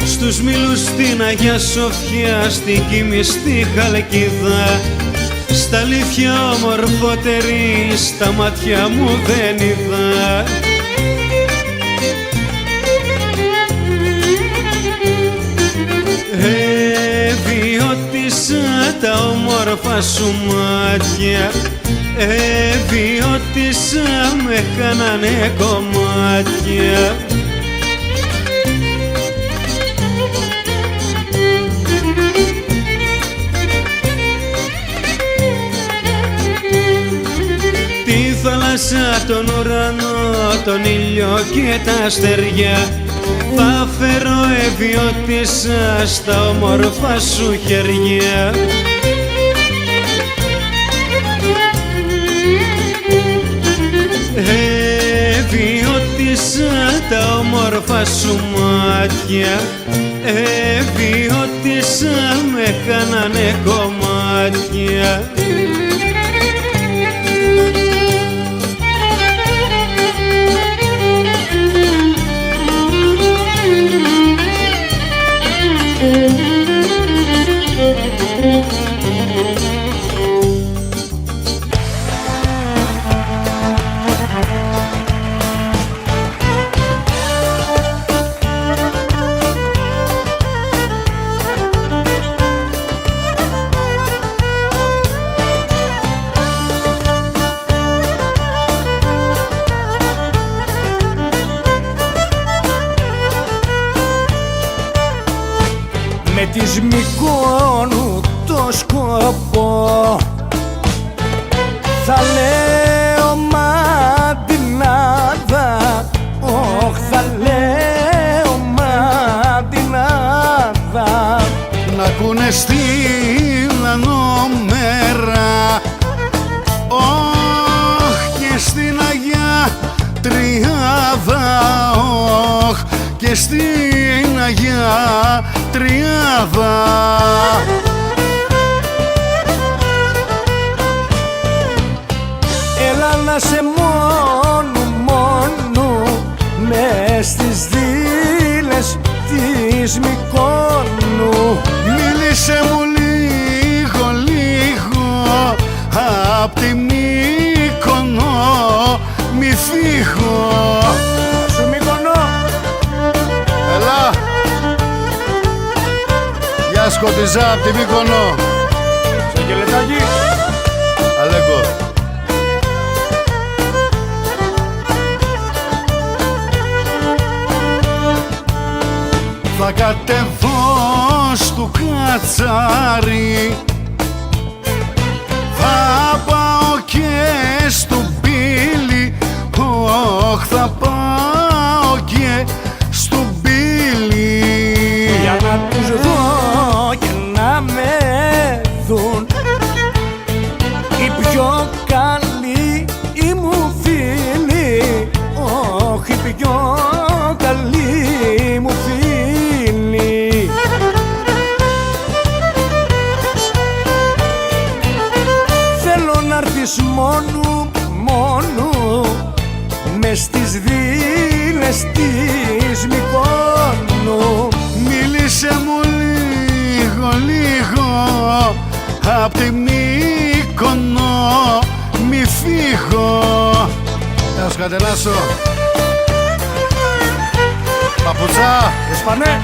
Στους μήλους στην Αγία Σοφιά, στην Κίμη, στη Χαλκίδα στα αλήθεια ομορφότερη, στα μάτια μου δεν είδα Εβιώτησα τα όμορφα σου μάτια Εβιώτησα με κάνανε κομμάτια Τη θάλασσα, τον ουρανό, τον ήλιο και τα αστέρια θα φέρω εβιώτησα στα όμορφα σου χέρια Εβιώτησα τα όμορφα σου μάτια Εβιώτησα με κάνανε κομμάτια Με της Μυκόνου το σκοπό θα λέω μαντινάδα θα λέω μαντινάδα να ακούνε στην ανώμερα και στην Αγία Τριάδα και στην Αγία Τριάδα Έλα να σε μόνο μες στις δίλες της Μυκόνου Μίλησε μου λίγο απ' τη Μύκονο μη φύγω Σου Μύκονο Έλα Γεια σκοτιζά απ' τη Μύκονο Στο κελετάκι Αλέκο Θα κατεβώ στου Κατσάρι θα πάω και στο Μπίλι θα πάω και στο Μπίλι για να τους δω και να με δουν οι πιο καλοί οι μου φίλοι οι πιο καλοί μου φίλοι θέλω να έρθεις μόνο μες στις δίλες της Μυκόνου Μίλησε μου λίγο απ' τη Μύκονο μη φύγω Να σου κατελάσω Παπουτσά Εσπανέ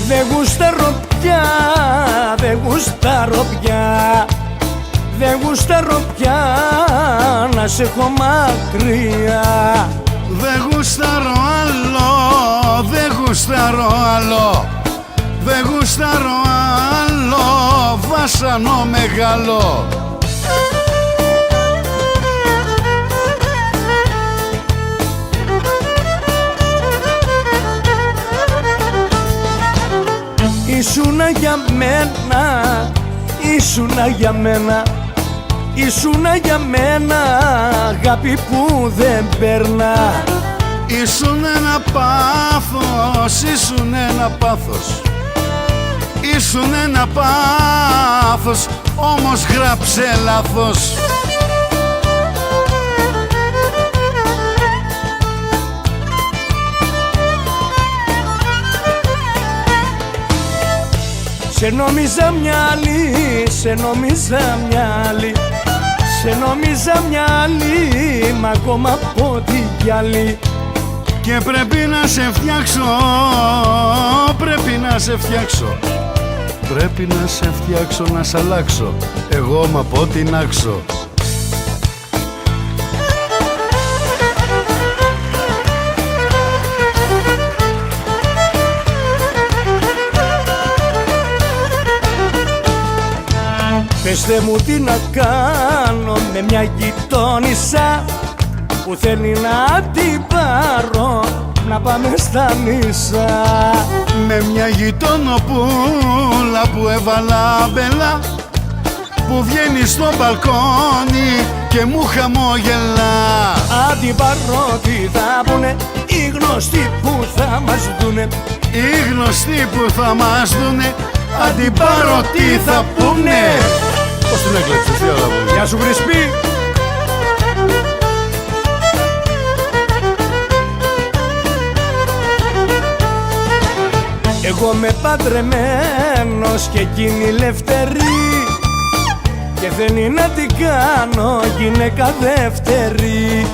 Δεν γουστάρω πια, δεν γουστάρω πια, δεν γουστάρω πια να σε έχω μακριά. Δεν γουστάρω άλλο, δεν γουστάρω άλλο, δεν γουστάρω άλλο, βάσανο μεγάλο. Ήσουνα για μένα, ήσουνα για μένα, ήσουνα για μένα αγάπη που δεν περνά. Ήσουν ένα πάθος, ήσουν ένα πάθος, ήσουν ένα πάθος, όμως γράψε λάθος. Σε νόμιζα μια άλλη, σε νόμιζα μια άλλη, σε νόμιζα μια άλλη, μα ακόμα από ό,τι κι άλλη. Και πρέπει να σε φτιάξω, πρέπει να σε φτιάξω, πρέπει να σε φτιάξω, να σ' αλλάξω, εγώ μ' από την άξω. Πεςτε μου τι να κάνω με μια γειτόνισσα που θέλει να την πάρω να πάμε στα νησά. Με μια γειτονοπούλα που έβαλα μπελά, που βγαίνει στο μπαλκόνι και μου χαμόγελα. Αν την πάρω τι θα πούνε οι γνωστοί που θα μας δουνε, Οι γνωστοί που θα μας δουνε, αν την πάρω τι θα πούνε. Πώς την έκλεψες, τι ώρα μου. Γεια σου Χρυσπή. Εγώ με παντρεμένος και εκείνη ελεύθερη, και θέλει να την κάνω γυναίκα δεύτερη.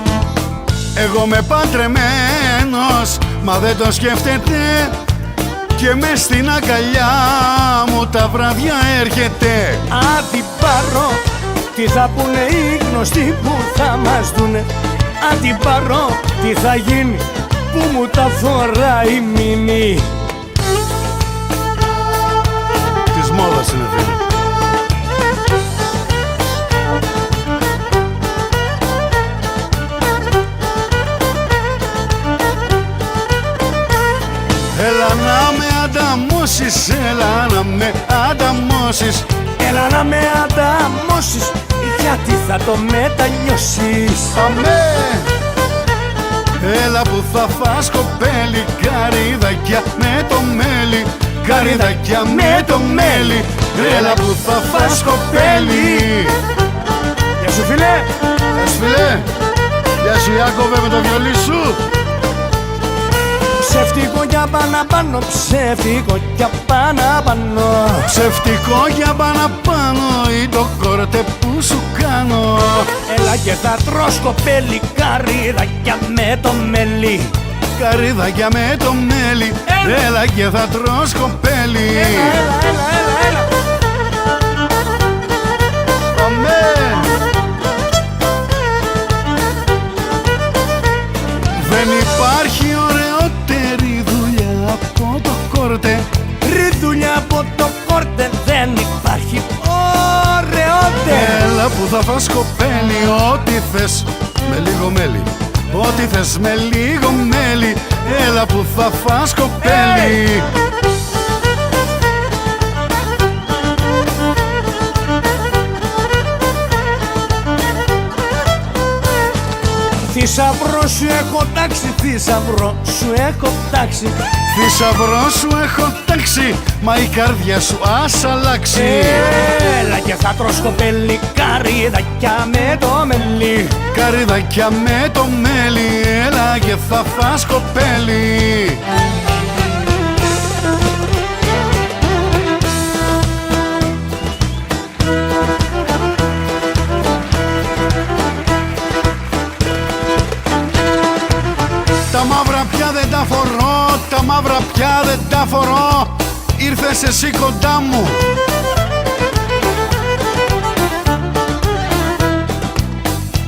Εγώ με παντρεμένος, μα δεν το σκέφτεται, και μες στην αγκαλιά μου τα βράδια έρχεται. Αν την πάρω, τι θα πούνε οι γνωστοί που θα μας δουνε, αν την πάρω, τι θα γίνει που μου τα φοράει μήνυ. Της μόδας είναι, φίλε. Έλα να με ανταμώσεις, έλα να με ανταμώσεις, Έλα να με ανταμώσεις, γιατί θα το μετανιώσεις. αμέ. Έλα που θα φας κοπέλι, καρύδακια με το μέλι, καρύδακια με το μέλι. Έλα που θα φας κοπέλι. Γεια σου φίλε. Γεια σου φίλε. Γεια σου Ιάκωβε με το βιολί σου. Ψεύτικο για παραπάνω, ψεύτικο για παραπάνω, Ψευτικό για παραπάνω ή το κόρτε που σου κάνω. έλα και θα τρως κοπέλι, καρύδακια με το μέλι. Καρύδακια με το μέλι, έλα και θα τρως κοπέλι. Έλα. Αμέ. Δεν υπάρχει ωραιότερη δουλειά από το κόρτε. Ρε δουλειά από το κόρτε δεν υπάρχει ωραιότερη. Έλα που θα φας κοπέλι, ό,τι θες με λίγο μέλι, ό,τι θες με λίγο μέλι. Έλα που θα φας κοπέλι. Θησαυρό σου έχω τάξει, θησαυρό σου έχω τάξει. Θησαυρό σου έχω τάξει, μα η καρδιά σου ας αλλάξει. Έλα και θα τρως κοπέλι, καρύδακια με το μέλι. Καρύδακια με το μέλι, έλα και θα φας κοπέλι. Τα μαύρα πια δεν τα φορώ, τα μαύρα πια δεν τα φορώ. ήρθες εσύ κοντά μου.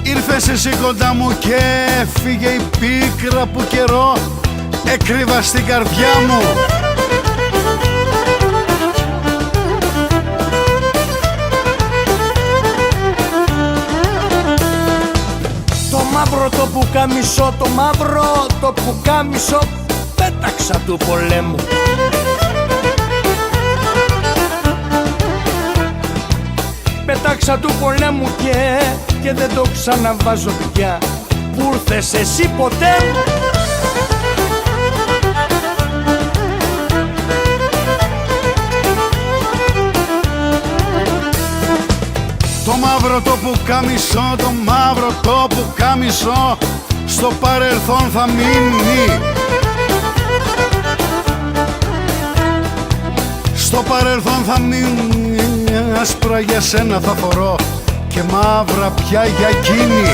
Ήρθες εσύ κοντά μου και έφυγε η πίκρα που καιρό έκρυβα στην καρδιά μου. Το μαύρο το πουκάμισο, το μαύρο το πουκάμισο πέταξα του πολέμου. Πέταξα του πολέμου και δεν το ξαναβάζω πια. Που ήρθες εσύ ποτέ μου. Το μαύρο το πουκάμισο, το μαύρο το πουκάμισο στο παρελθόν θα μείνει. Στο παρελθόν θα μείνει, άσπρα για σένα θα φορώ και μαύρα πια για εκείνη.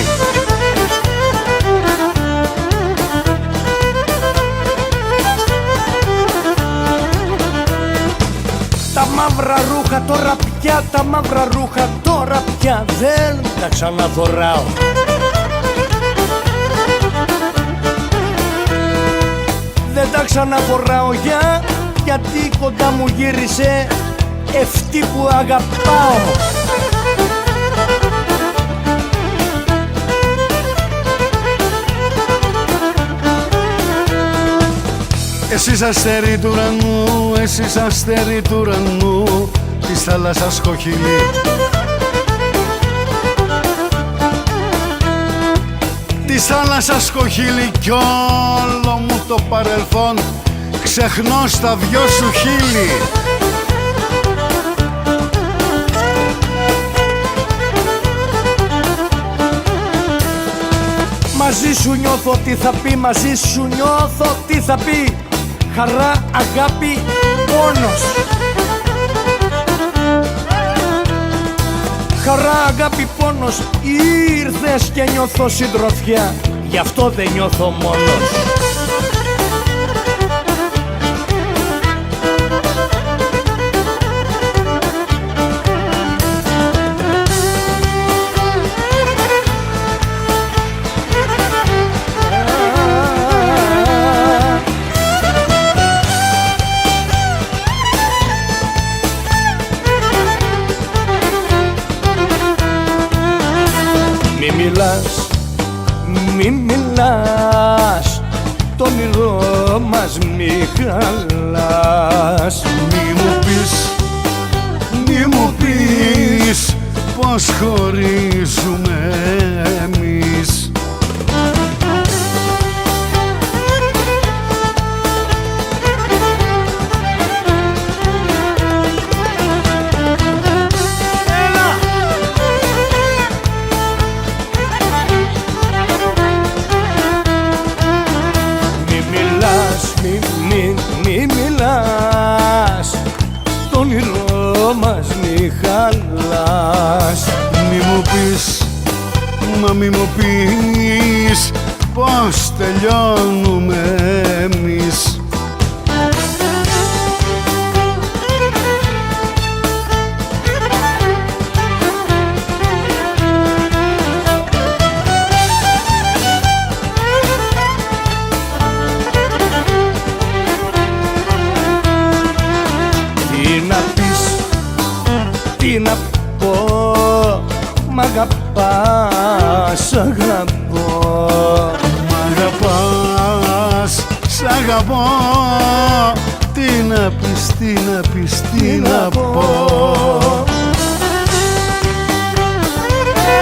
Τα μαύρα ρούχα τώρα πια, τα μαύρα ρούχα τώρα πια δεν τα ξαναφοράω. Δεν τα ξαναφοράω γιατί κοντά μου γύρισε αυτή που αγαπάω. Εσείς αστέρι του ουρανού, εσείς αστέρι του ουρανού της θάλασσας κοχυλί. Της θάλασσας κοχυλί κι όλο μου το παρελθόν ξεχνώ στα δυο σου χείλη. Μαζί σου νιώθω τι θα πει, μαζί σου νιώθω τι θα πει. Χαρά, αγάπη, πόνος. Χαρά, αγάπη, πόνος. Ήρθες και νιώθω συντροφιά, γι' αυτό δεν νιώθω μόνος. Μη μιλάς, το όνειρό μας μη χαλάς. Μη μου πεις πως χωρίζουμε εμείς. Μη μιλάς, το όνειρό μας μη χαλάς. Μη μου πεις πως τελειώνουμε εμείς. Τι να πω, μ' αγαπάς, αγαπώ. Μ' αγαπάς, σ' αγαπώ. Τι να πεις, τι να πεις, τι να πω.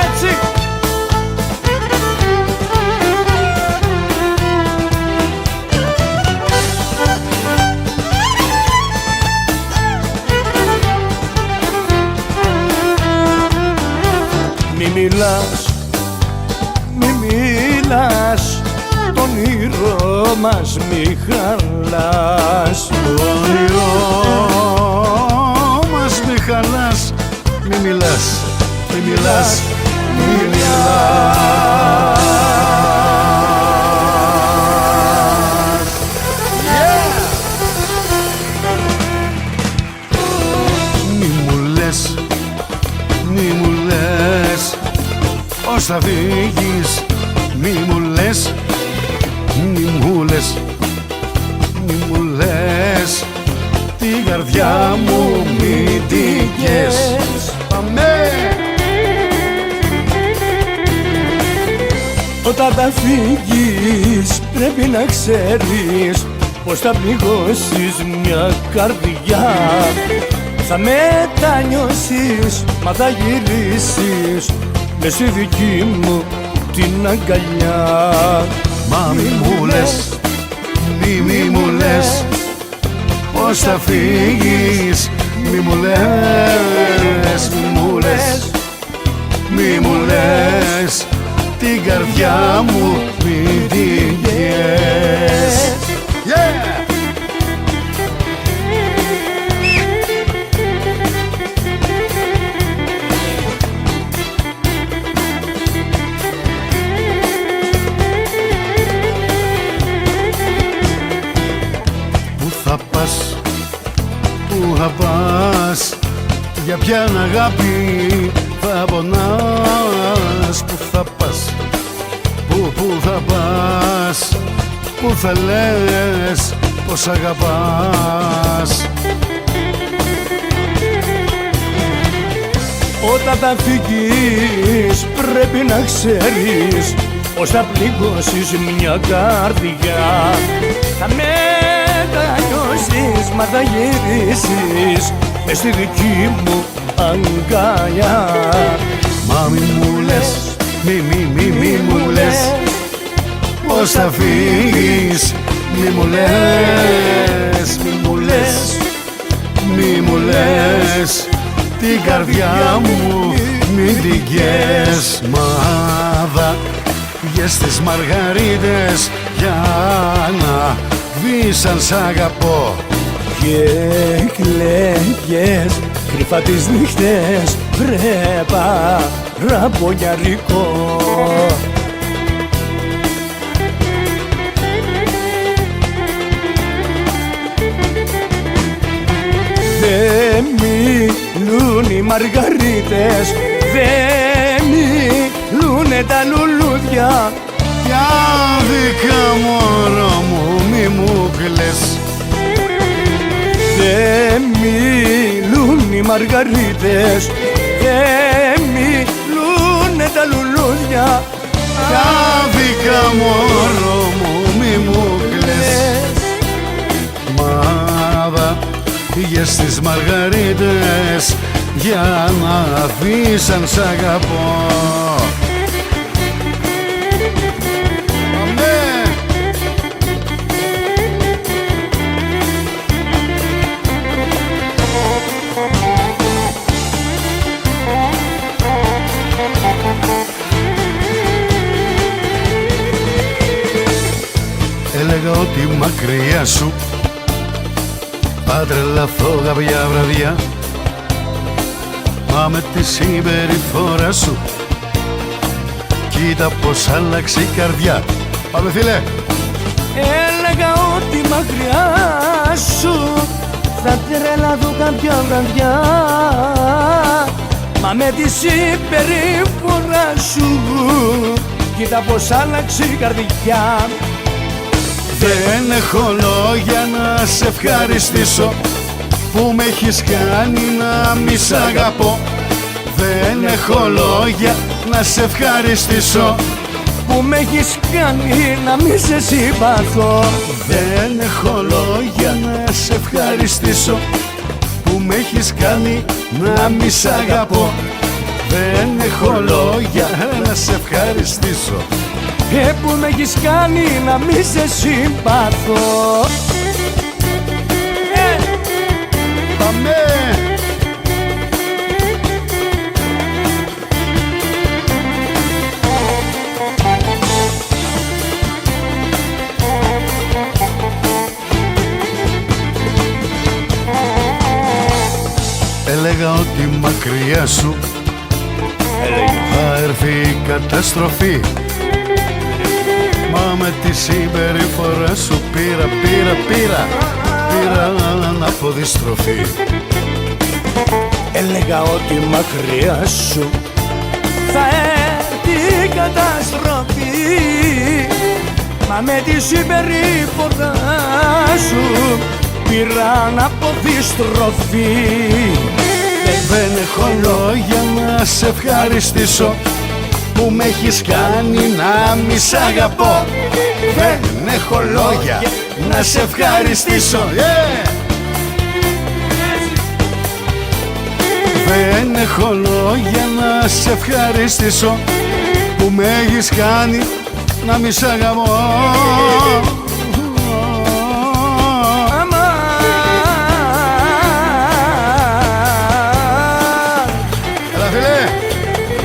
Έτσι. Μη μιλάς, το όνειρό μας μη χαλάς. Το όνειρό μας μη χαλάς. Μη μιλάς, μη μιλάς, μη μιλάς. θα φύγεις, μη μου λες, μη μου λες, μη μου λες, την καρδιά μου μη την κες. Πάμε! Όταν θα φύγεις πρέπει να ξέρεις πως θα πληγώσεις μια καρδιά. Θα μετανιώσεις, μα θα γυρίσεις μες στη δική μου την αγκαλιά. Μα μη μου λες, μη μου λες πως θα φύγεις, μη μου λες, μη μου λες, μη μου λες, την καρδιά μου μη την κες. Yeah! Πού θα πας, πού θα πας, για ποια αγάπη θα πονάς. Πού θα πας, πού θα πας, πού θα λες πως αγαπάς. Όταν θα φύγεις πρέπει να ξέρεις πως θα πληγώσεις μια καρδιά. Θα μετανιώσεις, μα θα γυρίσεις μες στη δική μου αγκαλιά. Μα μη μου λες, μη μου λες πως θα φύγεις, μη μου λες, μη μου λες, μη μου λες, την καρδιά μου μη την κες. Μάδα βγες στις μαργαρίτες για να δεις αν σ' αγαπώ. Και κλαίγες κρυφά τις νύχτες βρέπα ραμπονιαρικό. Δε μιλούν οι μαργαρίτες, δε μιλούνε τα λουλούδια. Κι άδικα μωρό μου μη μου κλαις. Δε μιλούν οι μαργαρίτες, δε μιλούνε τα λουλούδια. Κι άδικα μωρό μου μη μου κλαις. Μάδα πήγες στις μαργαρίτες για να δεις αν σ' αγαπώ. Έλεγα ότι μακριά σου θα τρελαθώ κάποια βραδιά, μα με τη συμπεριφορά σου κοίτα πως άλλαξε η καρδιά. Πάμε φίλε! Έλεγα ότι μακριά σου θα τρελαθώ κάποια βραδιά, μα με τη συμπεριφορά σου κοίτα πως άλλαξε η καρδιά. Δεν έχω λόγια να σε ευχαριστήσω που με έχεις κάνει να μη σ' αγαπώ. Δεν έχω λόγια να σε ευχαριστήσω που με έχεις κάνει να μη σε συμπαθώ. Δεν έχω λόγια να σε ευχαριστήσω που με έχεις κάνει να μη σ' αγαπώ. Δεν έχω λόγια να σε ευχαριστήσω που με έχεις κάνει να μη σε συμπαθώ. Πάμε! Έλεγα ότι μακριά σου θα έρθει η καταστροφή, μα με τη συμπεριφορά σου πήρα αναποδιστροφή. Έλεγα ότι μακριά σου θα έρθει η καταστροφή. Μα με τη συμπεριφορά σου πήραν αποδιστροφή. Δεν έχω λόγια να σε ευχαριστήσω που με έχεις κάνει να μη σ' αγαπώ. Δεν έχω λόγια να σε ευχαριστήσω. Δεν έχω λόγια να σε ευχαριστήσω που με έχεις κάνει να μη σ' αγαπώ.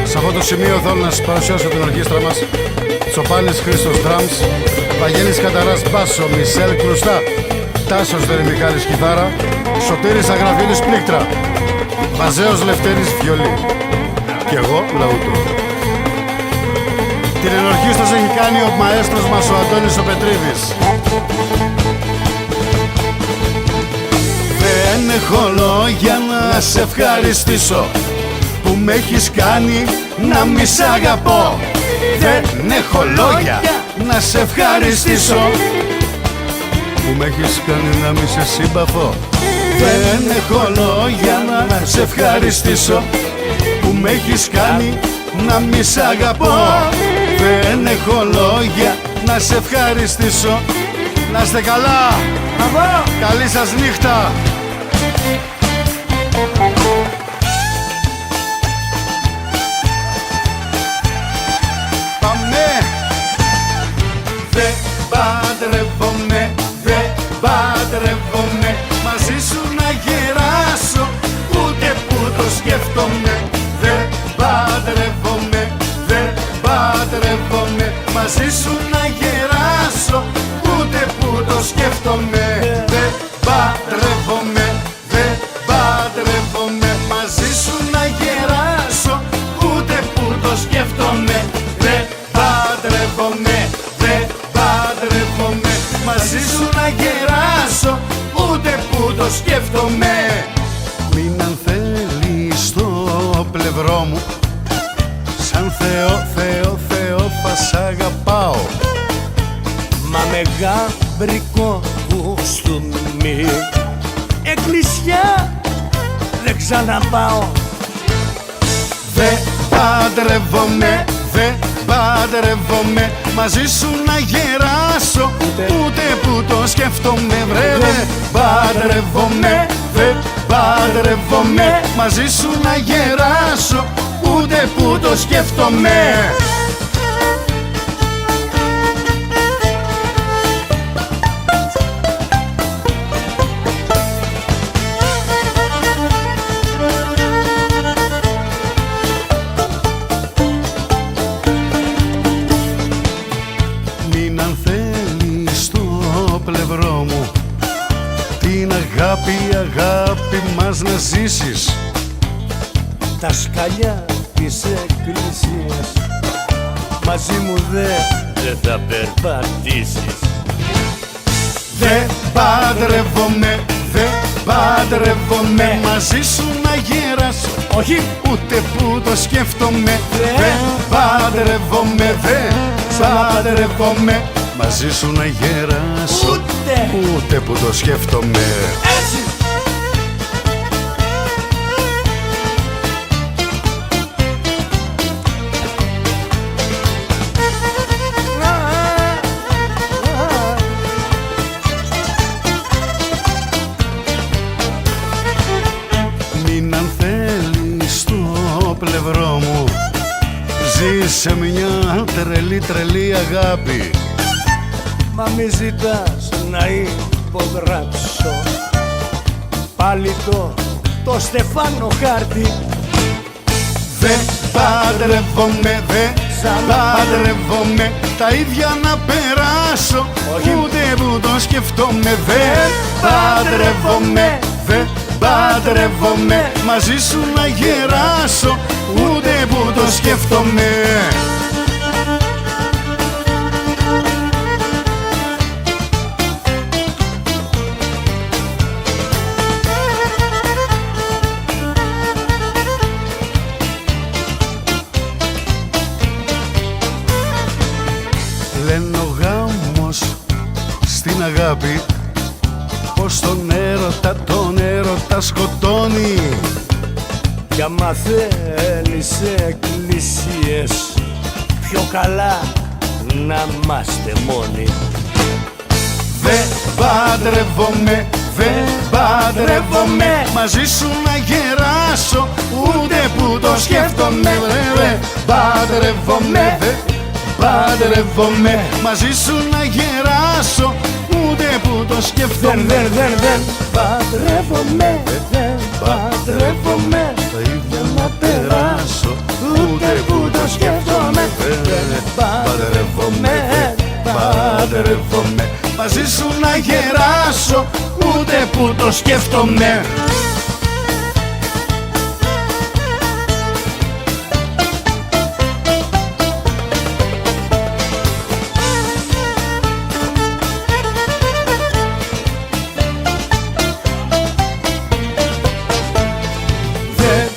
Σε αυτό το σημείο θέλω να σας παρουσιάσω την ορχήστρα μας. Τσοπάνης Χρήστος Drums, Βαγγέλης Καταράς μπάσο, Μισελ Κλουστά, Τάσος Δερμικάλης κιθάρα, Σωτήρης Αγραφίδης πλήκτρα, Βαζέος Λευτέρης βιολί και εγώ λαούτο. Την ενορχήστρωση έχει κάνει ο μαέστρος μας ο Αντώνης ο Πετρίδης. Δεν έχω λόγια να σε ευχαριστήσω που με έχεις κάνει να μη σ' αγαπώ. Δεν έχω λόγια να σε ευχαριστήσω που με έχεις κάνει να μη σε συμπαθώ. Δεν έχω λόγια να σε ευχαριστήσω που με έχεις κάνει να μη σ' αγαπώ. Δεν έχω λόγια να σε ευχαριστήσω. Να είστε καλά. Καλή σας νύχτα. Παντρεύομαι, μαζί σου να γεράσω, ούτε που το σκέφτομαι. Δεν παντρεύομαι, μαζί σου να γεράσω, ούτε που το σκέφτομαι. Δεν παντρεύομαι, μαζί σου να γεράσω, ούτε που το σκέφτομαι. Δεν παντρεύομαι, μαζί σου να γεράσω, ούτε που το σκέφτομαι. Μην αν θέλεις στο πλευρό μου, σαν Θεό θα σ' αγαπάω. Μα με γαμπρικό κουστούμι εκκλησιά δεν ξαναπάω. Δεν παντρεύομαι, μαζί σου να γεράσω, ούτε που το σκέφτομαι. Βρε, δεν παντρεύομαι, μαζί σου να γεράσω, ούτε που το σκέφτομαι. Αγάπη μας να ζήσεις. Τα σκαλιά της εκκλησίας μαζί μου δεν θα περπατήσεις. Δεν παντρεύομαι, μαζί σου να γεράσω, όχι ούτε που το σκέφτομαι. Δεν παντρεύομαι, μαζί σου να γεράσω, ούτε που το σκέφτομαι. Έτσι. Μην αν θέλεις στο πλευρό μου, ζήσε μια τρελή αγάπη. Μα μη ζητάς να υπογράψω πάλι το Στεφάνο χάρτη. Δεν παντρεύομαι, τα ίδια να περάσω, ούτε που το σκεφτόμαι. Δεν παντρεύομαι, μαζί σου να γεράσω, ούτε που το σκεφτόμαι. Λένε ο γάμος στην αγάπη πως τον έρωτα σκοτώνει. Κι άμα θέλεις εκκλησίες, πιο καλά να είμαστε μόνοι. Δεν παντρεύομαι μαζί σου να γεράσω, ούτε που το σκέφτομαι. Δεν παντρεύομαι μαζί σου να γεράσω, ούτε που το σκέφτομαι. Δεν παντρεύομαι Τα ίδια να περάσω, ούτε που το σκέφτομαι. Δεν παντρεύομαι μαζί σου να γεράσω, ούτε που το σκέφτομαι. Δεν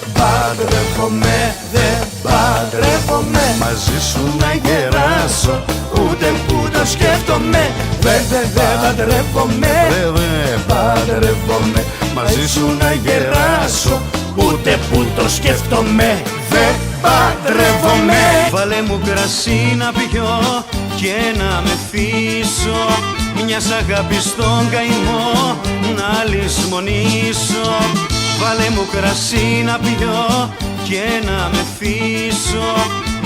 παντρεύομαι μαζί σου να γεράσω, ούτε που το σκέφτομαι. Δεν παντρεύομαι μαζί σου να γεράσω, ούτε που το σκέφτομαι. Δεν παντρεύομαι. Βάλε μου κρασί να πιω και να με φύσω, μιας αγάπης στον καημό να λησμονήσω. Βάλε μου κρασί να πιω και να με φύσω,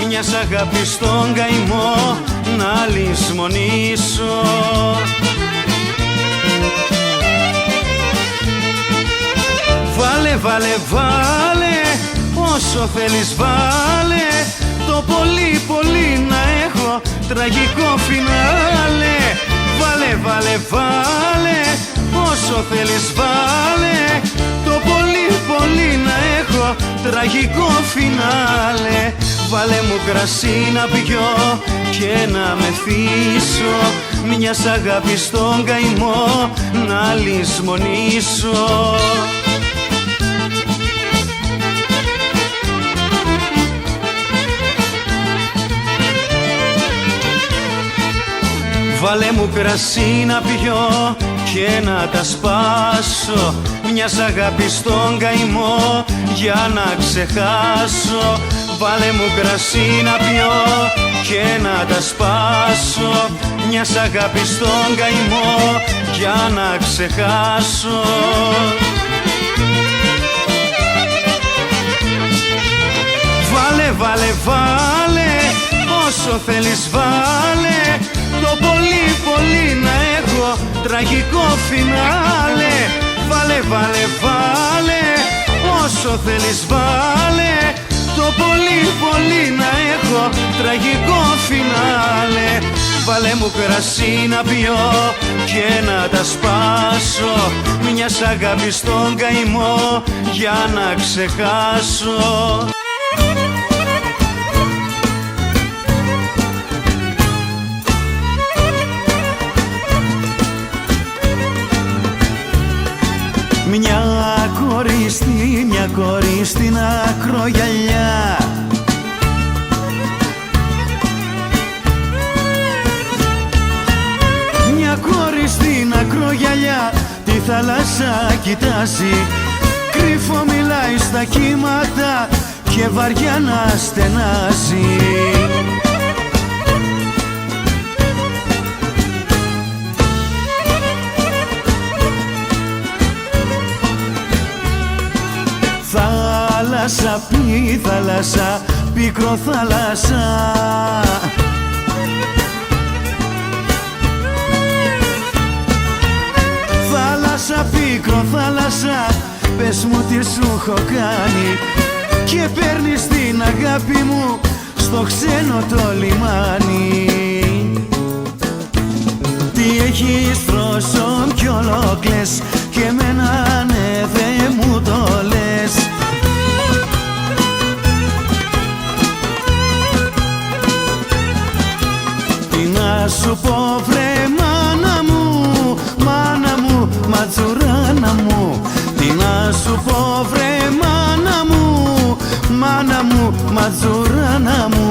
μιας αγάπης στον καημό να λησμονήσω. Βάλε, όσο θέλεις βάλε, το πολύ να έχω τραγικό φινάλε. Βάλε, όσο θέλεις βάλε, το πολύ να έχω τραγικό φινάλε. Βάλε μου κρασί να πιω και να με φύσω, μιας αγάπης στον καημό να λησμονήσω. Βάλε μου κρασί να πιω και να τα σπάσω, μιας αγάπης στον καημό για να ξεχάσω. Βάλε μου κρασί να πιω και να τα σπάσω, μιας αγάπης στον καημό για να ξεχάσω. Βάλε, όσο θέλεις βάλε, το πολύ να έχω τραγικό φινάλε. Βάλε, όσο θέλεις βάλε, το πολύ να έχω τραγικό φινάλε. Βάλε μου κρασί να πιω και να τα σπάσω, μιας αγάπης στον καημό για να ξεχάσω. Μια κόρη στην ακρογιαλιά, μια κόρη στην ακρογιαλιά τη θάλασσα κοιτάζει, κρύφο μιλάει στα κύματα και βαριά να στενάζει. Θάλασσα, πίκρο θάλασσα, θάλασσα, πίκρο θάλασσα, πες μου τι σου έχω κάνει και παίρνεις την αγάπη μου στο ξένο το λιμάνι. Τι έχεις τρώσω κι ολόκλες και εμένα ναι δε μου το λες. Να σου πω βρε μάνα μου, ματζουράνα μου. Τι να σου πω βρε μάνα μου, ματζουράνα μου.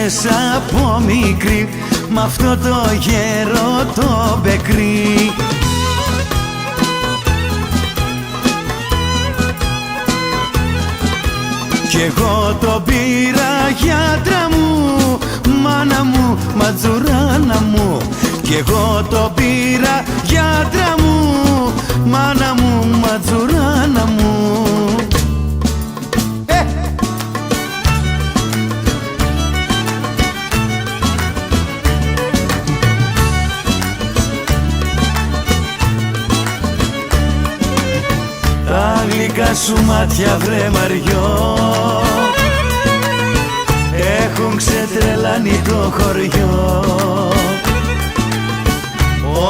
είχες από μικρή μ' αυτό το γέρο το μπεκρή. Κι εγώ το πήρα γιατρά μου, μάνα μου, ματζουράνα μου. Κι εγώ το πήρα γιατρά μου, μάνα μου, ματζουράνα μου. Τα γλυκά σου μάτια βρε Μαριό έχουν ξετρελάνει το χωριό.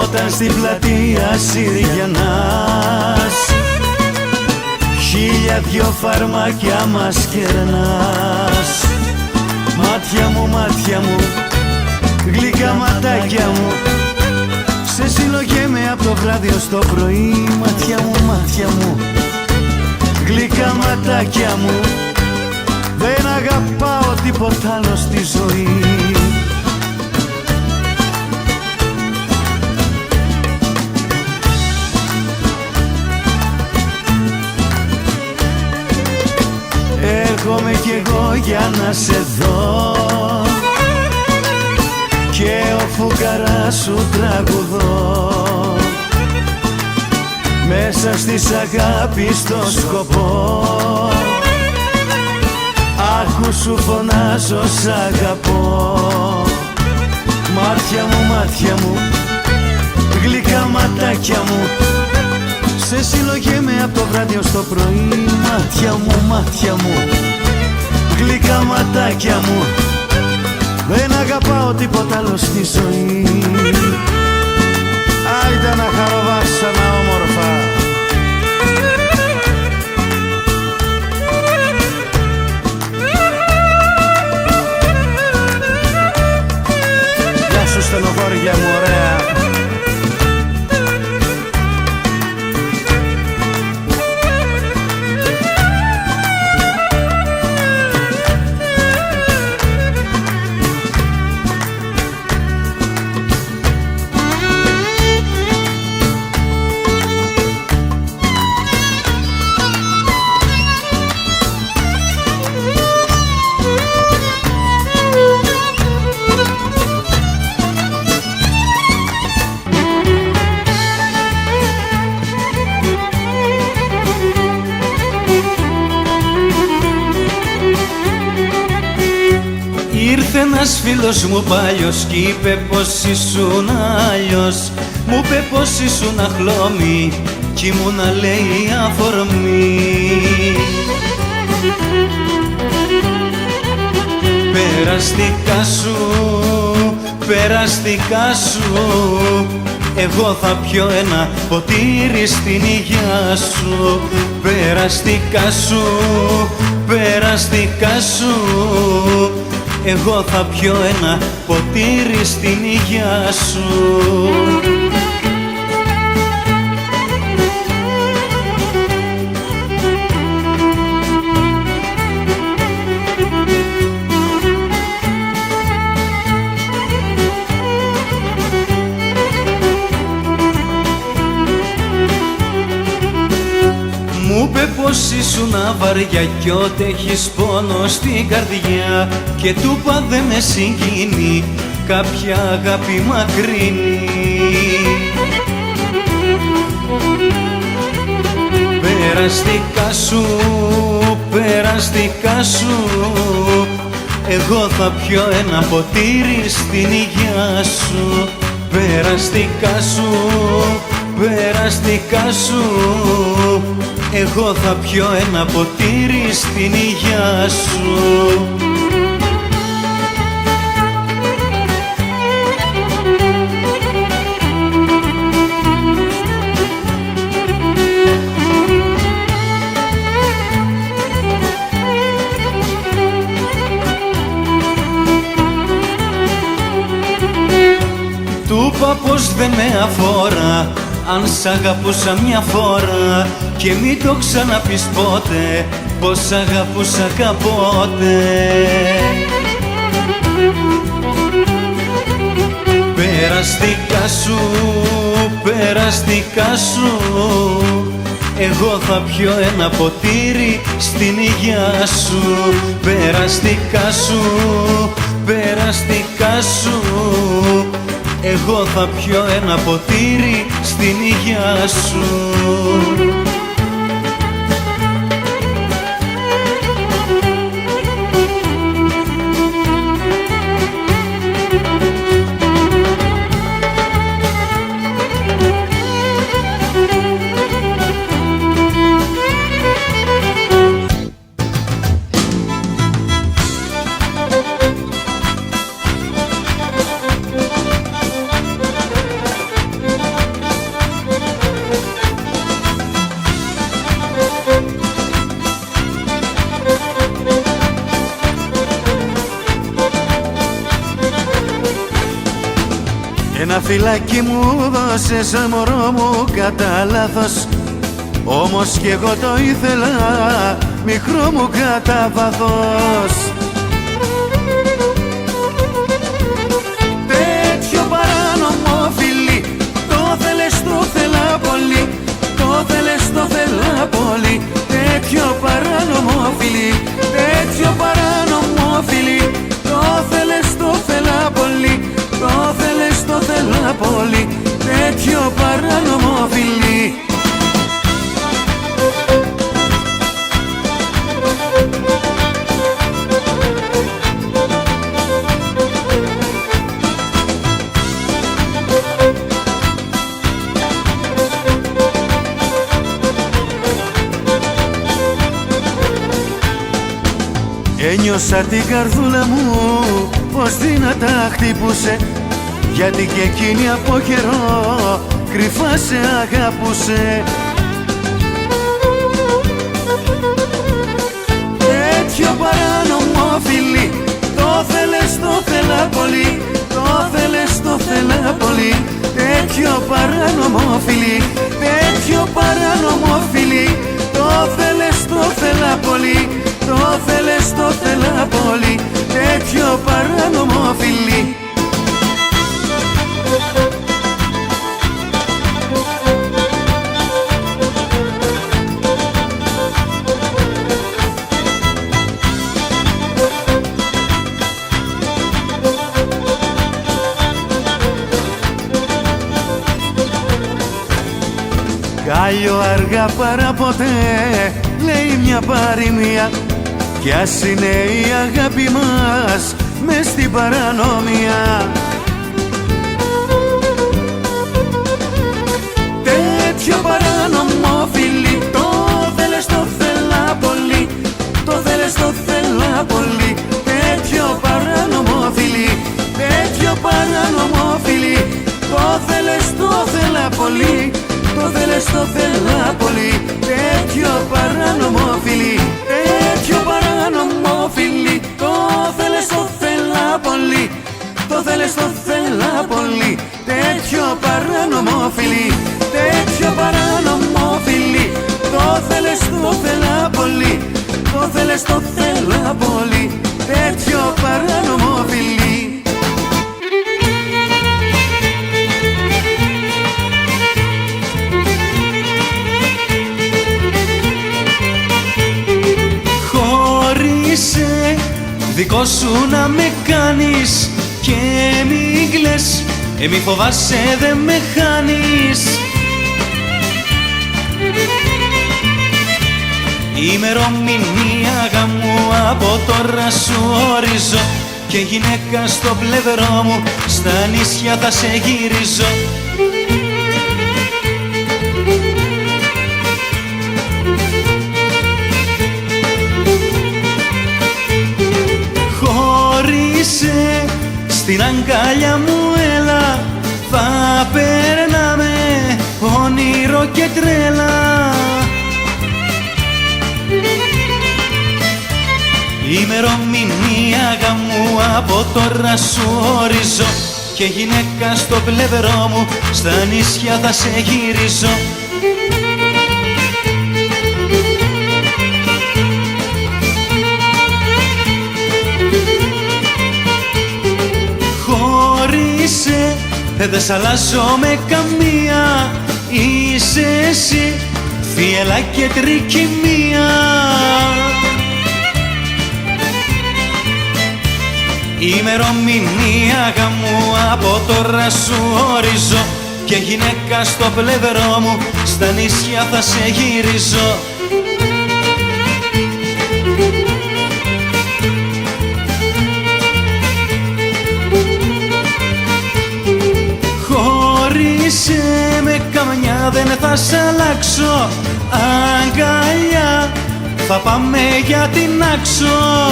Όταν στην πλατεία Συριανάς χίλια δυο φαρμάκια μας κερνάς. Μάτια μου, γλυκά ματάκια μου, σε συλλογέμαι από το βράδυ ως το πρωί. Μάτια μου, γλυκά ματάκια μου, δεν αγαπάω τίποτα άλλο στη ζωή. Έρχομαι κι εγώ για να σε δω και ο φουκαράς σου τραγουδώ. Μέσα στις αγάπης το σκοπό, άκου σου φωνάζω σ' αγαπώ. Μάτια μου, γλυκά ματάκια μου, σε συλλογέμαι από το βράδυ ως το πρωί. Μάτια μου, γλυκά ματάκια μου, δεν αγαπάω τίποτα άλλο στη ζωή. Άιντε να χαροβάσανα όμορφα. Γεια σου στενοχώρια μου ωραία. Ήρθε ένας φίλος μου πάλιος κι είπε πως ήσουν άλλος. Μου είπε πως ήσουν αχλώμη κι ήμουνα λέει αφορμή. Περαστικά σου, εγώ θα πιω ένα ποτήρι στην υγειά σου. Περαστικά σου, εγώ θα πιω ένα ποτήρι στην υγειά σου. Μου είπε πως ήσουν βαριά κι ότι έχεις πόνο στην καρδιά. Και του είπα δε με συγκίνει κάποια αγάπη μακρινή. Περαστικά σου, εγώ θα πιω ένα ποτήρι στην υγειά σου. Περαστικά σου, εγώ θα πιω ένα ποτήρι στην υγειά σου. Του είπα πως δεν με αφορά αν σ' αγαπούσα μια φορά, και μην το ξαναπείς ποτέ πως σ' αγαπούσα κάποτε. περαστικά σου, περαστικά σου. Εγώ θα πιω ένα ποτήρι στην υγειά σου. Περαστικά σου, περαστικά σου. Εγώ θα πιω ένα ποτήρι στην υγειά σου. Ένα φυλάκι μου δώσες μωρό μου κατά λάθος, όμως κι εγώ το ήθελα μικρό μου κατά βάθος. Τέτοιο παράνομο φιλί το θέλες, το θέλα πολύ, το θέλες, το θέλα πολύ. Τέτοιο παράνομο φιλί, τέτοιο παράνομο φιλί, το θέλες, το θέλα πολύ, το θέλες, το θέλα πολύ. Τέτοιο παράνομο φιλί. Ένιωσα την καρδούλα μου πως δυνατά χτύπουσε, γιατί και εκείνη από καιρό κρυφά σε αγαπούσε. Τέτοιο παράνομο φιλί, το θέλες, το θέλα πολύ, το θέλες, το θέλα πολύ. Τέτοιο παράνομο φιλί, τέτοιο παράνομο φιλί, το θέλες, το θέλα πολύ, το θέλες, το θέλα πολύ. Τέτοιο παράνομο φιλί. Κάλλιο αργά παρά ποτέ, λέει μια παροιμία, κι ας είναι η αγάπη μας μες στην παρανομία. Τέτοιο παράνομο φιλί, το θέλες, το θέλα πολύ, το θέλες, το θέλα πολύ. Τέτοιο παράνομο φιλί, τέτοιο παράνομο φιλί, το θέλες, το θέλα πολύ, το θέλες, το θέλα πολύ. Τέτοιο παράνομο φιλί, τέτοιο παράνομο φιλί, το θέλες, το θέλα πολύ, το θέλες, το θέλα πολύ. Τέτοιο παράνομο φιλί, τέτοιο παράνομο φιλί, το θέλες, το θέλα πολύ, το θέλες, το θέλα πολύ. Τέτοιο παράνομο φιλί. Δικό σου να με κάνεις και μη κλαις, μη φοβάσαι δε με χάνεις. Ημερομηνία γαμού από τώρα σου ορίζω, και γυναίκα στο πλευρό μου στα νησιά θα σε γυρίζω. Στην αγκάλια μου έλα, θα περνάμε όνειρο και τρέλα. Ημερομηνία γαμού από τώρα σου ορίζω, και γυναίκα στο πλευρό μου στα νησιά θα σε γυρίζω. Δε σ' αλλάζω με καμία, είσαι εσύ, θύελλα και τρικυμία. Ημερομηνία γαμού από τώρα σου ορίζω, και γυναίκα στο πλευρό μου, στα νησιά θα σε γυρίζω. Χωρίσε με καμιά, δεν θα σ' αλλάξω. Αγκαλιά θα πάμε για την Άξο.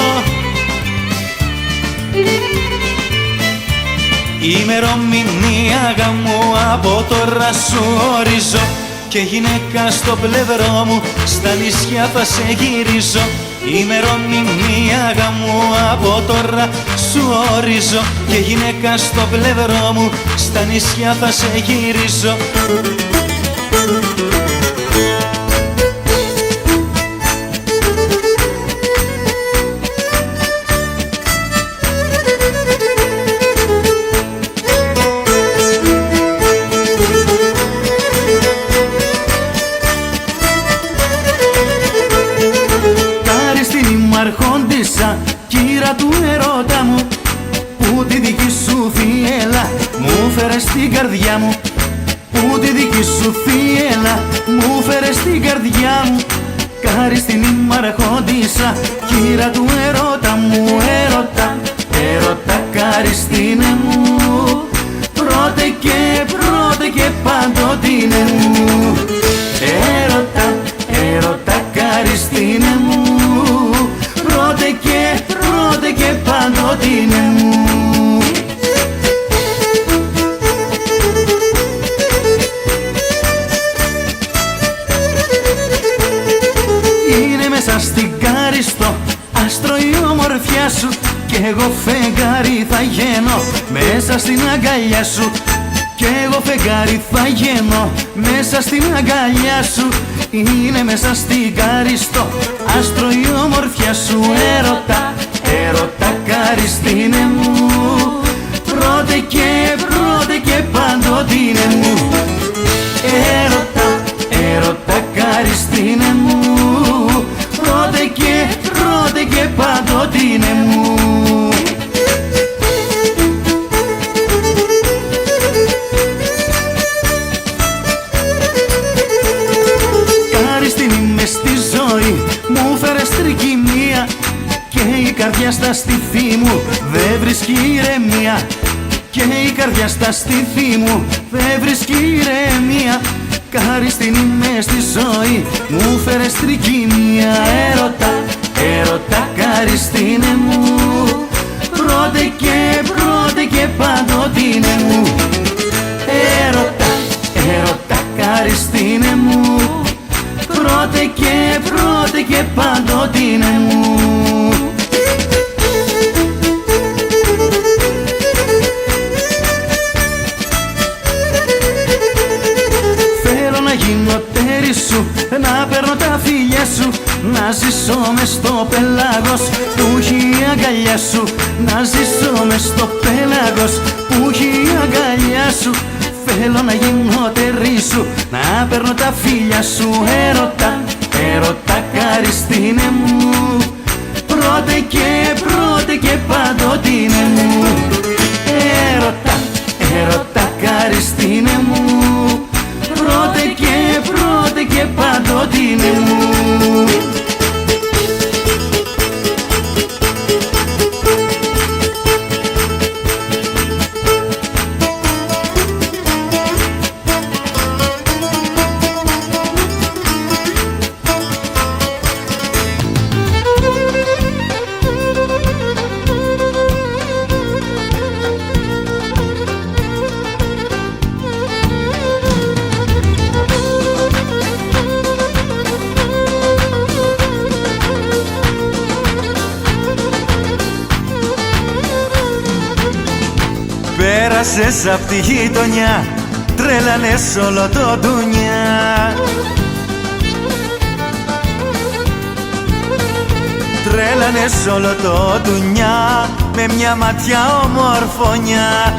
Ημερομηνία γαμού από τώρα σου ορίζω, και γυναίκα στο πλευρό μου, στα νησιά θα σε γυρίζω. Ημερομηνία γαμού από τώρα σου ορίζω, και γυναίκα στο πλευρό μου, στα νησιά θα σε γυρίζω. Αρχόντισσα, κύρα του ερώτα μου, που τη δική σου θύελλα μου φέρε στην καρδιά μου. Που τη δική σου θύελλα μου φέρε στην καρδιά μου. Καριστινή μ' αρχόντισσα, κύρα του ερώτα μου. Έρωτα, έρωτα καριστίνε μου, πρώτε και παντοτίνε μου. Έρωτα, έρωτα καριστίνε μου, πρώτε και παντοτίνε μου. Είναι μέσα στην Κάριστο άστρο η ομορφιά σου, κι εγώ φεγγάρι θα γίνω μέσα στην αγκαλιά σου. Κι εγώ φεγγάρι θα γίνω μέσα στην αγκαλιά σου. Είναι μέσα στην Κάριστο άστρο η ομορφιά σου. Έρωτα, έρωτα καριστίνε μου, πρώτε και παντοτίνε μου. Έρωτα, έρωτα καριστίνε μου, πρώτε και παντοτίνε μου. Καριστίνη μες στη ζωή μου φέρες τρικυμία, και η καρδιά στα στήθη μου δεν βρίσκει ηρεμία. Και η καρδιά στα στήθη μου δεν βρίσκει ηρεμία. Καριστίνη μες στη ζωή μου φέρες τρικυμία. Έρωτα, έρωτα καριστίνε μου, πρώτε και παντοτίνε μου. Έρωτα, έρωτα καριστίνε μου, πρώτε και παντοτίνε μου. Θέλω να γίνω τέρι σου, να παίρνω τα φιλιά σου, να ζήσω μες στο πέλαγος που έχει η αγκαλιά σου. Να ζήσω μες στο πέλαγος που έχει η αγκαλιά σου. Θέλω να γίνω τέρι σου, να παίρνω τα φιλιά σου. Έρωτα, έρωτα καριστίνε μου, πρώτε και παντοτίνε μου. Έρωτα, έρωτα καριστίνε μου, πρώτε και παντοτίνε μου. Πέρασες απ' τη γειτονιά, τρέλανες όλο το ντουνιά. Τρέλανες όλο το ντουνιά, με μια ματιά ομορφωνιά.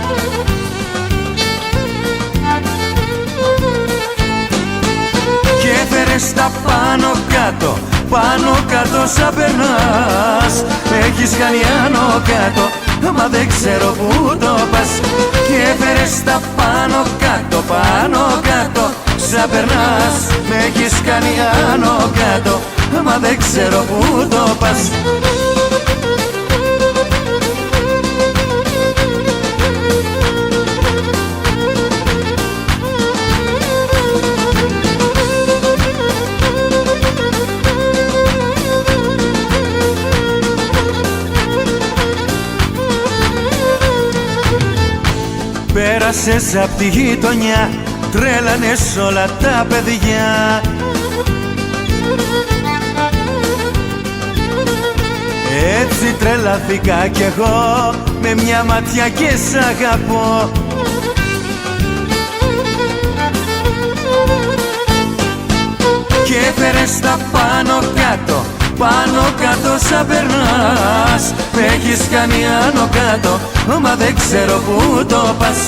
κάτω, πάνω κάτω σαν περνάς. Με έχεις κάνει άνω κάτω, μα δεν ξέρω που το πας. Και έφερες τα πάνω κάτω, πάνω κάτω σαν περνάς. Με έχεις κάνει άνω κάτω, μα δεν ξέρω που το πας. Πέρασες απ' τη γειτονιά, τρέλανες όλα τα παιδιά. Έτσι τρελαθήκα κι εγώ, με μια ματιά και σ' αγαπώ. Και έφερες τα πάνω κάτω, πάνω κάτω σαν περνάς. Με έχεις κάνει άνω κάτω, μα δεν ξέρω που το πας.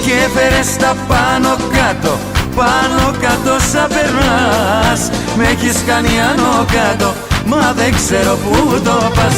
Και έφερες τα πάνω κάτω, πάνω κάτω σαν περνάς. Με έχεις κάνει άνω κάτω, μα δεν ξέρω που το πας.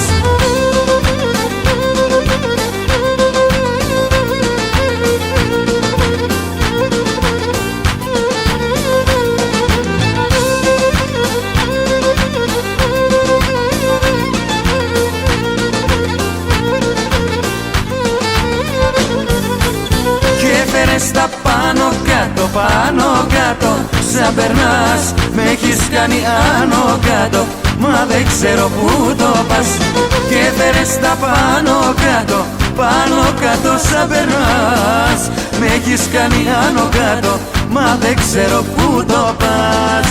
Στα πάνω κάτω, πάνω κάτω σαν περνάς. Με έχεις κάνει άνω κάτω, μα δεν ξέρω που το πας. Και έφερες τα πάνω κάτω, πάνω κάτω σαν περνάς. Με έχεις κάνει άνω κάτω, μα δεν ξέρω που το πας.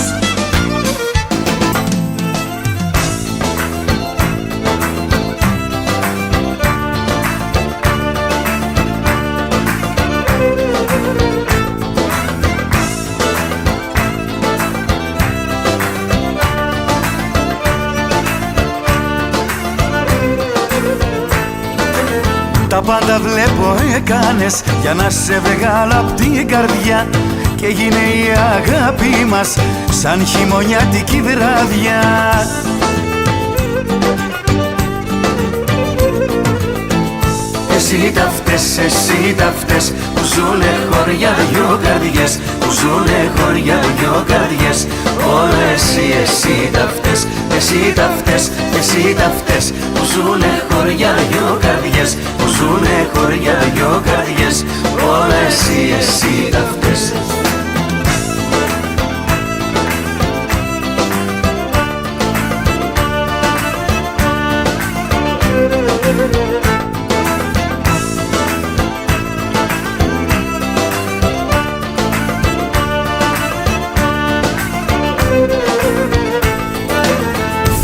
Τα πάντα βλέπω έκανες για να σε βγάλω απ' την καρδιά. Και έγινε η αγάπη μας σαν χειμωνιάτικη βράδια. Εσύ τα φταίς, εσύ τα φταίς, που ζουνε χωριά δυο καρδιές, που ζουνε χωριά δυο καρδιές. Όλα εσύ τα φταίς, εσύ τα φταίς, εσύ τα φταίς, που ζουνε χωριά δυο καρδιές, που ζουνε χωριά δυο καρδιές. Όλα εσύ τα φταίς.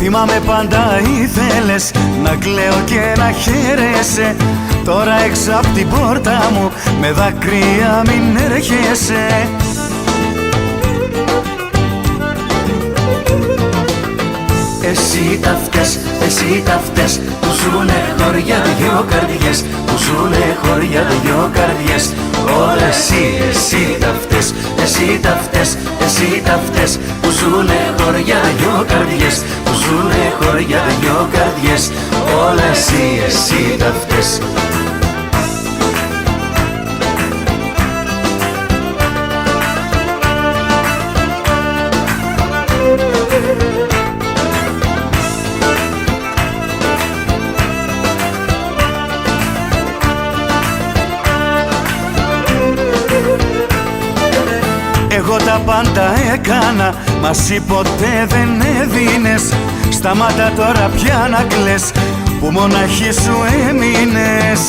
Θυμάμαι πάντα ήθελες να κλαίω και να χαίρεσαι. Τώρα έξω απ' την πόρτα μου με δάκρυα μην έρχεσαι. Εσύ τα φταίς, εσύ τα φταίς, που ζουνε χωριά δυο καρδιές, που ζουνε χωριά δυο καρδιές. Όλα εσύ τα φταίς, εσύ τα φταίς, εσύ τα φταίς, που ζουνε χωριά δυο καρδιές, που ζουνε χωριά δυο καρδιές. Όλα εσύ τα φταίς. Εγώ τα πάντα έκανα, μα εσύ ποτέ δεν έδινες. Σταμάτα τώρα πια να κλαις, που μοναχή σου έμεινες.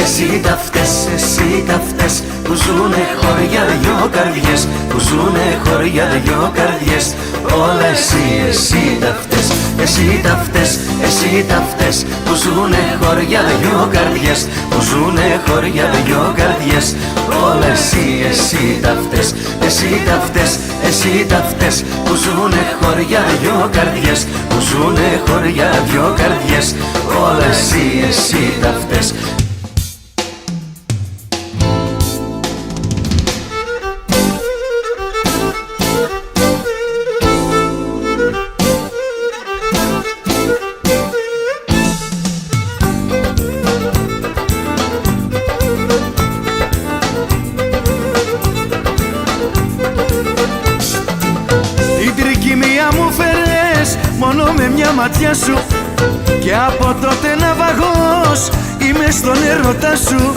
Εσύ τα φταίς, εσύ τα φταίς, που ζουνε χωριά δυο καρδιές, που ζουνε χωριά δυο καρδιές. Όλα εσύ τα φταίς, εσύ τα φταίς, εσύ τα φταίς, που ζουνε χωριά δυο καρδιές, που ζουνε χωριά δυο καρδιές. Όλα εσύ τα φταίς, εσύ τα φταίς, εσύ τα φταίς, που ζουνε χωριά δυο καρδιές, που ζουνε χωριά δυο καρδιές. Όλα εσύ τα φταίς. μάτια σου και από τότε ναυαγός είμαι στον έρωτα σου.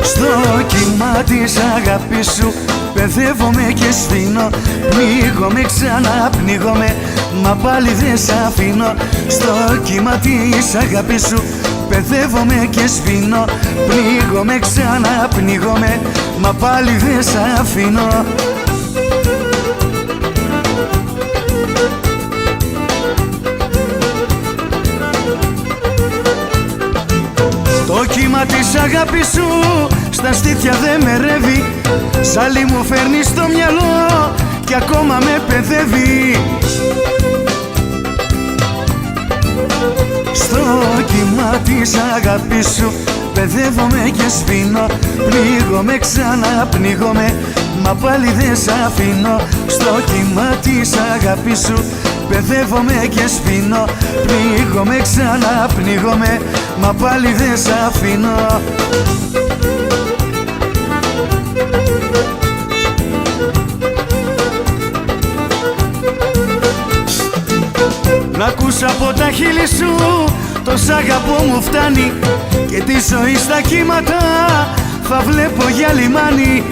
Στο κύμα της αγάπης σου παιδεύομαι και σβήνω. Πνίγομαι, ξαναπνίγομαι, μα πάλι δεν σ' αφήνω. Στο κύμα της αγάπης σου παιδεύομαι και σβήνω. Πνίγομαι, ξαναπνίγομαι, μα πάλι δεν σ' αφήνω. Το κύμα της αγάπης σου στα στήθια δε με ρεύει. Σ' άλλη μου φέρνει στο μυαλό κι ακόμα με παιδεύει. Στο κύμα της αγάπης σου παιδεύομαι και σβήνω. Πνίγομαι, ξαναπνίγομαι, μα πάλι δεν σ' αφήνω. Στο κύμα της αγάπης σου παιδεύομαι και σβήνω. Πνίγομαι, ξαναπνίγομαι, μα πάλι δεν σ' αφήνω. Να ακούς από τα χείλη σου το σ' αγαπώ μου φτάνει και τη ζωή στα κύματα θα βλέπω για λιμάνι.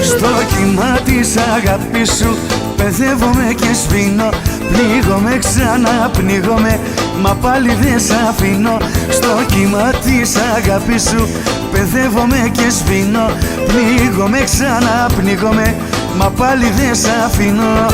Στο κύμα της αγάπης σου παιδεύομαι και σβήνω. Πνίγομαι, ξαναπνίγομαι, μα πάλι δεν σ' αφήνω. Στο κύμα της αγάπης σου παιδεύομαι και σβήνω. Πνίγομαι, ξαναπνίγομαι, μα πάλι δεν σ' αφήνω.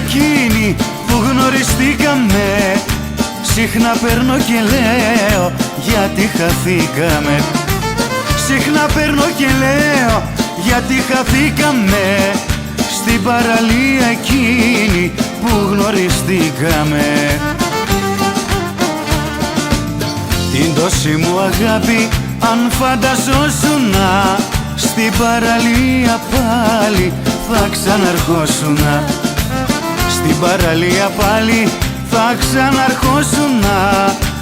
Εκείνη που γνωριστήκαμε συχνά παίρνω και λέω γιατί χαθήκαμε. Συχνά παίρνω και λέω γιατί χαθήκαμε. Στην παραλία εκείνη που γνωριστήκαμε. Την τόση μου αγάπη αν φανταζόσουνα στην παραλία πάλι θα ξαναρχόσουνα. Στην παραλία πάλι θα ξαναρχόσουνα.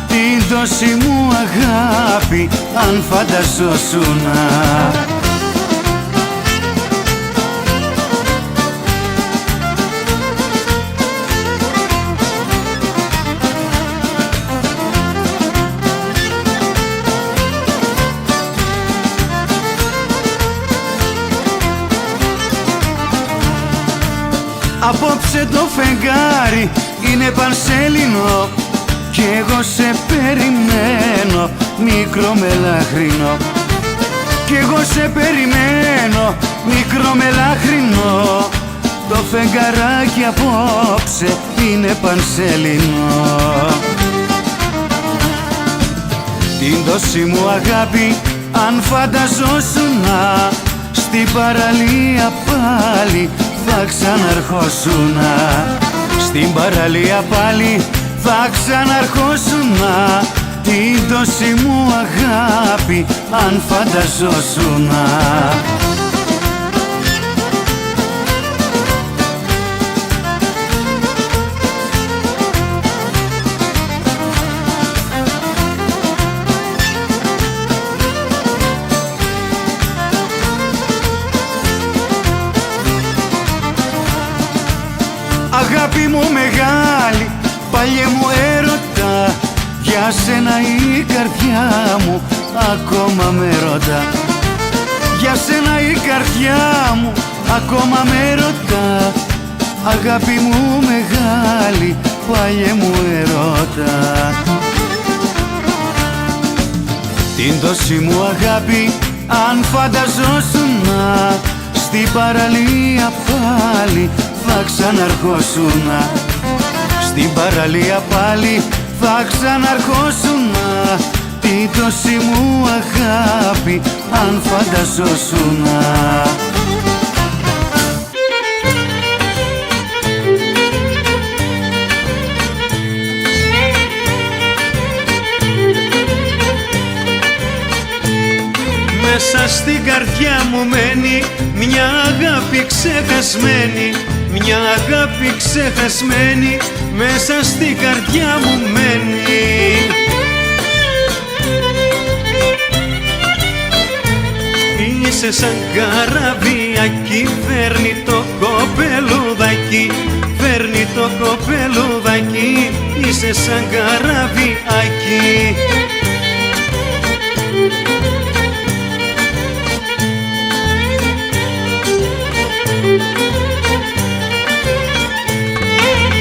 Την τόση μου αγάπη αν φανταζόσουνα. Απόψε το φεγγάρι είναι πανσέλινο κι εγώ σε περιμένω μικρό μελάχρινο. Κι εγώ σε περιμένω μικρό μελάχρινο. Το φεγγαράκι απόψε είναι πανσέλινο. Την τόση μου αγάπη αν φανταζόσουνα στην παραλία πάλι θα ξαναρχόσουνα. Στην παραλία πάλι θα ξαναρχόσουνα. Την τόση μου αγάπη αν φανταζόσουνα. Αγάπη μου μεγάλη, παλιέ μου έρωτα, για σένα η καρδιά μου ακόμα με ρωτά. Για σένα η καρδιά μου ακόμα με ρωτά, αγάπη μου μεγάλη, παλιέ μου ερώτα. Την τόση μου αγάπη αν φανταζόσουνα, στην παραλία πάλι θα ξαναρχόσουνα. Στην παραλία πάλι θα ξαναρχόσουνα. Την τόση μου αγάπη αν φανταζόσουνα. Μέσα στην καρδιά μου μένει μια αγάπη ξεχασμένη, μια αγάπη ξεχασμένη, μέσα στην καρδιά μου μένει. Είσαι σαν καραβιάκι, φέρνει το κοπελούδακι, φέρνει το κοπελούδακι, είσαι σαν καραβιάκι.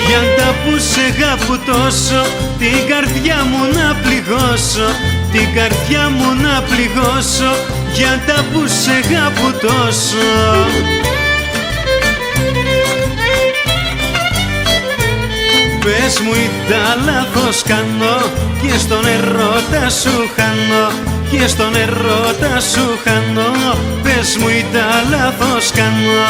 Για τα που σε αγαπώ τόσο, την καρδιά μου να πληγώσω, την καρδιά μου να πληγώσω, για τα που σε αγαπώ τόσο. Πες μου ήταν λάθος κάνω και στον ερώτα σου χάνω, και στον ερώτα σου χάνω, πες μου ήταν λάθος κάνω.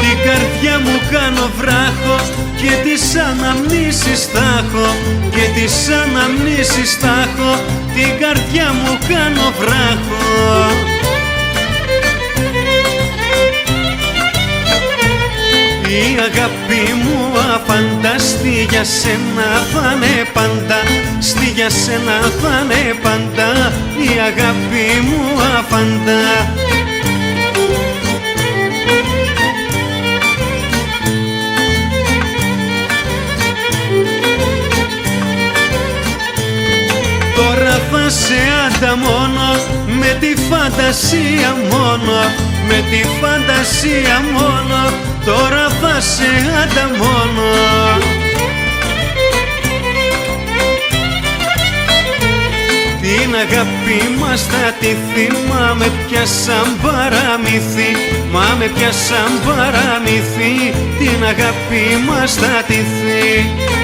Την καρδιά μου κάνω βράχο και τις αναμνήσεις θα έχω, και τις αναμνήσεις θα έχω, την καρδιά μου κάνω βράχο. Η αγάπη μου αφανταστή για σένα θα είναι πάντα, στη για σένα θα είναι πάντα, η αγάπη μου αφαντά. Τώρα θα σε ανταμώνω με τη φαντασία μόνο, με τη φαντασία μόνο, τώρα θα σε ανταμώνω. Την αγάπη μας θα τη θυμάμαι πια σαν παραμύθι, μα με πια σαν παραμύθι, την αγάπη μας θα τη θυμάμαι.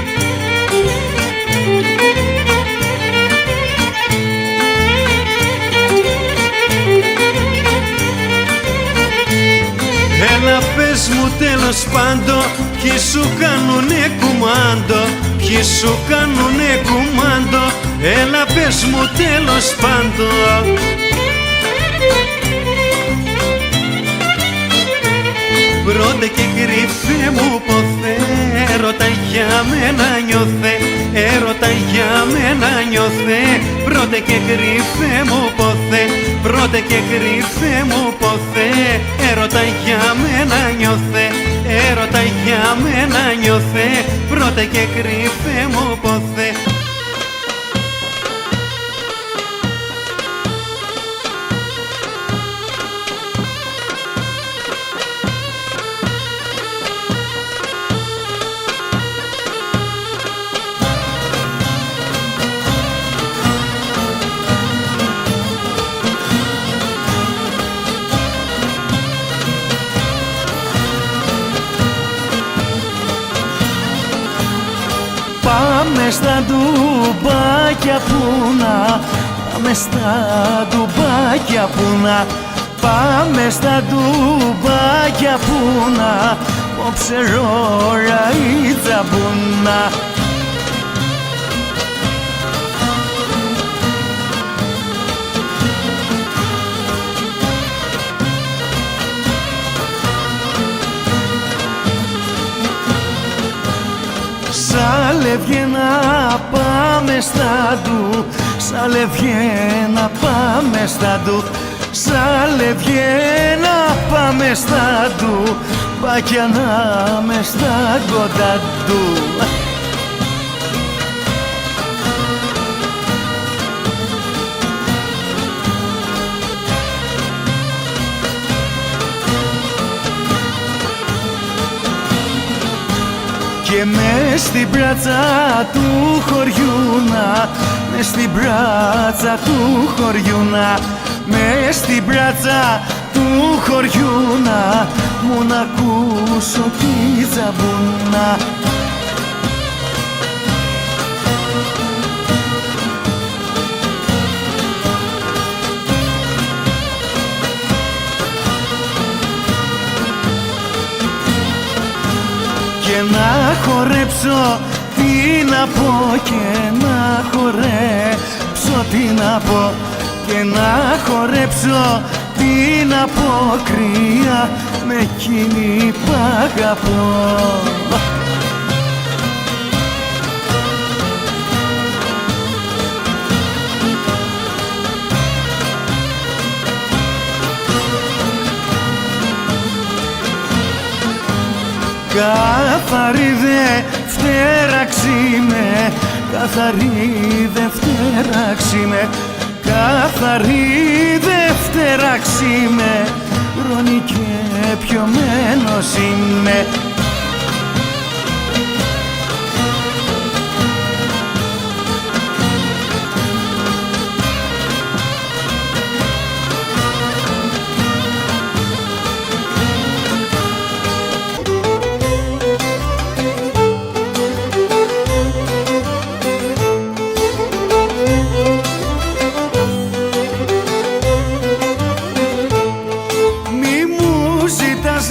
Έλα πες μου τέλος πάντων, ποιοι σου κάνουνε κουμάντο, ποιοι σου κάνουνε κουμάντο, έλα πες μου τέλος πάντων. Πρώτε και κρυφέ μου ποθέ, έρωτα για μένα νιώθε, έρωτα για μένα νιώθε, πρώτε και κρυφέ μου ποθέ, πρώτε και κρυφέ μου ποθέ, έρωτα για μένα νιώθε, έρωτα για μένα νιώθε, πρώτε και κρυφέ μου ποθέ. Πάμε στα ντουμπάκια πουνα, πάμε στα ντουμπάκια πουνα, πάμε στα ντουμπάκια πουνα, όψε ρόρα η τζαμπούνα. Σαλεύγε να πάμε στα ντου, σαλεύγε να πάμε στα ντου, σαν λευγένα πάμε στα του, πάκια να με στα κοντά του. Και μες στην πράτσα του χωριού να, μες στην πράτσα του χωριού να, μες στην πράτσα του χωριού να, μου να ακούσω τη τζαμπούνα. Και να χορέψω, τι να πω, και να χορέψω, τι να πω, και να χορέψω, τι να πω, κρύα με εκείνη που αγαπώ. Καθαρή Δευτέρα ξύμε, καθαρή Δευτέρα ξύμε, καθαρή Δευτέρα ξύμε, ρώνει και πιωμένος είμαι.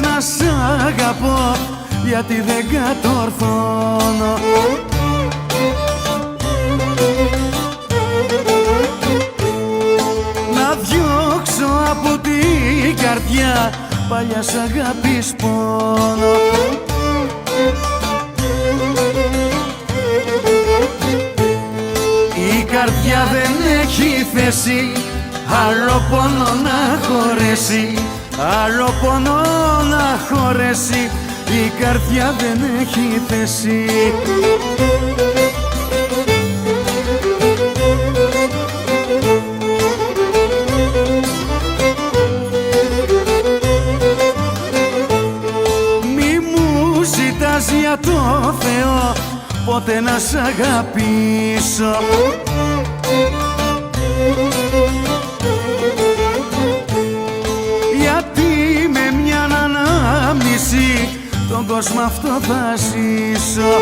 Να σ' αγαπώ, γιατί δεν κατορθώνω. Να διώξω από την καρδιά παλιά σ' αγάπης πόνο. Η καρδιά δεν έχει θέση, άλλο πόνο να χωρέσει, άλλο πόνο να χωρέσει, η καρδιά δεν έχει θέση. Μη μου ζητάς για το Θεό ποτέ να σ' αγαπήσω, τον κόσμο αυτό θα ζήσω.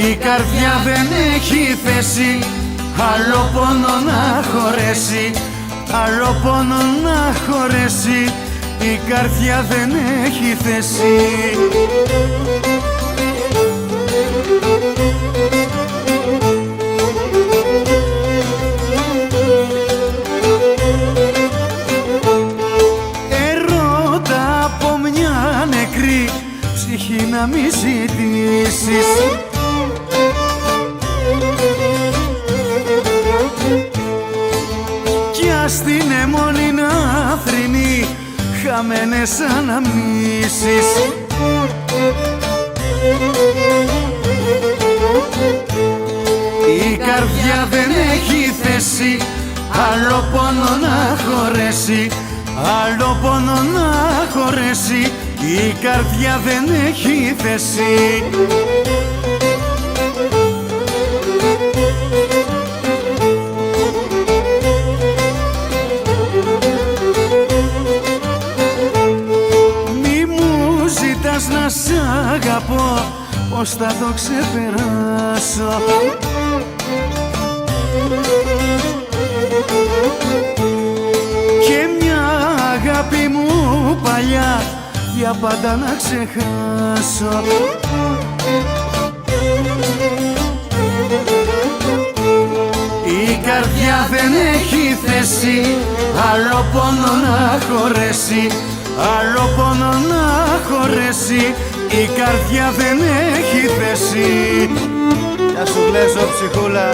Η καρδιά δεν έχει θέση, άλλο πόνο να χωρέσει, άλλο πόνο να χωρέσει, η καρδιά δεν έχει θέση. Ψυχή να μη ζητήσεις, κι ας την αιμόνη να θρηνεί χαμένες αναμνήσεις. Η καρδιά δεν έχει θέση, άλλο πόνο να χωρέσει, άλλο πόνο να χωρέσει, η καρδιά δεν έχει θέση. Μη μου ζητάς να σ' αγαπώ, πώς θα το ξεπεράσω. Και μια αγάπη μου παλιά για πάντα να ξεχάσω. Η καρδιά δεν έχει θέση, άλλο πόνο να χωρέσει, άλλο πόνο να χωρέσει, η καρδιά δεν έχει θέση. Να σου βλέσω ψυχούλα.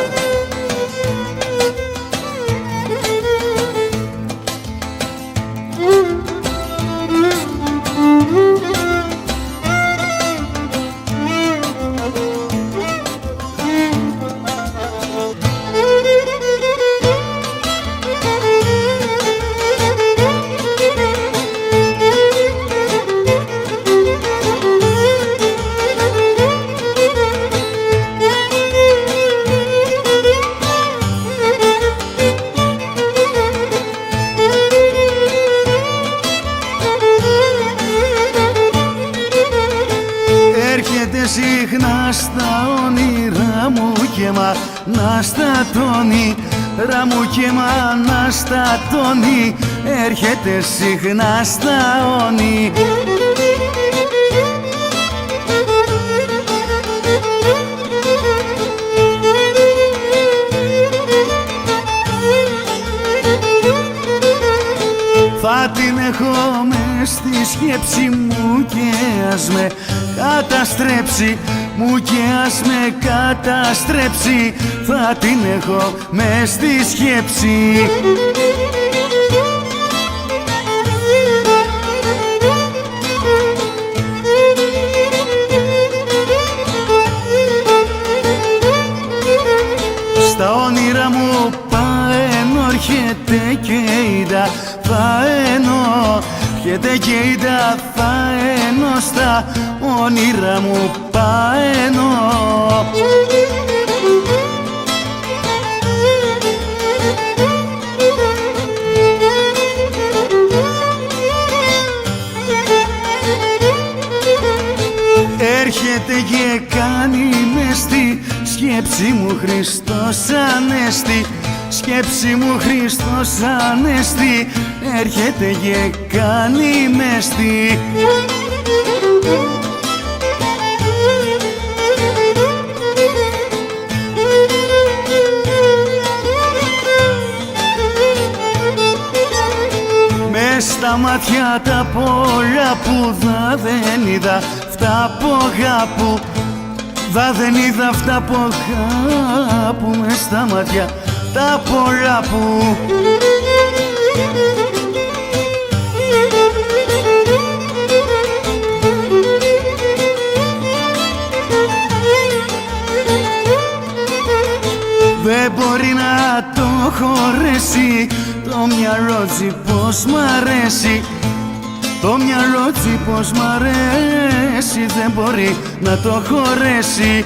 Συχνά στα όνειρά μου και μα να στατώνει, ρα μου και μα να στατώνει, έρχεται συχνά στα όνει. Θα την έχω μες στη σκέψη μου και ας με καταστρέψει, μου και ας με καταστρέψει, θα την έχω μες στη σκέψη. Στα όνειρα μου πάεν έρχεται και είδα φαένω, έρχεται και είδα φαένω, στα όνειρα μου πάενω. Έρχεται και κάνει μες στη σκέψη μου Χριστός Ανέστη, σκέψη μου Χριστός Ανέστη, έρχεται και κάνει μες στη. Μες στα μάτια τα πολλά που δεν είδα, αυτά από αγάπου, δεν είδα αυτά από αγάπου, μες στα μάτια τα πολλά που. Δεν μπορεί να το χωρέσει το μυαλότσι πως μ' αρέσει, το μυαλότσι πως μ' αρέσει, δεν μπορεί να το χωρέσει.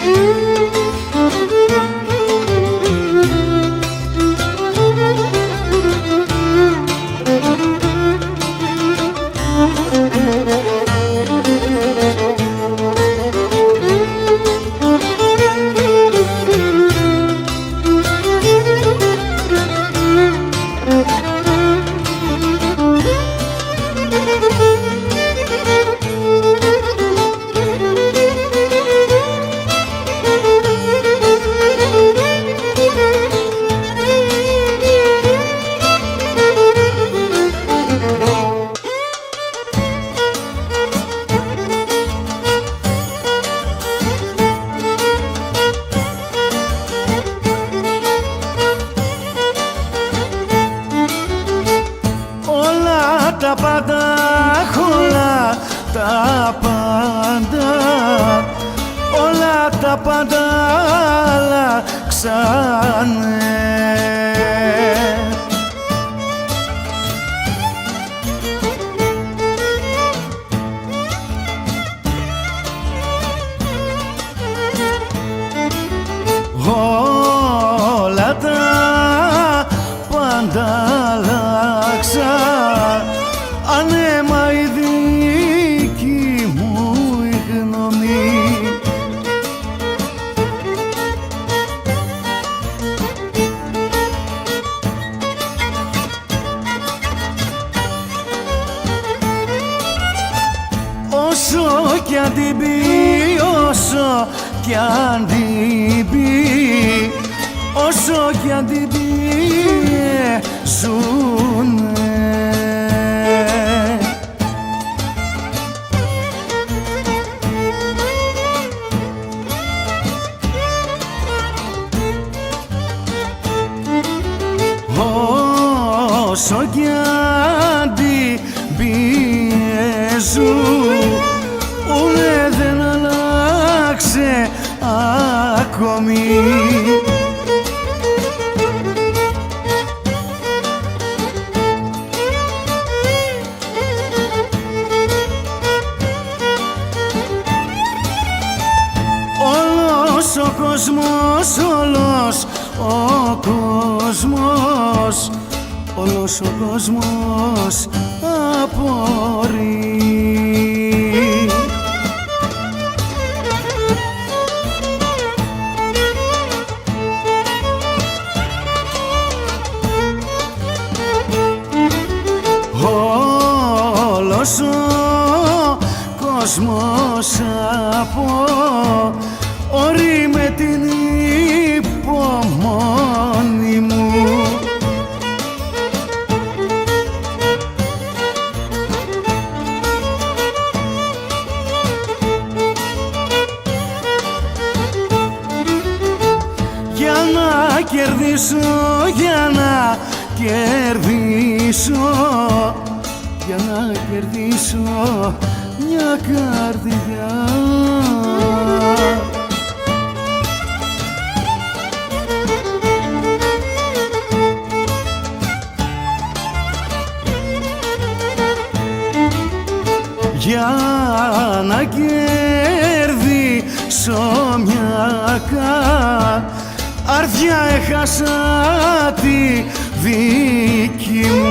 Τα πάντα όλα, τα πάντα, όλα τα πάντα αλλάξανε. Όλα τα πάντα αλλάξαν, ανέμα η δική μου η γνώμη. Όσο κι αν την πει, όσο κι αν την πει, όσο κι αν την πει, ζουνε. όσο κι αντιπιέζουν, ούτε δεν αλλάξε ακόμη. Όλος ο κόσμος, όλος ο κόσμος, όλος ο κόσμος απορεί. Όλος ο κόσμος απορεί με την υπομονή μου. Για να κερδίσω, για να κερδίσω, για να κερδίσω μια καρδιά. Για να κερδίσω μια καρδιά έχασα τη δική μου.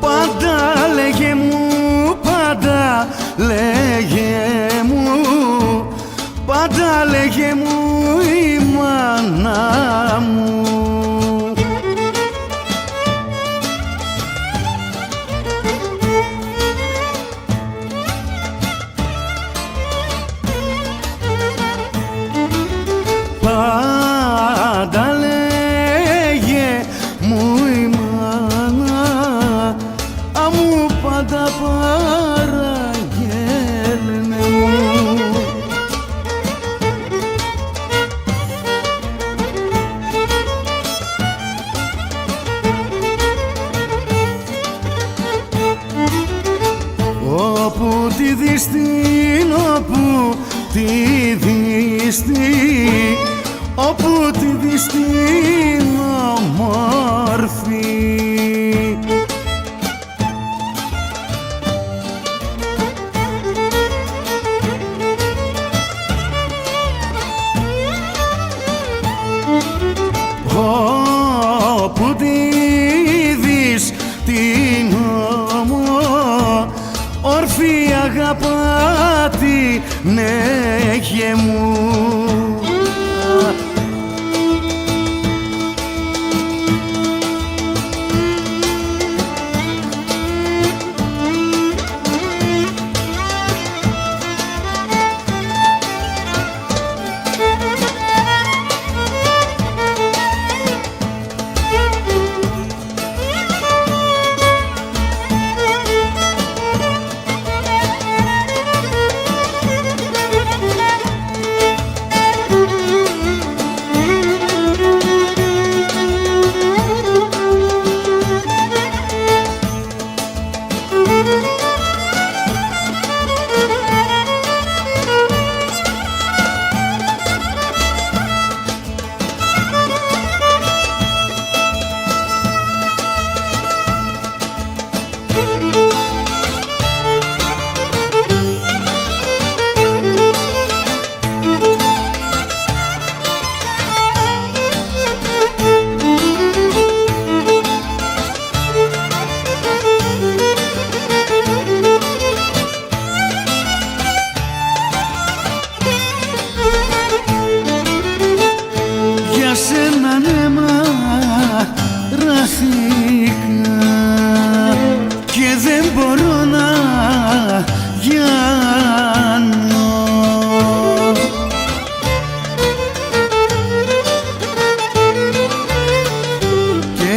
Πάντα λέγε μου, πάντα λέγε μου, πάντα λέγε μου η μάνα μου. Πάντα λέγε μου η μάνα μου, πάντα παραγγέλνε μου. Όπου τη διστήν, όπου τη διστήν, όπου τη διστήν όμορφη. Όπου τη δεις την όμορφη αγαπάτη, νέχε μου.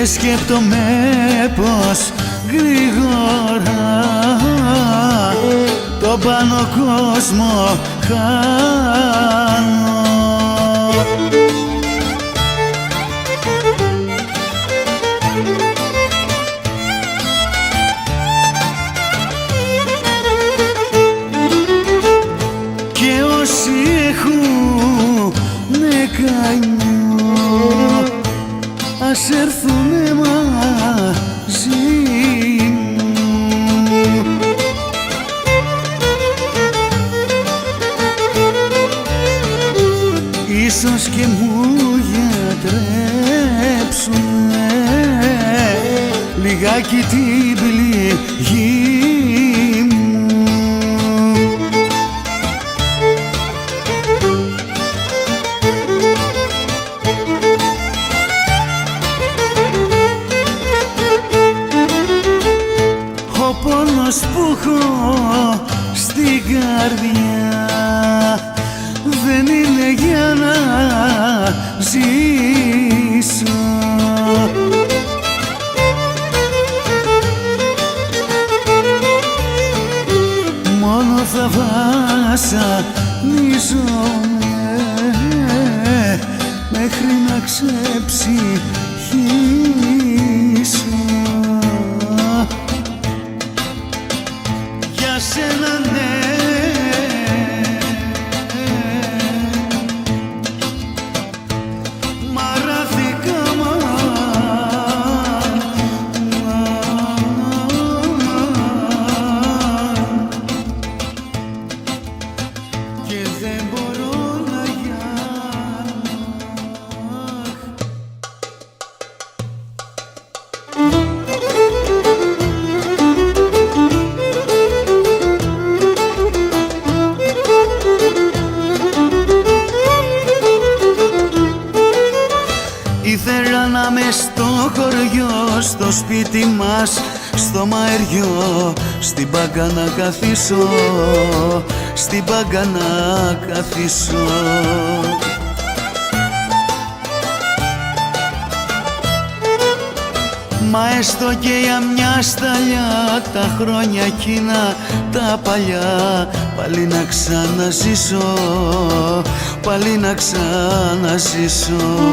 σκέπτομαι πως γρήγορα τον πάνω κόσμο χάνω. Και όσοι έχουνε καημό ας έρθουνε μαζί μου. Ίσως και μου γιατρέψουνε λιγάκι την πληγή μου. Ο πόνος που έχω στην καρδιά δεν είναι για να ζήσω. Μόνο θα βασανίζομαι μέχρι να ξεψυχήσω. Για σένα ναι, μαράθηκα και δεν μπορώ να γιάνω. Ήθελα να με στο χωριό, στο σπίτι μας, στο μαέριο, στην Πάγκα να καθίσω, στην Πάγκα να καθίσω. Μα έστω και για μια σταλιά τα χρόνια εκείνα τα παλιά, πάλι να ξαναζήσω, πάλι να ξαναζήσω.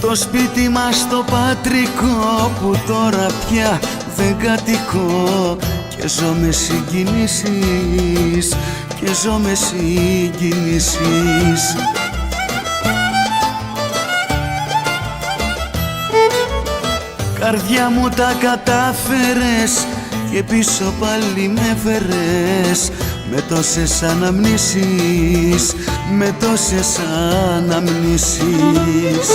Το σπίτι μας το πατρικό που τώρα πια δεν κατοικώ και ζω με συγκινήσεις, και ζω με συγκινήσεις. Καρδιά μου τα κατάφερες και πίσω πάλι με φέρες με τόσες αναμνήσεις, με τόσες αναμνήσεις.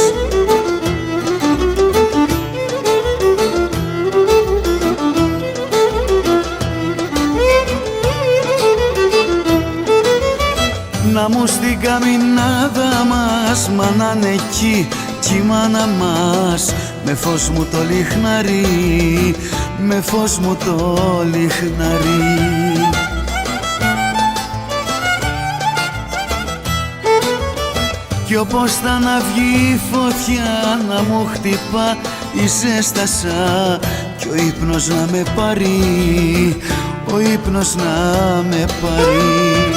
Να μου στην καμινάδα μας μανάνε εκεί κι η μάνα μας με φως μου το λιχναρί, με φως μου το λιχναρί. Κι όπως θα να βγει η φωτιά να μου χτυπά η ζέστασα κι ο ύπνος να με πάρει, ο ύπνος να με πάρει.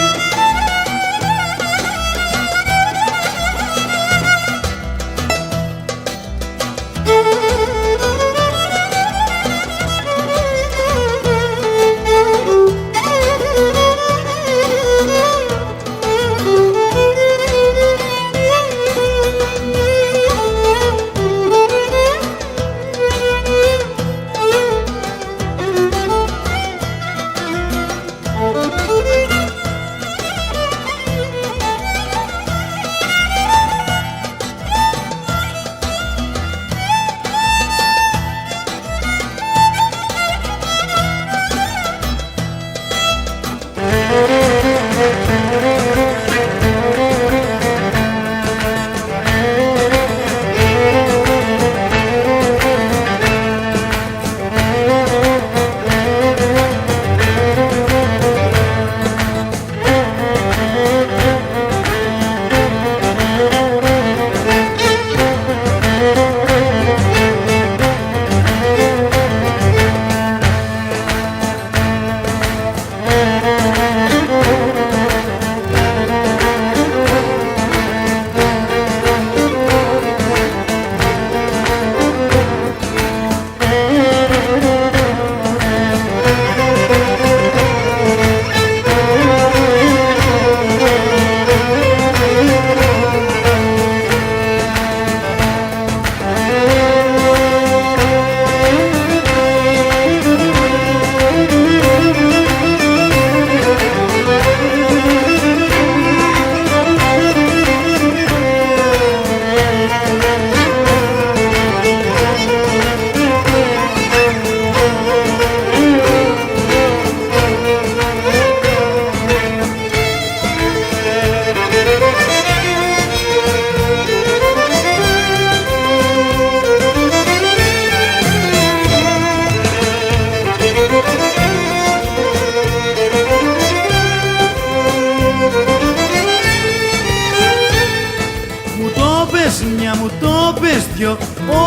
δυο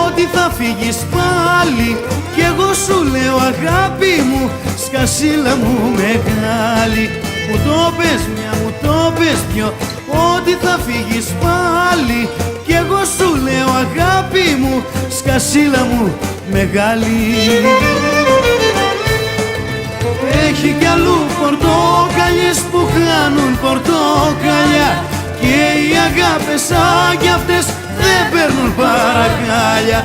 ότι θα φύγεις πάλι. Κι εγώ σου λέω αγάπη μου, σκασίλα μου μεγάλη. Μου το πες μια, μου το πες δυο ότι θα φύγεις πάλι. Κι εγώ σου λέω αγάπη μου, σκασίλα μου μεγάλη. Έχει κι αλλού πορτοκαλιές που χάνουν πορτοκαλιά, και οι αγάπες σαν κι αυτές δεν παίρνουν παρακάλια.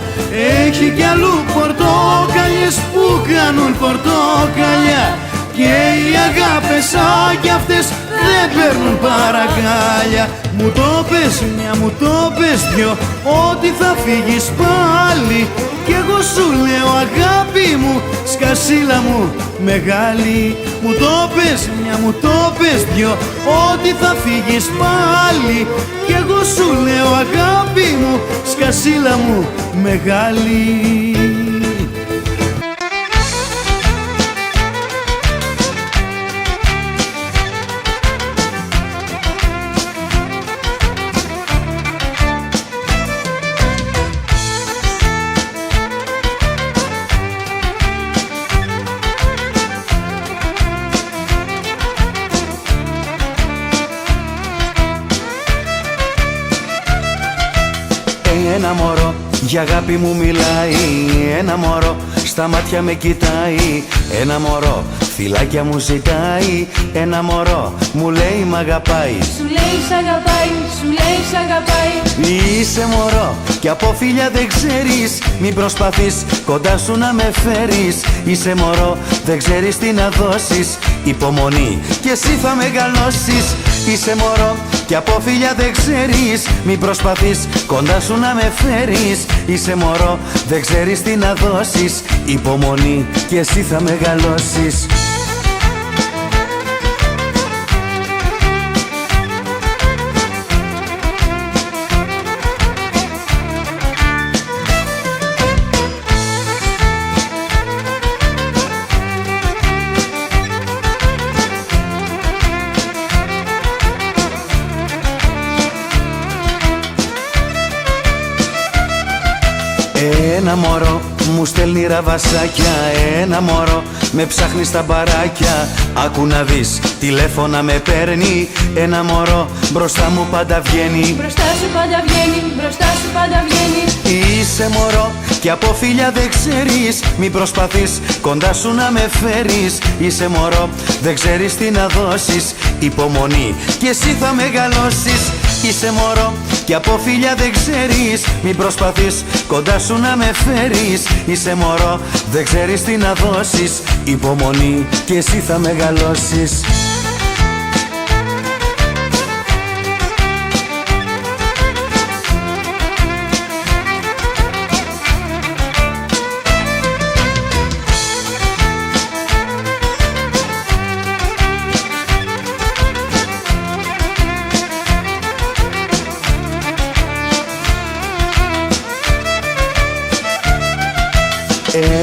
Έχει κι αλλού πορτοκαλιές που κάνουν πορτοκαλιά, και οι αγάπες σαν κι αυτές δεν παίρνουν παρακάλια. Μου το πες μια, μου το πες δυο ότι θα φύγεις πάλι. Κι εγώ σου λέω αγάπη μου, σκασίλα μου μεγάλη. Μου το πες μια, μου το πες δυο ότι θα φύγεις πάλι. Κι εγώ σου λέω αγάπη μου, σκασίλα μου μεγάλη. Ένα μωρό για αγάπη μου μιλάει, ένα μωρό στα μάτια με κοιτάει, ένα μωρό φυλάκια μου ζητάει, ένα μωρό μου λέει μ' αγαπάει. Σου λέει σ' αγαπάει, σου λέει σ' αγαπάει. Είσαι μωρό κι από φίλια δεν ξέρεις, μην προσπαθείς κοντά σου να με φέρεις. Είσαι μωρό, δεν ξέρεις τι να δώσεις, υπομονή κι εσύ θα μεγαλώσεις. Είσαι μωρό κι από φίλια δεν ξέρεις, μην προσπαθείς κοντά σου να με φέρεις. Είσαι μωρό, δεν ξέρεις τι να δώσεις, υπομονή κι εσύ θα μεγαλώσεις. Ένα μωρό μου στέλνει ραβασάκια, ένα μωρό με ψάχνει στα μπαράκια. Άκου να δεις, τηλέφωνα με παίρνει, ένα μωρό μπροστά μου πάντα βγαίνει. Μπροστά σου πάντα βγαίνει, μπροστά σου πάντα βγαίνει. Είσαι μωρό κι από φίλια δεν ξέρεις, μην προσπαθείς κοντά σου να με φέρεις. Είσαι μωρό, δεν ξέρεις τι να δώσεις, υπομονή κι εσύ θα μεγαλώσεις. Είσαι μωρό κι από φίλια δεν ξέρεις, μην προσπαθείς κοντά σου να με φέρεις. Είσαι μωρό, δεν ξέρεις τι να δώσεις, υπομονή κι εσύ θα μεγαλώσεις.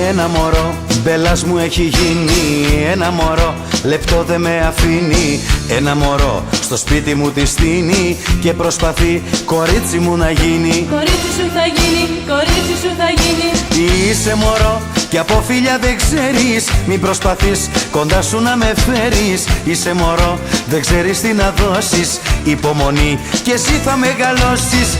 Ένα μωρό μπέλας μου έχει γίνει, ένα μωρό λεπτό δεν με αφήνει. Ένα μωρό στο σπίτι μου τη στείνει και προσπαθεί κορίτσι μου να γίνει. Κορίτσι σου θα γίνει, κορίτσι σου θα γίνει. Είσαι μωρό κι από φίλια δεν ξέρεις, μην προσπαθείς κοντά σου να με φέρεις. Είσαι μωρό, δεν ξέρεις τι να δώσεις, υπομονή κι εσύ θα μεγαλώσεις.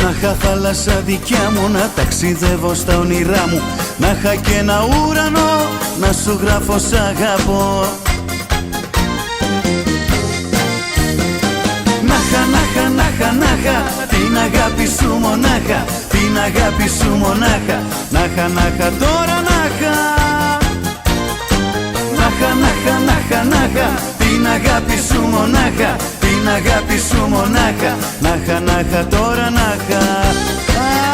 Να είχα θάλασσα δικιά μου, να ταξιδεύω στα όνειρά μου, να είχα και ένα ουρανό, να σου γράφω σ' αγαπώ. Να είχα την αγάπη σου μονάχα, την αγάπη σου μονάχα. Να είχα τώρα να είχα. Να είχα την αγάπη σου μονάχα, την αγάπη σου μονάχα. Να είχα τώρα να είχα.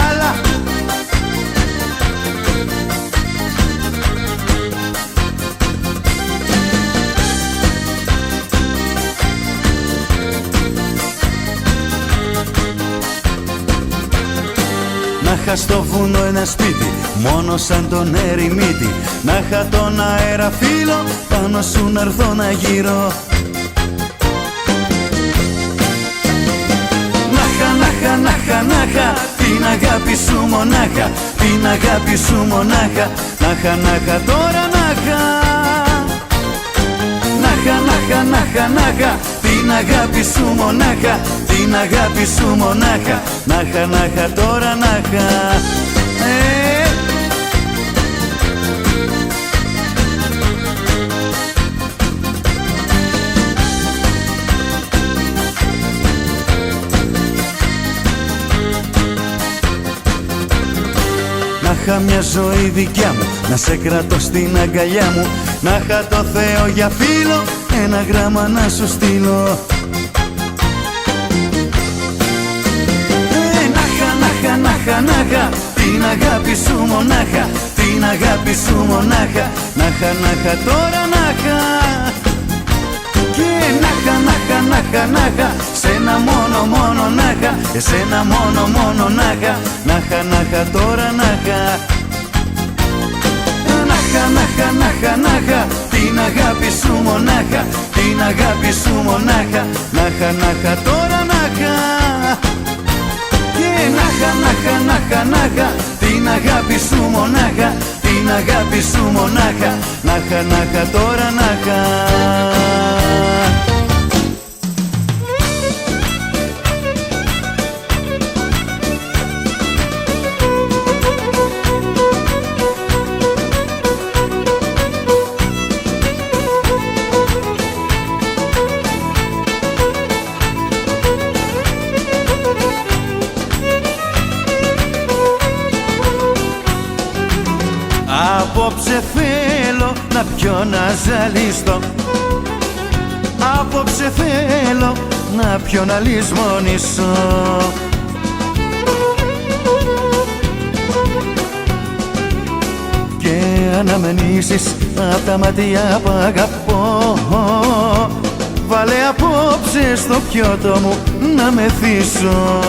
Αλλά βουνό ένα σπίτι, μόνο σαν τον ερημίτη. Να είχα τον αέρα φίλο, πάνω σου να έρθω να γύρω. Νάχα, την αγάπη σου μονάχα, την αγάπη σου μονάχα. Νάχα, τώρα νάχα. Νάχα, την αγάπη σου μονάχα, την αγάπη σου μονάχα. Νάχα, τώρα νάχα. Να είχα μια ζωή δικιά μου, να σε κρατώ στην αγκαλιά μου. Να είχα το Θεό για φίλο, ένα γράμμα να σου στείλω. Νάχα, την αγάπη σου μονάχα, την αγάπη σου μονάχα. Νάχα, τώρα νάχα. Και νάχα, σένα μόνο νάχα, εσένα μόνο νάχα. Νάχα, τώρα νάχα. Νάχα, την αγάπη σου μονάχα, την αγάπη σου μονάχα. Νάχα, τώρα νάχα. Και νάχα, την αγάπη σου μονάχα, την αγάπη σου μονάχα. Νάχα, τώρα νάχα. Απόψε θέλω να πιω να ζαλίστω. Απόψε θέλω να πιω να λησμονήσω. Και αναμενήσεις απ' τα μάτια που αγαπώ. Βάλε απόψε στο πιότο μου να μεθύσω.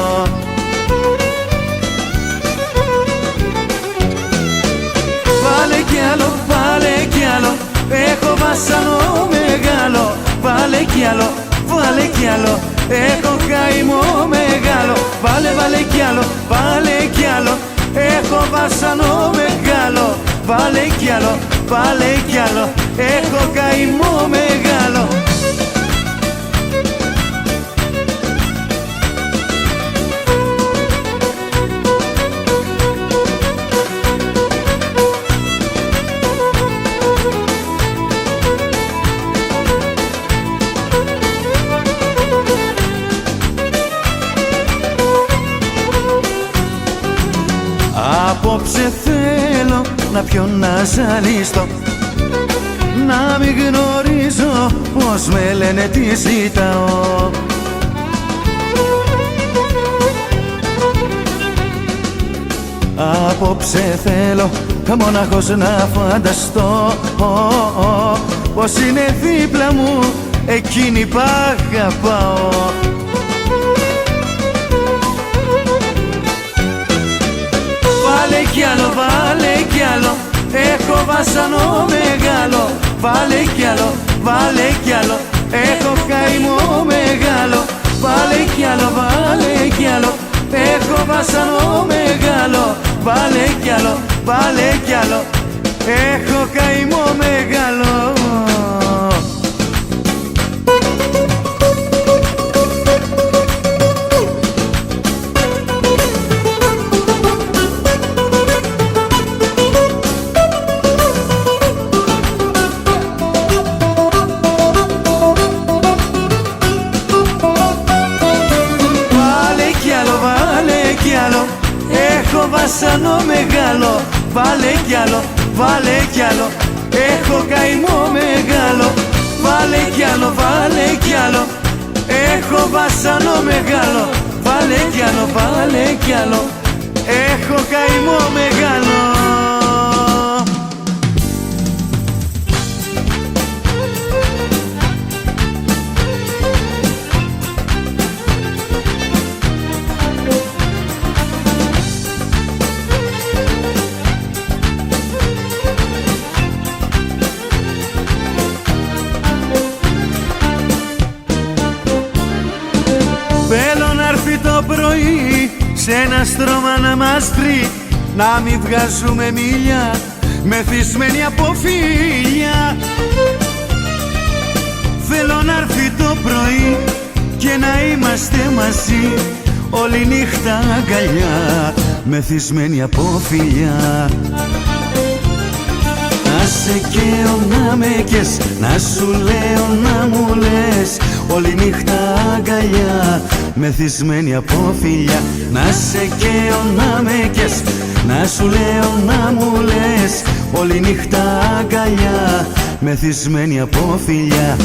Βάλε κι άλλο, έχω βασανό μεγάλο. Βάλε κι άλλο, έχω καημό μεγάλο. Βάλε κι άλλο, έχω βασανό μεγάλο. Βάλε κι άλλο, έχω καημό μεγάλο. Απόψε θέλω να πιω να ζαλίστω. Να μην γνωρίζω πως με λένε τι ζητάω. Απόψε θέλω μοναχός να φανταστώ πως είναι δίπλα μου εκείνη που αγαπάω. Βάλε κι άλλο, έχω βασανό μεγάλο. Βάλε κι άλλο, έχω καημό μεγάλο. Βάλε κι άλλο, έχω βασανό μεγάλο. Βάλε κι άλλο, έχω καημό μεγάλο. Έχω βασανό μεγάλο. Βάλε κι άλλο, έχω καημό μεγάλο. Βάλε κι άλλο, έχω βασανό μεγάλο. Βάλε κι άλλο, έχω καημό μεγάλο. σε ένα στρώμα να μας βρει, να μην βγάζουμε μίλια, μεθυσμένοι από φίλια. Θέλω να έρθει το πρωί και να είμαστε μαζί, όλη νύχτα αγκαλιά, μεθυσμένοι από φιλιά. Να σε καίω να με κες, να σου λέω να μου λες, όλη νύχτα αγκαλιά, μεθυσμένοι από φιλιά. Να σε καίω να με κες, να σου λέω να μου λες, όλη νύχτα αγκαλιά, μεθυσμένοι από φιλιά.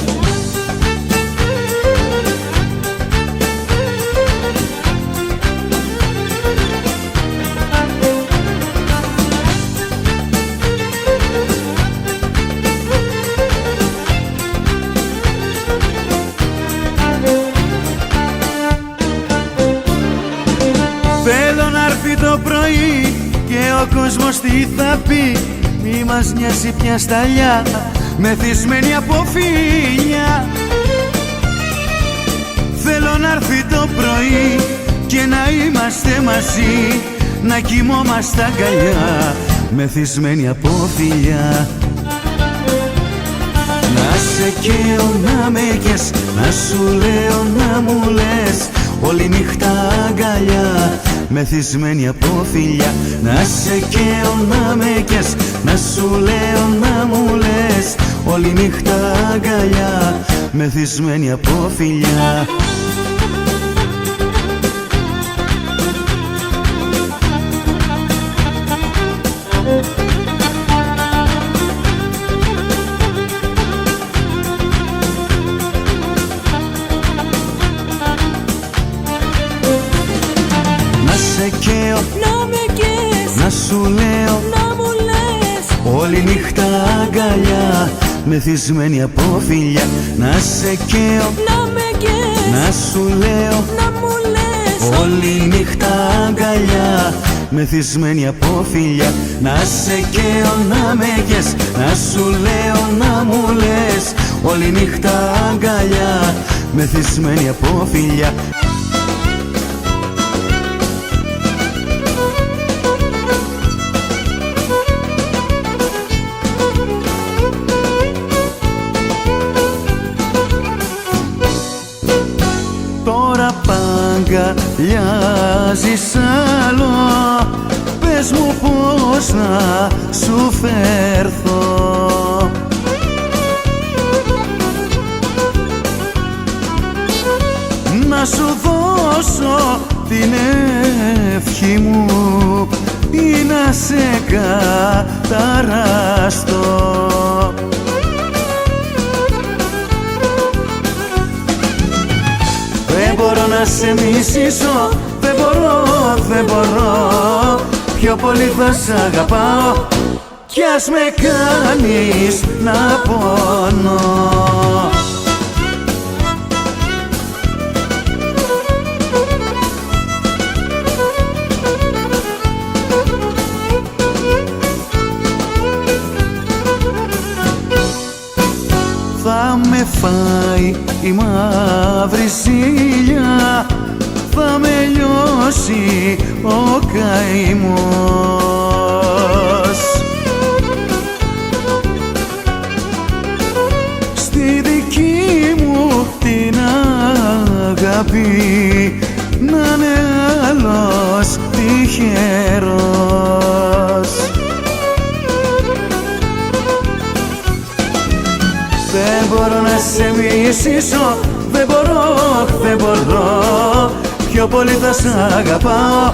Θέλω να έρθει το πρωί και ο κόσμος τι θα πει, μη μας νοιάζει πια σταλιά, μεθυσμένοι από φίλια. Θέλω να έρθει το πρωί και να είμαστε μαζί, να κοιμόμαστε αγκαλιά, μεθυσμένοι από φιλιά. Να σε καίω να με κες, να σου λέω να μου λες, όλη νύχτα αγκαλιά, μεθυσμένοι από φιλιά. Να σε καίω να με κες, να σου λέω να μου λες, όλη νύχτα αγκαλιά, μεθυσμένοι από φιλιά. Να με κες, να σου λέω να μου λες, όλη νύχτα αγκαλιά, μεθυσμένοι από φιλιά. Να σε καίω, να με κες, να σου λέω να μου λες, όλη νύχτα αγκαλιά, μεθυσμένοι από φιλιά. Να σε καίω να με κες, να σου λέω να μου λες, όλη νύχτα αγκαλιά, μεθυσμένοι από φιλιά. Τώρα παγκαλιάζεις άλλο, πες μου πώς να σου φέρθω. Να σου δώσω την ευχή μου ή να σε καταραστώ. Δεν μπορώ να σε μισήσω, δεν μπορώ, δεν μπορώ, πιο πολύ θα σ' αγαπάω κι ας με κάνεις να πονώ. Θα με φάει η μαύρη ζήλια, θα με λιώσει ο καημός. Στη δική μου την αγάπη να είναι άλλος τυχερός. Δεν μπορώ να σε μισήσω, δεν μπορώ, δεν μπορώ, πιο πολύ θα σ' αγαπάω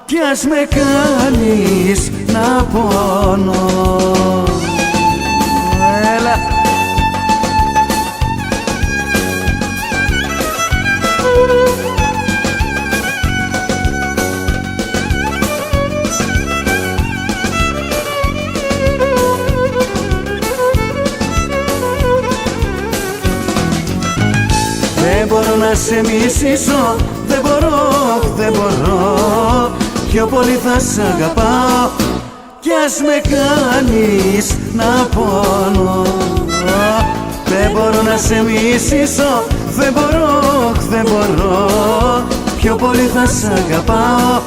κι ας με κάνεις να πονώ. Έλα. Δεν μπορώ να σε μισήσω, δεν μπορώ, δεν μπορώ, πιο πολύ θα σ' αγαπάω κι ας με κάνεις να πονώ. Δεν μπορώ να σε μισήσω, δεν μπορώ, δεν μπορώ, πιο πολύ θα σ' αγαπάω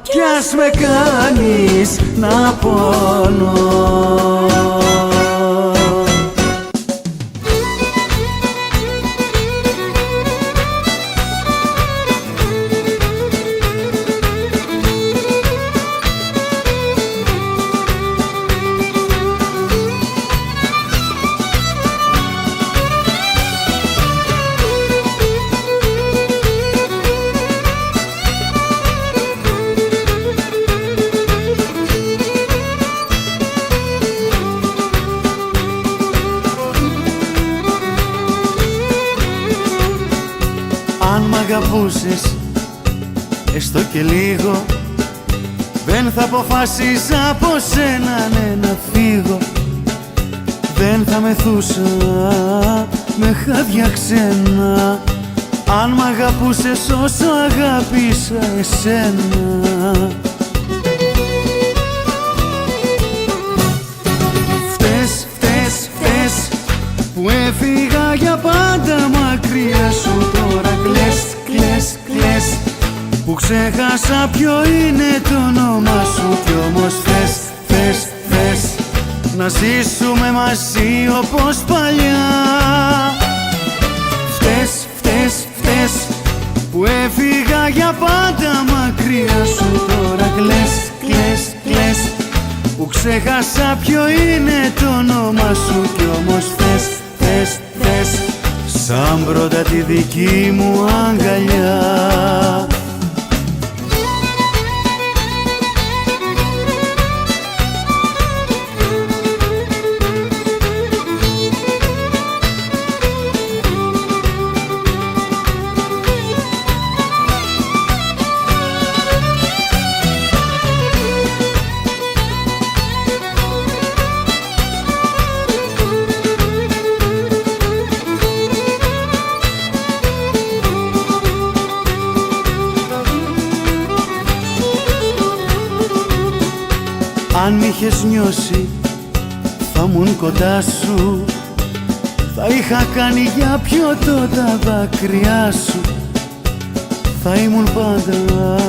κι ας με κάνεις να πονώ. Αν μ' αγαπούσες έστω και λίγο, δεν θα αποφάσιζα από σένα ναι να φύγω. Δεν θα μεθούσα με χάδια ξένα, αν μ' αγαπούσες όσο αγάπησα εσένα. Φταίς που έφυγα για πάντα μακριά σου. Τώρα κλαις που ξέχασα ποιο είναι το όνομα σου. Κι όμως θες να ζήσουμε μαζί όπως παλιά. Φταίς που έφυγα για πάντα μακριά σου. Τώρα κλαις που ξέχασα ποιο είναι το όνομα σου. Κι όμως θες σαν πρώτα τη δική μου αγκαλιά. Αν μ' είχες νιώσει θα ήμουν κοντά σου, θα είχα κάνει για πιωτό τα δάκρυά σου. Θα ήμουν πάντα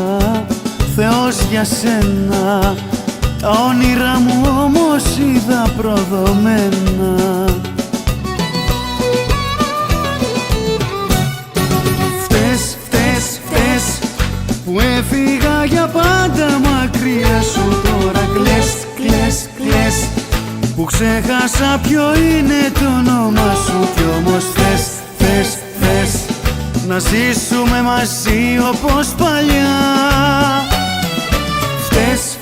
Θεός για σένα, τα όνειρά μου όμως είδα προδομένα. Φταίς που έφυγα για πάντα μακριά σου. Τώρα κλαις που ξέχασα ποιο είναι το όνομα σου. Κι όμως θες να ζήσουμε μαζί όπως παλιά.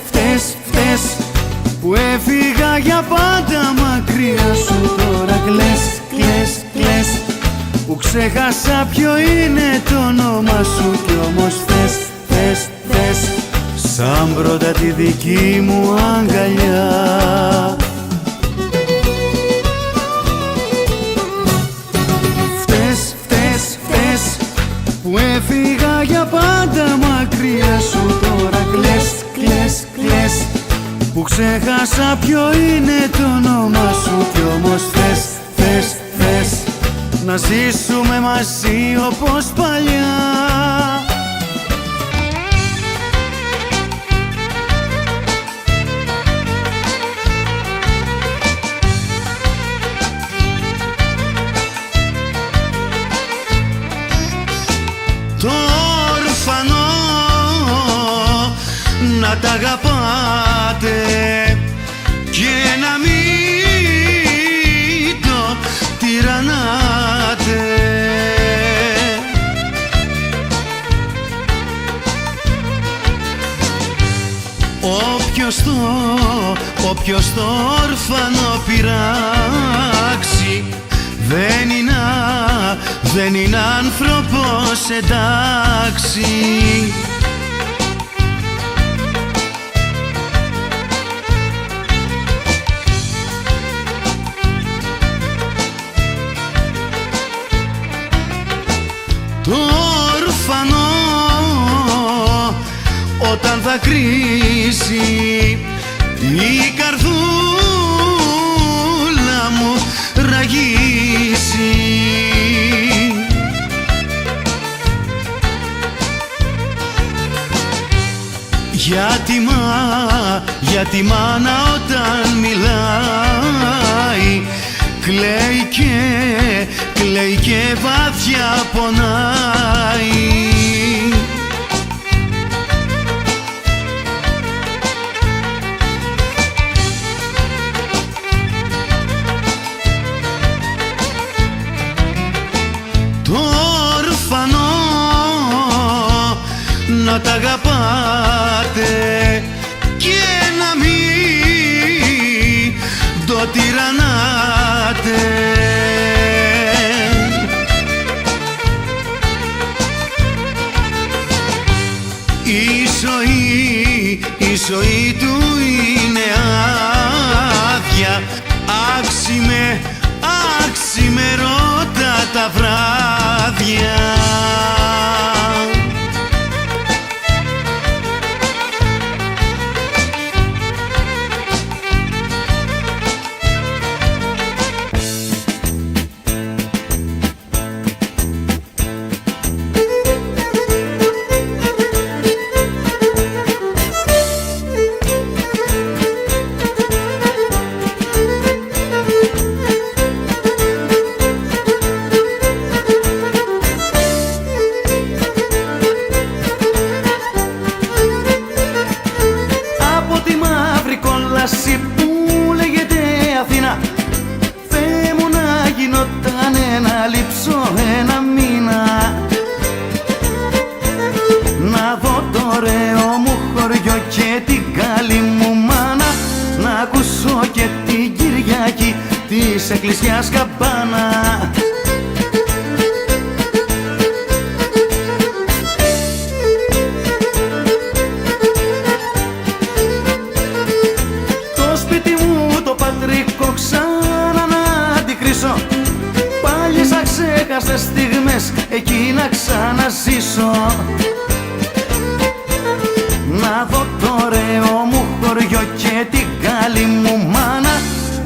Φταίς που έφυγα για πάντα μακριά σου. Τώρα κλαις που ξέχασα ποιο είναι το όνομα σου. Κι όμως θες σαν πρώτα τη δική μου αγκαλιά. Φταίς που έφυγα για πάντα μακριά σου. Τώρα κλαις που ξέχασα ποιο είναι το όνομα σου. Κι όμως θες να ζήσουμε μαζί όπως παλιά. Το ορφανό να τ' αγαπάτε και να μην το τυραννάτε. Όποιος το όρφανο πειράξει δεν είναι άνθρωπος εντάξει. Το όρφανο όταν θα κρίσει η καρδούλα μου ραγίσει. Για τη μάνα όταν μιλάει κλαίει και βαθιά πονάει. Το ορφανό να τ' αγαπάτε και να μην το τυραννάτε. Η ζωή του είναι άδεια, αξιμερώτα τα βράδια. Που λέγεται Αθήνα, Θεέ μου να γινότανε να λείψω ένα μήνα, να δω το ωραίο μου χωριό και την καλή μου μάνα, να ακούσω και την Κυριακή της εκκλησιάς καμπάνα. Ξανά να αντικρίσω πάλιες αξέχαστες στιγμές εκεί να ξαναζήσω, να δω το ωραίο μου χωριό και την καλή μου μάνα,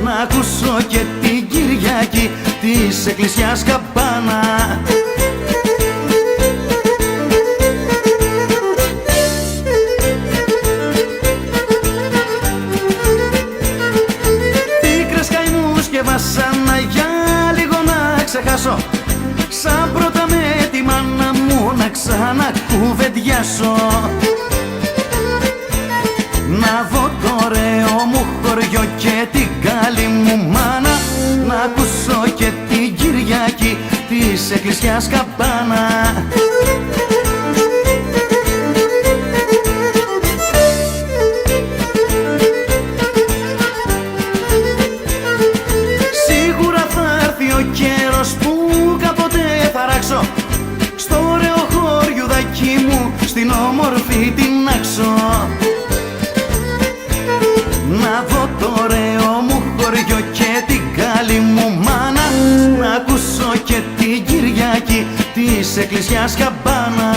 να ακούσω και την Κυριακή της εκκλησιάς καμπάνα. Βασάνα για λίγο να ξεχάσω, σαν πρώτα με τη μάνα μου να ξανακουβεντιάσω, να δω το ωραίο μου χωριό και την καλή μου μάνα, να ακούσω και την Κυριακή της εκκλησιάς καμπάνα. Στο ωραίο χωριουδάκι μου, στην όμορφη την Άξο, να δω το ωραίο μου χωριό και την καλή μου μάνα, να ακούσω και την Κυριακή της εκκλησιάς καμπάνα.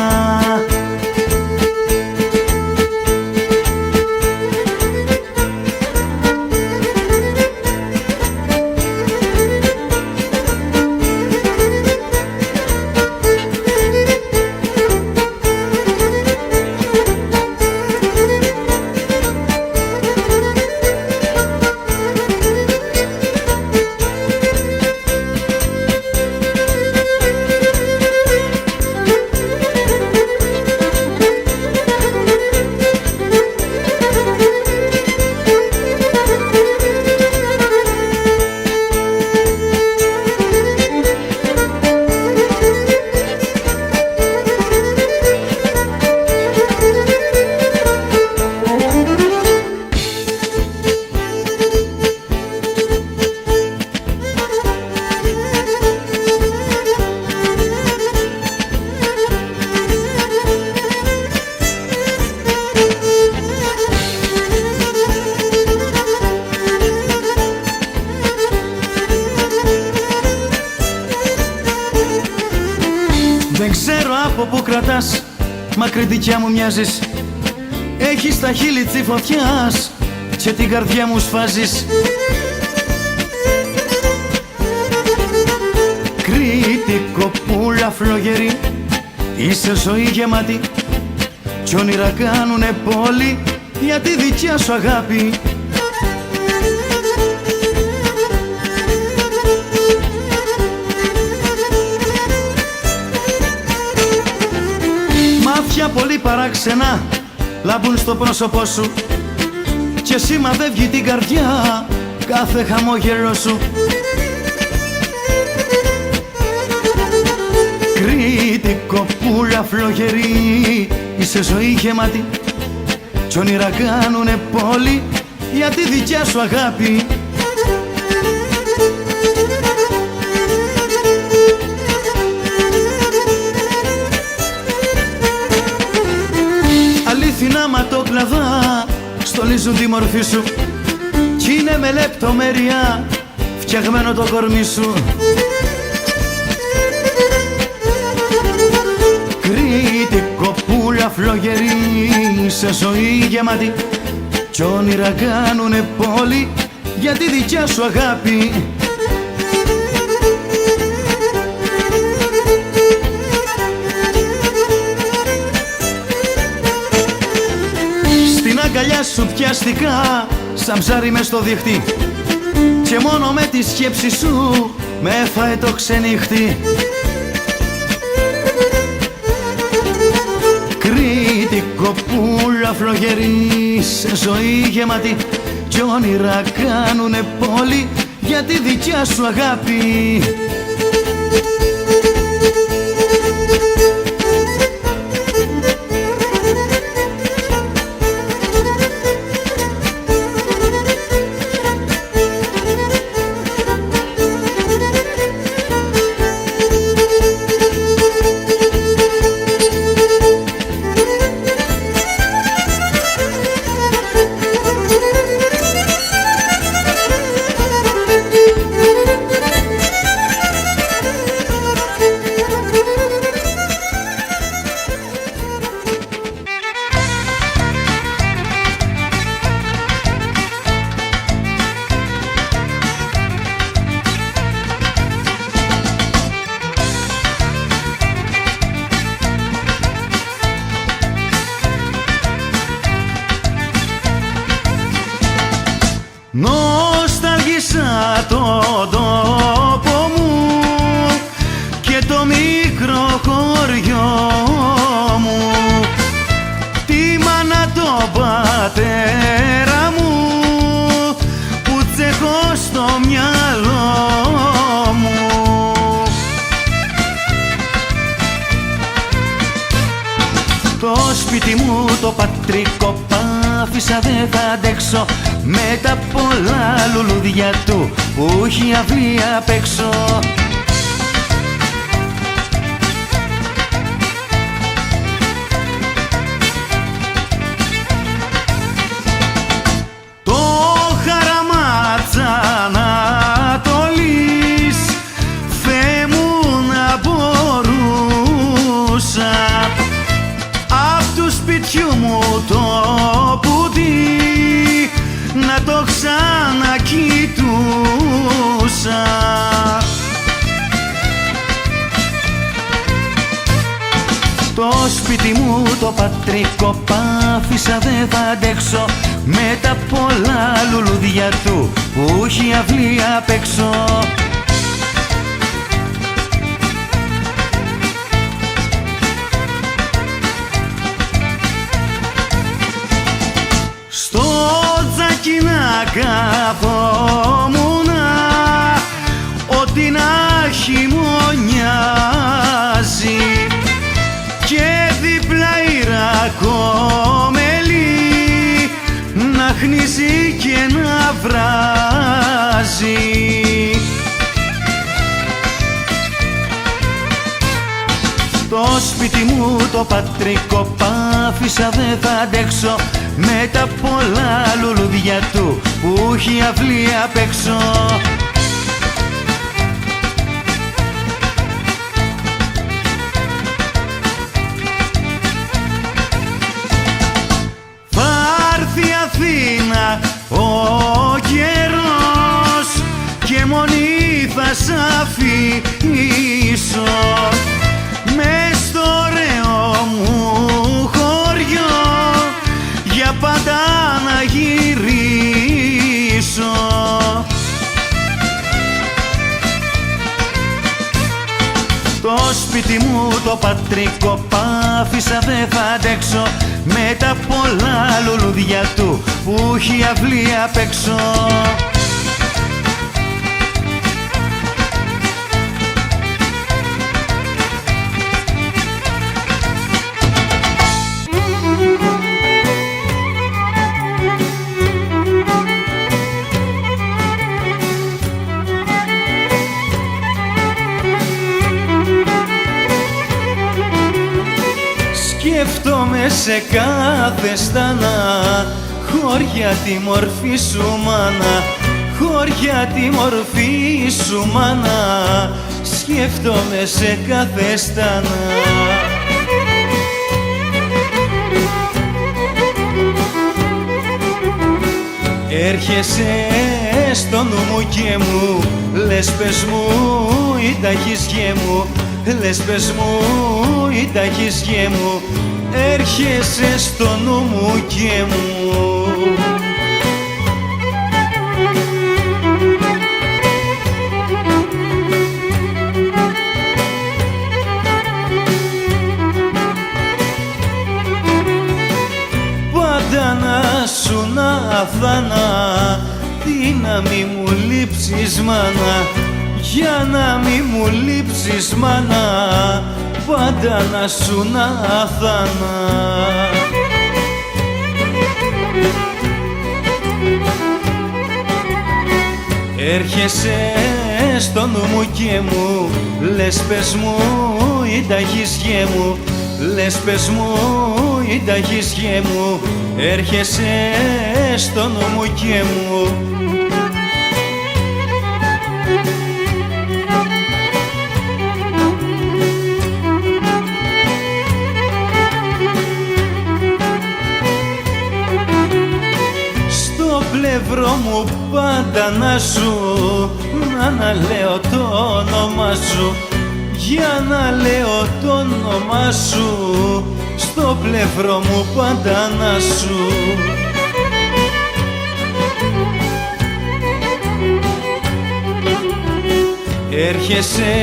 Δεν ξέρω από πού κρατάς, μακριτικιά μου μοιάζεις. Έχεις τα χείλη της φωτιάς και την καρδιά μου σφάζεις. Κρήτικο πουλα φλογερή, είσαι ζωή γεμάτη κι όνειρα κάνουνε πόλη για τη δικιά σου αγάπη. Μάτια πολύ παράξενα λάμπουν στο πρόσωπό σου και σημαδεύγει την καρδιά κάθε χαμόγελο σου. Κρήτη, κοπούλα, φλογερή, είσαι ζωή γεμάτη κι όνειρα κάνουνε πόλη για τη δικιά σου αγάπη. Αλήθινα ματόκλαδα στολίζουν τη μορφή σου κι είναι με λεπτομέρεια φτιαγμένο το κορμί σου. Κρήτη, κοπούλα, φλογερή, σε ζωή γεμάτη κι όνειρα κάνουνε πόλη για τη δικιά σου αγάπη. Στην αγκαλιά σου πιαστικά σαν ψάρι μες στο διχτή και μόνο με τη σκέψη σου με έφαε το ξενύχτη. Κρήτη, κοπούλα, φλογερή, σε ζωή γεμάτη κι όνειρα κάνουνε πόλη για τη δικιά σου αγάπη. Νοσταλγήσα τον τόπο μου και το μικρό χωριό μου, τη μάνα τον πατέρα μου που τσεχώ στο μυαλό μου. Το σπίτι μου το πατρικό άφησα, δεν θα αντέξω με τα πολλά λουλούδια του που έχει αυλή απ' έξω. Το χαραμάτσα Ανατολής, Θεέ μου να μπορούσα απ' του σπιτιού μου το πουτί να το ξανακοιτούσα. Το σπίτι μου το πατρικό πάφησα, δεν θα αντέξω με τα πολλά λουλούδια του που έχει αυλή απ' έξω. Στο τζάκι να καθόμουνα, ό,τι να χειμωνιάζει και δίπλα η ρακομελή να χνίζει και να βράζει. Το σπίτι μου το πατρικό πάφησα, δεν θα αντέξω με τα πολλά λουλούδια του που έχει αυλή απ' έξω. Θα έρθει Αθήνα ο καιρός και μόνη θα σ' αφήσω μες στο ωραίο μου χωριό σπίτι μου το πατρικό πάφησα δεν θα αντέξω με τα πολλά λουλούδια του που έχει αυλή απ' έξω. Σκέφτομαι σε κάθε στάνα χώρια τη μορφή σου μάνα, χώρια τη μορφή σου μάνα, σκέφτομαι σε κάθε στάνα. Έρχεσαι στο νου μου και μου λες πες μου ή τα έχεις γε μου, λες πες μου ή τα έχεις γε μου, έρχεσαι στο νου μου και μου. Πάντα να σου να αθάνα, τι να μη μου λείψεις μάνα, για να μη μου λείψεις μάνα, πάντα να σου να αθάνα. Έρχεσαι στο νου μου και μου λες πες μου ή τα έχεις γε μου, λες πες μου ή τα έχεις γε μου, έρχεσαι στο νου μου και μου. Στο πλευρό μου πάντα να σου, να αναλέω το όνομα σου, για να λέω το όνομα σου, στο πλευρό μου πάντα να σου. Έρχεσαι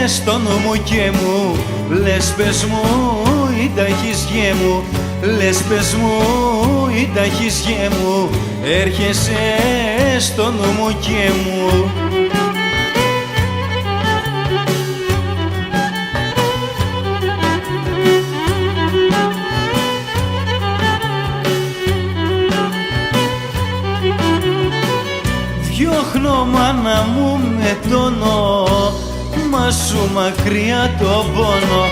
στο νου μου και μου λες πες μου ή τα έχεις γε μου, λες πες μου ή τα έχεις γε μου, έρχεσαι στο νου μου και μου. Διώχνω μάνα μου με τόνο, μα σου μακριά το πόνο,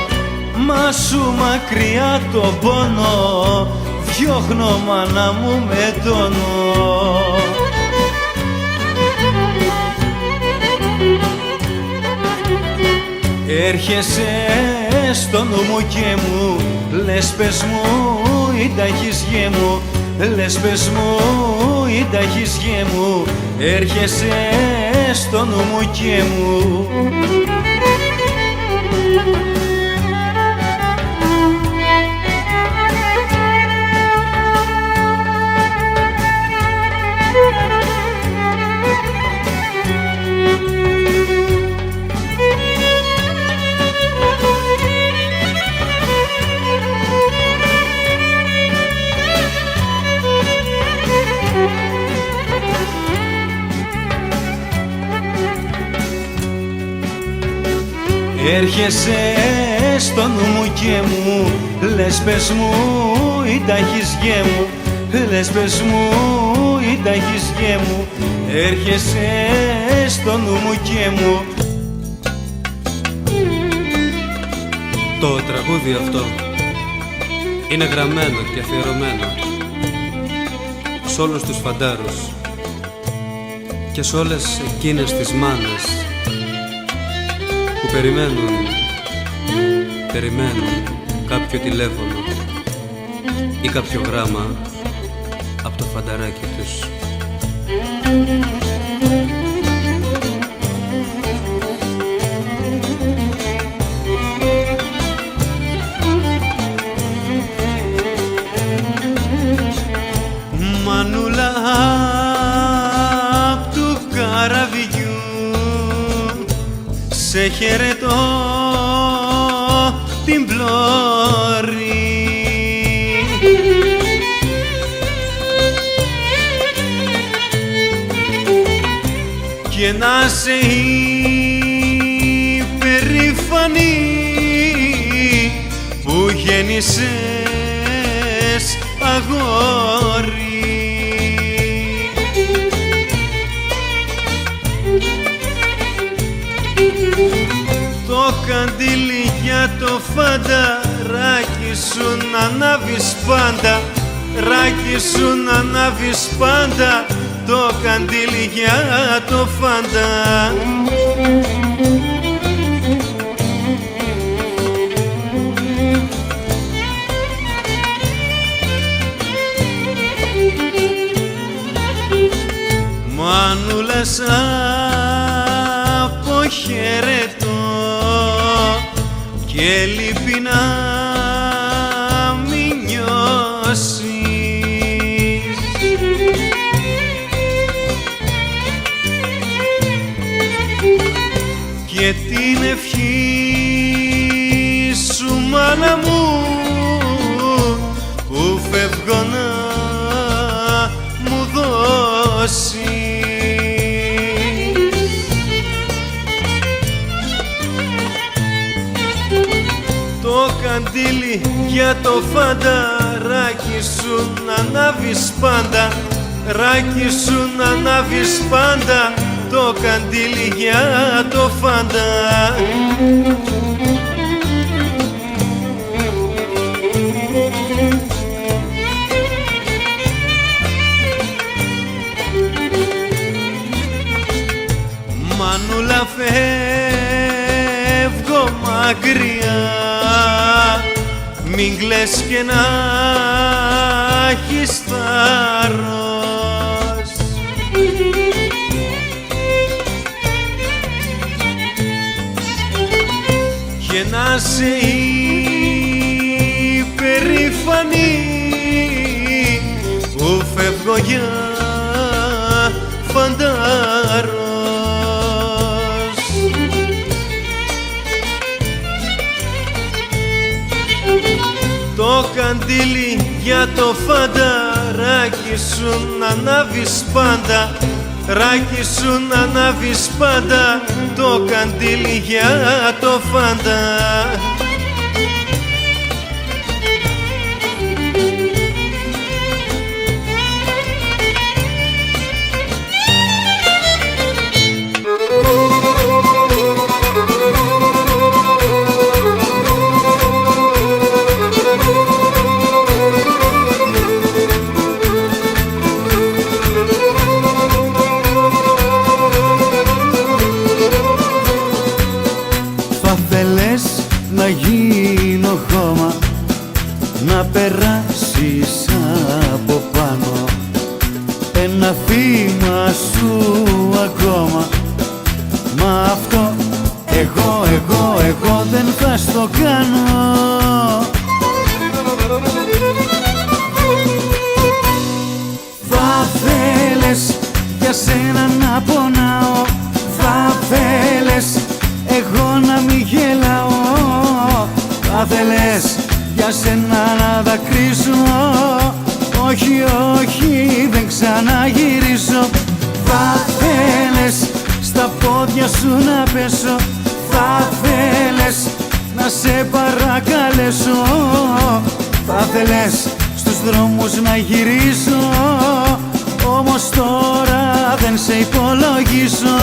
μα σου μακριά το πόνο, διώχνω μάνα μου με τόνο. Έρχεσαι στο νου μου και μου λες πες μου ή τα έχεις γε μου, λες πες μου ή τα έχεις γε μου, έρχεσαι στο νου μου και μου. Έρχεσαι στο νου μου και μου λες πες μου ή τα έχεις γε μου, λες πες μου ή τα έχεις γε μου, έρχεσαι στο νου μου και μου. Το τραγούδι αυτό είναι γραμμένο και αφιερωμένο σ' όλους τους φαντάρους και σ' όλες εκείνες τις μάνες που περιμένουν κάποιο τηλέφωνο ή κάποιο γράμμα από το φανταράκι τους. Μανούλα απ' του καραβιού, σε χαιρετώ την πλώρη. Και να σε υπερήφανη που γέννησες αγόρι. Το καντήλι για το φανταράκι σου να ανάβεις πάντα, ράκι σου να ανάβεις πάντα, το καντήλι για το φαντα. Μανούλα σ' αποχαιρετώ και λυπή να μην νιώσεις, και την ευχή σου μάνα μου που φεύγω να μου δώσεις. Το καντήλι για το φανταράκι σου να ανάβεις πάντα, ράκι σου να ανάβεις πάντα, το καντήλι για το φαντα. Μανούλα φεύγω μακριά, μην κλαις και να έχεις θάρρος, και να σε υπερήφανη που φεύγω για φαντάρος. Το καντήλι για το φανταράκι σου να ανάβεις πάντα, ράκι σου να ανάβεις πάντα, το καντήλι για το φαντα. Να γίνω χώμα, να περάσεις από πάνω, ένα θύμα σου ακόμα. Μα αυτό εγώ δεν θα στο κάνω. Θα θέλες για σένα να πονάω, θα θέλες εγώ να μη γελάω, θα θέλες για σένα να δακρύσω, όχι, όχι, δεν ξαναγυρίσω. Θα θέλες στα πόδια σου να πέσω, θα θέλες να σε παρακαλέσω, θα θέλες στους δρόμους να γυρίσω, όμως τώρα δεν σε υπολογίσω.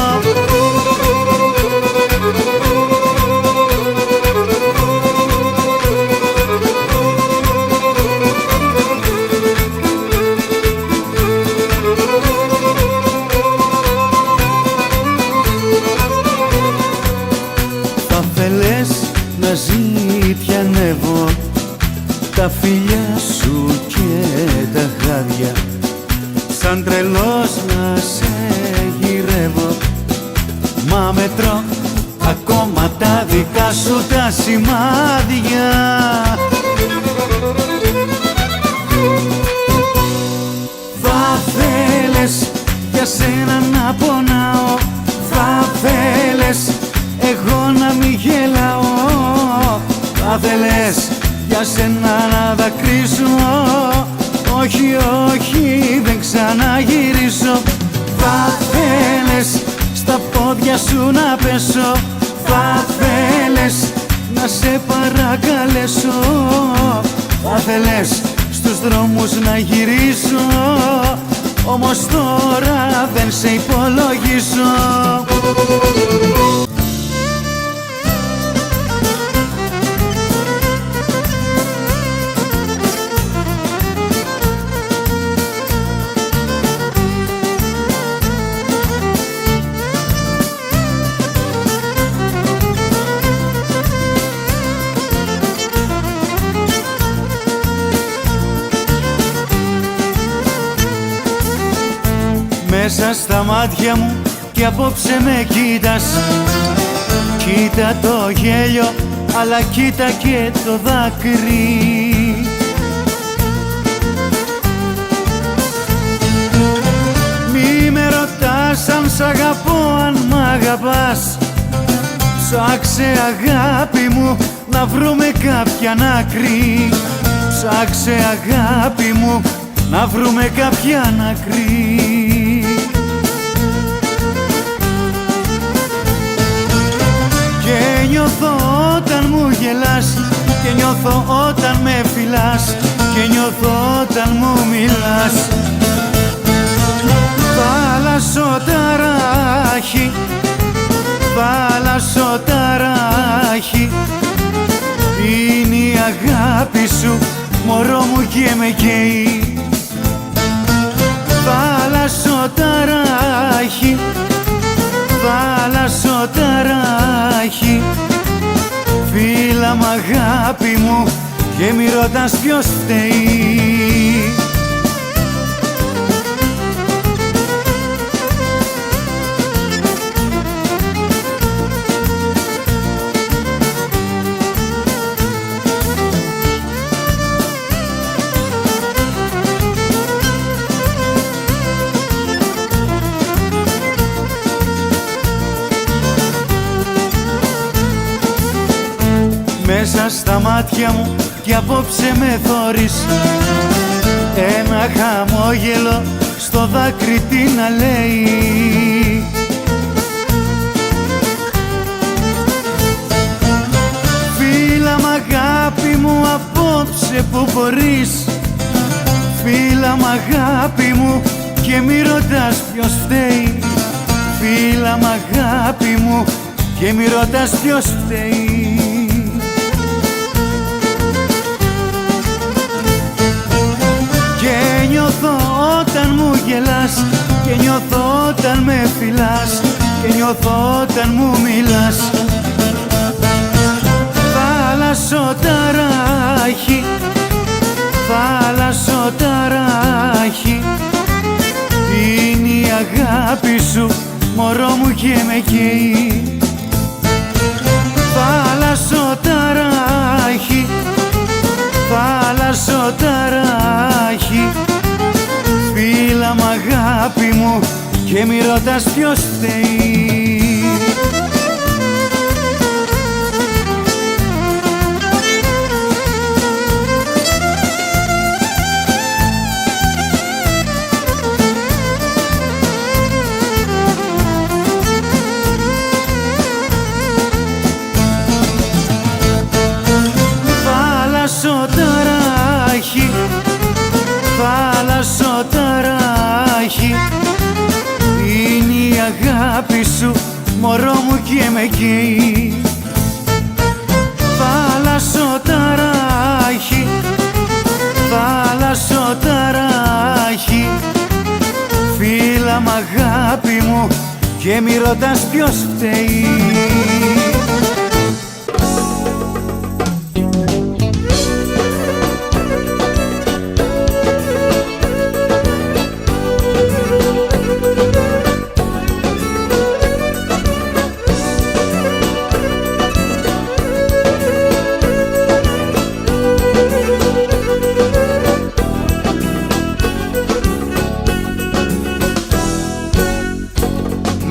Θα θέλες να ζητιανεύω τα φιλιά σου και τα χάδια, σαν τρελός να σε γυρεύω, μα μετρώ ακόμα τα δικά σου τα σημάδια. Θα θέλες για σένα να πονάω, θα θέλες εγώ να μη γελάω, θα θα θέλες για σένα να δακρύσω. Όχι, όχι, δεν ξαναγυρίσω. Θα θέλες στα πόδια σου να πέσω. Θα θέλες να σε παρακαλέσω. Θα θέλες στους δρόμους να γυρίσω. Όμως τώρα δεν σε υπολογίσω. Μέσα στα μάτια μου και απόψε με κοίτας. Κοίτα το γέλιο, αλλά κοίτα και το δάκρυ. Μη με ρωτάς αν σ' αγαπώ, αν μ' αγαπάς. Ψάξε αγάπη μου να βρούμε κάποιαν άκρη. Ψάξε αγάπη μου να βρούμε κάποιαν άκρη. Και νιώθω όταν μου γελάς, και νιώθω όταν με φιλάς, και νιώθω όταν μου μιλάς. Θάλασσο-ταράχη, θάλασσο-ταράχη, είναι η αγάπη σου, μωρό μου, και με καίει. Θάλασσο-ταράχη, θάλασσο-ταράχη, φίλα μ' αγάπη μου, και μη ρωτάς ποιος φταίει. Μέσα στα μάτια μου κι απόψε με θωρείς. Ένα χαμόγελο στο δάκρυ τι να λέει. Φίλα μ' αγάπη μου απόψε που μπορείς. Φίλα μ' αγάπη μου και μη ρωτάς ποιος φταίει. Φίλα μ' αγάπη μου και μη ρωτάς ποιος φταίει. Και νιώθω όταν μου γελάς, και νιώθω όταν με φιλάς, και νιώθω όταν μου μιλάς. Θάλασσο-ταράχη, θάλασσο-ταράχη, είναι η αγάπη σου, μωρό μου, και με καίει. Θάλασσο-ταράχη, θάλασσο-ταράχη, φίλα μ' αγάπη μου, και μη ρωτάς ποιος φταίει. Θάλασσο-ταράχη, θάλασσο-ταράχη, είναι η αγάπη σου, μωρό μου, και με καίει. Θάλασσο-ταράχη, θάλασσο-ταράχη, φίλα μ' αγάπη μου, και μη ρωτάς ποιος φταίει.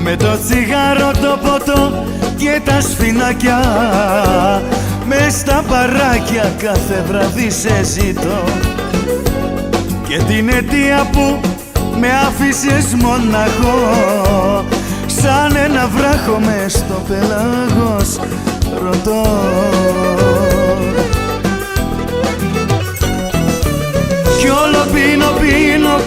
Με το τσιγάρο, το ποτό και τα σφινάκια, μες στα μπαράκια κάθε βράδυ σε ζητώ. Και την αιτία που με άφησες μοναχό, σαν ένα βράχο μες στο πέλαγος ρωτώ. Κι όλο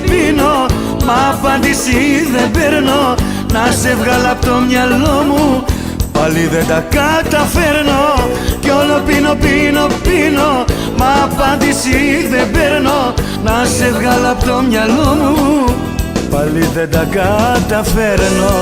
πίνω, μα απάντηση δεν παίρνω. Να σε βγάλω απ' το μυαλό μου, πάλι δεν τα καταφέρνω. Κι όλο πίνω, μα απάντηση δεν παίρνω. Να σε βγάλω απ' το μυαλό μου, πάλι δεν τα καταφέρνω.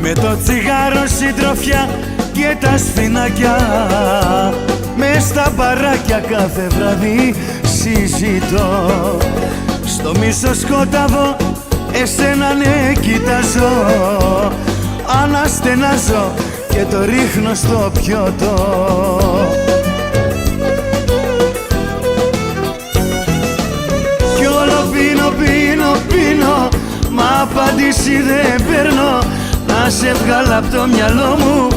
Με το τσιγάρο συντροφιά και τα σφινάκια, μες στα μπαράκια κάθε βράδυ συζητώ. Στο μισό σκόταδο εσένα ναι κοιτάζω, αναστενάζω και το ρίχνω στο πιωτό. Κι όλο πίνω, μα απάντηση δεν παίρνω. Να σε βγάλω απ' το μυαλό μου,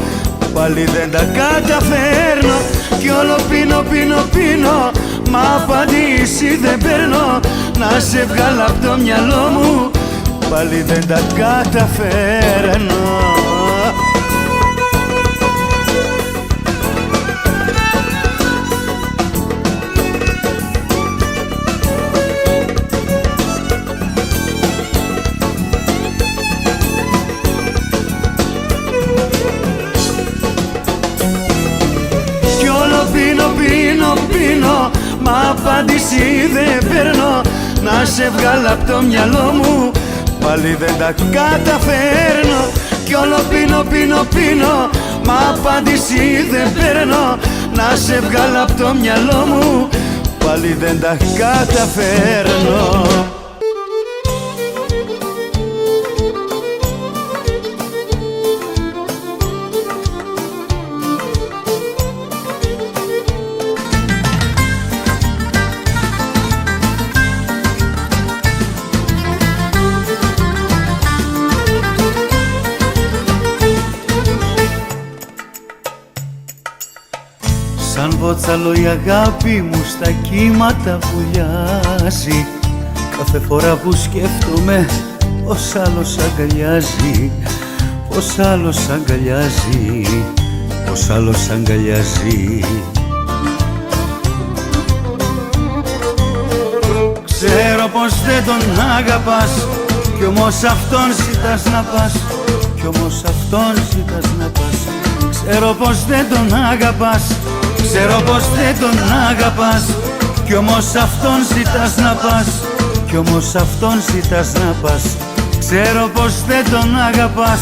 πάλι δεν τα καταφέρνω. Κι όλο πίνω, μα απάντηση δεν παίρνω. Να σε βγάλω απ' το μυαλό μου, πάλι δεν τα καταφέρνω. Πίνω, μα απάντηση δεν παίρνω. Να σε βγάλω απ' το μυαλό μου, πάλι δεν τα καταφέρνω. Κι όλο πίνω, μα απάντηση δεν παίρνω. Να σε βγάλω απ' το μυαλό μου, πάλι δεν τα καταφέρνω. Σαν βότσαλο η αγάπη μου στα κύματα βουλιάζει. Κάθε φορά που σκέφτομαι πως άλλος αγκαλιάζει, πως άλλος αγκαλιάζει, πως άλλος αγκαλιάζει. Ξέρω πως δεν τον αγαπάς, κι όμως αυτόν ζητάς να πας, κι όμως αυτόν ζητάς να πας. Ξέρω πως δεν τον αγαπάς, ξέρω πως δεν τον αγαπάς, κι όμως αυτόν ζητάς να πας, κι όμως αυτόν ζητάς να πας. Ξέρω πως δεν τον αγαπάς.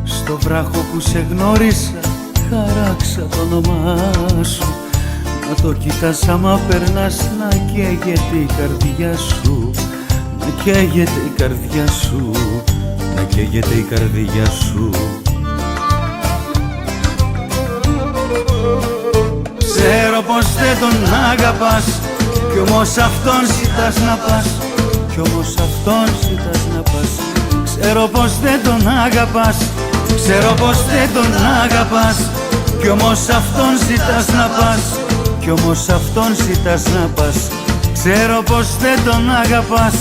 Στο βράχο που σε γνώρισα χαράξα το όνομά σου. Να το κοιτάς άμα περνάς, να καίγεται η καρδιά σου, να καίγεται η καρδιά σου, να καίγεται η καρδιά σου. Ξέρω πως δεν τον αγαπάς, κι όμως αυτόν ζητάς να πας, κι όμως αυτόν ζητάς να πας. Ξέρω πως δεν τον αγαπάς, ξέρω πως δεν τον αγαπάς, κι όμως αυτόν ζητάς να πας, κι όμως αυτόν ζητάς να πας. Ξέρω πως δεν τον αγαπάς.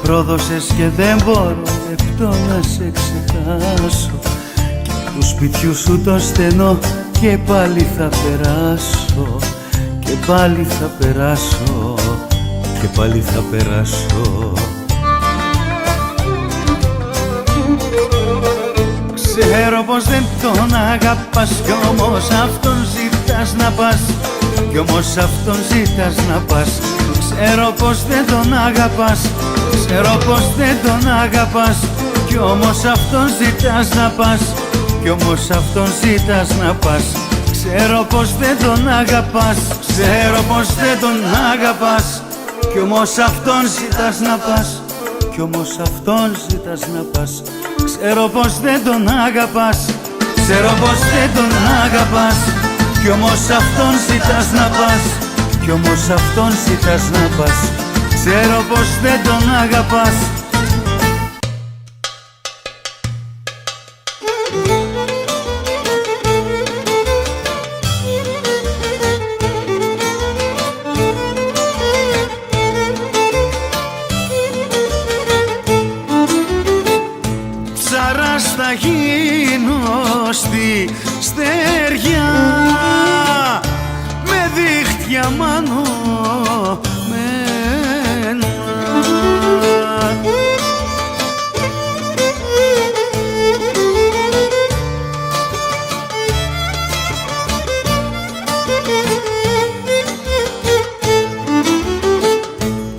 πρόδωσες και δεν μπορώ λεπτό να σε ξεχάσω. Του σπιτιού σου το στενό και πάλι θα περάσω, και πάλι θα περάσω, και πάλι θα περάσω. Ξέρω πως δεν τον αγαπάς κι όμως αυτόν ζητάς να πας, κι όμως αυτόν ζητάς να πας. Ξέρω πως δεν τον αγαπάς, ξέρω πως δεν τον αγαπάς, κι όμως αυτόν ζητάς να πας, κι όμως αυτόν ζητάς να πας. Ξέρω πως δεν τον αγαπάς, ξέρω πως δεν τον αγαπάς, κι όμως αυτόν ζητάς να πας, κι όμως αυτόν ζητάς να πας. Ξέρω πως δεν τον αγαπάς, ξέρω πως δεν τον αγαπάς, κι όμως αυτόν ζητάς να πας, κι όμως αυτόν ζητάς να πας. Ξέρω πως δεν τον αγαπάς. Ψαράς θα γίνω στη στεριά, με δίχτυα μανωμένα.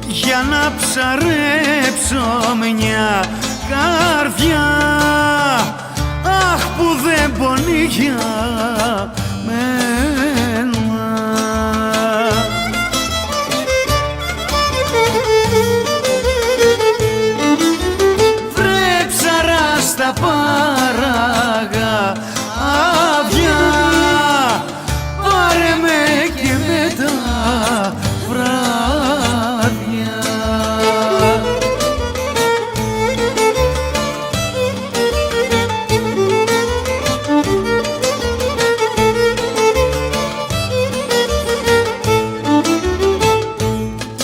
Για να ψαρέψω μια καρδιά, αχ που δεν πονεί για μένα. Βρε ψαρά στα παράγα άδεια, πάρε με και με τα βράδια.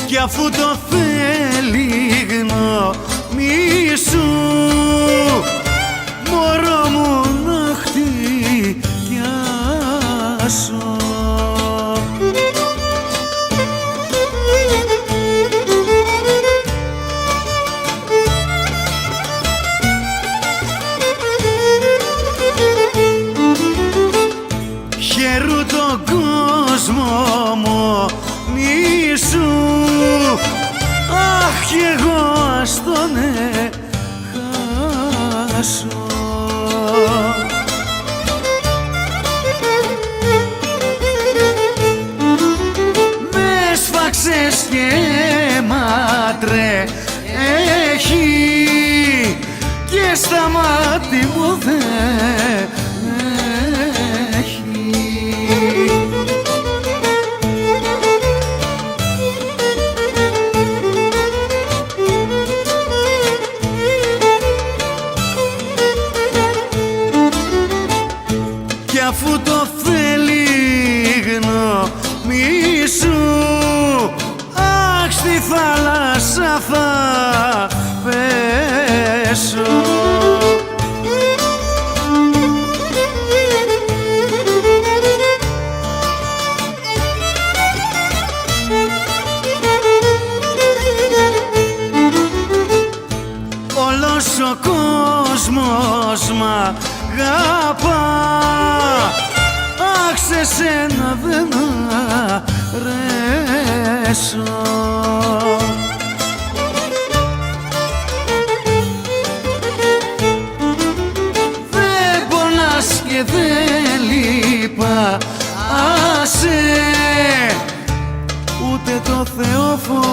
Κι αφού το θέλει γνώμη σου, μωρό μου να χτυπιάσω. Χαίρου τον κόσμο μόνη σου, αχ κι εγώ ας τον χάσω. Με σφάξες και ματρέχει, και στα μάτια μου δεν έχει. Κι αφού το θέλει γνώμη σου, αχ στη θάλασσα θα πέσω. Όλος ο κόσμος μ' αγαπά, αχ σε σένα δεν αρέσω. Δεν πονάς και δεν λυπάσαι, ούτε το Θεό φοβάσαι.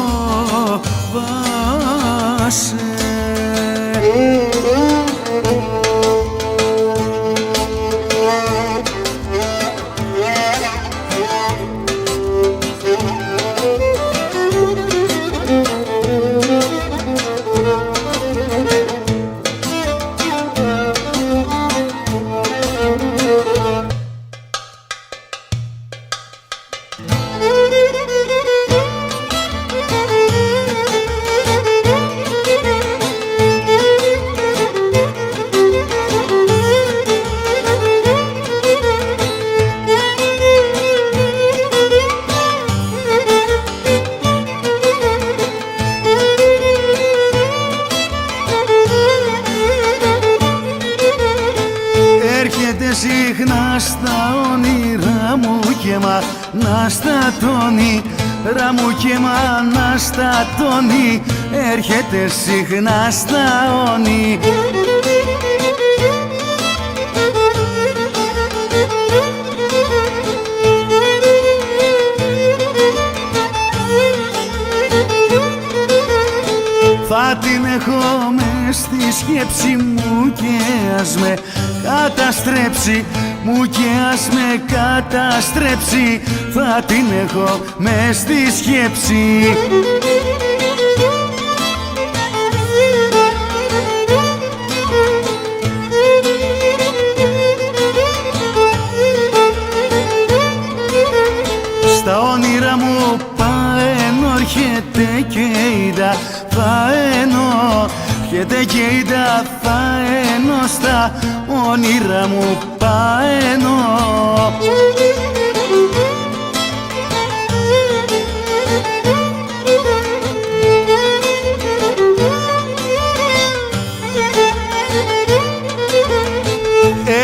και μ' αναστατώνει, ράμου και μ' αναστατώνει, έρχεται συχνά στα όνει. Θα την έχω μες στη σκέψη μου και ας με καταστρέψει, μου και ας με καταστρέψει, θα την έχω μες στη σκέψη. Στα όνειρα μου πάεν, έρχεται και είδα θα ενώ, έρχεται και είδα θα ενώ, στα όνειρα μου πάενω.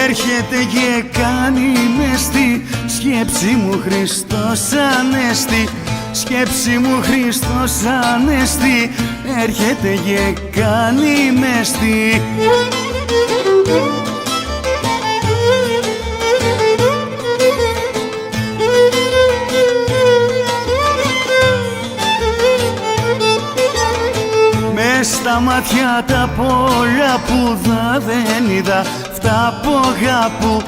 Έρχεται και κάνει μες στη σκέψη μου Χριστός Ανέστη, σκέψη μου Χριστός Ανέστη, έρχεται και κάνει μες στη. Μες στα μάτια τα πολλά που δεν είδα, αυτά από αγάπου,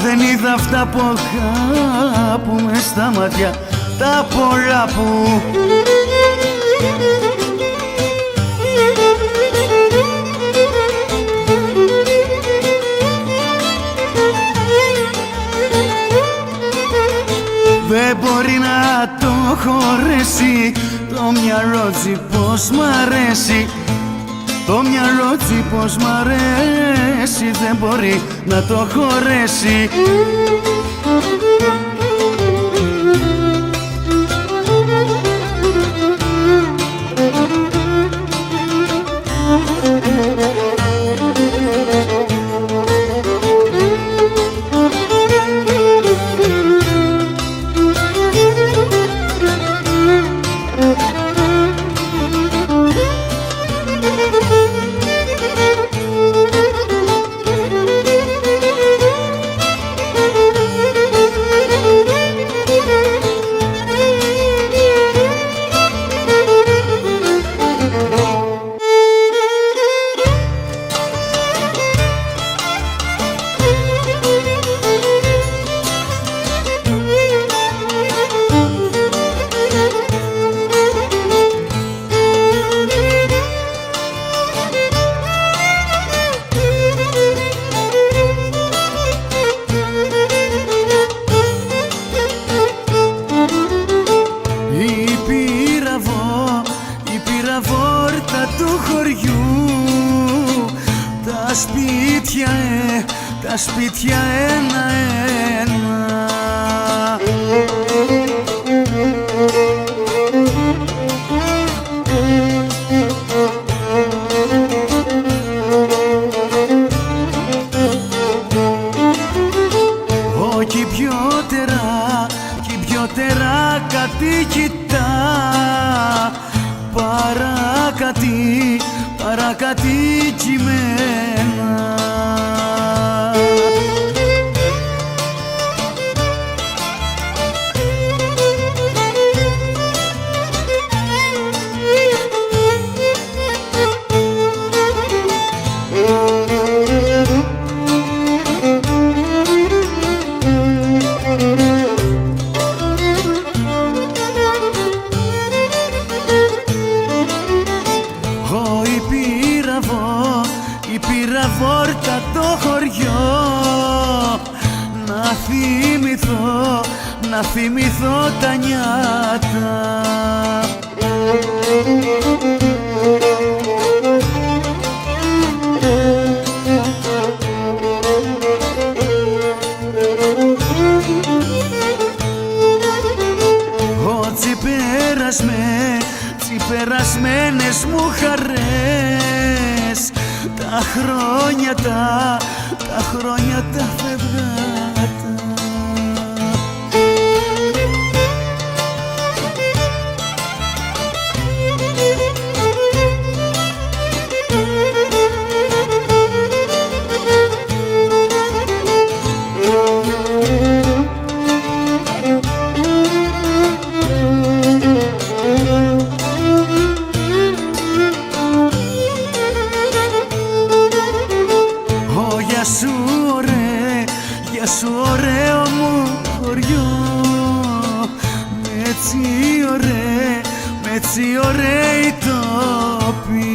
δεν είδα αυτά από αγάπου, μες στα μάτια τα πολλά που. Δεν μπορεί να το χωρέσει το μυαλό τσι πως μ' αρέσει, το μυαλό τσι πως μ' αρέσει, δεν μπορεί να το χωρέσει. Βόρτα του χωριού, τα σπίτια ένα-ένα. Όχι πιότερα κατοικητά, παρακατοικημένα. Πήρα βόρτα το χωριό, να θυμηθώ τα νιάτα. Περασμένες μου χαρές, τα χρόνια τα φευγάτα. τόσοι ωραίοι τόποι.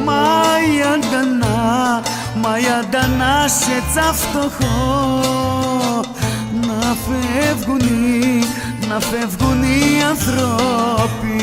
Μα η Αντανά σε τσαφτωχώ, να φεύγουν οι ανθρώποι.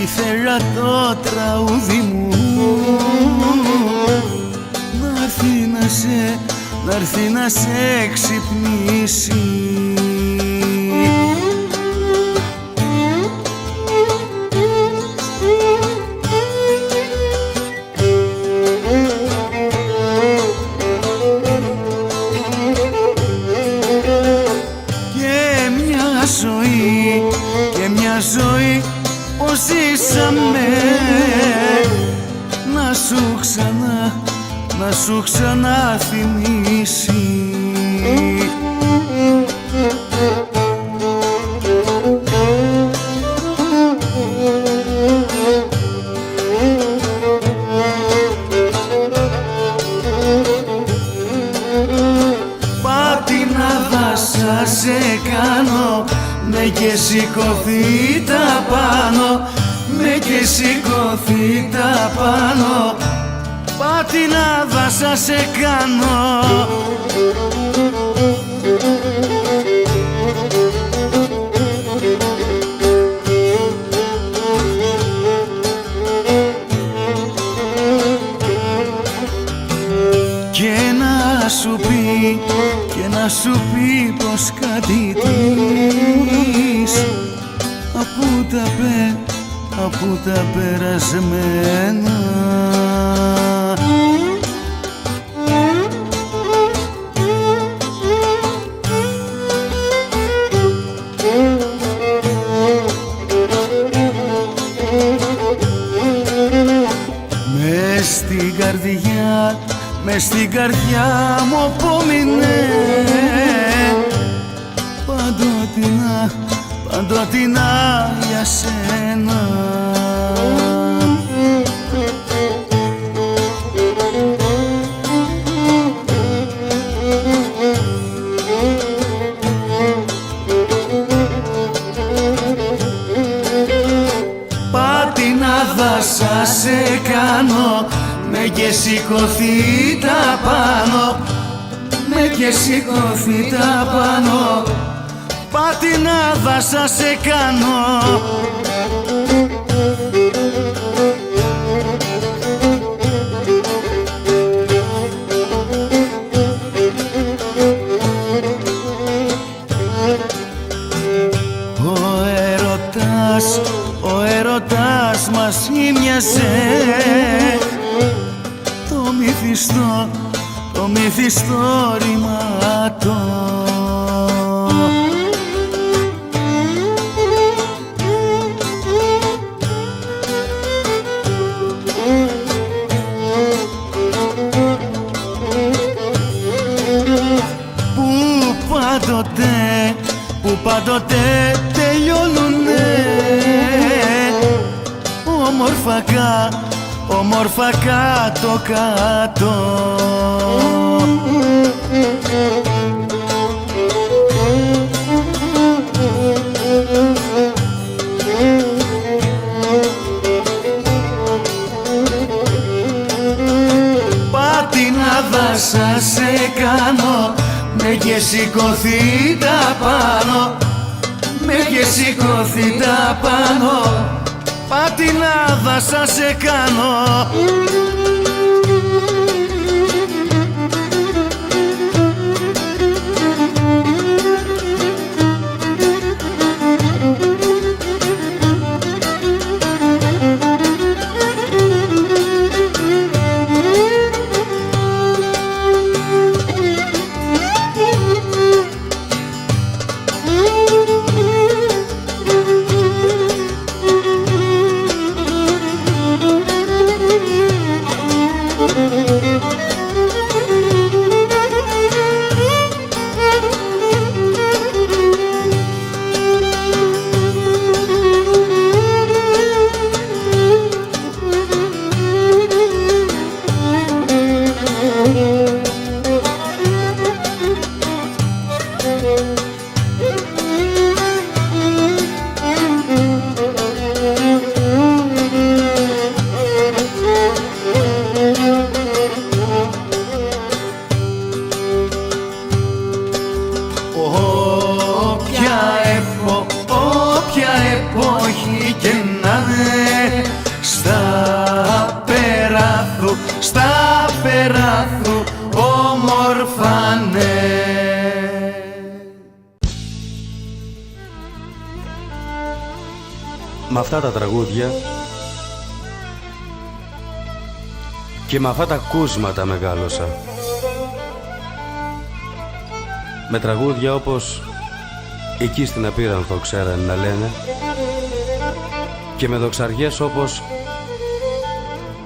Ήθελα το τραγούδι μου να έρθει να σε ξυπνήσει. Και μια ζωή πως ζήσαμε, να σου ξανά θυμίσει. Πατινάδα σας κάνω, με και σηκωθεί τα πάνω, με και σηκωθεί τα πάνω. Πατινάδα σας κάνω. Και να σου πει πως κάτι της από τα περασμένα. Μες στην καρδιά μου απόμεινε παντοτινά για σένα. Πατινάδα σας κάνω, με και σηκωθεί τα πάνω, με και σηκωθεί τα πάνω. Πατινάδα σας κάνω. Ο έρωτας μας ήμοιασε, το μυθιστόρηματο. Που πάντοτε τελειώνουνε. Όμορφα κάτω-κάτω. Πατινάδα σας κάνω, με και σηκωθεί τα πάνω, με και σηκωθεί τα πάνω. Πατινάδα σας κάνω. Όποια εποχή και να είναι, στα περάθου όμορφανε. Με αυτά τα τραγούδια και με αυτά τα κούσματα μεγάλωσα. Με τραγούδια όπως «Εκεί στην Απίρανθο ξέρανε να λένε» και με δοξαριές όπως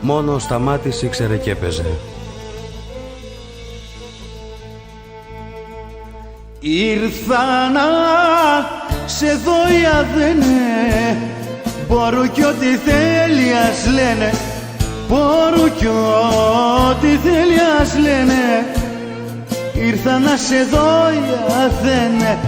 «Μόνο ο Σταμάτης ήξερε και έπαιζε». Ήρθα να σε δω οι αδένε, μπορώ κι ό,τι θέλει ας λένε, μπορώ κι ό,τι θέλει ας λένε. Ήρθα να σε δω οι αδένε.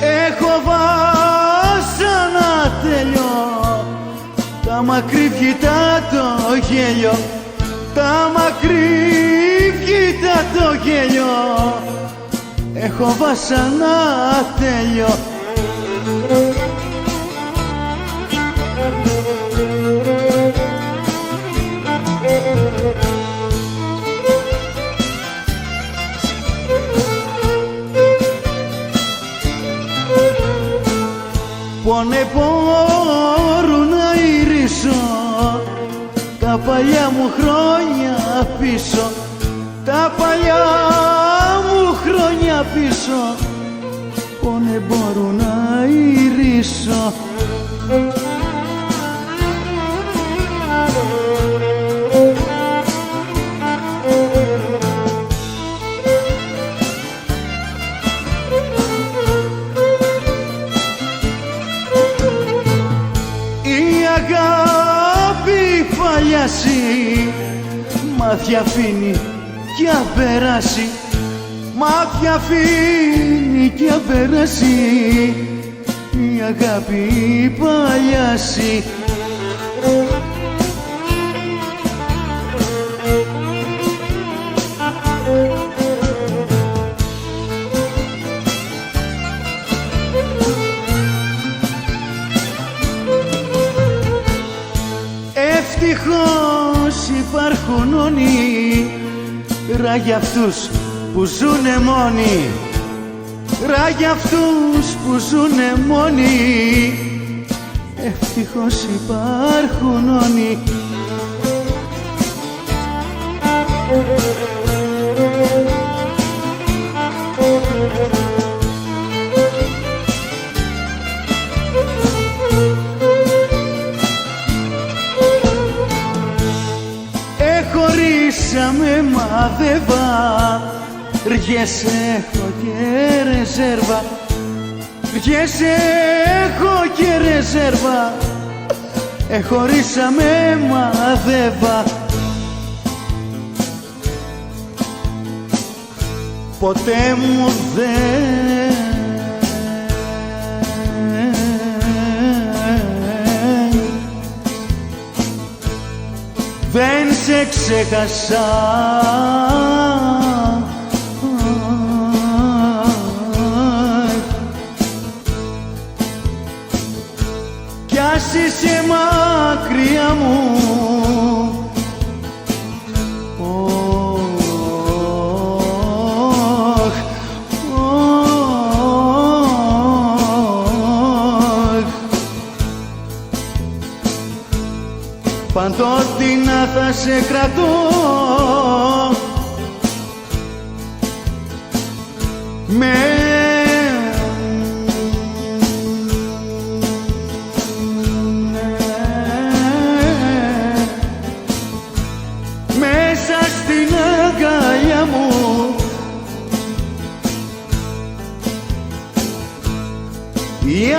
Έχω βάσανα τέλειο, τα μακρύβγητα το γέλιο, τα μακρύβγητα το γέλιο. Έχω βάσανα τέλειο. Πόνε μπορώ να ηρίσω τα παλιά μου χρόνια πίσω, τα παλιά μου χρόνια πίσω. Πόνε μπορώ να ηρίσω. Μάτια αφήνει κι απεράσει, μάτια αφήνει κι απεράσει, η αγάπη παλιάσει. Ευτυχώς υπάρχουν όνειρα για αυτούς που ζουνε μόνοι, ρα για αυτούς που ζουνε μόνοι. Ευτυχώς υπάρχουν όνειρα. μαθεύα. Ριές έχω και ρεζέρβα, ριές έχω και ρεζέρβα, χωρίσαμε μαθεύα. Ποτέ μου δεν σε ξέχασα. Κι ας είσαι μακριά μου, παντότινα θα σε κρατώ μέσα στην αγκαλιά μου. Η